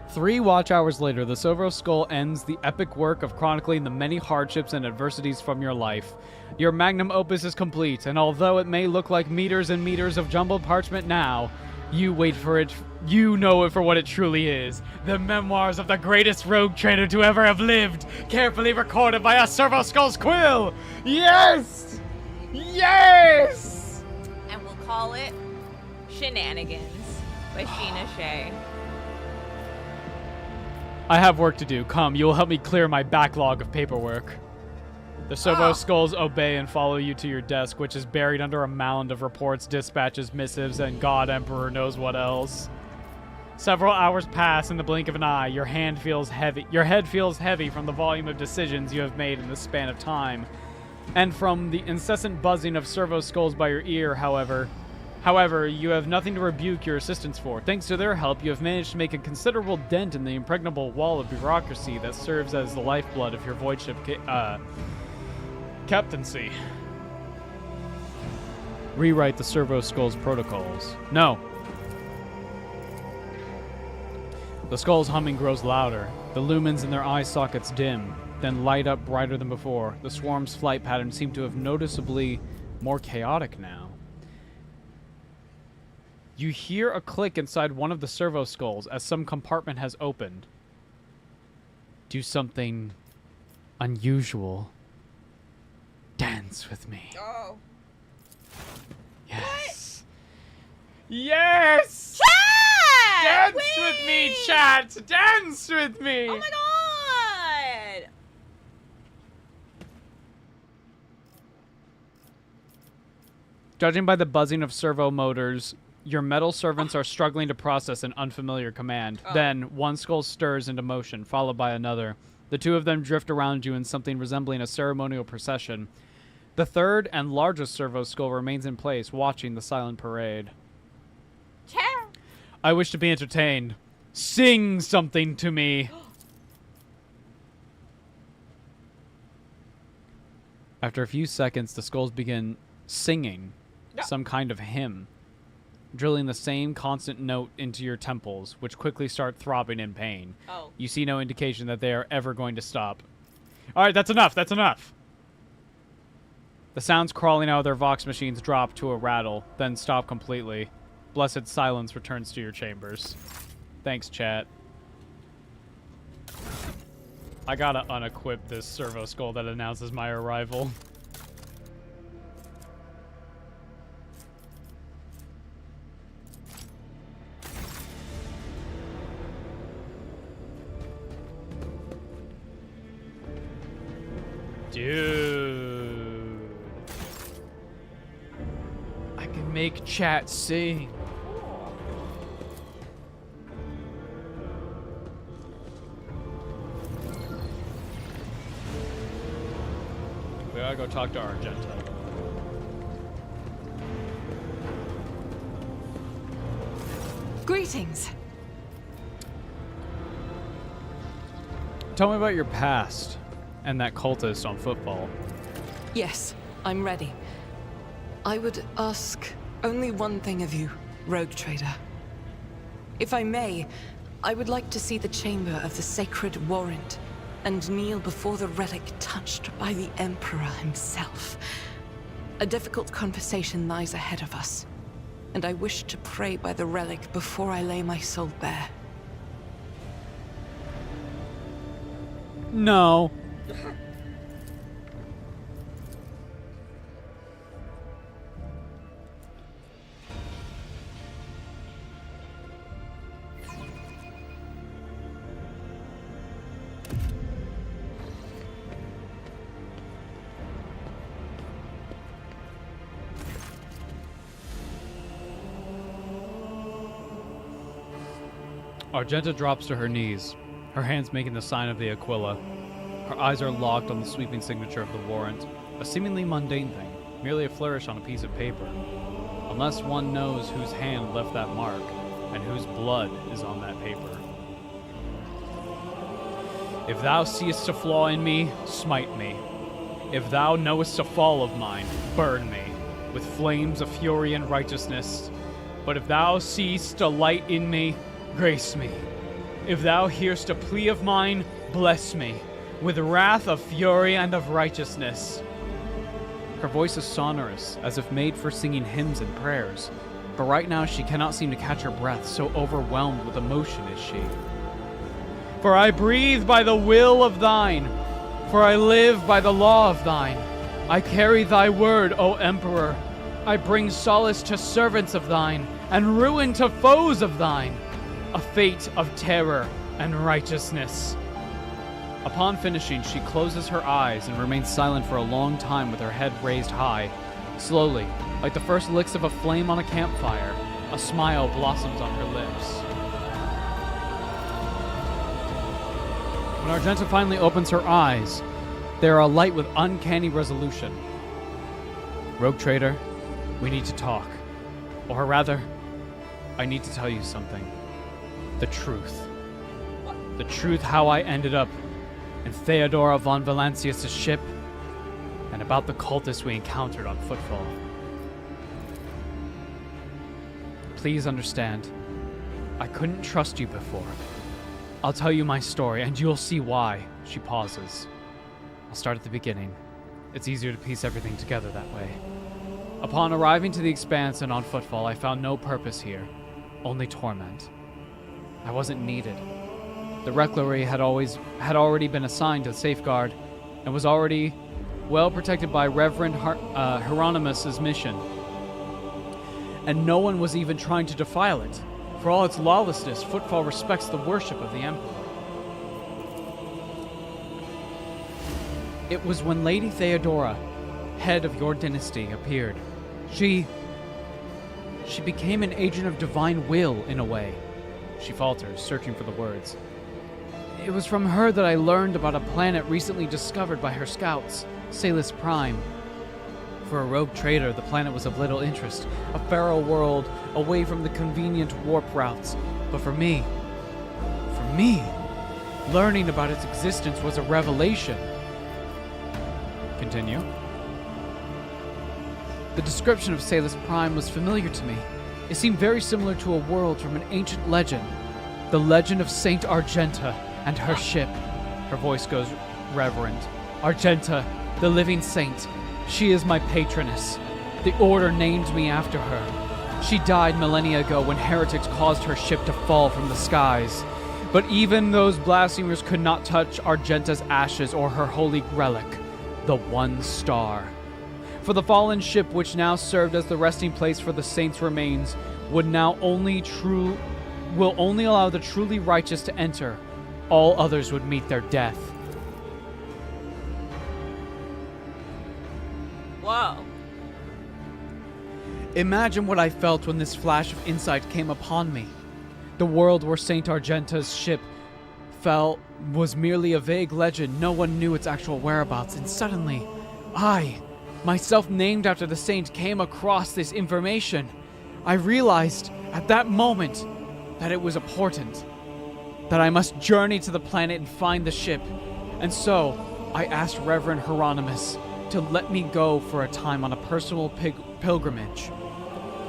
Speaker 1: 3 watch hours later, the servo skull ends the epic work of chronicling the many hardships and adversities from your life. Your magnum opus is complete, and although it may look like meters and meters of jumbled parchment now, you wait for it. You know it for what it truly is. The memoirs of the greatest rogue trader to ever have lived, carefully recorded by a servo skull's quill. Yes! Yes!
Speaker 2: And we'll call it Shenanigans by Sheena Shea.
Speaker 1: I have work to do. Come, you will help me clear my backlog of paperwork. The servo skulls obey and follow you to your desk, which is buried under a mound of reports, dispatches, missives, and God Emperor knows what else. Several hours pass in the blink of an eye. Your head feels heavy from the volume of decisions you have made in this span of time, and from the incessant buzzing of servo skulls by your ear. However, you have nothing to rebuke your assistants for. Thanks to their help, you have managed to make a considerable dent in the impregnable wall of bureaucracy that serves as the lifeblood of your void ship captaincy. Rewrite the servo skulls protocols. No. The skull's humming grows louder. The lumens in their eye sockets dim, then light up brighter than before. The swarm's flight patterns seem to have noticeably more chaotic now. You hear a click inside one of the servo skulls as some compartment has opened. Do something unusual. Dance with me.
Speaker 2: Oh.
Speaker 1: Yes. What? Yes!
Speaker 2: Chat!
Speaker 1: Dance
Speaker 2: Wait!
Speaker 1: with me, chat! Dance with me!
Speaker 2: Oh my god!
Speaker 1: Judging by the buzzing of servo motors, your metal servants are struggling to process an unfamiliar command. Then, one skull stirs into motion, followed by another. The two of them drift around you in something resembling a ceremonial procession. The third and largest servo skull remains in place, watching the silent parade.
Speaker 2: Chat!
Speaker 1: I wish to be entertained. Sing something to me. After a few seconds, the skulls begin singing some kind of hymn, drilling the same constant note into your temples, which quickly start throbbing in pain.
Speaker 2: Oh.
Speaker 1: You see no indication that they are ever going to stop. All right, that's enough. That's enough. The sounds crawling out of their Vox machines drop to a rattle, then stop completely. Blessed silence returns to your chambers. Thanks, chat. I gotta unequip this servo skull that announces my arrival. Dude. I can make chat sing. We gotta go talk to Argenta.
Speaker 6: Greetings.
Speaker 1: Tell me about your past and that cultist on football.
Speaker 6: Yes, I'm ready. I would ask only one thing of you, Rogue Trader. If I may, I would like to see the chamber of the sacred warrant and kneel before the relic touched by the Emperor himself. A difficult conversation lies ahead of us, and I wish to pray by the relic before I lay my soul bare.
Speaker 1: No. Argenta drops to her knees, her hands making the sign of the Aquila. Her eyes are locked on the sweeping signature of the warrant, a seemingly mundane thing, merely a flourish on a piece of paper. Unless one knows whose hand left that mark, and whose blood is on that paper. If thou seest a flaw in me, smite me. If thou knowest a fall of mine, burn me, with flames of fury and righteousness. But if thou seest a light in me, grace me. If thou hearst a plea of mine, bless me, with wrath of fury and of righteousness. Her voice is sonorous, as if made for singing hymns and prayers, but right now she cannot seem to catch her breath, so overwhelmed with emotion is she. For I breathe by the will of thine, for I live by the law of thine. I carry thy word, O Emperor. I bring solace to servants of thine, and ruin to foes of thine. A fate of terror and righteousness. Upon finishing, she closes her eyes and remains silent for a long time with her head raised high. Slowly, like the first licks of a flame on a campfire, a smile blossoms on her lips. When Argenta finally opens her eyes, they are alight with uncanny resolution. Rogue Trader, we need to talk. Or rather, I need to tell you something. The truth. The truth how I ended up in Theodora von Valancius' ship, and about the cultists we encountered on Footfall. Please understand, I couldn't trust you before. I'll tell you my story, and you'll see why. She pauses. I'll start at the beginning. It's easier to piece everything together that way. Upon arriving to the Expanse and on Footfall, I found no purpose here, only torment. I wasn't needed. The Reclory had already been assigned to Safeguard, and was already well protected by Reverend Hieronymus' mission. And no one was even trying to defile it. For all its lawlessness, Footfall respects the worship of the Emperor. It was when Lady Theodora, head of your dynasty, appeared. She became an agent of divine will, in a way. She falters, searching for the words. It was from her that I learned about a planet recently discovered by her scouts, Salus Prime. For a rogue trader, the planet was of little interest, a feral world away from the convenient warp routes. But for me, learning about its existence was a revelation. Continue. The description of Salus Prime was familiar to me. It seemed very similar to a world from an ancient legend. The legend of Saint Argenta and her ship. Her voice goes reverent. Argenta, the living saint. She is my patroness. The Order named me after her. She died millennia ago when heretics caused her ship to fall from the skies. But even those blasphemers could not touch Argenta's ashes or her holy relic, the one star. For the fallen ship, which now served as the resting place for the saints' remains, will only allow the truly righteous to enter. All others would meet their death.
Speaker 2: Whoa.
Speaker 1: Imagine what I felt when this flash of insight came upon me. The world where Saint Argenta's ship fell was merely a vague legend. No one knew its actual whereabouts, and suddenly, I, myself named after the saint, came across this information. I realized at that moment that it was important, that I must journey to the planet and find the ship. And so, I asked Reverend Hieronymus to let me go for a time on a personal pilgrimage.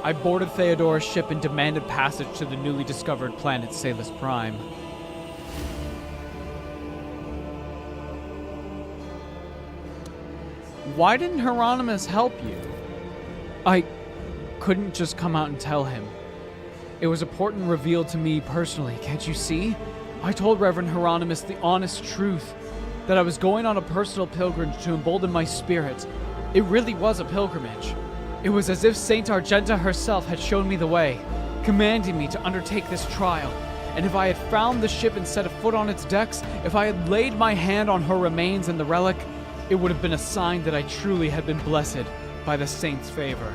Speaker 1: I boarded Theodora's ship and demanded passage to the newly discovered planet Salus Prime. Why didn't Hieronymus help you? I couldn't just come out and tell him. It was important revealed to me personally, can't you see? I told Reverend Hieronymus the honest truth, that I was going on a personal pilgrimage to embolden my spirit. It really was a pilgrimage. It was as if Saint Argenta herself had shown me the way, commanding me to undertake this trial. And if I had found the ship and set a foot on its decks, if I had laid my hand on her remains and the relic, it would have been a sign that I truly had been blessed by the saint's favor.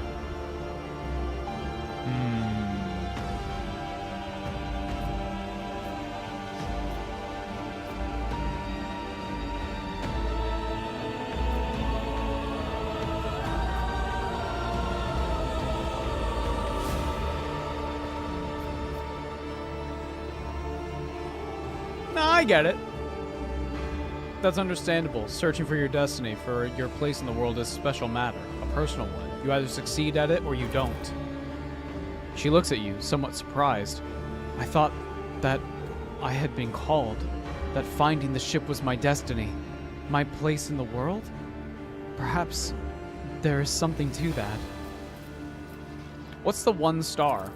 Speaker 1: I get it. That's understandable. Searching for your destiny, for your place in the world is a special matter, a personal one. You either succeed at it or you don't. She looks at you, somewhat surprised. I thought that I had been called, that finding the ship was my destiny, my place in the world? Perhaps there is something to that. What's the one star?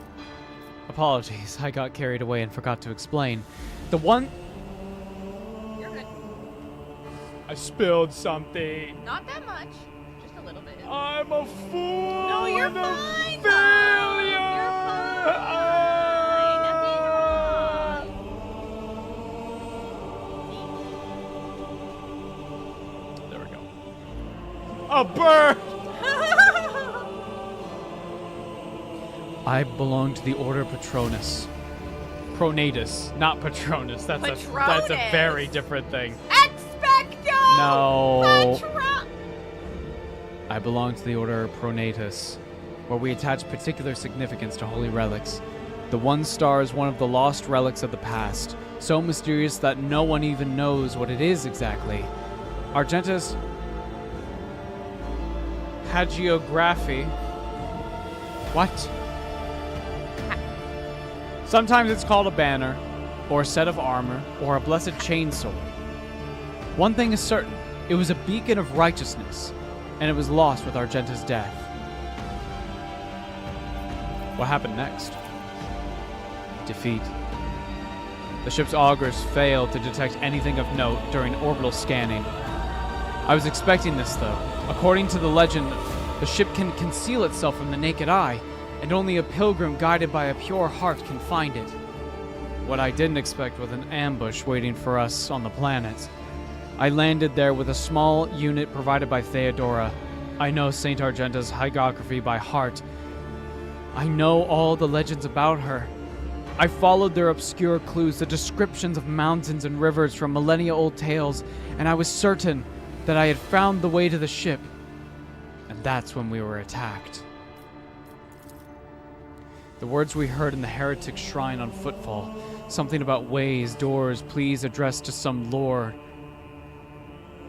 Speaker 1: Apologies, I got carried away and forgot to explain. The one... I spilled something.
Speaker 2: Not that much. Just a little bit.
Speaker 1: I'm a fool.
Speaker 2: No, you're
Speaker 1: and a
Speaker 2: fine.
Speaker 1: failure.
Speaker 2: You're fine.
Speaker 1: There we go. A bird. I belong to the Order Patronus. Pronatus, not Patronus. That's a very different thing.
Speaker 2: Expecto
Speaker 1: No.
Speaker 2: Patron-
Speaker 1: I belong to the Order Pronatus, where we attach particular significance to holy relics. The one star is one of the lost relics of the past, so mysterious that no one even knows what it is exactly. Argentus Hagiography. What? Sometimes it's called a banner, or a set of armor, or a blessed chainsword. One thing is certain, it was a beacon of righteousness, and it was lost with Argenta's death. What happened next? Defeat. The ship's augurs failed to detect anything of note during orbital scanning. I was expecting this, though. According to the legend, the ship can conceal itself from the naked eye, and only a pilgrim guided by a pure heart can find it. What I didn't expect was an ambush waiting for us on the planet. I landed there with a small unit provided by Theodora. I know St. Argenta's hagiography by heart. I know all the legends about her. I followed their obscure clues, the descriptions of mountains and rivers from millennia-old tales, and I was certain that I had found the way to the ship. And that's when we were attacked. The words we heard in the heretic's shrine on Footfall, something about ways, doors, please addressed to some lord.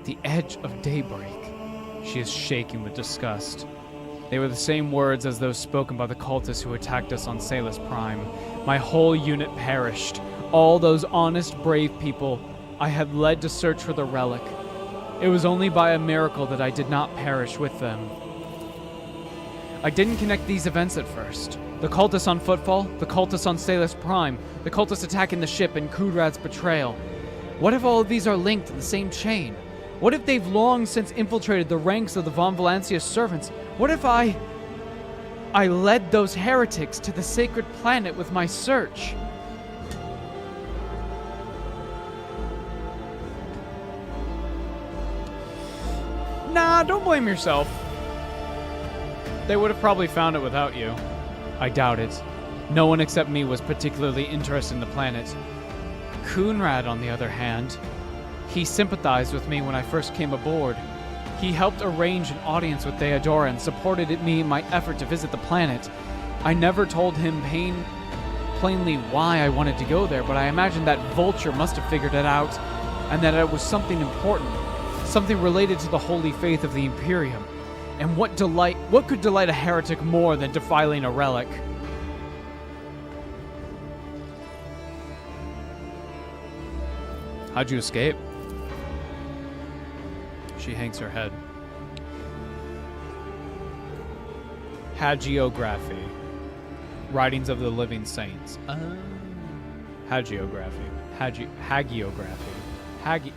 Speaker 1: The edge of daybreak. She is shaking with disgust. They were the same words as those spoken by the cultists who attacked us on Salus Prime. My whole unit perished. All those honest, brave people I had led to search for the relic. It was only by a miracle that I did not perish with them. I didn't connect these events at first. The cultists on Footfall, the cultists on Salus Prime, the cultists attacking the ship, and Kudrad's betrayal. What if all of these are linked in the same chain? What if they've long since infiltrated the ranks of the Von Valancia's servants? What if I led those heretics to the sacred planet with my search? Nah, don't blame yourself. They would have probably found it without you. I doubt it. No one except me was particularly interested in the planet. Kunrad, on the other hand, he sympathized with me when I first came aboard. He helped arrange an audience with Theodora and supported me in my effort to visit the planet. I never told him plainly why I wanted to go there, but I imagine that Vulture must have figured it out, and that it was something important, something related to the holy faith of the Imperium. And what could delight a heretic more than defiling a relic? How'd you escape? She hangs her head. Hagiography. Writings of the Living Saints. Hagiography. Hagiography.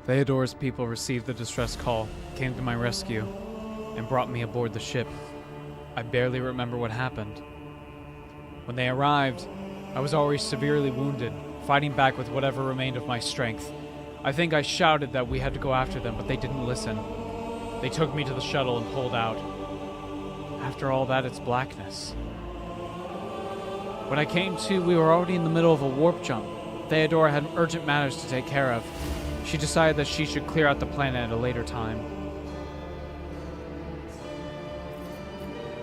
Speaker 1: Theodora's people received the distress call, came to my rescue, and brought me aboard the ship. I barely remember what happened. When they arrived, I was already severely wounded, fighting back with whatever remained of my strength. I think I shouted that we had to go after them, but they didn't listen. They took me to the shuttle and pulled out. After all that, it's blackness. When I came to, we were already in the middle of a warp jump. Theodora had urgent matters to take care of. She decided that she should clear out the planet at a later time.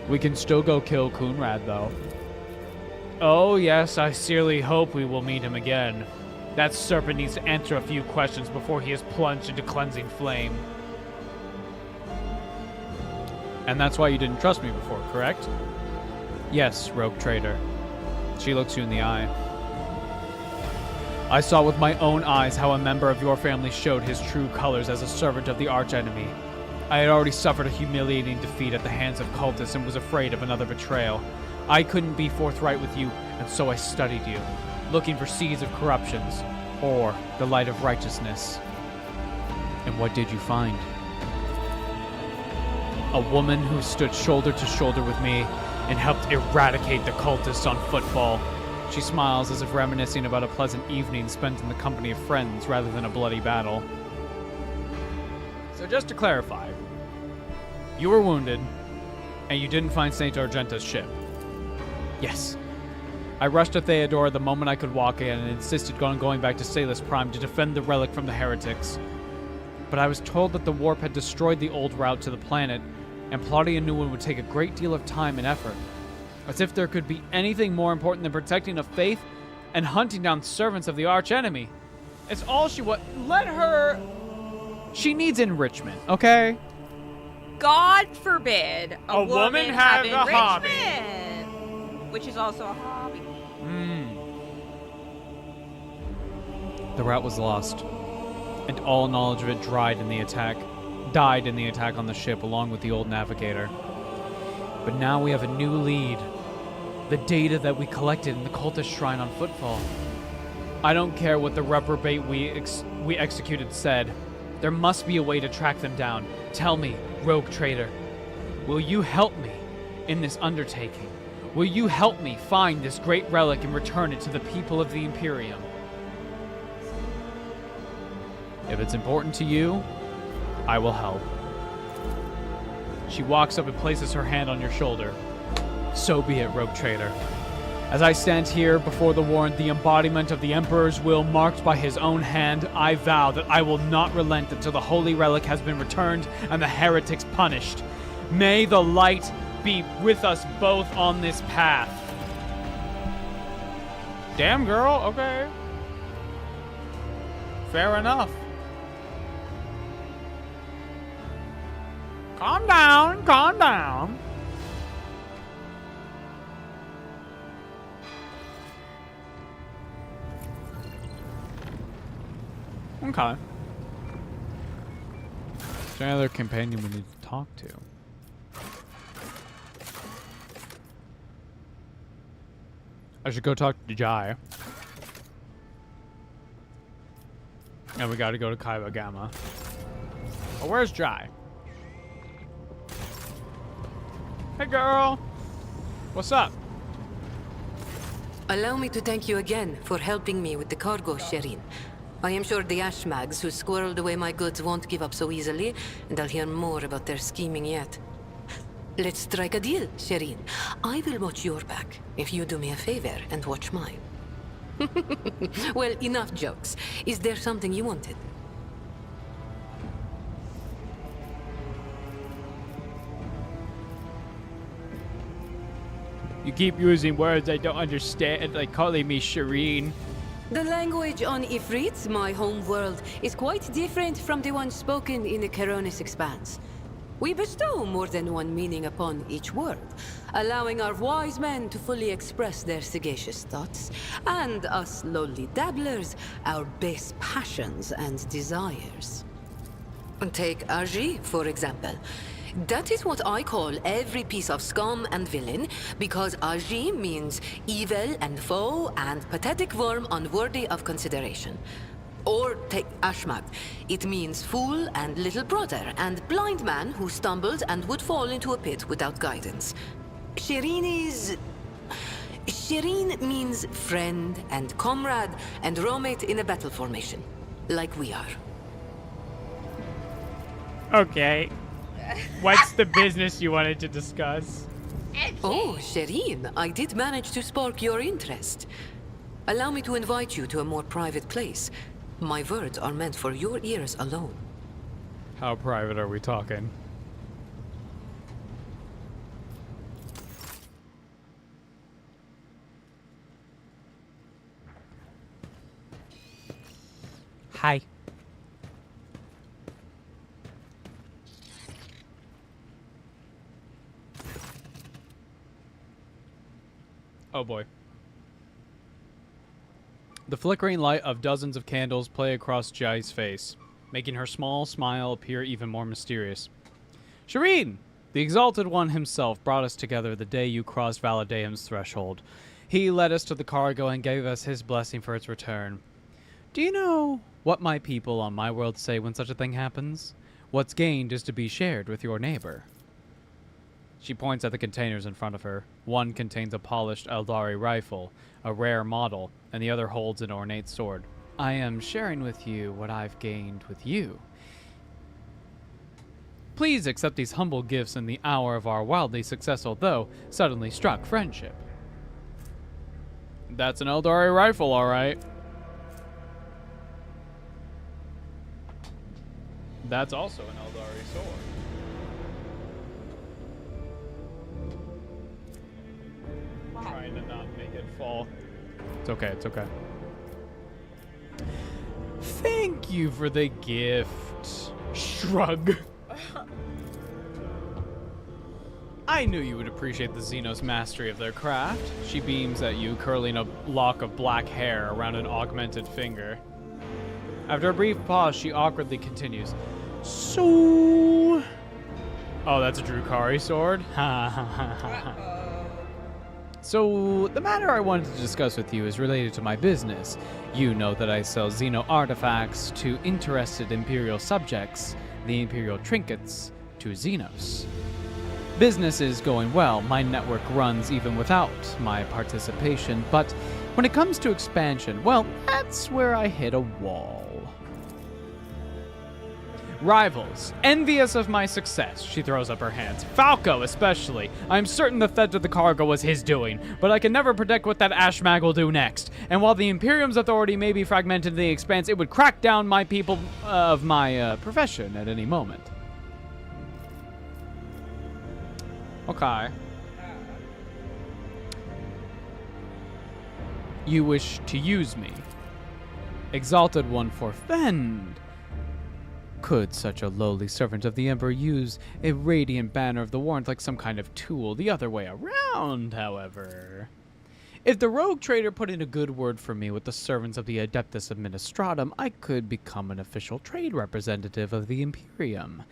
Speaker 1: We can still go kill Kunrad, though. Oh, yes, I sincerely hope we will meet him again. That serpent needs to answer a few questions before he is plunged into cleansing flame. And that's why you didn't trust me before, correct? Yes, rogue trader. She looks you in the eye. I saw with my own eyes how a member of your family showed his true colors as a servant of the archenemy. I had already suffered a humiliating defeat at the hands of cultists and was afraid of another betrayal. I couldn't be forthright with you, and so I studied you, looking for seeds of corruptions, or the light of righteousness. And what did you find? A woman who stood shoulder to shoulder with me and helped eradicate the cultists on Footfall. She smiles as if reminiscing about a pleasant evening spent in the company of friends rather than a bloody battle. So just to clarify, you were wounded, and you didn't find St. Argenta's ship. Yes. I rushed to Theodora the moment I could walk in and insisted on going back to Salus Prime to defend the relic from the heretics. But I was told that the warp had destroyed the old route to the planet, and plotting a new one would take a great deal of time and effort. As if there could be anything more important than protecting the faith and hunting down servants of the archenemy. It's all she let her... She needs enrichment, okay?
Speaker 2: God forbid a woman
Speaker 1: have
Speaker 2: have
Speaker 1: a hobby.
Speaker 2: enrichment, which is also a hobby.
Speaker 1: The route was lost, and all knowledge of it died in the attack on the ship along with the old navigator. But now we have a new lead. The data that we collected in the cultist shrine on Footfall. I don't care what the reprobate we executed said. There must be a way to track them down. Tell me, rogue trader, will you help me in this undertaking? Will you help me find this great relic and return it to the people of the Imperium? If it's important to you, I will help. She walks up and places her hand on your shoulder. So be it, rogue trader. As I stand here before the warrant, the embodiment of the Emperor's will marked by his own hand, I vow that I will not relent until the holy relic has been returned and the heretics punished. May the light be with us both on this path. Damn, girl. Okay. Fair enough. Calm down. Calm down. Okay. Is there any other companion we need to talk to? I should go talk to Jai. And we gotta go to Kaiba Gamma. Oh, where's Jai? Hey, girl. What's up?
Speaker 4: Allow me to thank you again for helping me with the cargo, Sherin. I am sure the Ashmags who squirreled away my goods won't give up so easily, and I'll hear more about their scheming yet. Let's strike a deal, Sherin. I will watch your back if you do me a favor and watch mine. Well, enough jokes. Is there something you wanted?
Speaker 1: You keep using words I don't understand, like calling me Shireen.
Speaker 4: The language on Ifrit, my home world, is quite different from the one spoken in the Caronis Expanse. We bestow more than one meaning upon each word, allowing our wise men to fully express their sagacious thoughts, and us lowly dabblers, our base passions and desires. Take Aji, for example. That is what I call every piece of scum and villain, because Aji means evil and foe and pathetic worm unworthy of consideration. Or take Ashmag. It means fool and little brother and blind man who stumbled and would fall into a pit without guidance. Shireen means friend and comrade and roommate in a battle formation, like we are.
Speaker 1: Okay. What's the business you wanted to discuss?
Speaker 4: Oh, Shireen, I did manage to spark your interest. Allow me to invite you to a more private place. My words are meant for your ears alone.
Speaker 1: How private are we talking? Hi. Oh boy. The flickering light of dozens of candles play across Jai's face, making her small smile appear even more mysterious. Shireen! The Exalted One himself brought us together the day you crossed Valadeum's threshold. He led us to the cargo and gave us his blessing for its return. Do you know what my people on my world say when such a thing happens? What's gained is to be shared with your neighbor. She points at the containers in front of her. One contains a polished Eldari rifle, a rare model, and the other holds an ornate sword. I am sharing with you what I've gained with you. Please accept these humble gifts in the hour of our wildly successful, though suddenly struck, friendship. That's an Eldari rifle, all right. That's also an Eldari sword. Trying to not make it fall. It's okay, it's okay. Thank you for the gift. Shrug. I knew you would appreciate the Xenos' mastery of their craft. She beams at you, curling a lock of black hair around an augmented finger. After a brief pause, she awkwardly continues. So... Oh, that's a Drukari sword? Ha ha ha ha. So, the matter I wanted to discuss with you is related to my business. You know that I sell Xeno artifacts to interested Imperial subjects, the Imperial trinkets to Xenos. Business is going well. My network runs even without my participation, but when it comes to expansion, well, that's where I hit a wall. Rivals, envious of my success, she throws up her hands. Falco, especially. I'm certain the theft of the cargo was his doing, but I can never predict what that Ashmag will do next. And while the Imperium's authority may be fragmented in the expanse, it would crack down my people of my profession at any moment. Okay. You wish to use me. Exalted One forfend. Could such a lowly servant of the Emperor use a radiant banner of the Warrant like some kind of tool? The other way around, however. If the rogue trader put in a good word for me with the servants of the Adeptus Administratum, I could become an official trade representative of the Imperium.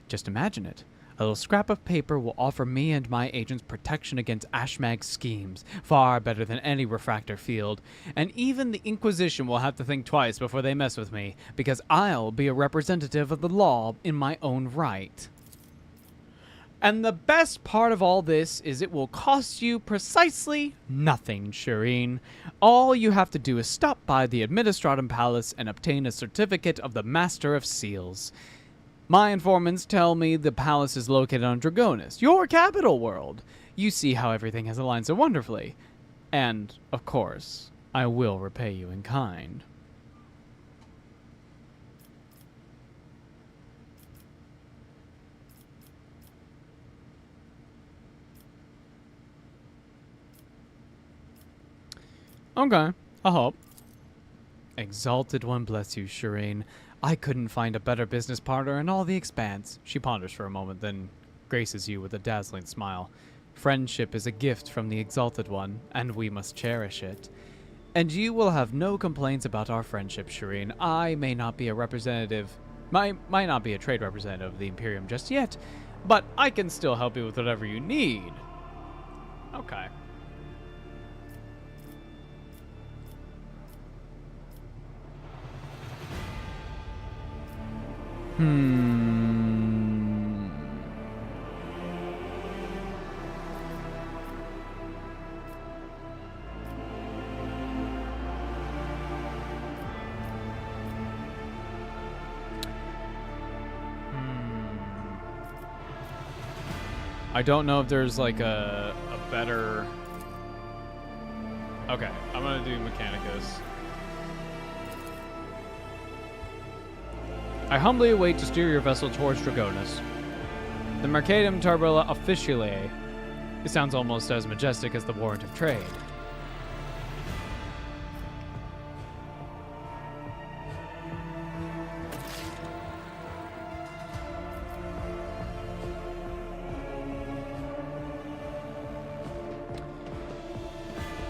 Speaker 1: Just imagine it. A little scrap of paper will offer me and my agents protection against Ashmag's schemes, far better than any refractor field. And even the Inquisition will have to think twice before they mess with me, because I'll be a representative of the law in my own right. And the best part of all this is it will cost you precisely nothing, Shireen. All you have to do is stop by the Administratum Palace and obtain a certificate of the Master of Seals. My informants tell me the palace is located on Dragonis, your capital world. You see how everything has aligned so wonderfully. And, of course, I will repay you in kind. Okay, I hope. Exalted One bless you, Shireen. I couldn't find a better business partner in all the expanse. She ponders for a moment, then graces you with a dazzling smile. Friendship is a gift from the Exalted One, and we must cherish it. And you will have no complaints about our friendship, Shireen. I may not be a representative, might not be a trade representative of the Imperium just yet, but I can still help you with whatever you need. Okay. I don't know if there's like a better... Okay, I'm gonna do Mechanicus. I humbly await to steer your vessel towards Dragonis. The Mercatum Turbula Officiale. It sounds almost as majestic as the Warrant of Trade.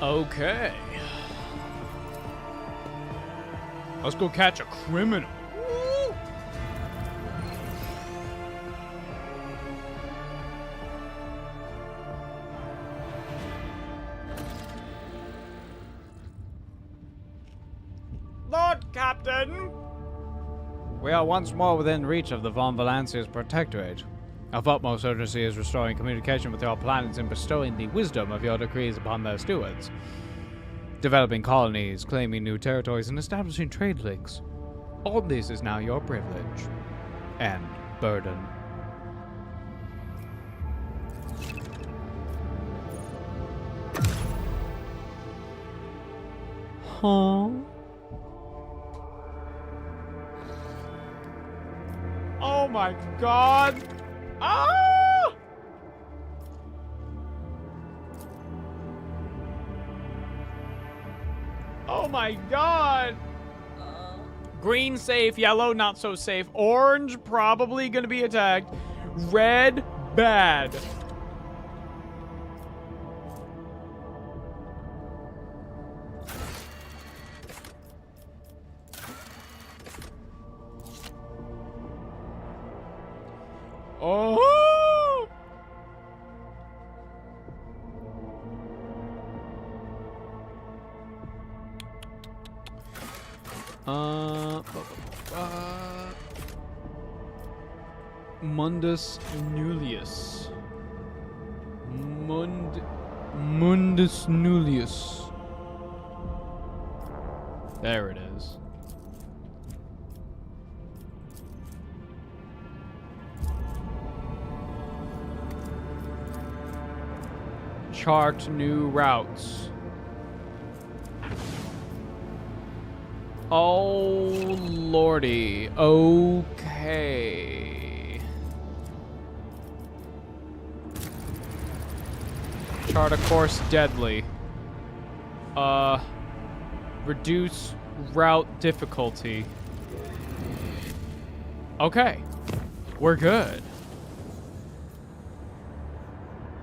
Speaker 1: Okay. Let's go catch a criminal. Lord Captain! We are once more within reach of the Von Valancia's protectorate. Of utmost urgency is restoring communication with your planets and bestowing the wisdom of your decrees upon their stewards. Developing colonies, claiming new territories, and establishing trade links. All this is now your privilege and burden. Oh my god! Ah! Oh my god! Green safe, yellow not so safe, orange probably gonna be attacked, red bad. Oh! Mundus Nullius. Mundus Nullius. There it is. Chart new routes. Oh, lordy. Okay. Chart a course deadly. Reduce route difficulty. Okay. We're good.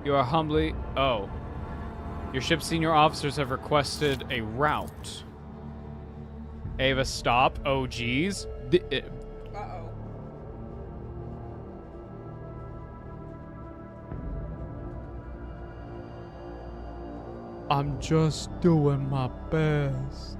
Speaker 1: You are humbly... Oh. Your ship's senior officers have requested a route. Ava, stop. Oh, geez.
Speaker 2: Uh-oh.
Speaker 1: I'm just doing my best.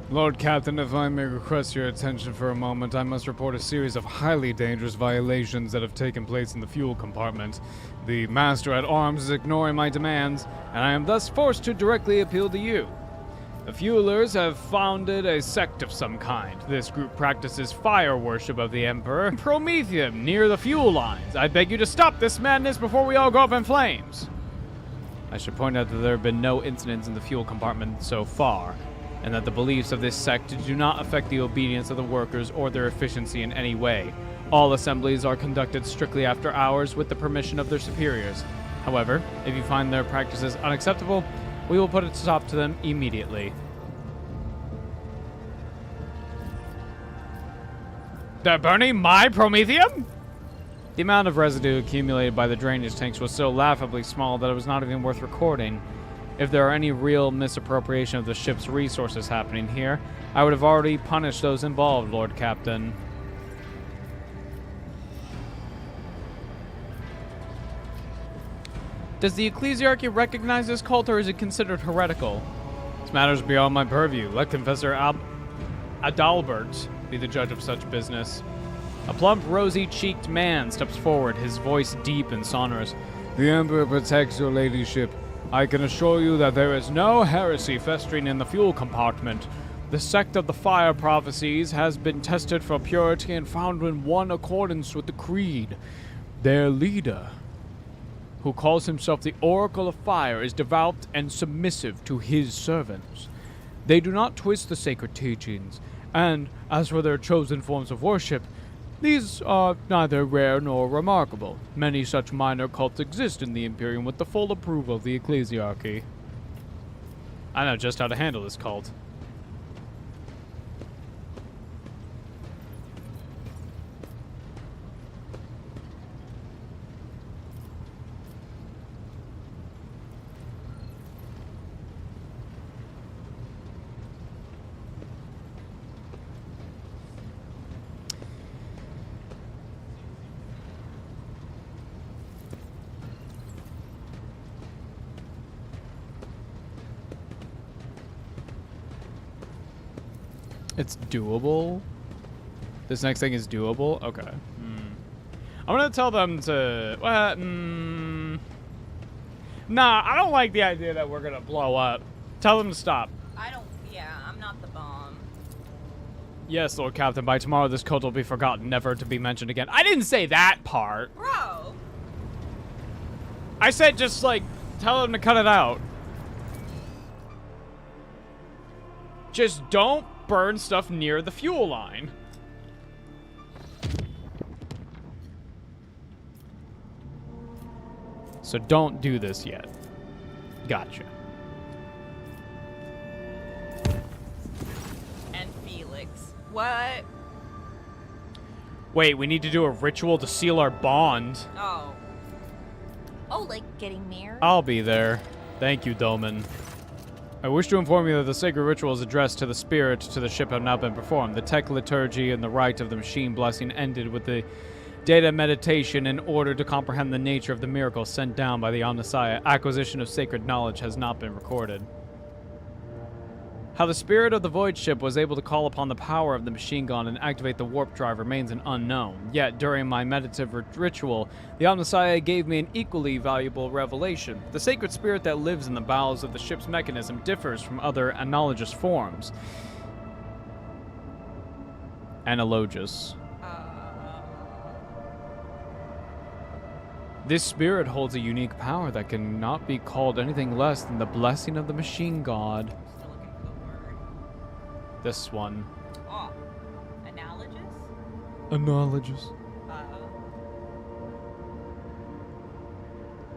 Speaker 1: Lord Captain, if I may request your attention for a moment, I must report a series of highly dangerous violations that have taken place in the fuel compartment. The Master at Arms is ignoring my demands, and I am thus forced to directly appeal to you. The fuelers have founded a sect of some kind. This group practices fire worship of the Emperor Prometheum near the fuel lines. I beg you to stop this madness before we all go up in flames. I should point out that there have been no incidents in the fuel compartment so far, and that the beliefs of this sect do not affect the obedience of the workers or their efficiency in any way. All assemblies are conducted strictly after hours with the permission of their superiors. However, if you find their practices unacceptable, we will put a stop to them immediately. They're burning my Prometheum? The amount of residue accumulated by the drainage tanks was so laughably small that it was not even worth recording. If there are any real misappropriation of the ship's resources happening here, I would have already punished those involved, Lord Captain. Does the ecclesiarchy recognize this cult, or is it considered heretical? This matters beyond my purview. Let Confessor Adalbert be the judge of such business. A plump, rosy-cheeked man steps forward, his voice deep and sonorous. The Emperor protects your ladyship. I can assure you that there is no heresy festering in the fuel compartment. The sect of the fire prophecies has been tested for purity and found in one accordance with the creed. Their leader, who calls himself the Oracle of Fire, is devout and submissive to his servants. They do not twist the sacred teachings, and as for their chosen forms of worship, these are neither rare nor remarkable. Many such minor cults exist in the Imperium with the full approval of the ecclesiarchy. I know just how to handle this cult. It's doable? This next thing is doable? Okay. I'm gonna tell them to... Nah, I don't like the idea that we're gonna blow up. Tell them to stop.
Speaker 2: Yeah, I'm not the bomb.
Speaker 1: Yes, Lord Captain, by tomorrow this code will be forgotten, never to be mentioned again. I didn't say that part.
Speaker 2: Bro.
Speaker 1: I said just, like, tell him to cut it out. Just don't burn stuff near the fuel line. So don't do this yet. Gotcha.
Speaker 2: And Felix. What?
Speaker 1: Wait, we need to do a ritual to seal our bond.
Speaker 2: Oh. Oh, like getting married?
Speaker 1: I'll be there. Thank you, Dolman. I wish to inform you that the sacred rituals addressed to the spirit to the ship have now been performed. The tech liturgy and the rite of the machine blessing ended with the data meditation in order to comprehend the nature of the miracle sent down by the Omnissiah. Acquisition of sacred knowledge has not been recorded. How the spirit of the void ship was able to call upon the power of the machine gun and activate the warp drive remains an unknown. Yet, during my meditative ritual, the Omnissiah gave me an equally valuable revelation. The sacred spirit that lives in the bowels of the ship's mechanism differs from other analogous forms. Analogous. This spirit holds a unique power that cannot be called anything less than the blessing of the machine god.
Speaker 2: Still looking for the word.
Speaker 1: This one.
Speaker 2: Oh. Analogous?
Speaker 1: Analogous.
Speaker 2: Uh-oh.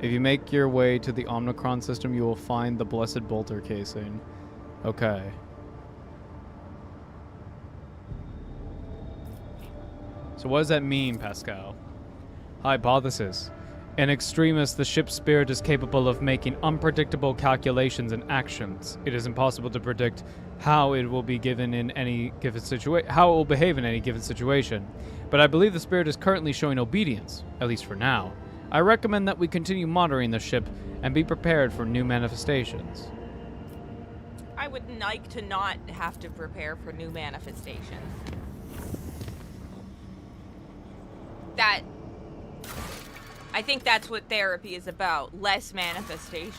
Speaker 1: If you make your way to the Omnicron system, you will find the Blessed Bolter casing. Okay. So what does that mean, Pascal? Hypothesis. In extremis, the ship's spirit is capable of making unpredictable calculations and actions. It is impossible to predict how it will be given in any given situation, how it will behave in any given situation. But I believe the spirit is currently showing obedience, at least for now. I recommend that we continue monitoring the ship and be prepared for new manifestations.
Speaker 2: I would like to not have to prepare for new manifestations. I think that's what therapy is about. Less manifestations.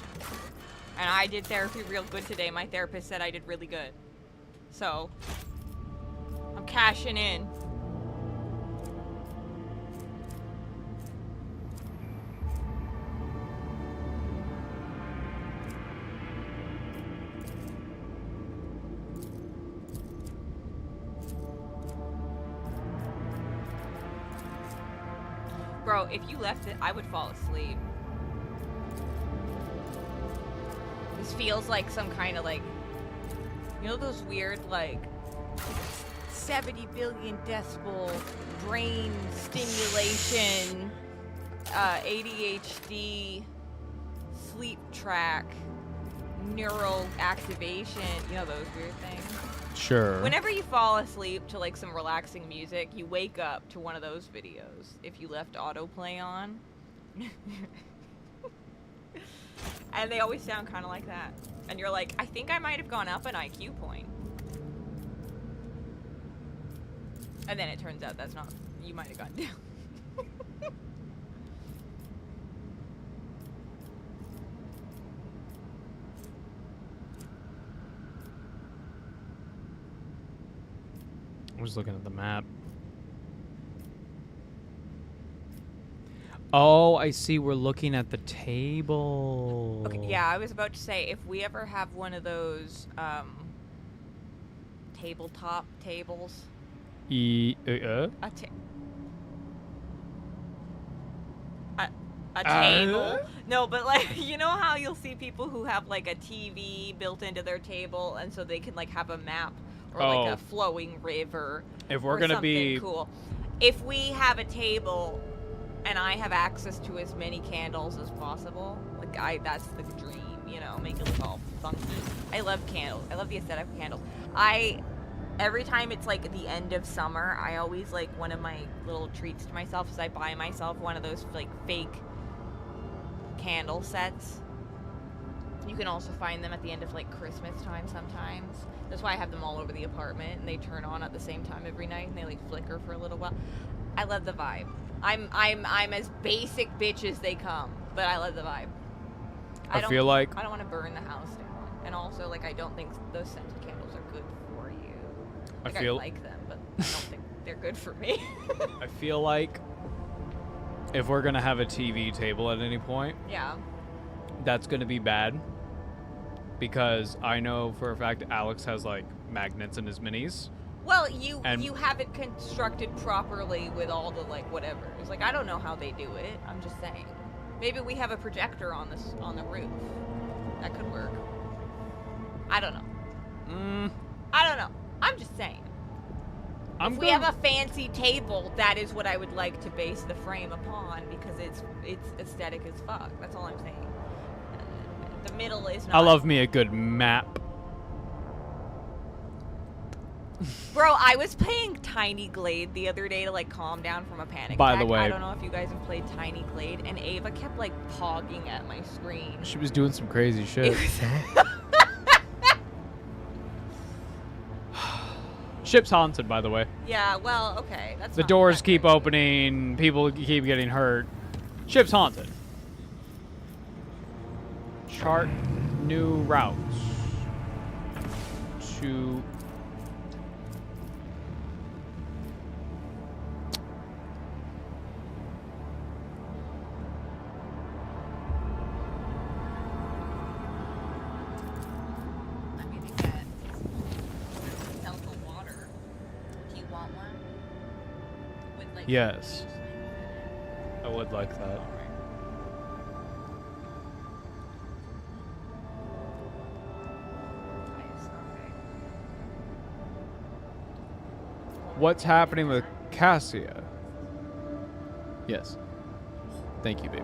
Speaker 2: And I did therapy real good today. My therapist said I did really good. So, I'm cashing in. Bro, if you left it, I would fall asleep. This feels like some kind of like, you know those weird like 70 billion decibel brain stimulation, ADHD, sleep track, neural activation, you know those weird things?
Speaker 1: Sure.
Speaker 2: Whenever you fall asleep to like some relaxing music, you wake up to one of those videos if you left autoplay on. And they always sound kind of like that. And you're like, I think I might have gone up an IQ point. And then it turns out that's not, you might have gone down.
Speaker 1: I'm just looking at the map. Oh, I see. We're looking at the table.
Speaker 2: Okay, yeah, I was about to say, if we ever have one of those tabletop tables. A table. No, but like, you know how you'll see people who have like a TV built into their table, and so they can like have a map or like a flowing river.
Speaker 1: If we're gonna be
Speaker 2: cool, if we have a table and I have access to as many candles as possible, like that's the dream, you know, make it look all funky. I love candles. I love the aesthetic of candles. Every time it's like the end of summer, I always like, one of my little treats to myself is I buy myself one of those like fake candle sets. You can also find them at the end of like Christmas time sometimes. That's why I have them all over the apartment, and they turn on at the same time every night, and they like flicker for a little while. I love the vibe. I'm as basic bitch as they come, but I love the vibe. I don't want to burn the house down, and also like I don't think those scented candles are good for you. Like, I like them, but I don't think they're good for me.
Speaker 1: I feel like if we're gonna have a TV table at any point,
Speaker 2: yeah,
Speaker 1: that's gonna be bad. Because I know for a fact Alex has like magnets in his minis.
Speaker 2: Well, you have it constructed properly with all the like whatever. It's like I don't know how they do it. I'm just saying. Maybe we have a projector on the roof. That could work. I don't know. I don't know. I'm just saying. If we have a fancy table, that is what I would like to base the frame upon because it's aesthetic as fuck. That's all I'm saying. The middle is not.
Speaker 1: I love me a good map.
Speaker 2: Bro, I was playing Tiny Glade the other day to like calm down from a panic
Speaker 1: By
Speaker 2: attack.
Speaker 1: the way,
Speaker 2: I don't know if you guys have played Tiny Glade, and Ava kept like pogging at my screen.
Speaker 1: She was doing some crazy shit. Ship's haunted, by the way.
Speaker 2: Yeah, well, okay. That's
Speaker 1: the doors keep opening, people keep getting hurt. Ship's haunted. Chart new routes to yes. I would like that. What's happening with Cassia? Yes. Thank you, baby.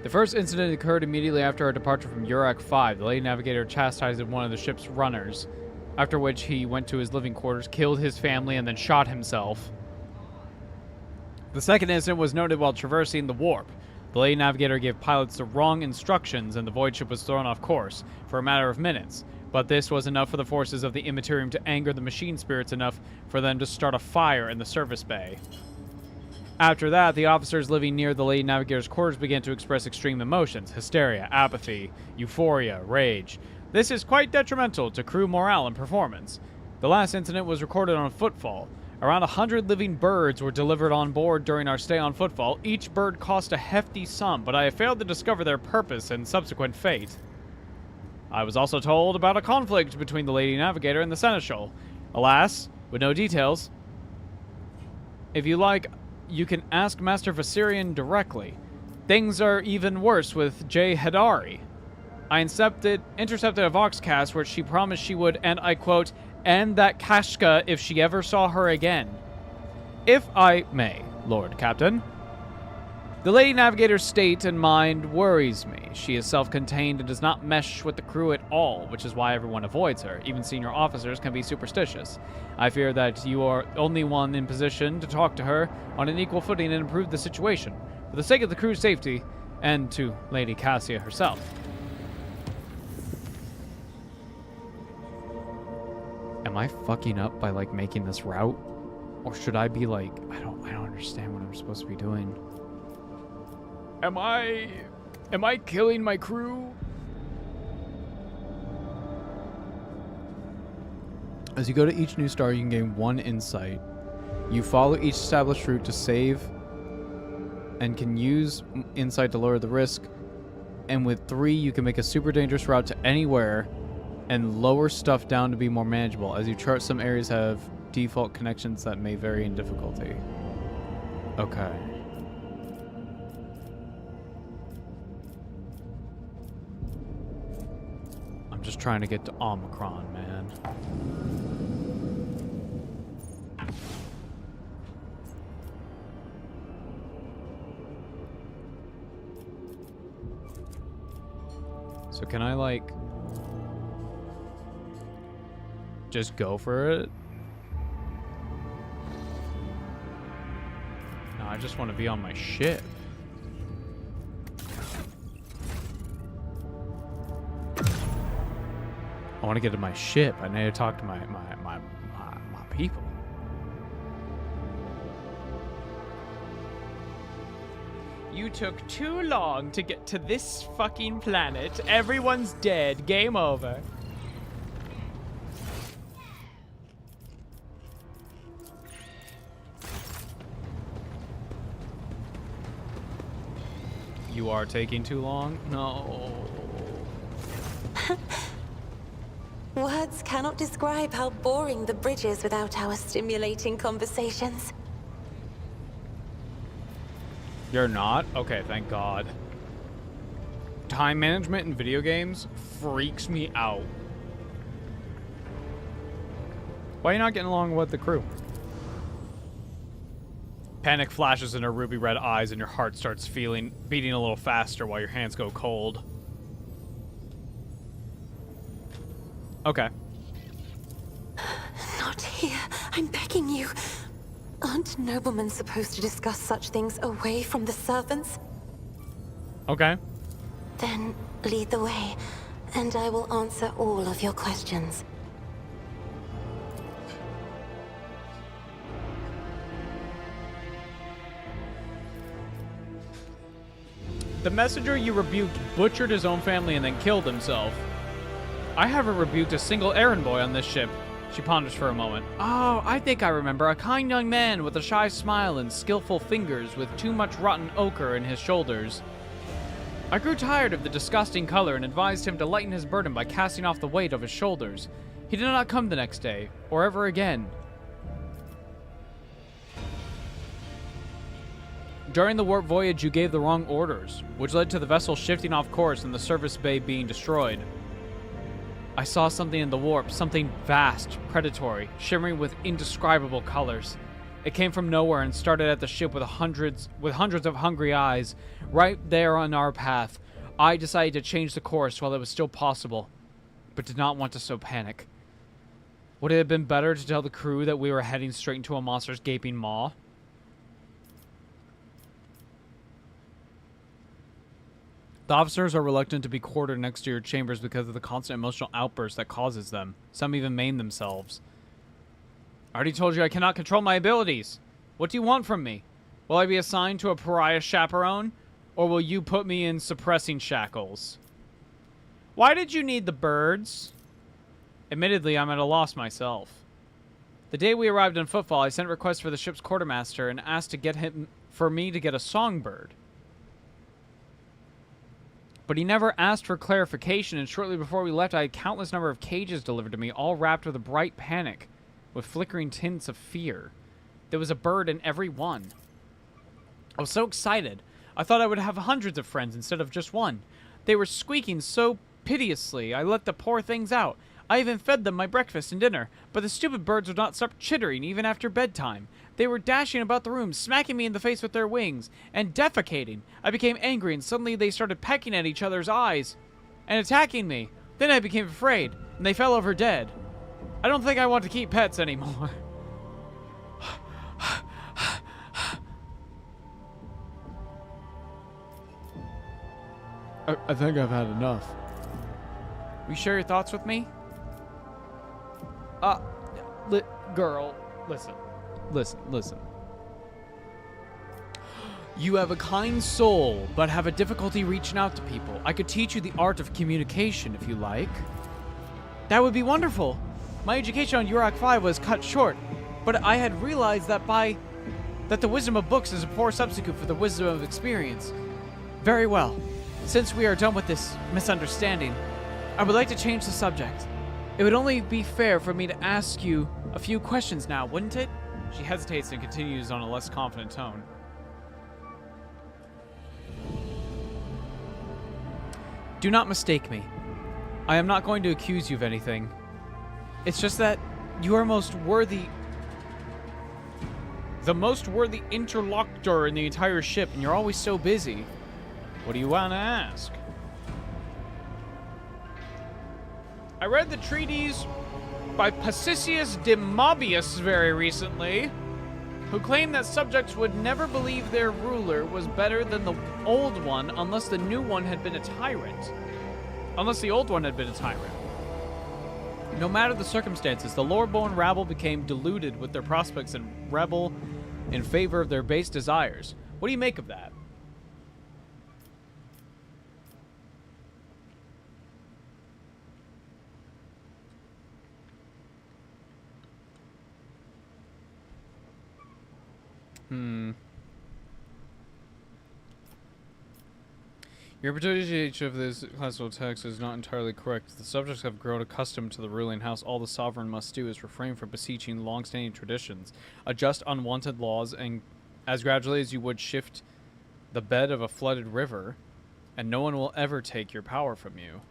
Speaker 1: The first incident occurred immediately after our departure from Urak 5. The Lady Navigator chastised one of the ship's runners, after which he went to his living quarters, killed his family, and then shot himself. The second incident was noted while traversing the warp. The Lady Navigator gave pilots the wrong instructions, and the void ship was thrown off course for a matter of minutes. But this was enough for the forces of the Immaterium to anger the machine spirits enough for them to start a fire in the service bay. After that, the officers living near the Lady Navigator's quarters began to express extreme emotions: hysteria, apathy, euphoria, rage. This is quite detrimental to crew morale and performance. The last incident was recorded on Footfall. Around 100 living birds were delivered on board during our stay on Footfall. Each bird cost a hefty sum, but I have failed to discover their purpose and subsequent fate. I was also told about a conflict between the Lady Navigator and the Seneschal. Alas, with no details. If you like, you can ask Master Viserion directly. Things are even worse with Jay Hadari. I intercepted a Voxcast where she promised she would, and I quote, end that Kashka if she ever saw her again. If I may, Lord Captain. The Lady Navigator's state and mind worries me. She is self-contained and does not mesh with the crew at all, which is why everyone avoids her. Even senior officers can be superstitious. I fear that you are only one in position to talk to her on an equal footing and improve the situation, for the sake of the crew's safety, and to Lady Cassia herself. Am I fucking up by, like, making this route? Or should I be, like, I don't understand what I'm supposed to be doing. Am I killing my crew? As you go to each new star, you can gain 1 insight. You follow each established route to save and can use insight to lower the risk. And with 3, you can make a super dangerous route to anywhere and lower stuff down to be more manageable. As you chart, some areas have default connections that may vary in difficulty. Okay. I'm just trying to get to Omicron, man. So can I, like, just go for it? No, I just want to be on my ship. I want to get to my ship. I need to talk to my people. You took too long to get to this fucking planet. Everyone's dead. Game over. You are taking too long? No.
Speaker 12: Words cannot describe how boring the bridge is without our stimulating conversations.
Speaker 1: You're not? Okay, thank God. Time management in video games freaks me out. Why are you not getting along with the crew? Panic flashes in her ruby red eyes and your heart starts beating a little faster while your hands go cold. Okay.
Speaker 12: Not here. I'm begging you. Aren't noblemen supposed to discuss such things away from the servants?
Speaker 1: Okay.
Speaker 12: Then lead the way, and I will answer all of your questions.
Speaker 1: The messenger you rebuked butchered his own family and then killed himself. I haven't rebuked a single errand boy on this ship. She ponders for a moment. Oh, I think I remember. A kind young man with a shy smile and skillful fingers with too much rotten ochre in his shoulders. I grew tired of the disgusting color and advised him to lighten his burden by casting off the weight of his shoulders. He did not come the next day, or ever again. During the warp voyage, you gave the wrong orders, which led to the vessel shifting off course and the service bay being destroyed. I saw something in the warp, something vast, predatory, shimmering with indescribable colors. It came from nowhere and started at the ship with hundreds of hungry eyes. Right there on our path, I decided to change the course while it was still possible, but did not want to sow panic. Would it have been better to tell the crew that we were heading straight into a monster's gaping maw? The officers are reluctant to be quartered next to your chambers because of the constant emotional outburst that causes them. Some even maim themselves. I already told you I cannot control my abilities. What do you want from me? Will I be assigned to a pariah chaperone? Or will you put me in suppressing shackles? Why did you need the birds? Admittedly, I'm at a loss myself. The day we arrived in Footfall, I sent requests for the ship's quartermaster and asked for me to get a songbird. But he never asked for clarification, and shortly before we left, I had countless number of cages delivered to me, all wrapped with a bright panic, with flickering tints of fear. There was a bird in every one. I was so excited. I thought I would have hundreds of friends instead of just one. They were squeaking so piteously, I let the poor things out. I even fed them my breakfast and dinner, but the stupid birds would not stop chittering even after bedtime. They were dashing about the room, smacking me in the face with their wings, and defecating. I became angry, and suddenly they started pecking at each other's eyes and attacking me. Then I became afraid, and they fell over dead. I don't think I want to keep pets anymore. I think I've had enough. Will you share your thoughts with me? Girl, listen. Listen. You have a kind soul, but have a difficulty reaching out to people. I could teach you the art of communication if you like. That would be wonderful. My education on Urak 5 was cut short, but I had realized that the wisdom of books is a poor substitute for the wisdom of experience. Very well. Since we are done with this misunderstanding, I would like to change the subject. It would only be fair for me to ask you a few questions now, wouldn't it? She hesitates and continues on a less confident tone. Do not mistake me. I am not going to accuse you of anything. It's just that you are the most worthy interlocutor in the entire ship, and you're always so busy. What do you want to ask? I read the treatise by Pacissius de Mobius very recently, who claimed that subjects would never believe their ruler was better than the old one unless the new one had been a tyrant. Unless the old one had been a tyrant. No matter the circumstances, the lower-born rabble became deluded with their prospects and rebel in favor of their base desires. What do you make of that? Your interpretation of this classical text is not entirely correct. The subjects have grown accustomed to the ruling house. All the sovereign must do is refrain from beseeching long-standing traditions, adjust unwanted laws, and as gradually as you would shift the bed of a flooded river, and no one will ever take your power from you.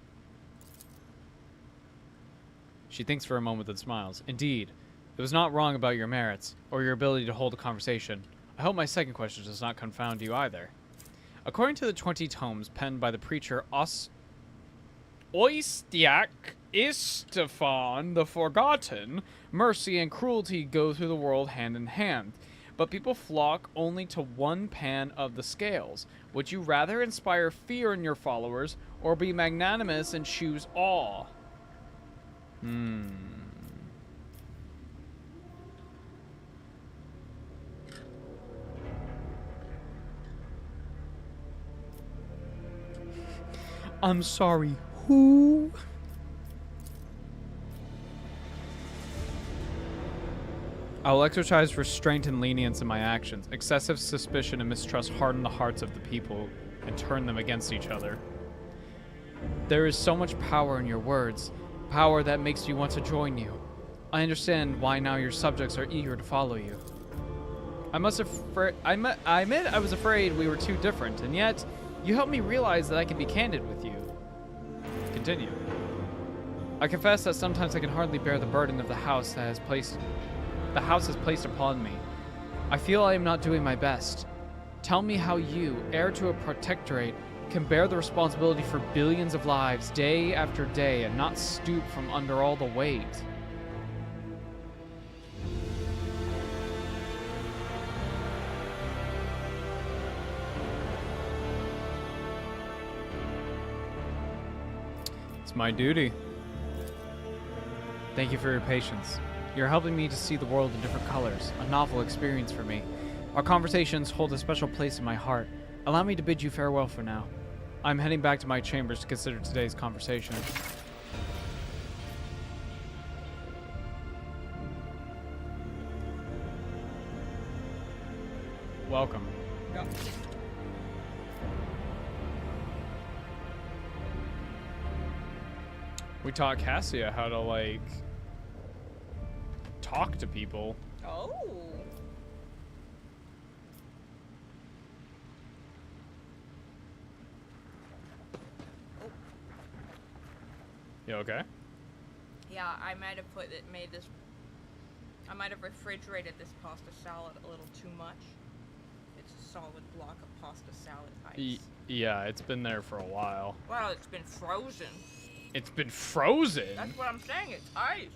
Speaker 1: She thinks for a moment and smiles. Indeed, it was not wrong about your merits, or your ability to hold a conversation. I hope my second question does not confound you either. According to the 20 tomes penned by the preacher Oistiak Istefan the Forgotten, mercy and cruelty go through the world hand in hand. But people flock only to one pan of the scales. Would you rather inspire fear in your followers, or be magnanimous and choose awe? I'm sorry, who? I will exercise restraint and lenience in my actions. Excessive suspicion and mistrust harden the hearts of the people and turn them against each other. There is so much power in your words, power that makes me want to join you. I understand why now your subjects are eager to follow you. I admit I was afraid we were too different, and yet you helped me realize that I can be candid with you. Continue. I confess that sometimes I can hardly bear the burden of the house has placed upon me. I feel I am not doing my best. Tell me how you, heir to a protectorate, can bear the responsibility for billions of lives day after day and not stoop from under all the weight. It's my duty. Thank you for your patience. You're helping me to see the world in different colors, a novel experience for me. Our conversations hold a special place in my heart. Allow me to bid you farewell for now. I'm heading back to my chambers to consider today's conversation. Welcome. Go. We taught Cassia how to, like, talk to people.
Speaker 2: Oh.
Speaker 1: You okay?
Speaker 2: Yeah, I might have I might have refrigerated this pasta salad a little too much. It's a solid block of pasta salad ice.
Speaker 1: Yeah, it's been there for a while.
Speaker 2: Well, it's been frozen.
Speaker 1: It's been frozen?
Speaker 2: That's what I'm saying, it's ice.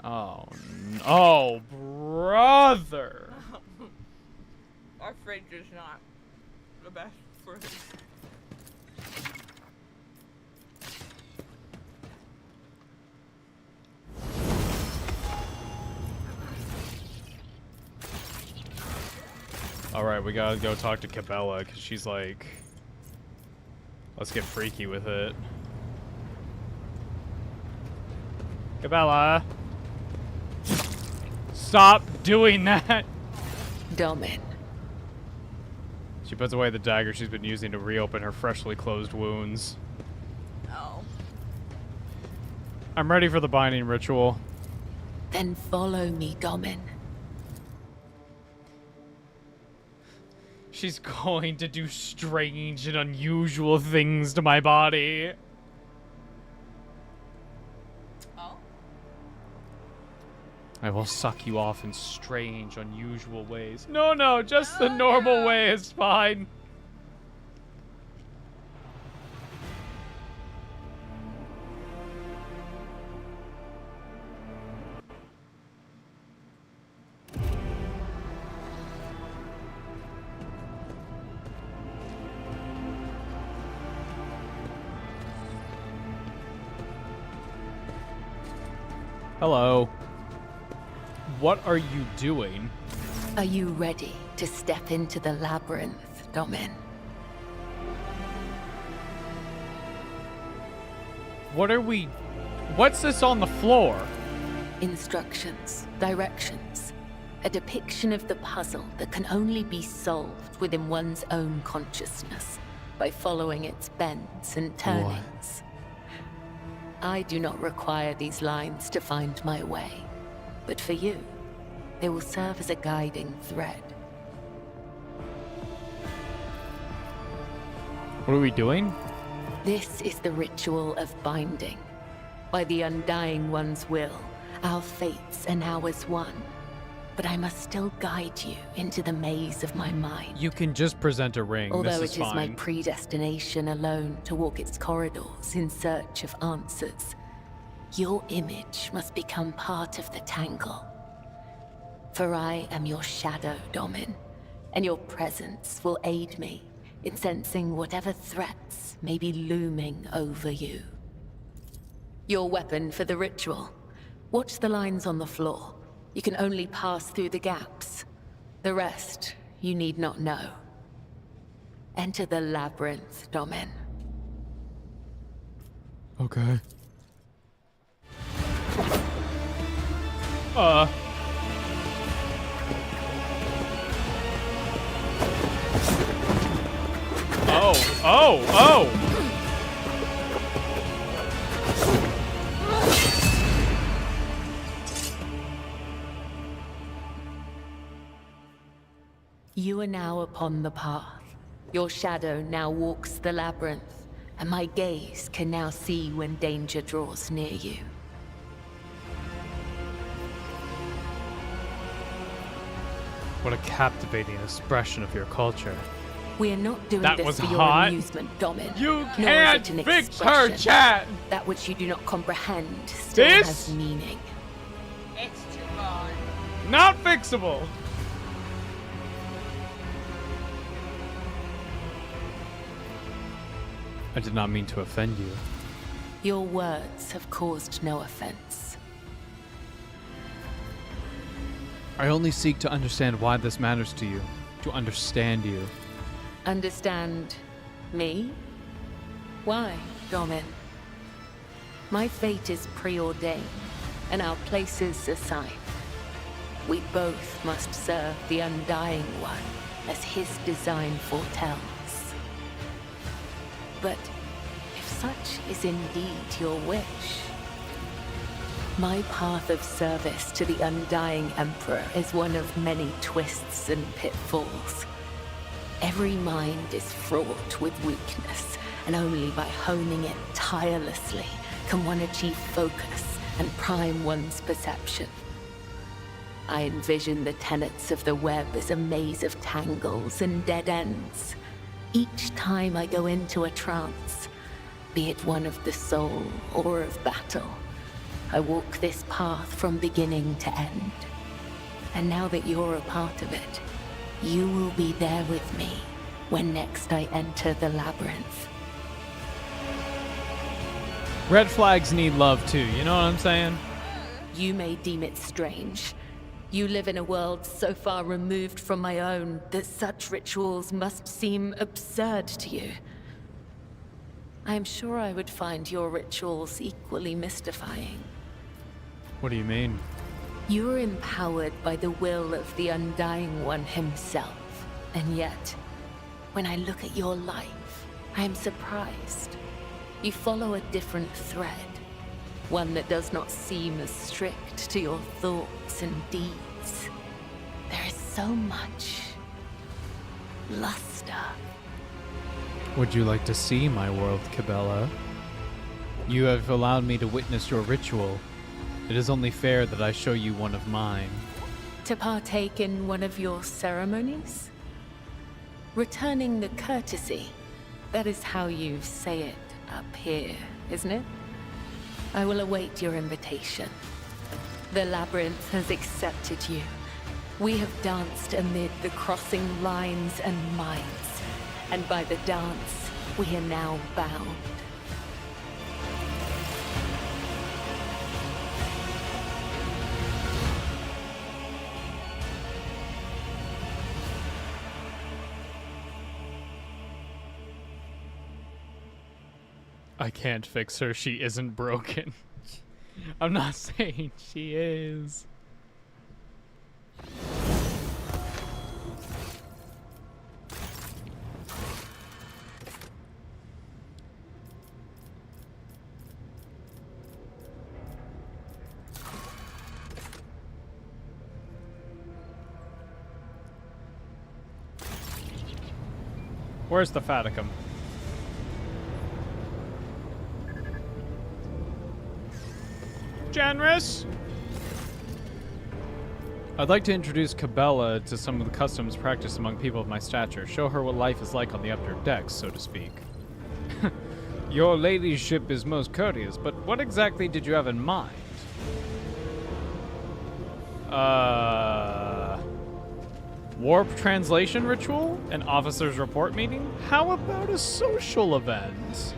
Speaker 1: Oh, brother.
Speaker 2: Our fridge is not the best fridge.
Speaker 1: Alright, we gotta go talk to Cabela, because she's like... Let's get freaky with it. Cabela! Stop doing that!
Speaker 6: Domin.
Speaker 1: She puts away the dagger she's been using to reopen her freshly closed wounds.
Speaker 2: Oh.
Speaker 1: I'm ready for the binding ritual.
Speaker 6: Then follow me, Domin.
Speaker 1: She's going to do strange and unusual things to my body.
Speaker 2: Oh?
Speaker 1: I will suck you off in strange, unusual ways. No, just the normal way is fine. Hello. What are you doing?
Speaker 6: Are you ready to step into the labyrinth, Domin?
Speaker 1: What's this on the floor?
Speaker 6: Instructions, directions.
Speaker 13: A depiction of the puzzle that can only be solved within one's own consciousness by following its bends and turnings. I do not require these lines to find my way, but for you, they will serve as a guiding thread.
Speaker 1: What are we doing?
Speaker 13: This is the ritual of binding. By the Undying One's will, our fates are now as one. But I must still guide you into the maze of my mind.
Speaker 1: You can just present a ring.
Speaker 13: Although
Speaker 1: this
Speaker 13: it is my
Speaker 1: fine.
Speaker 13: predestination alone to walk its corridors in search of answers, your image must become part of the tangle. For I am your shadow, Domin, and your presence will aid me in sensing whatever threats may be looming over you. Your weapon for the ritual. Watch the lines on the floor. You can only pass through the gaps. The rest, you need not know. Enter the labyrinth, Domin.
Speaker 1: Okay. Oh!
Speaker 13: You are now upon the path. Your shadow now walks the labyrinth, and my gaze can now see when danger draws near you.
Speaker 1: What a captivating expression of your culture.
Speaker 13: We are not doing
Speaker 1: That
Speaker 13: this
Speaker 1: was
Speaker 13: for your
Speaker 1: hot.
Speaker 13: amusement, Domin.
Speaker 1: You
Speaker 13: Nor is
Speaker 1: can't
Speaker 13: it an
Speaker 1: fix her,
Speaker 13: expression.
Speaker 1: chat!
Speaker 13: That which you do not comprehend still
Speaker 1: This?
Speaker 13: has meaning.
Speaker 2: It's too long.
Speaker 1: Not fixable! I did not mean to offend you.
Speaker 13: Your words have caused no offense.
Speaker 1: I only seek to understand why this matters to you. To understand you.
Speaker 13: Understand me? Why, Domin? My fate is preordained, and our places assigned. We both must serve the Undying One, as his design foretells. But if such is indeed your wish, my path of service to the Undying Emperor is one of many twists and pitfalls. Every mind is fraught with weakness, and only by honing it tirelessly can one achieve focus and prime one's perception. I envision the tenets of the web as a maze of tangles and dead ends. Each time I go into a trance, be it one of the soul or of battle, I walk this path from beginning to end. And now that you're a part of it, you will be there with me when next I enter the labyrinth.
Speaker 1: Red flags need love too, you know what I'm saying?
Speaker 13: You may deem it strange. You live in a world so far removed from my own that such rituals must seem absurd to you. I am sure I would find your rituals equally mystifying.
Speaker 1: What do you mean?
Speaker 13: You are empowered by the will of the Undying One himself. And yet, when I look at your life, I am surprised. You follow a different thread. One that does not seem as strict to your thoughts and deeds. There is so much luster.
Speaker 1: Would you like to see my world, Cabela? You have allowed me to witness your ritual. It is only fair that I show you one of mine.
Speaker 13: To partake in one of your ceremonies? Returning the courtesy. That is how you say it up here, isn't it? I will await your invitation. The labyrinth has accepted you. We have danced amid the crossing lines and minds, and by the dance, we are now bound.
Speaker 1: I can't fix her. She isn't broken. I'm not saying she is. Where's the Faticum? Generous! I'd like to introduce Cabela to some of the customs practiced among people of my stature. Show her what life is like on the upper decks, so to speak. Your ladyship is most courteous, but what exactly did you have in mind? Warp translation ritual? An officer's report meeting? How about a social event?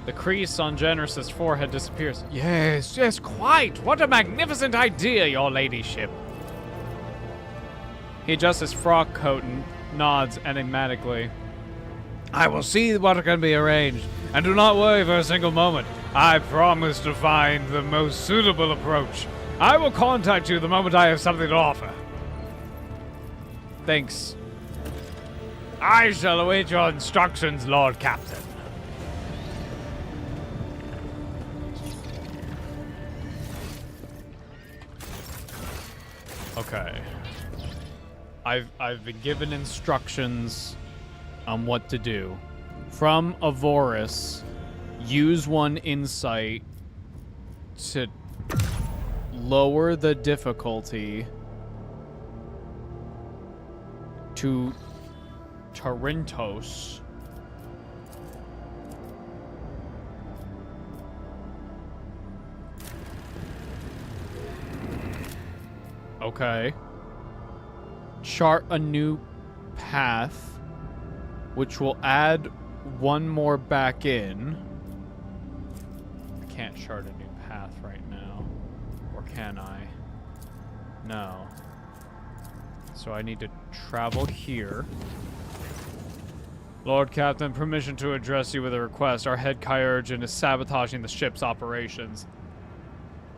Speaker 1: The crease on Generous's forehead disappears. Yes, yes, quite. What a magnificent idea, your ladyship. He adjusts his frock coat and nods enigmatically. I will see what can be arranged, and do not worry for a single moment. I promise to find the most suitable approach. I will contact you the moment I have something to offer. Thanks. I shall await your instructions, Lord Captain. Okay. I've been given instructions on what to do. From Avoris, use one insight to lower the difficulty to Tarintos. Okay. Chart a new path, which will add one more back in. I can't chart a new path right now. Or can I? No. So I need to travel here. Lord Captain, permission to address you with a request. Our head Kyurgin is sabotaging the ship's operations.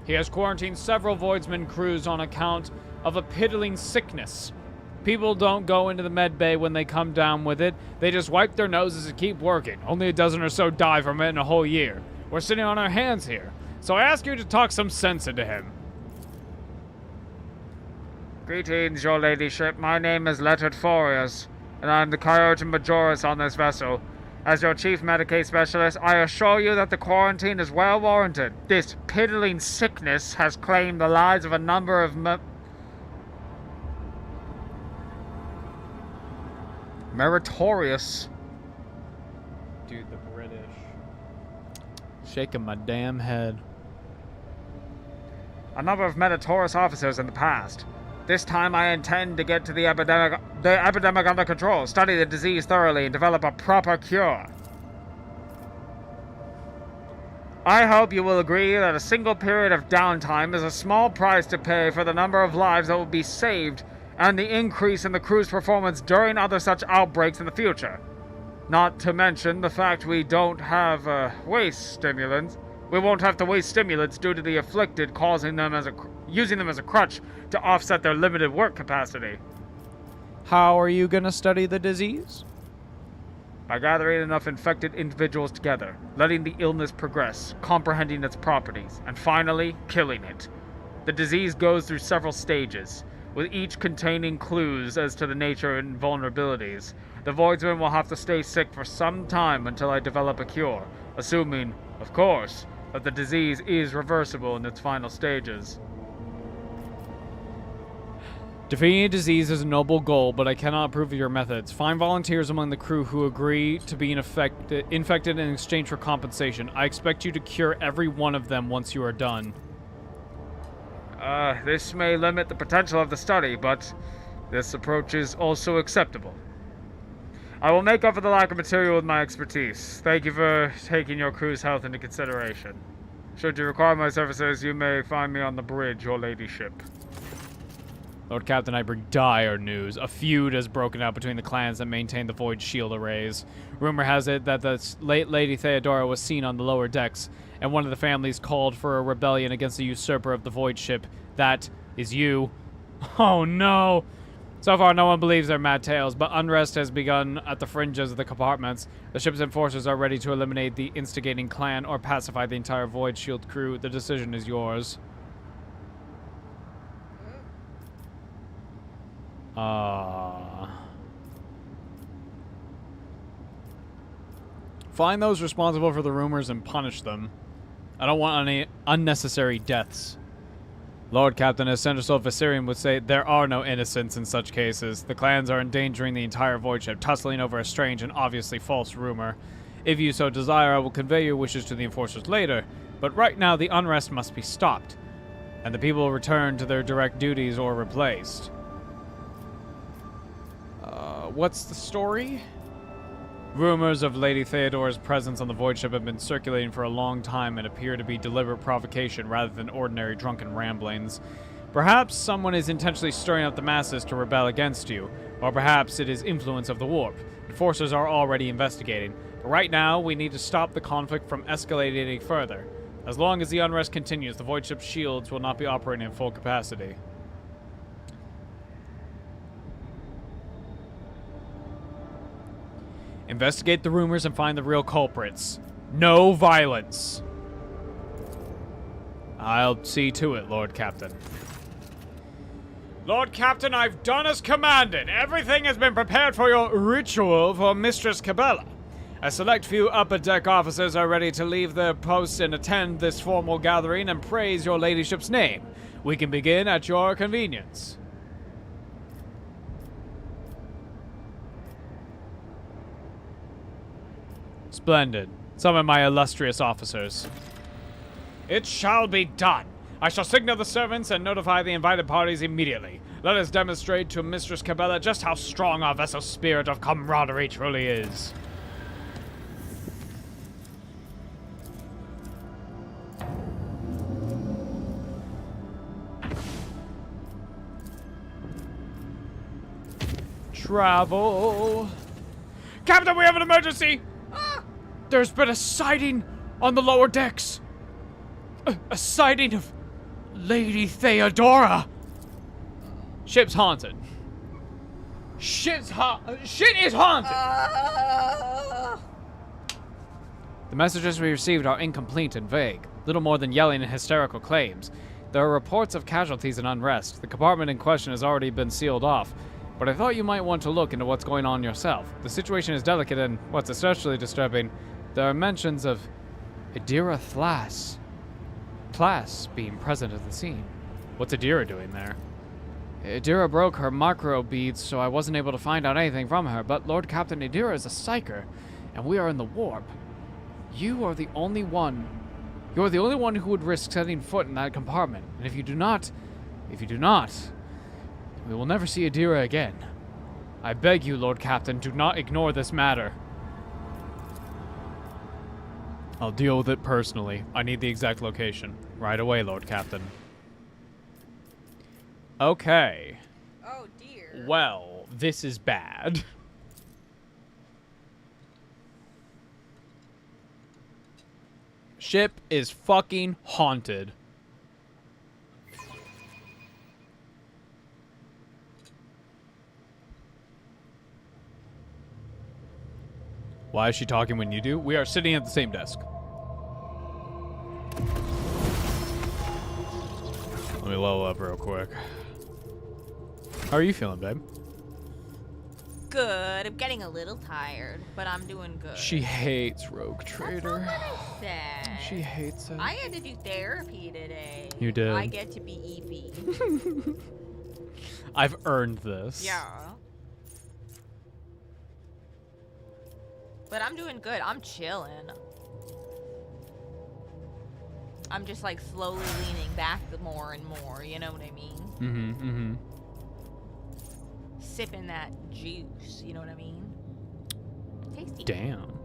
Speaker 1: He has quarantined several Voidsman crews on account of a piddling sickness. People don't go into the med bay when they come down with it. They just wipe their noses and keep working. Only a dozen or so die from it in a whole year. We're sitting on our hands here. So I ask you to talk some sense into him. Greetings, your ladyship. My name is Leonard Forius, and I'm the Kyurgin Majoris on this vessel. As your chief Medicaid specialist, I assure you that the quarantine is well warranted. This piddling sickness has claimed the lives of a number of meritorious... Dude, the British. Shaking my damn head. A number of meritorious officers in the past. This time I intend to get to the epidemic under control, study the disease thoroughly, and develop a proper cure. I hope you will agree that a single period of downtime is a small price to pay for the number of lives that will be saved and the increase in the crew's performance during other such outbreaks in the future. Not to mention the fact we don't have waste stimulants. We won't have to waste stimulants due to the afflicted using them as a crutch to offset their limited work capacity. How are you gonna study the disease? By gathering enough infected individuals together, letting the illness progress, comprehending its properties, and finally, killing it. The disease goes through several stages, with each containing clues as to the nature and vulnerabilities. The Voidsman will have to stay sick for some time until I develop a cure, assuming, of course, that the disease is reversible in its final stages. Defeating disease is a noble goal, but I cannot approve of your methods. Find volunteers among the crew who agree to be infected in exchange for compensation. I expect you to cure every one of them once you are done. This may limit the potential of the study, but this approach is also acceptable. I will make up for the lack of material with my expertise. Thank you for taking your crew's health into consideration. Should you require my services, you may find me on the bridge, your ladyship. Lord Captain, I bring dire news. A feud has broken out between the clans that maintain the Void Shield arrays. Rumor has it that the late Lady Theodora was seen on the lower decks, and one of the families called for a rebellion against the usurper of the Void Ship. That is you. Oh no! So far, no one believes their mad tales, but unrest has begun at the fringes of the compartments. The ship's enforcers are ready to eliminate the instigating clan or pacify the entire Void Shield crew. The decision is yours. Find those responsible for the rumors and punish them. I don't want any unnecessary deaths. Lord Captain, as Central Viserion would say, there are no innocents in such cases. The clans are endangering the entire void ship, tussling over a strange and obviously false rumor. If you so desire, I will convey your wishes to the enforcers later, but right now the unrest must be stopped, and the people return to their direct duties or replaced. What's the story? Rumors of Lady Theodora's presence on the void ship have been circulating for a long time and appear to be deliberate provocation rather than ordinary drunken ramblings. Perhaps someone is intentionally stirring up the masses to rebel against you, or perhaps it is influence of the warp. Enforcers are already investigating, but right now we need to stop the conflict from escalating any further. As long as the unrest continues, the void ship's shields will not be operating in full capacity. Investigate the rumors and find the real culprits. No violence. I'll see to it, Lord Captain. Lord Captain, I've done as commanded. Everything has been prepared for your ritual for Mistress Cabela. A select few upper deck officers are ready to leave their posts and attend this formal gathering and praise your ladyship's name. We can begin at your convenience. Splendid. Summon my illustrious officers. It shall be done. I shall signal the servants and notify the invited parties immediately. Let us demonstrate to Mistress Cabela just how strong our vessel's spirit of camaraderie truly is. Travel. Captain, we have an emergency! There's been a sighting on the lower decks. A sighting of Lady Theodora. Ship's haunted. Shit is haunted! The messages we received are incomplete and vague. Little more than yelling and hysterical claims. There are reports of casualties and unrest. The compartment in question has already been sealed off. But I thought you might want to look into what's going on yourself. The situation is delicate and, what's especially disturbing, there are mentions of Adira Thlass being present at the scene. What's Adira doing there? Adira broke her macro beads, so I wasn't able to find out anything from her, but Lord Captain, Adira is a psyker, and we are in the warp. You are the only one who would risk setting foot in that compartment, and if you do not, we will never see Adira again. I beg you, Lord Captain, do not ignore this matter. I'll deal with it personally. I need the exact location. Right away, Lord Captain. Okay.
Speaker 2: Oh, dear.
Speaker 1: Well, this is bad. Ship is fucking haunted. Why is she talking when you do? We are sitting at the same desk. Let me level up real quick. How are you feeling, babe?
Speaker 2: Good. I'm getting a little tired, but I'm doing good.
Speaker 1: She hates Rogue Trader.
Speaker 2: That's not what I said.
Speaker 1: She hates it.
Speaker 2: I had to do therapy today.
Speaker 1: You did.
Speaker 2: I get to be Evie.
Speaker 1: I've earned this.
Speaker 2: Yeah. But I'm doing good. I'm chilling. I'm just like slowly leaning back more and more. You know what I mean?
Speaker 1: Mm-hmm. Mm-hmm.
Speaker 2: Sipping that juice. You know what I mean? Tasty.
Speaker 1: Damn.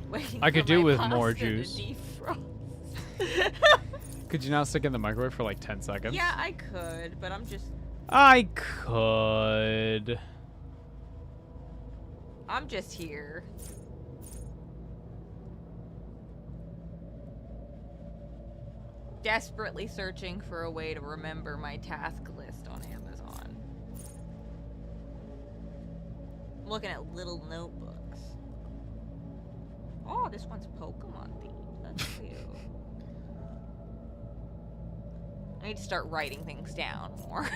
Speaker 2: Waiting
Speaker 1: I could
Speaker 2: for
Speaker 1: do
Speaker 2: my
Speaker 1: with
Speaker 2: pasta
Speaker 1: more
Speaker 2: to
Speaker 1: juice.
Speaker 2: defrost.
Speaker 1: Could you not stick it in the microwave for like 10 seconds?
Speaker 2: Yeah, I could, but I'm just...
Speaker 1: I could.
Speaker 2: I'm just here. Desperately searching for a way to remember my task list on Amazon. I'm looking at little notebooks. Oh, this one's Pokemon themed. That's cute. I need to start writing things down more.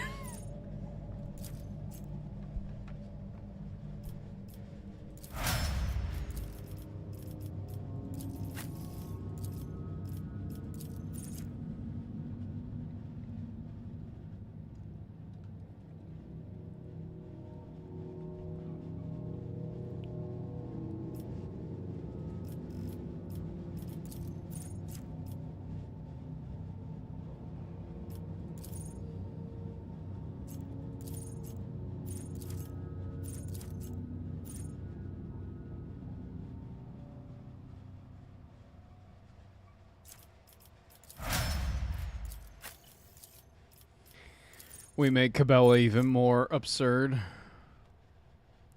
Speaker 1: We make Cabela even more absurd.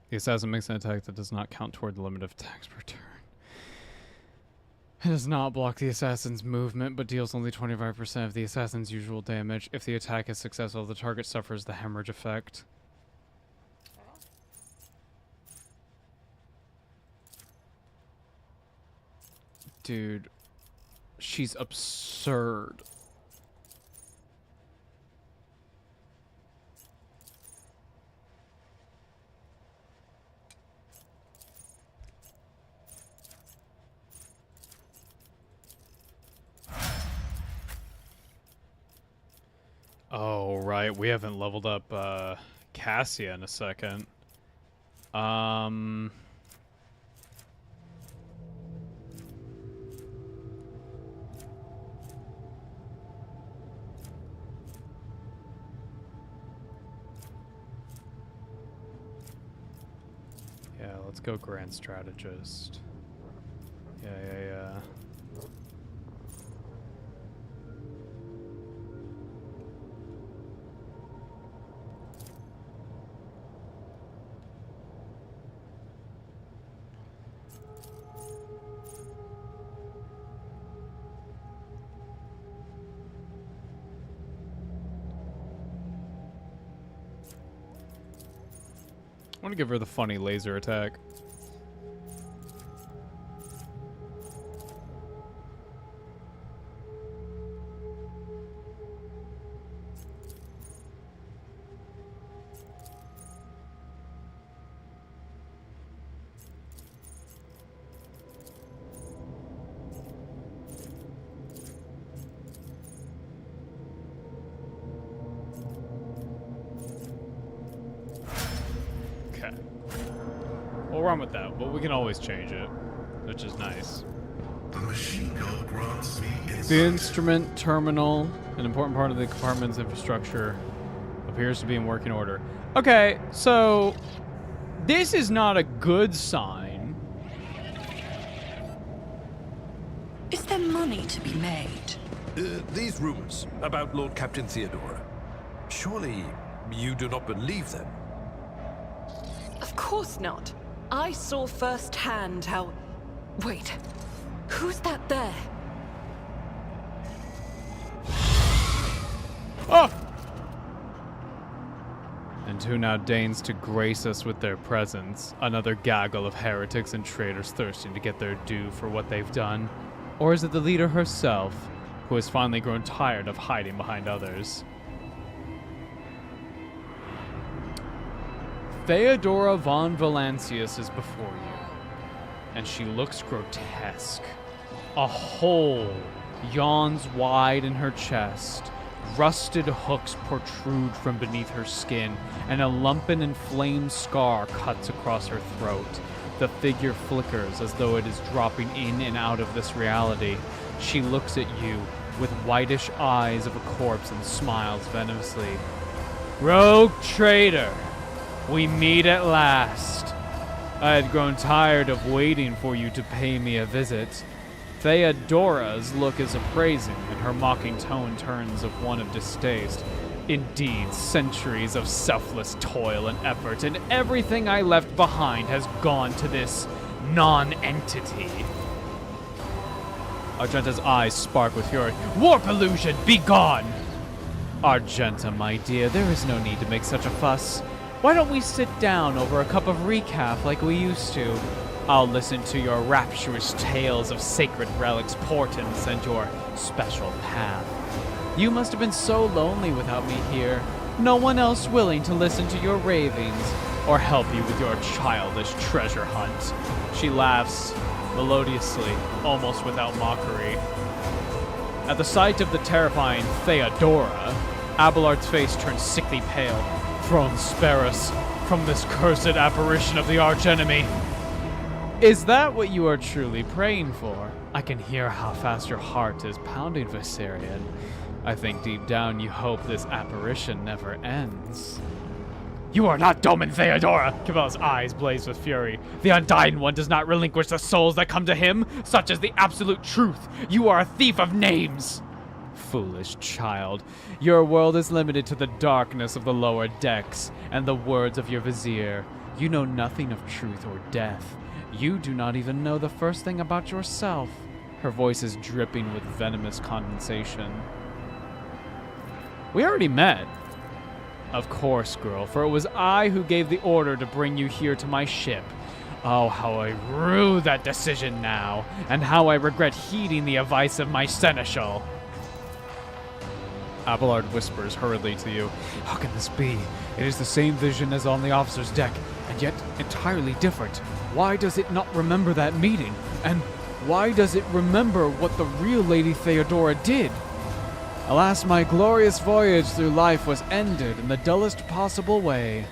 Speaker 1: The assassin makes an attack that does not count toward the limit of attacks per turn. It does not block the assassin's movement, but deals only 25% of the assassin's usual damage. If the attack is successful, the target suffers the hemorrhage effect. Dude, she's absurd. Oh, right. We haven't leveled up Cassia in a second. Yeah, let's go Grand Strategist. Yeah. I want to give her the funny laser attack. We'll run with that, but we can always change it, which is nice.
Speaker 7: The machine gun grants me insight.
Speaker 1: The instrument terminal, an important part of the compartment's infrastructure, appears to be in working order. Okay, so this is not a good sign.
Speaker 14: Is there money to be made?
Speaker 5: These rumors about Lord Captain Theodora, surely you do not believe them?
Speaker 6: Of course not. I saw firsthand how... Wait, who's that there?
Speaker 1: Oh! And who now deigns to grace us with their presence? Another gaggle of heretics and traitors thirsting to get their due for what they've done? Or is it the leader herself, who has finally grown tired of hiding behind others? Theodora von Valancius is before you, and she looks grotesque. A hole yawns wide in her chest, rusted hooks protrude from beneath her skin, and a lumpen inflamed scar cuts across her throat. The figure flickers as though it is dropping in and out of this reality. She looks at you with whitish eyes of a corpse and smiles venomously. Rogue traitor! We meet at last. I had grown tired of waiting for you to pay me a visit. Theodora's look is appraising, and her mocking tone turns of one of distaste. Indeed, centuries of selfless toil and effort, and everything I left behind has gone to this non-entity. Argenta's eyes spark with fury. Warp illusion, be gone! Argenta, my dear, there is no need to make such a fuss. Why don't we sit down over a cup of recap like we used to? I'll listen to your rapturous tales of sacred relics, portents, and your special path. You must have been so lonely without me here. No one else willing to listen to your ravings or help you with your childish treasure hunt. She laughs melodiously, almost without mockery. At the sight of the terrifying Theodora, Abelard's face turns sickly pale. Throne spare us from this cursed apparition of the archenemy. Is that what you are truly praying for? I can hear how fast your heart is pounding, Viserion. I think deep down you hope this apparition never ends. You are not Domin Theodora! Cabela's eyes blaze with fury. The Undying One does not relinquish the souls that come to him, such as the absolute truth. You are a thief of names! Foolish child, your world is limited to the darkness of the lower decks and the words of your vizier. You know nothing of truth or death. You do not even know the first thing about yourself. Her voice is dripping with venomous condensation. We already met. Of course, girl, for it was I who gave the order to bring you here to my ship. Oh, how I rue that decision now, and how I regret heeding the advice of my seneschal. Abelard whispers hurriedly to you. How can this be? It is the same vision as on the officer's deck, and yet entirely different. Why does it not remember that meeting? And why does it remember what the real Lady Theodora did? Alas, my glorious voyage through life was ended in the dullest possible way,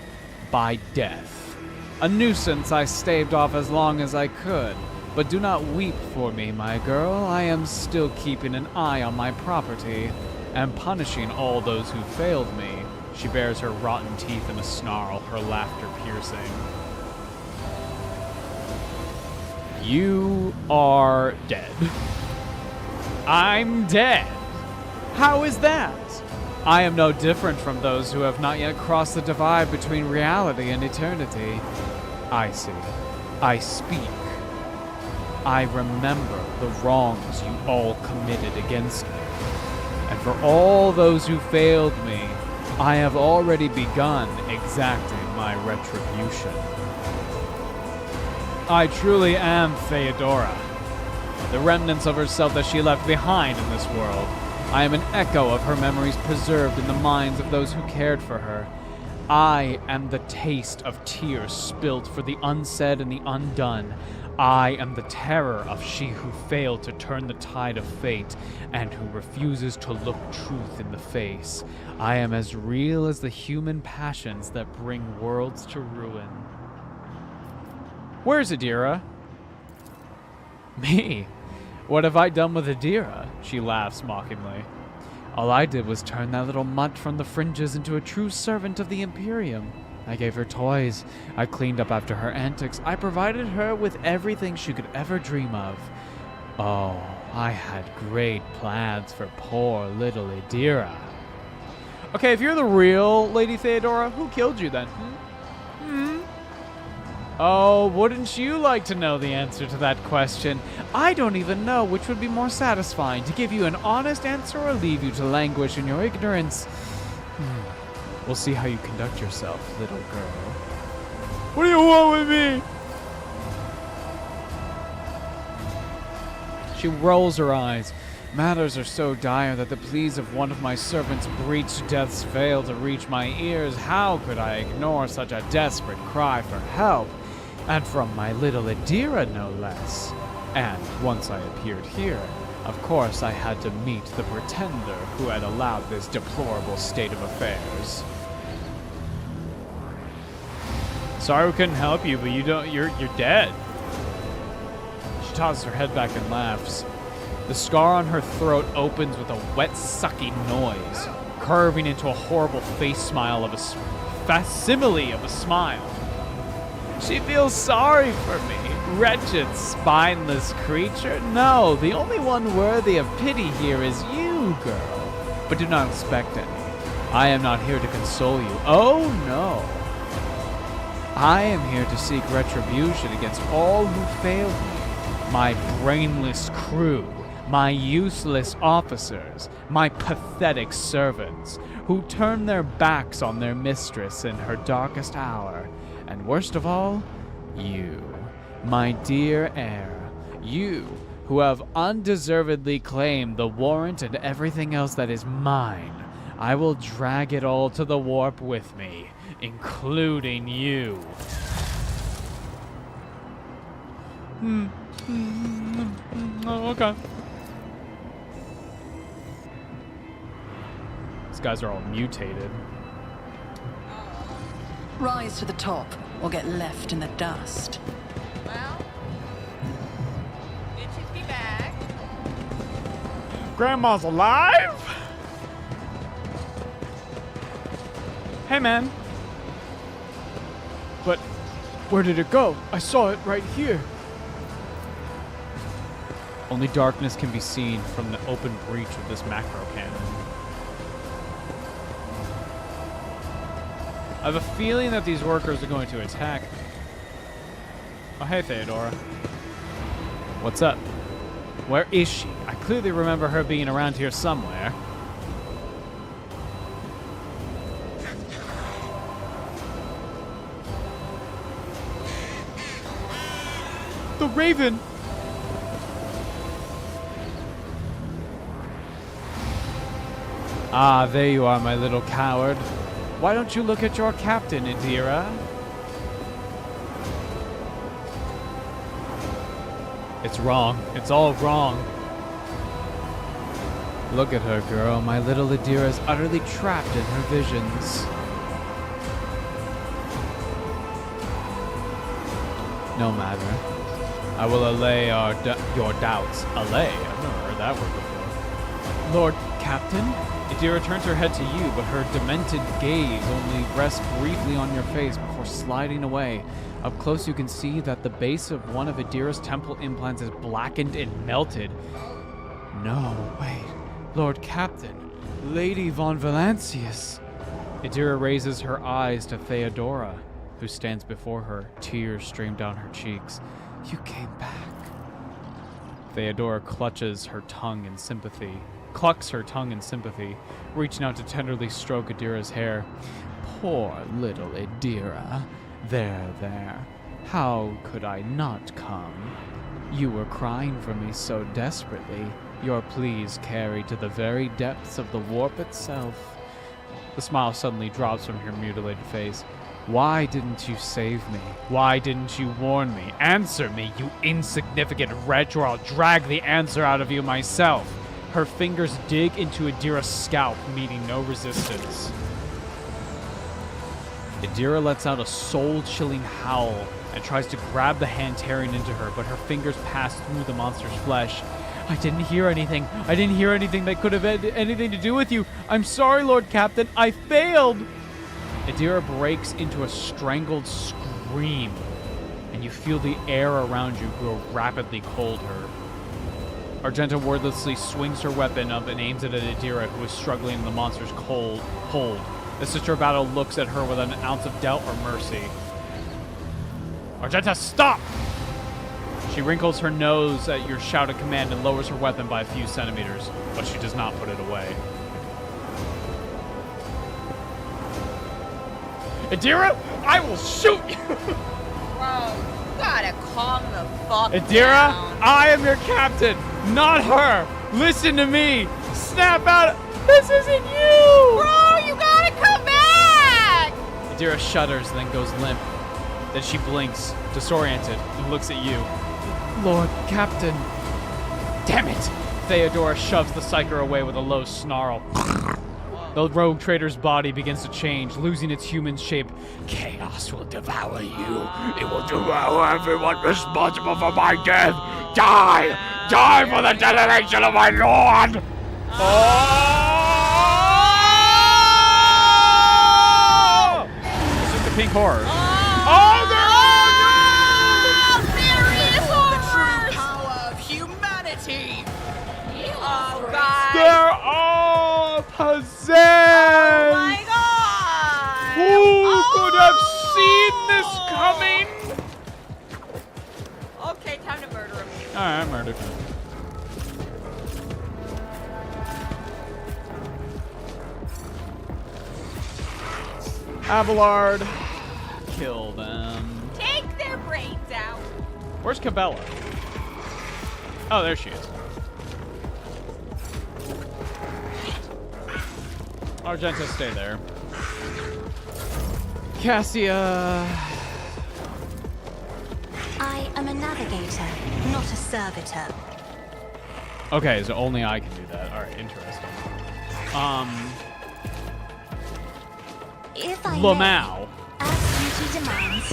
Speaker 1: by death. A nuisance I staved off as long as I could. But do not weep for me, my girl. I am still keeping an eye on my property, and punishing all those who failed me. She bares her rotten teeth in a snarl, her laughter piercing. You are dead. I'm dead. How is that? I am no different from those who have not yet crossed the divide between reality and eternity. I see. I speak. I remember the wrongs you all committed against me. And for all those who failed me, I have already begun exacting my retribution. I truly am Theodora, the remnants of herself that she left behind in this world. I am an echo of her memories preserved in the minds of those who cared for her. I am the taste of tears spilled for the unsaid and the undone. I am the terror of she who failed to turn the tide of fate and who refuses to look truth in the face. I am as real as the human passions that bring worlds to ruin. Where's Adira? Me? What have I done with Adira? She laughs mockingly. All I did was turn that little mutt from the fringes into a true servant of the Imperium. I gave her toys. I cleaned up after her antics. I provided her with everything she could ever dream of. Oh, I had great plans for poor little Adira. Okay, if you're the real Lady Theodora, who killed you then? Oh, wouldn't you like to know the answer to that question? I don't even know which would be more satisfying, to give you an honest answer or leave you to languish in your ignorance. We'll see how you conduct yourself, little girl. What do you want with me? She rolls her eyes. Matters are so dire that the pleas of one of my servants breached death's veil to reach my ears. How could I ignore such a desperate cry for help? And from my little Adira, no less. And once I appeared here, of course I had to meet the pretender who had allowed this deplorable state of affairs. Sorry we couldn't help you, but you're dead. She tosses her head back and laughs. The scar on her throat opens with a wet, sucking noise, curving into a horrible face smile of a facsimile of a smile. She feels sorry for me, wretched, spineless creature. No, the only one worthy of pity here is you, girl. But do not expect any. I am not here to console you. Oh, no. I am here to seek retribution against all who failed me. My brainless crew, my useless officers, my pathetic servants, who turned their backs on their mistress in her darkest hour. And worst of all, you, my dear heir, you who have undeservedly claimed the warrant and everything else that is mine. I will drag it all to the warp with me, including you. Oh, okay. These guys are all mutated.
Speaker 14: Rise to the top, or get left in the dust.
Speaker 2: Well, it should be back.
Speaker 1: Grandma's alive? Hey, man. But where did it go? I saw it right here. Only darkness can be seen from the open breach of this macro cannon. I have a feeling that these workers are going to attack me. Oh, hey, Theodora. What's up? Where is she? I clearly remember her being around here somewhere. The Raven! Ah, there you are, my little coward. Why don't you look at your captain, Adira? It's wrong. It's all wrong. Look at her, girl. My little Adira is utterly trapped in her visions. No matter. I will allay your doubts. Allay? I've never heard that word before. Lord Captain? Adira turns her head to you, but her demented gaze only rests briefly on your face before sliding away. Up close, you can see that the base of one of Adira's temple implants is blackened and melted. No, wait. Lord Captain, Lady von Valancius. Adira raises her eyes to Theodora, who stands before her. Tears stream down her cheeks. You came back. Theodora clutches her tongue in sympathy. Clucks her tongue in sympathy, reaching out to tenderly stroke Adira's hair. Poor little Adira. There. How could I not come? You were crying for me so desperately. Your pleas carried to the very depths of the warp itself. The smile suddenly drops from her mutilated face. Why didn't you save me? Why didn't you warn me? Answer me, you insignificant wretch, or I'll drag the answer out of you myself. Her fingers dig into Adira's scalp, meeting no resistance. Adira lets out a soul-chilling howl and tries to grab the hand tearing into her, but her fingers pass through the monster's flesh. I didn't hear anything. I didn't hear anything that could have had anything to do with you. I'm sorry, Lord Captain. I failed. Adira breaks into a strangled scream, and you feel the air around you grow rapidly colder. Argenta wordlessly swings her weapon up and aims it at Adira, who is struggling in the monster's cold hold. The Sister of Battle looks at her without an ounce of doubt or mercy. Argenta, stop! She wrinkles her nose at your shout of command and lowers her weapon by a few centimeters, but she does not put it away. Adira, I will shoot you!
Speaker 2: Bro, you gotta calm the fuck
Speaker 1: Adira,
Speaker 2: down.
Speaker 1: I am your captain, not her. Listen to me. Snap out. This isn't you.
Speaker 2: Bro, you gotta come back!
Speaker 1: Adira shudders and then goes limp. Then she blinks, disoriented, and looks at you. Lord Captain. Damn it. Theodora shoves the Psyker away with a low snarl. The rogue trader's body begins to change, losing its human shape. Chaos will devour you. It will devour everyone responsible for my death. Die! Die for the generation of my lord! Oh! This is the pink horror. Oh, they're all
Speaker 2: serious
Speaker 3: True power of humanity.
Speaker 2: Oh, God.
Speaker 1: They're all possessed!
Speaker 2: Oh, my God!
Speaker 1: Who could have seen this coming?
Speaker 2: Okay, time to murder him.
Speaker 1: Alright, murdered him. Abelard, kill them.
Speaker 2: Take their brains out.
Speaker 1: Where's Cabela? Oh, there she is. Argenta, stay there. Cassia.
Speaker 12: I am a navigator, not a servitor.
Speaker 1: Okay, so only I can do that. Alright, interesting.
Speaker 12: If I
Speaker 1: Lamau.
Speaker 12: may, as duty demands,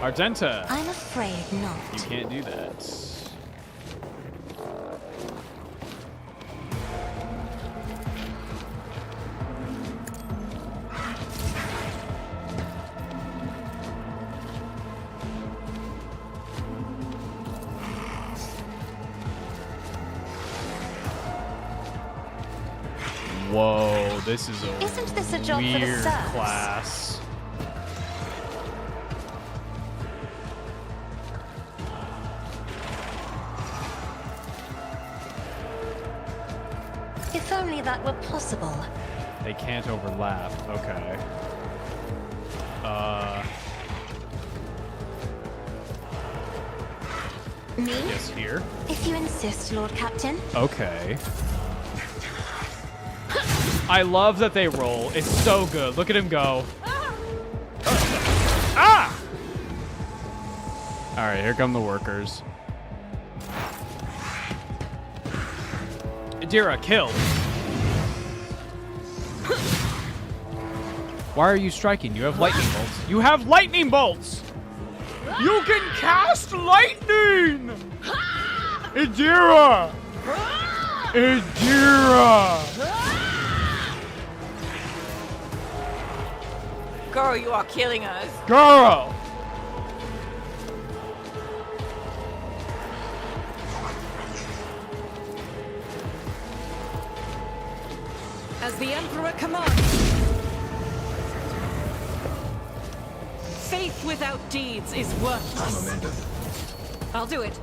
Speaker 1: Argenta.
Speaker 12: I'm afraid not.
Speaker 1: You can't do that. Whoa, this is a
Speaker 12: Isn't this a job for the
Speaker 1: weird
Speaker 12: serfs?
Speaker 1: class.
Speaker 12: If only that were possible.
Speaker 1: They can't overlap. Okay.
Speaker 12: Me?
Speaker 1: Yes, here.
Speaker 12: If you insist, Lord Captain.
Speaker 1: Okay. I love that they roll. It's so good. Look at him go. Ah! All right, here come the workers. Adira, kill. Why are you striking? You have lightning bolts. You have lightning bolts! You can cast lightning! Adira! Adira!
Speaker 2: Girl, you are killing us.
Speaker 1: Girl!
Speaker 6: As the Emperor commands. Faith without deeds is worthless. I'll do it.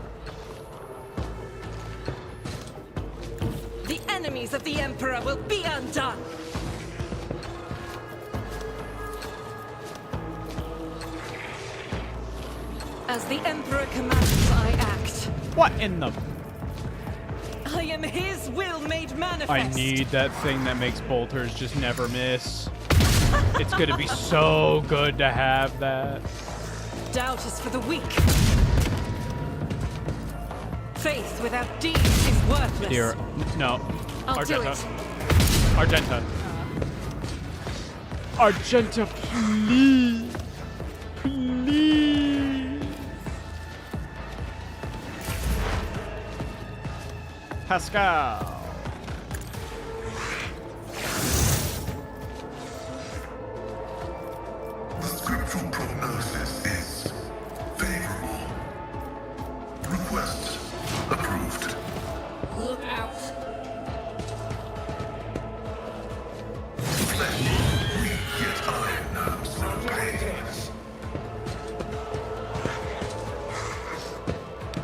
Speaker 6: The enemies of the Emperor will be undone. As the Emperor commands, I act.
Speaker 1: What in the...
Speaker 6: I am his will made manifest.
Speaker 1: I need that thing that makes bolters just never miss. It's gonna be so good to have that.
Speaker 6: Doubt is for the weak. Faith without deeds is worthless.
Speaker 1: Dear, no.
Speaker 6: I'll do
Speaker 1: Argenta.
Speaker 6: it.
Speaker 1: Argenta. Argenta, please. Please. Pascal.
Speaker 7: The scriptural prognosis is favorable. Request approved.
Speaker 8: Look out.
Speaker 7: Flesh, weak yet iron knows no pain.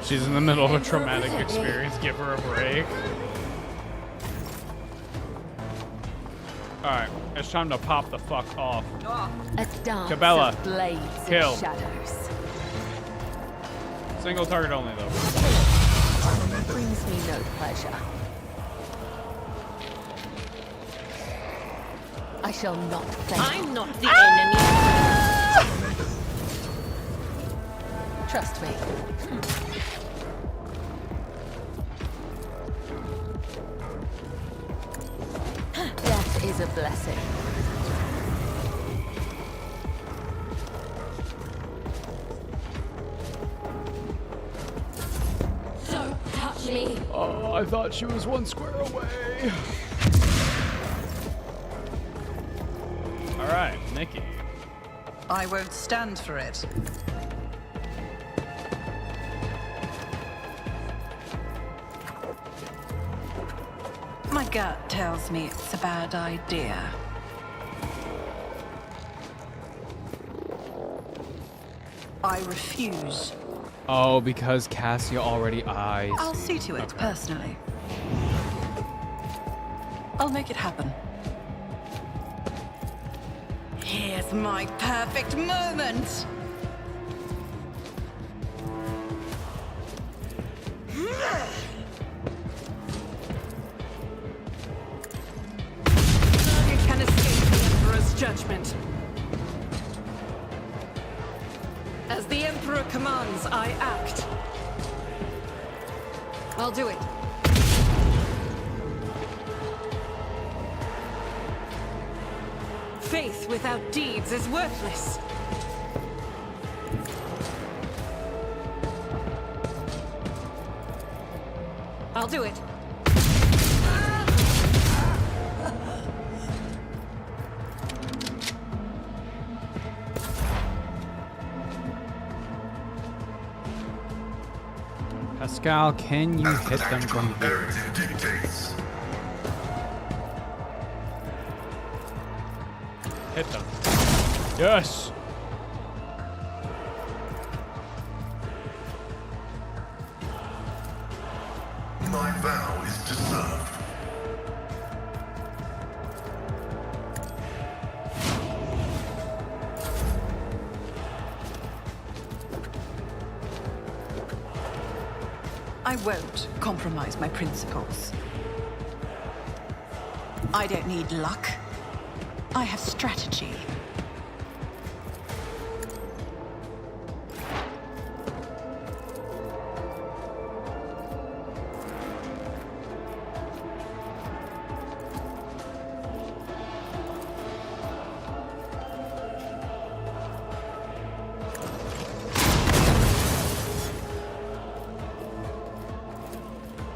Speaker 1: She's in the middle of a traumatic experience. Give her a break. Alright, it's time to pop the fuck off.
Speaker 13: A dance
Speaker 1: Cabela.
Speaker 13: of blades
Speaker 1: Kill.
Speaker 13: and shadows.
Speaker 1: Single target only, though.
Speaker 13: Brings me no pleasure. I shall not play.
Speaker 8: I'm not the enemy.
Speaker 13: Trust me. Death is a blessing.
Speaker 8: Don't touch me.
Speaker 1: Oh, I thought she was one square away. Alright, Nikki.
Speaker 9: I won't stand for it. My gut tells me it's a bad idea. I refuse.
Speaker 1: Oh, because Cassia already eyes.
Speaker 9: I'll see to it personally. I'll make it happen. Here's my perfect moment.
Speaker 6: Target can escape the Emperor's judgment. As the Emperor commands, I act. I'll do it. Faith without deeds is worthless. I'll do it.
Speaker 1: Pascal, can you hit them from here?
Speaker 7: Imperative dictates.
Speaker 1: Hit them. Yes!
Speaker 7: My vow is to serve.
Speaker 9: I won't compromise my principles. I don't need luck. I have strategy.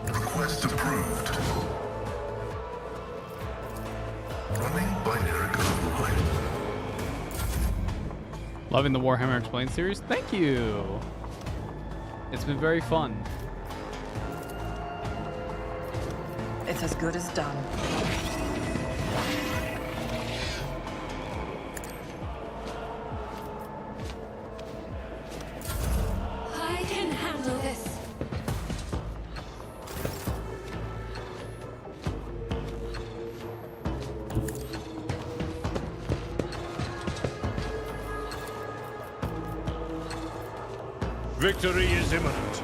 Speaker 7: Request approved. Running binary override.
Speaker 1: Loving the Warhammer Explained series? Thank you! It's been very fun.
Speaker 9: It's as good as done.
Speaker 12: I can handle this.
Speaker 5: Victory is imminent.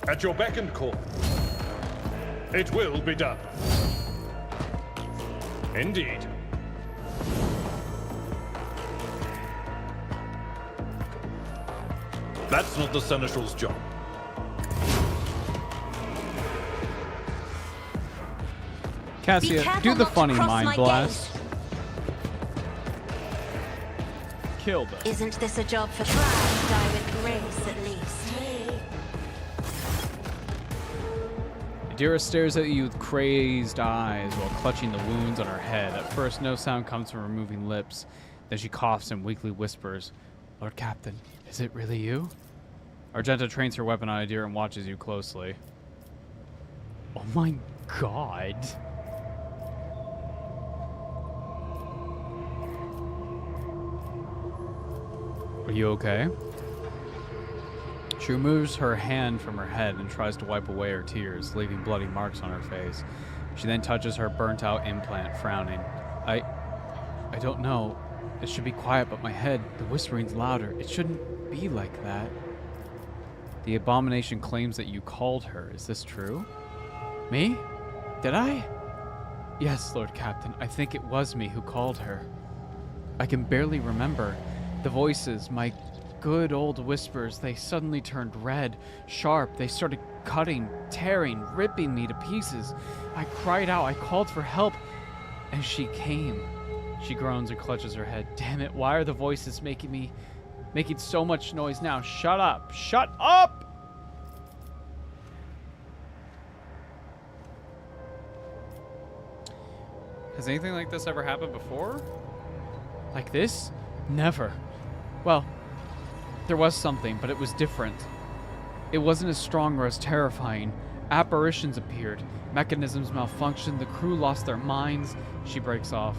Speaker 5: At your beck and call. It will be done. Indeed. That's not the Seneschal's job.
Speaker 1: Cassia, do the funny mind blast. Kill them.
Speaker 12: Isn't this a job for pride? Die with grace, at least.
Speaker 1: Adira stares at you with crazed eyes while clutching the wounds on her head. At first, no sound comes from her moving lips. Then she coughs and weakly whispers, "Lord Captain, is it really you?" Argenta trains her weapon on Adira and watches you closely. Oh my god. Are you okay? She removes her hand from her head and tries to wipe away her tears, leaving bloody marks on her face. She then touches her burnt-out implant, frowning. I don't know. It should be quiet, but my head, the whispering's louder. It shouldn't be like that. The abomination claims that you called her. Is this true? Me? Did I? Yes, Lord Captain. I think it was me who called her. I can barely remember. The voices, my good old whispers, they suddenly turned red, sharp. They started cutting, tearing, ripping me to pieces. I cried out. I called for help, and she came. She groans and clutches her head. Damn it, why are the voices making so much noise now? Shut up! Shut up! Has anything like this ever happened before? Like this? Never. Well, there was something, but it was different. It wasn't as strong or as terrifying. Apparitions appeared. Mechanisms malfunctioned. The crew lost their minds. She breaks off.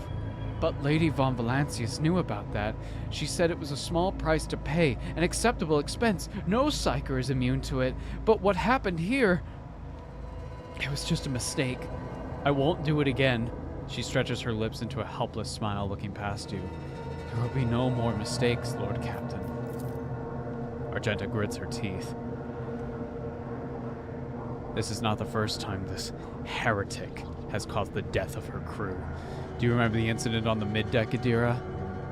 Speaker 1: But Lady von Valancius knew about that. She said it was a small price to pay, an acceptable expense. No psyker is immune to it. But what happened here... It was just a mistake. I won't do it again. She stretches her lips into a helpless smile, looking past you. There will be no more mistakes, Lord Captain. Argenta grits her teeth. This is not the first time this heretic has caused the death of her crew. Do you remember the incident on the mid-deck, Adira?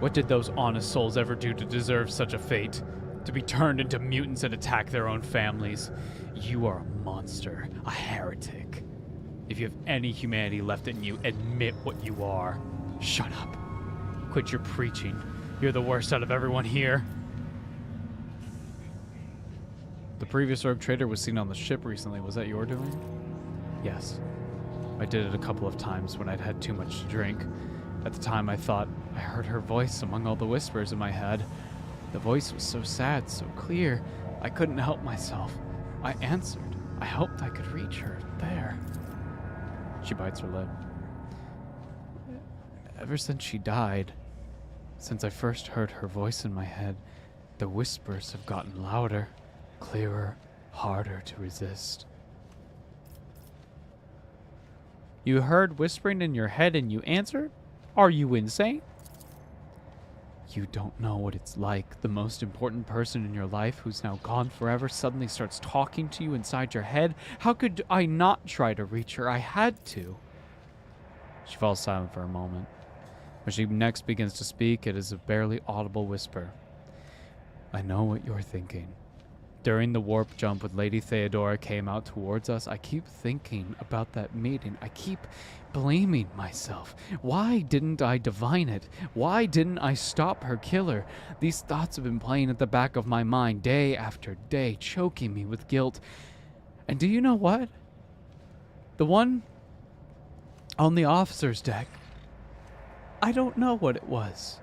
Speaker 1: What did those honest souls ever do to deserve such a fate? To be turned into mutants and attack their own families? You are a monster, a heretic. If you have any humanity left in you, admit what you are. Shut up. Quit your preaching. You're the worst out of everyone here. The previous rogue trader was seen on the ship recently. Was that your doing? Yes. I did it a couple of times when I'd had too much to drink. At the time, I thought I heard her voice among all the whispers in my head. The voice was so sad, so clear, I couldn't help myself. I answered. I hoped I could reach her there. She bites her lip. Ever since she died, since I first heard her voice in my head, the whispers have gotten louder, clearer, harder to resist. You heard whispering in your head and you answered? Are you insane? You don't know what it's like. The most important person in your life who's now gone forever suddenly starts talking to you inside your head. How could I not try to reach her? I had to. She falls silent for a moment. When she next begins to speak, it is a barely audible whisper. I know what you're thinking. During the warp jump when Lady Theodora came out towards us, I keep thinking about that meeting. I keep blaming myself. Why didn't I divine it? Why didn't I stop her killer? These thoughts have been playing at the back of my mind day after day, choking me with guilt. And do you know what? The one on the officer's deck, I don't know what it was.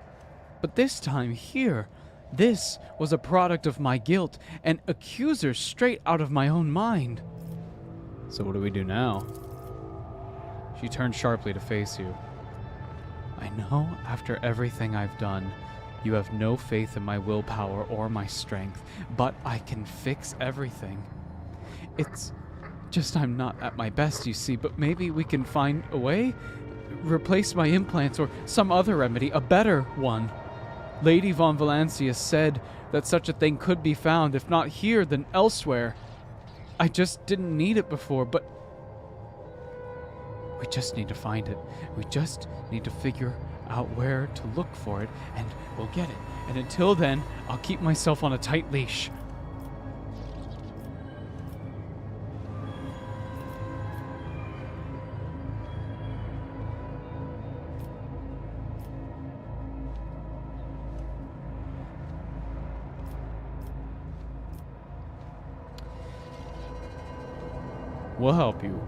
Speaker 1: But this time here, this was a product of my guilt, an accuser straight out of my own mind. So what do we do now? She turned sharply to face you. I know after everything I've done, you have no faith in my willpower or my strength, but I can fix everything. It's just I'm not at my best, you see, but maybe we can find a way? Replace my implants or some other remedy, a better one. Lady von Valancius said that such a thing could be found, if not here, then elsewhere. I just didn't need it before, but we just need to find it. We just need to figure out where to look for it, and we'll get it. And until then, I'll keep myself on a tight leash. We'll help you,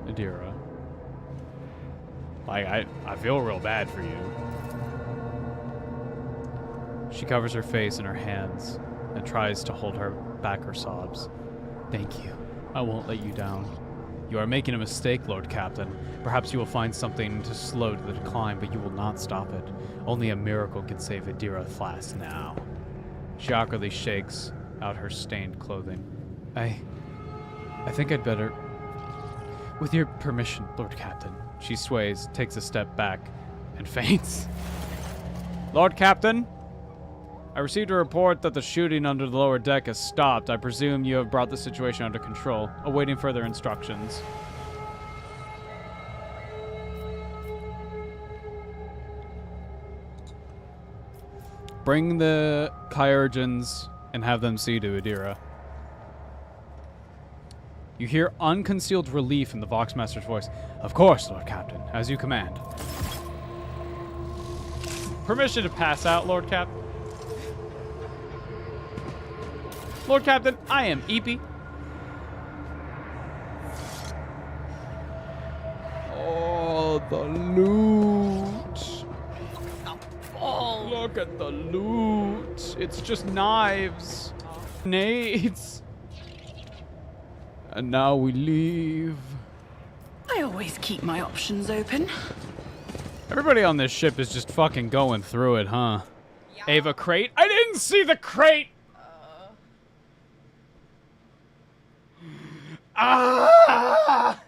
Speaker 1: Adira. Like, I feel real bad for you. She covers her face in her hands and tries to hold back her sobs. Thank you. I won't let you down. You are making a mistake, Lord Captain. Perhaps you will find something to slow the decline, but you will not stop it. Only a miracle can save Adira Thlas now. She awkwardly shakes out her stained clothing. I think I'd better... With your permission, Lord Captain. She sways, takes a step back, and faints. Lord Captain, I received a report that the shooting under the lower deck has stopped. I presume you have brought the situation under control, awaiting further instructions. Bring the Kyurgens and have them see to Adira. You hear unconcealed relief in the Voxmaster's voice. Of course, Lord Captain, as you command. Permission to pass out, Lord Captain. Lord Captain, I am Eepy. Oh, the loot. Oh, look at the loot. It's just knives. Nades. And now we leave.
Speaker 9: I always keep my options open.
Speaker 1: Everybody on this ship is just fucking going through it, huh? Yeah. Ava crate? I didn't see the crate! Ah!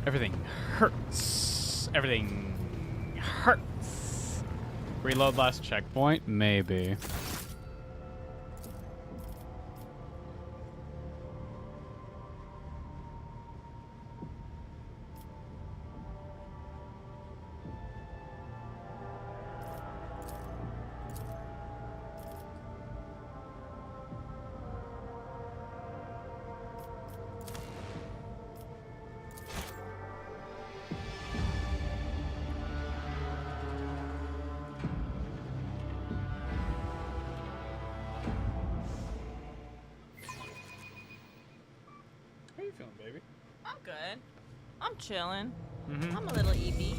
Speaker 1: Everything hurts. Everything hurts. Reload last checkpoint? Maybe.
Speaker 2: I'm good. I'm chilling. I'm a little Eepy.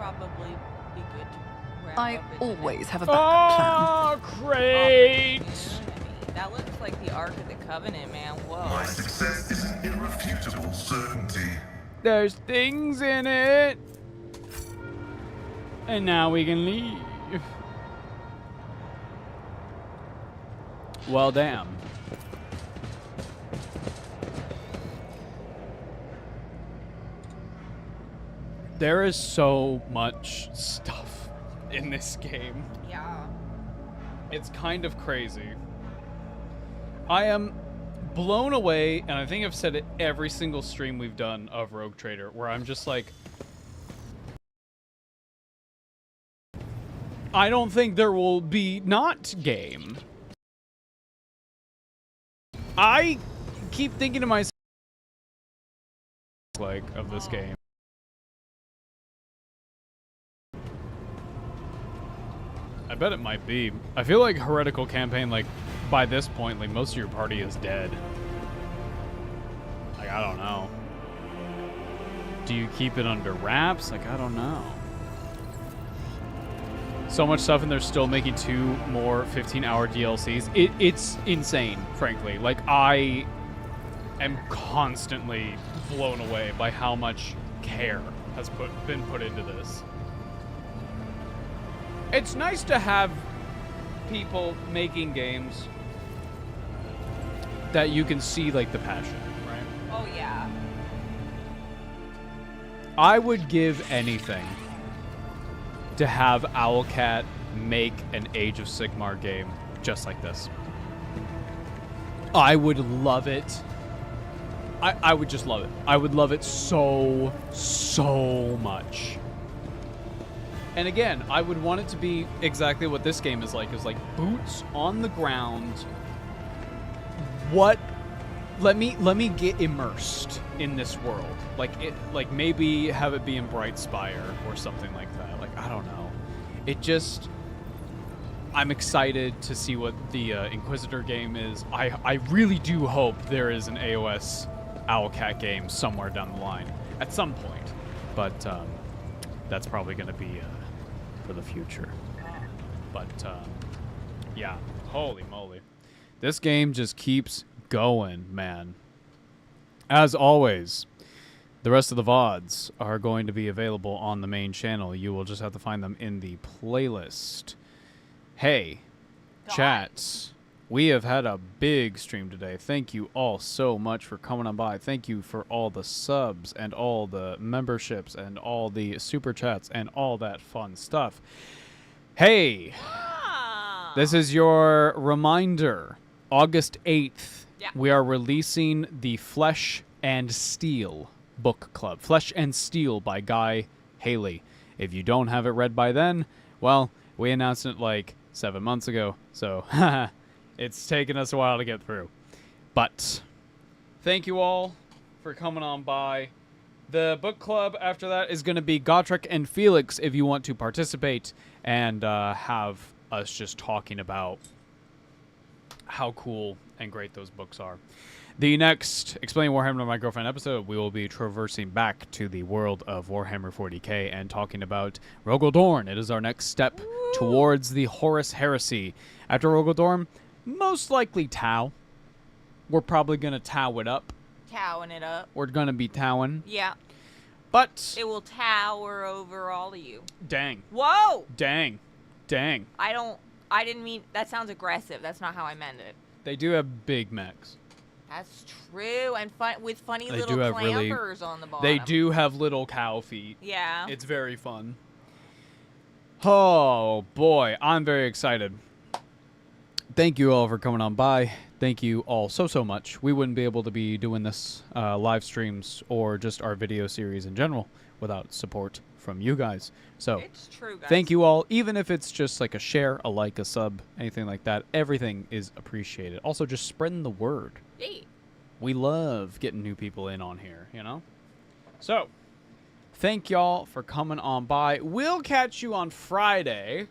Speaker 2: probably be good to wrap
Speaker 9: I
Speaker 2: up
Speaker 9: always have a backup plan.
Speaker 1: Oh, great!
Speaker 2: That looks like the Ark of the Covenant, man. Whoa.
Speaker 7: My success is an irrefutable certainty.
Speaker 1: There's things in it. And now we can leave. Well, damn. There is so much stuff in this game.
Speaker 2: Yeah.
Speaker 1: It's kind of crazy. I am blown away, and I think I've said it every single stream we've done of Rogue Trader, where I'm just like, I don't think there will be not game. I keep thinking to myself, like, of this game. I bet it might be. I feel like Heretical Campaign, like, by this point, like, most of your party is dead. Like, I don't know. Do you keep it under wraps? Like, I don't know. So much stuff, and they're still making 2 more 15-hour DLCs. It's insane, frankly. Like, I am constantly blown away by how much care has been put into this. It's nice to have people making games that you can see, like, the passion, right?
Speaker 2: Oh, yeah.
Speaker 1: I would give anything to have Owlcat make an Age of Sigmar game just like this. I would love it. I would just love it. I would love it so much. And again, I would want it to be exactly what this game is like boots on the ground. What? Let me get immersed in this world. Like maybe have it be in Brightspire or something like that. Like, I don't know. It just, I'm excited to see what the Inquisitor game is. I really do hope there is an AOS Owlcat game somewhere down the line at some point. But that's probably going to be for the future. But yeah, holy moly. This game just keeps going, man. As always, the rest of the VODs are going to be available on the main channel. You will just have to find them in the playlist. Hey, chat. We have had a big stream today. Thank you all so much for coming on by. Thank you for all the subs and all the memberships and all the super chats and all that fun stuff. Hey, this is your reminder. August 8th, we are releasing the Flesh and Steel book club. Flesh and Steel by Guy Haley. If you don't have it read by then, well, we announced it like 7 months ago, so it's taken us a while to get through. But thank you all for coming on by. The book club after that is going to be Gotrek and Felix if you want to participate and have us just talking about how cool and great those books are. The next Explain Warhammer to My Girlfriend episode, we will be traversing back to the world of Warhammer 40k and talking about Rogel Dorn. It is our next step towards the Horus Heresy. After Rogel Dorn, most likely Tau. We're probably going to Tau it up.
Speaker 2: Towing it up.
Speaker 1: We're going to be Towing.
Speaker 2: Yeah.
Speaker 1: But
Speaker 2: it will tower over all of you.
Speaker 1: Dang.
Speaker 2: Whoa!
Speaker 1: Dang. Dang.
Speaker 2: I didn't mean, that sounds aggressive. That's not how I meant it.
Speaker 1: They do have big mechs.
Speaker 2: That's true, and with funny
Speaker 1: They
Speaker 2: little
Speaker 1: do have
Speaker 2: clampers on the bottom.
Speaker 1: They do have little cow feet.
Speaker 2: Yeah.
Speaker 1: It's very fun. Oh, boy. I'm very excited. Thank you all for coming on by. Thank you all so much. We wouldn't be able to be doing this live streams or just our video series in general without support from you guys. So
Speaker 2: it's true, guys.
Speaker 1: Thank you all. Even if it's just like a share, a like, a sub, anything like that, everything is appreciated. Also, just spreading the word.
Speaker 2: Yay.
Speaker 1: We love getting new people in on here, you know? So, thank y'all for coming on by. We'll catch you on Friday.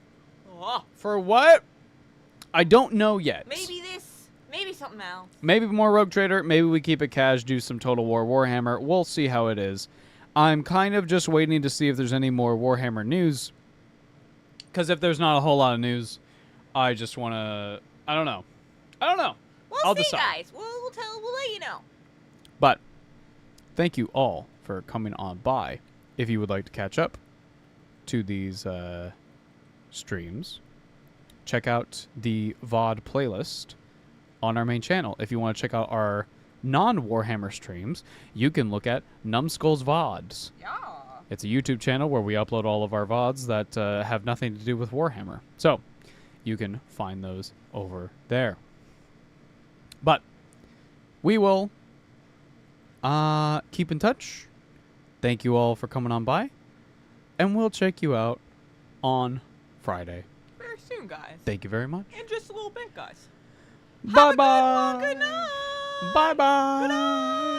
Speaker 2: Oh.
Speaker 1: For what? I don't know yet.
Speaker 2: Maybe this, maybe something else.
Speaker 1: Maybe more Rogue Trader. Maybe we keep it cash, do some Total War Warhammer. We'll see how it is. I'm kind of just waiting to see if there's any more Warhammer news. Because if there's not a whole lot of news, I just want to... I don't know.
Speaker 2: We'll see,
Speaker 1: decide.
Speaker 2: guys. We'll let you know.
Speaker 1: But thank you all for coming on by. If you would like to catch up to these streams, check out the VOD playlist on our main channel. If you want to check out our non-Warhammer streams, you can look at Numbskull's VODs.
Speaker 2: Yeah.
Speaker 1: It's a YouTube channel where we upload all of our VODs that have nothing to do with Warhammer. So you can find those over there. But we will keep in touch. Thank you all for coming on by. And we'll check you out on Friday.
Speaker 2: Very soon, guys.
Speaker 1: Thank you very much.
Speaker 2: In just a little bit, guys.
Speaker 1: Bye-bye.
Speaker 2: Good night.
Speaker 1: Bye-bye.
Speaker 2: Good night.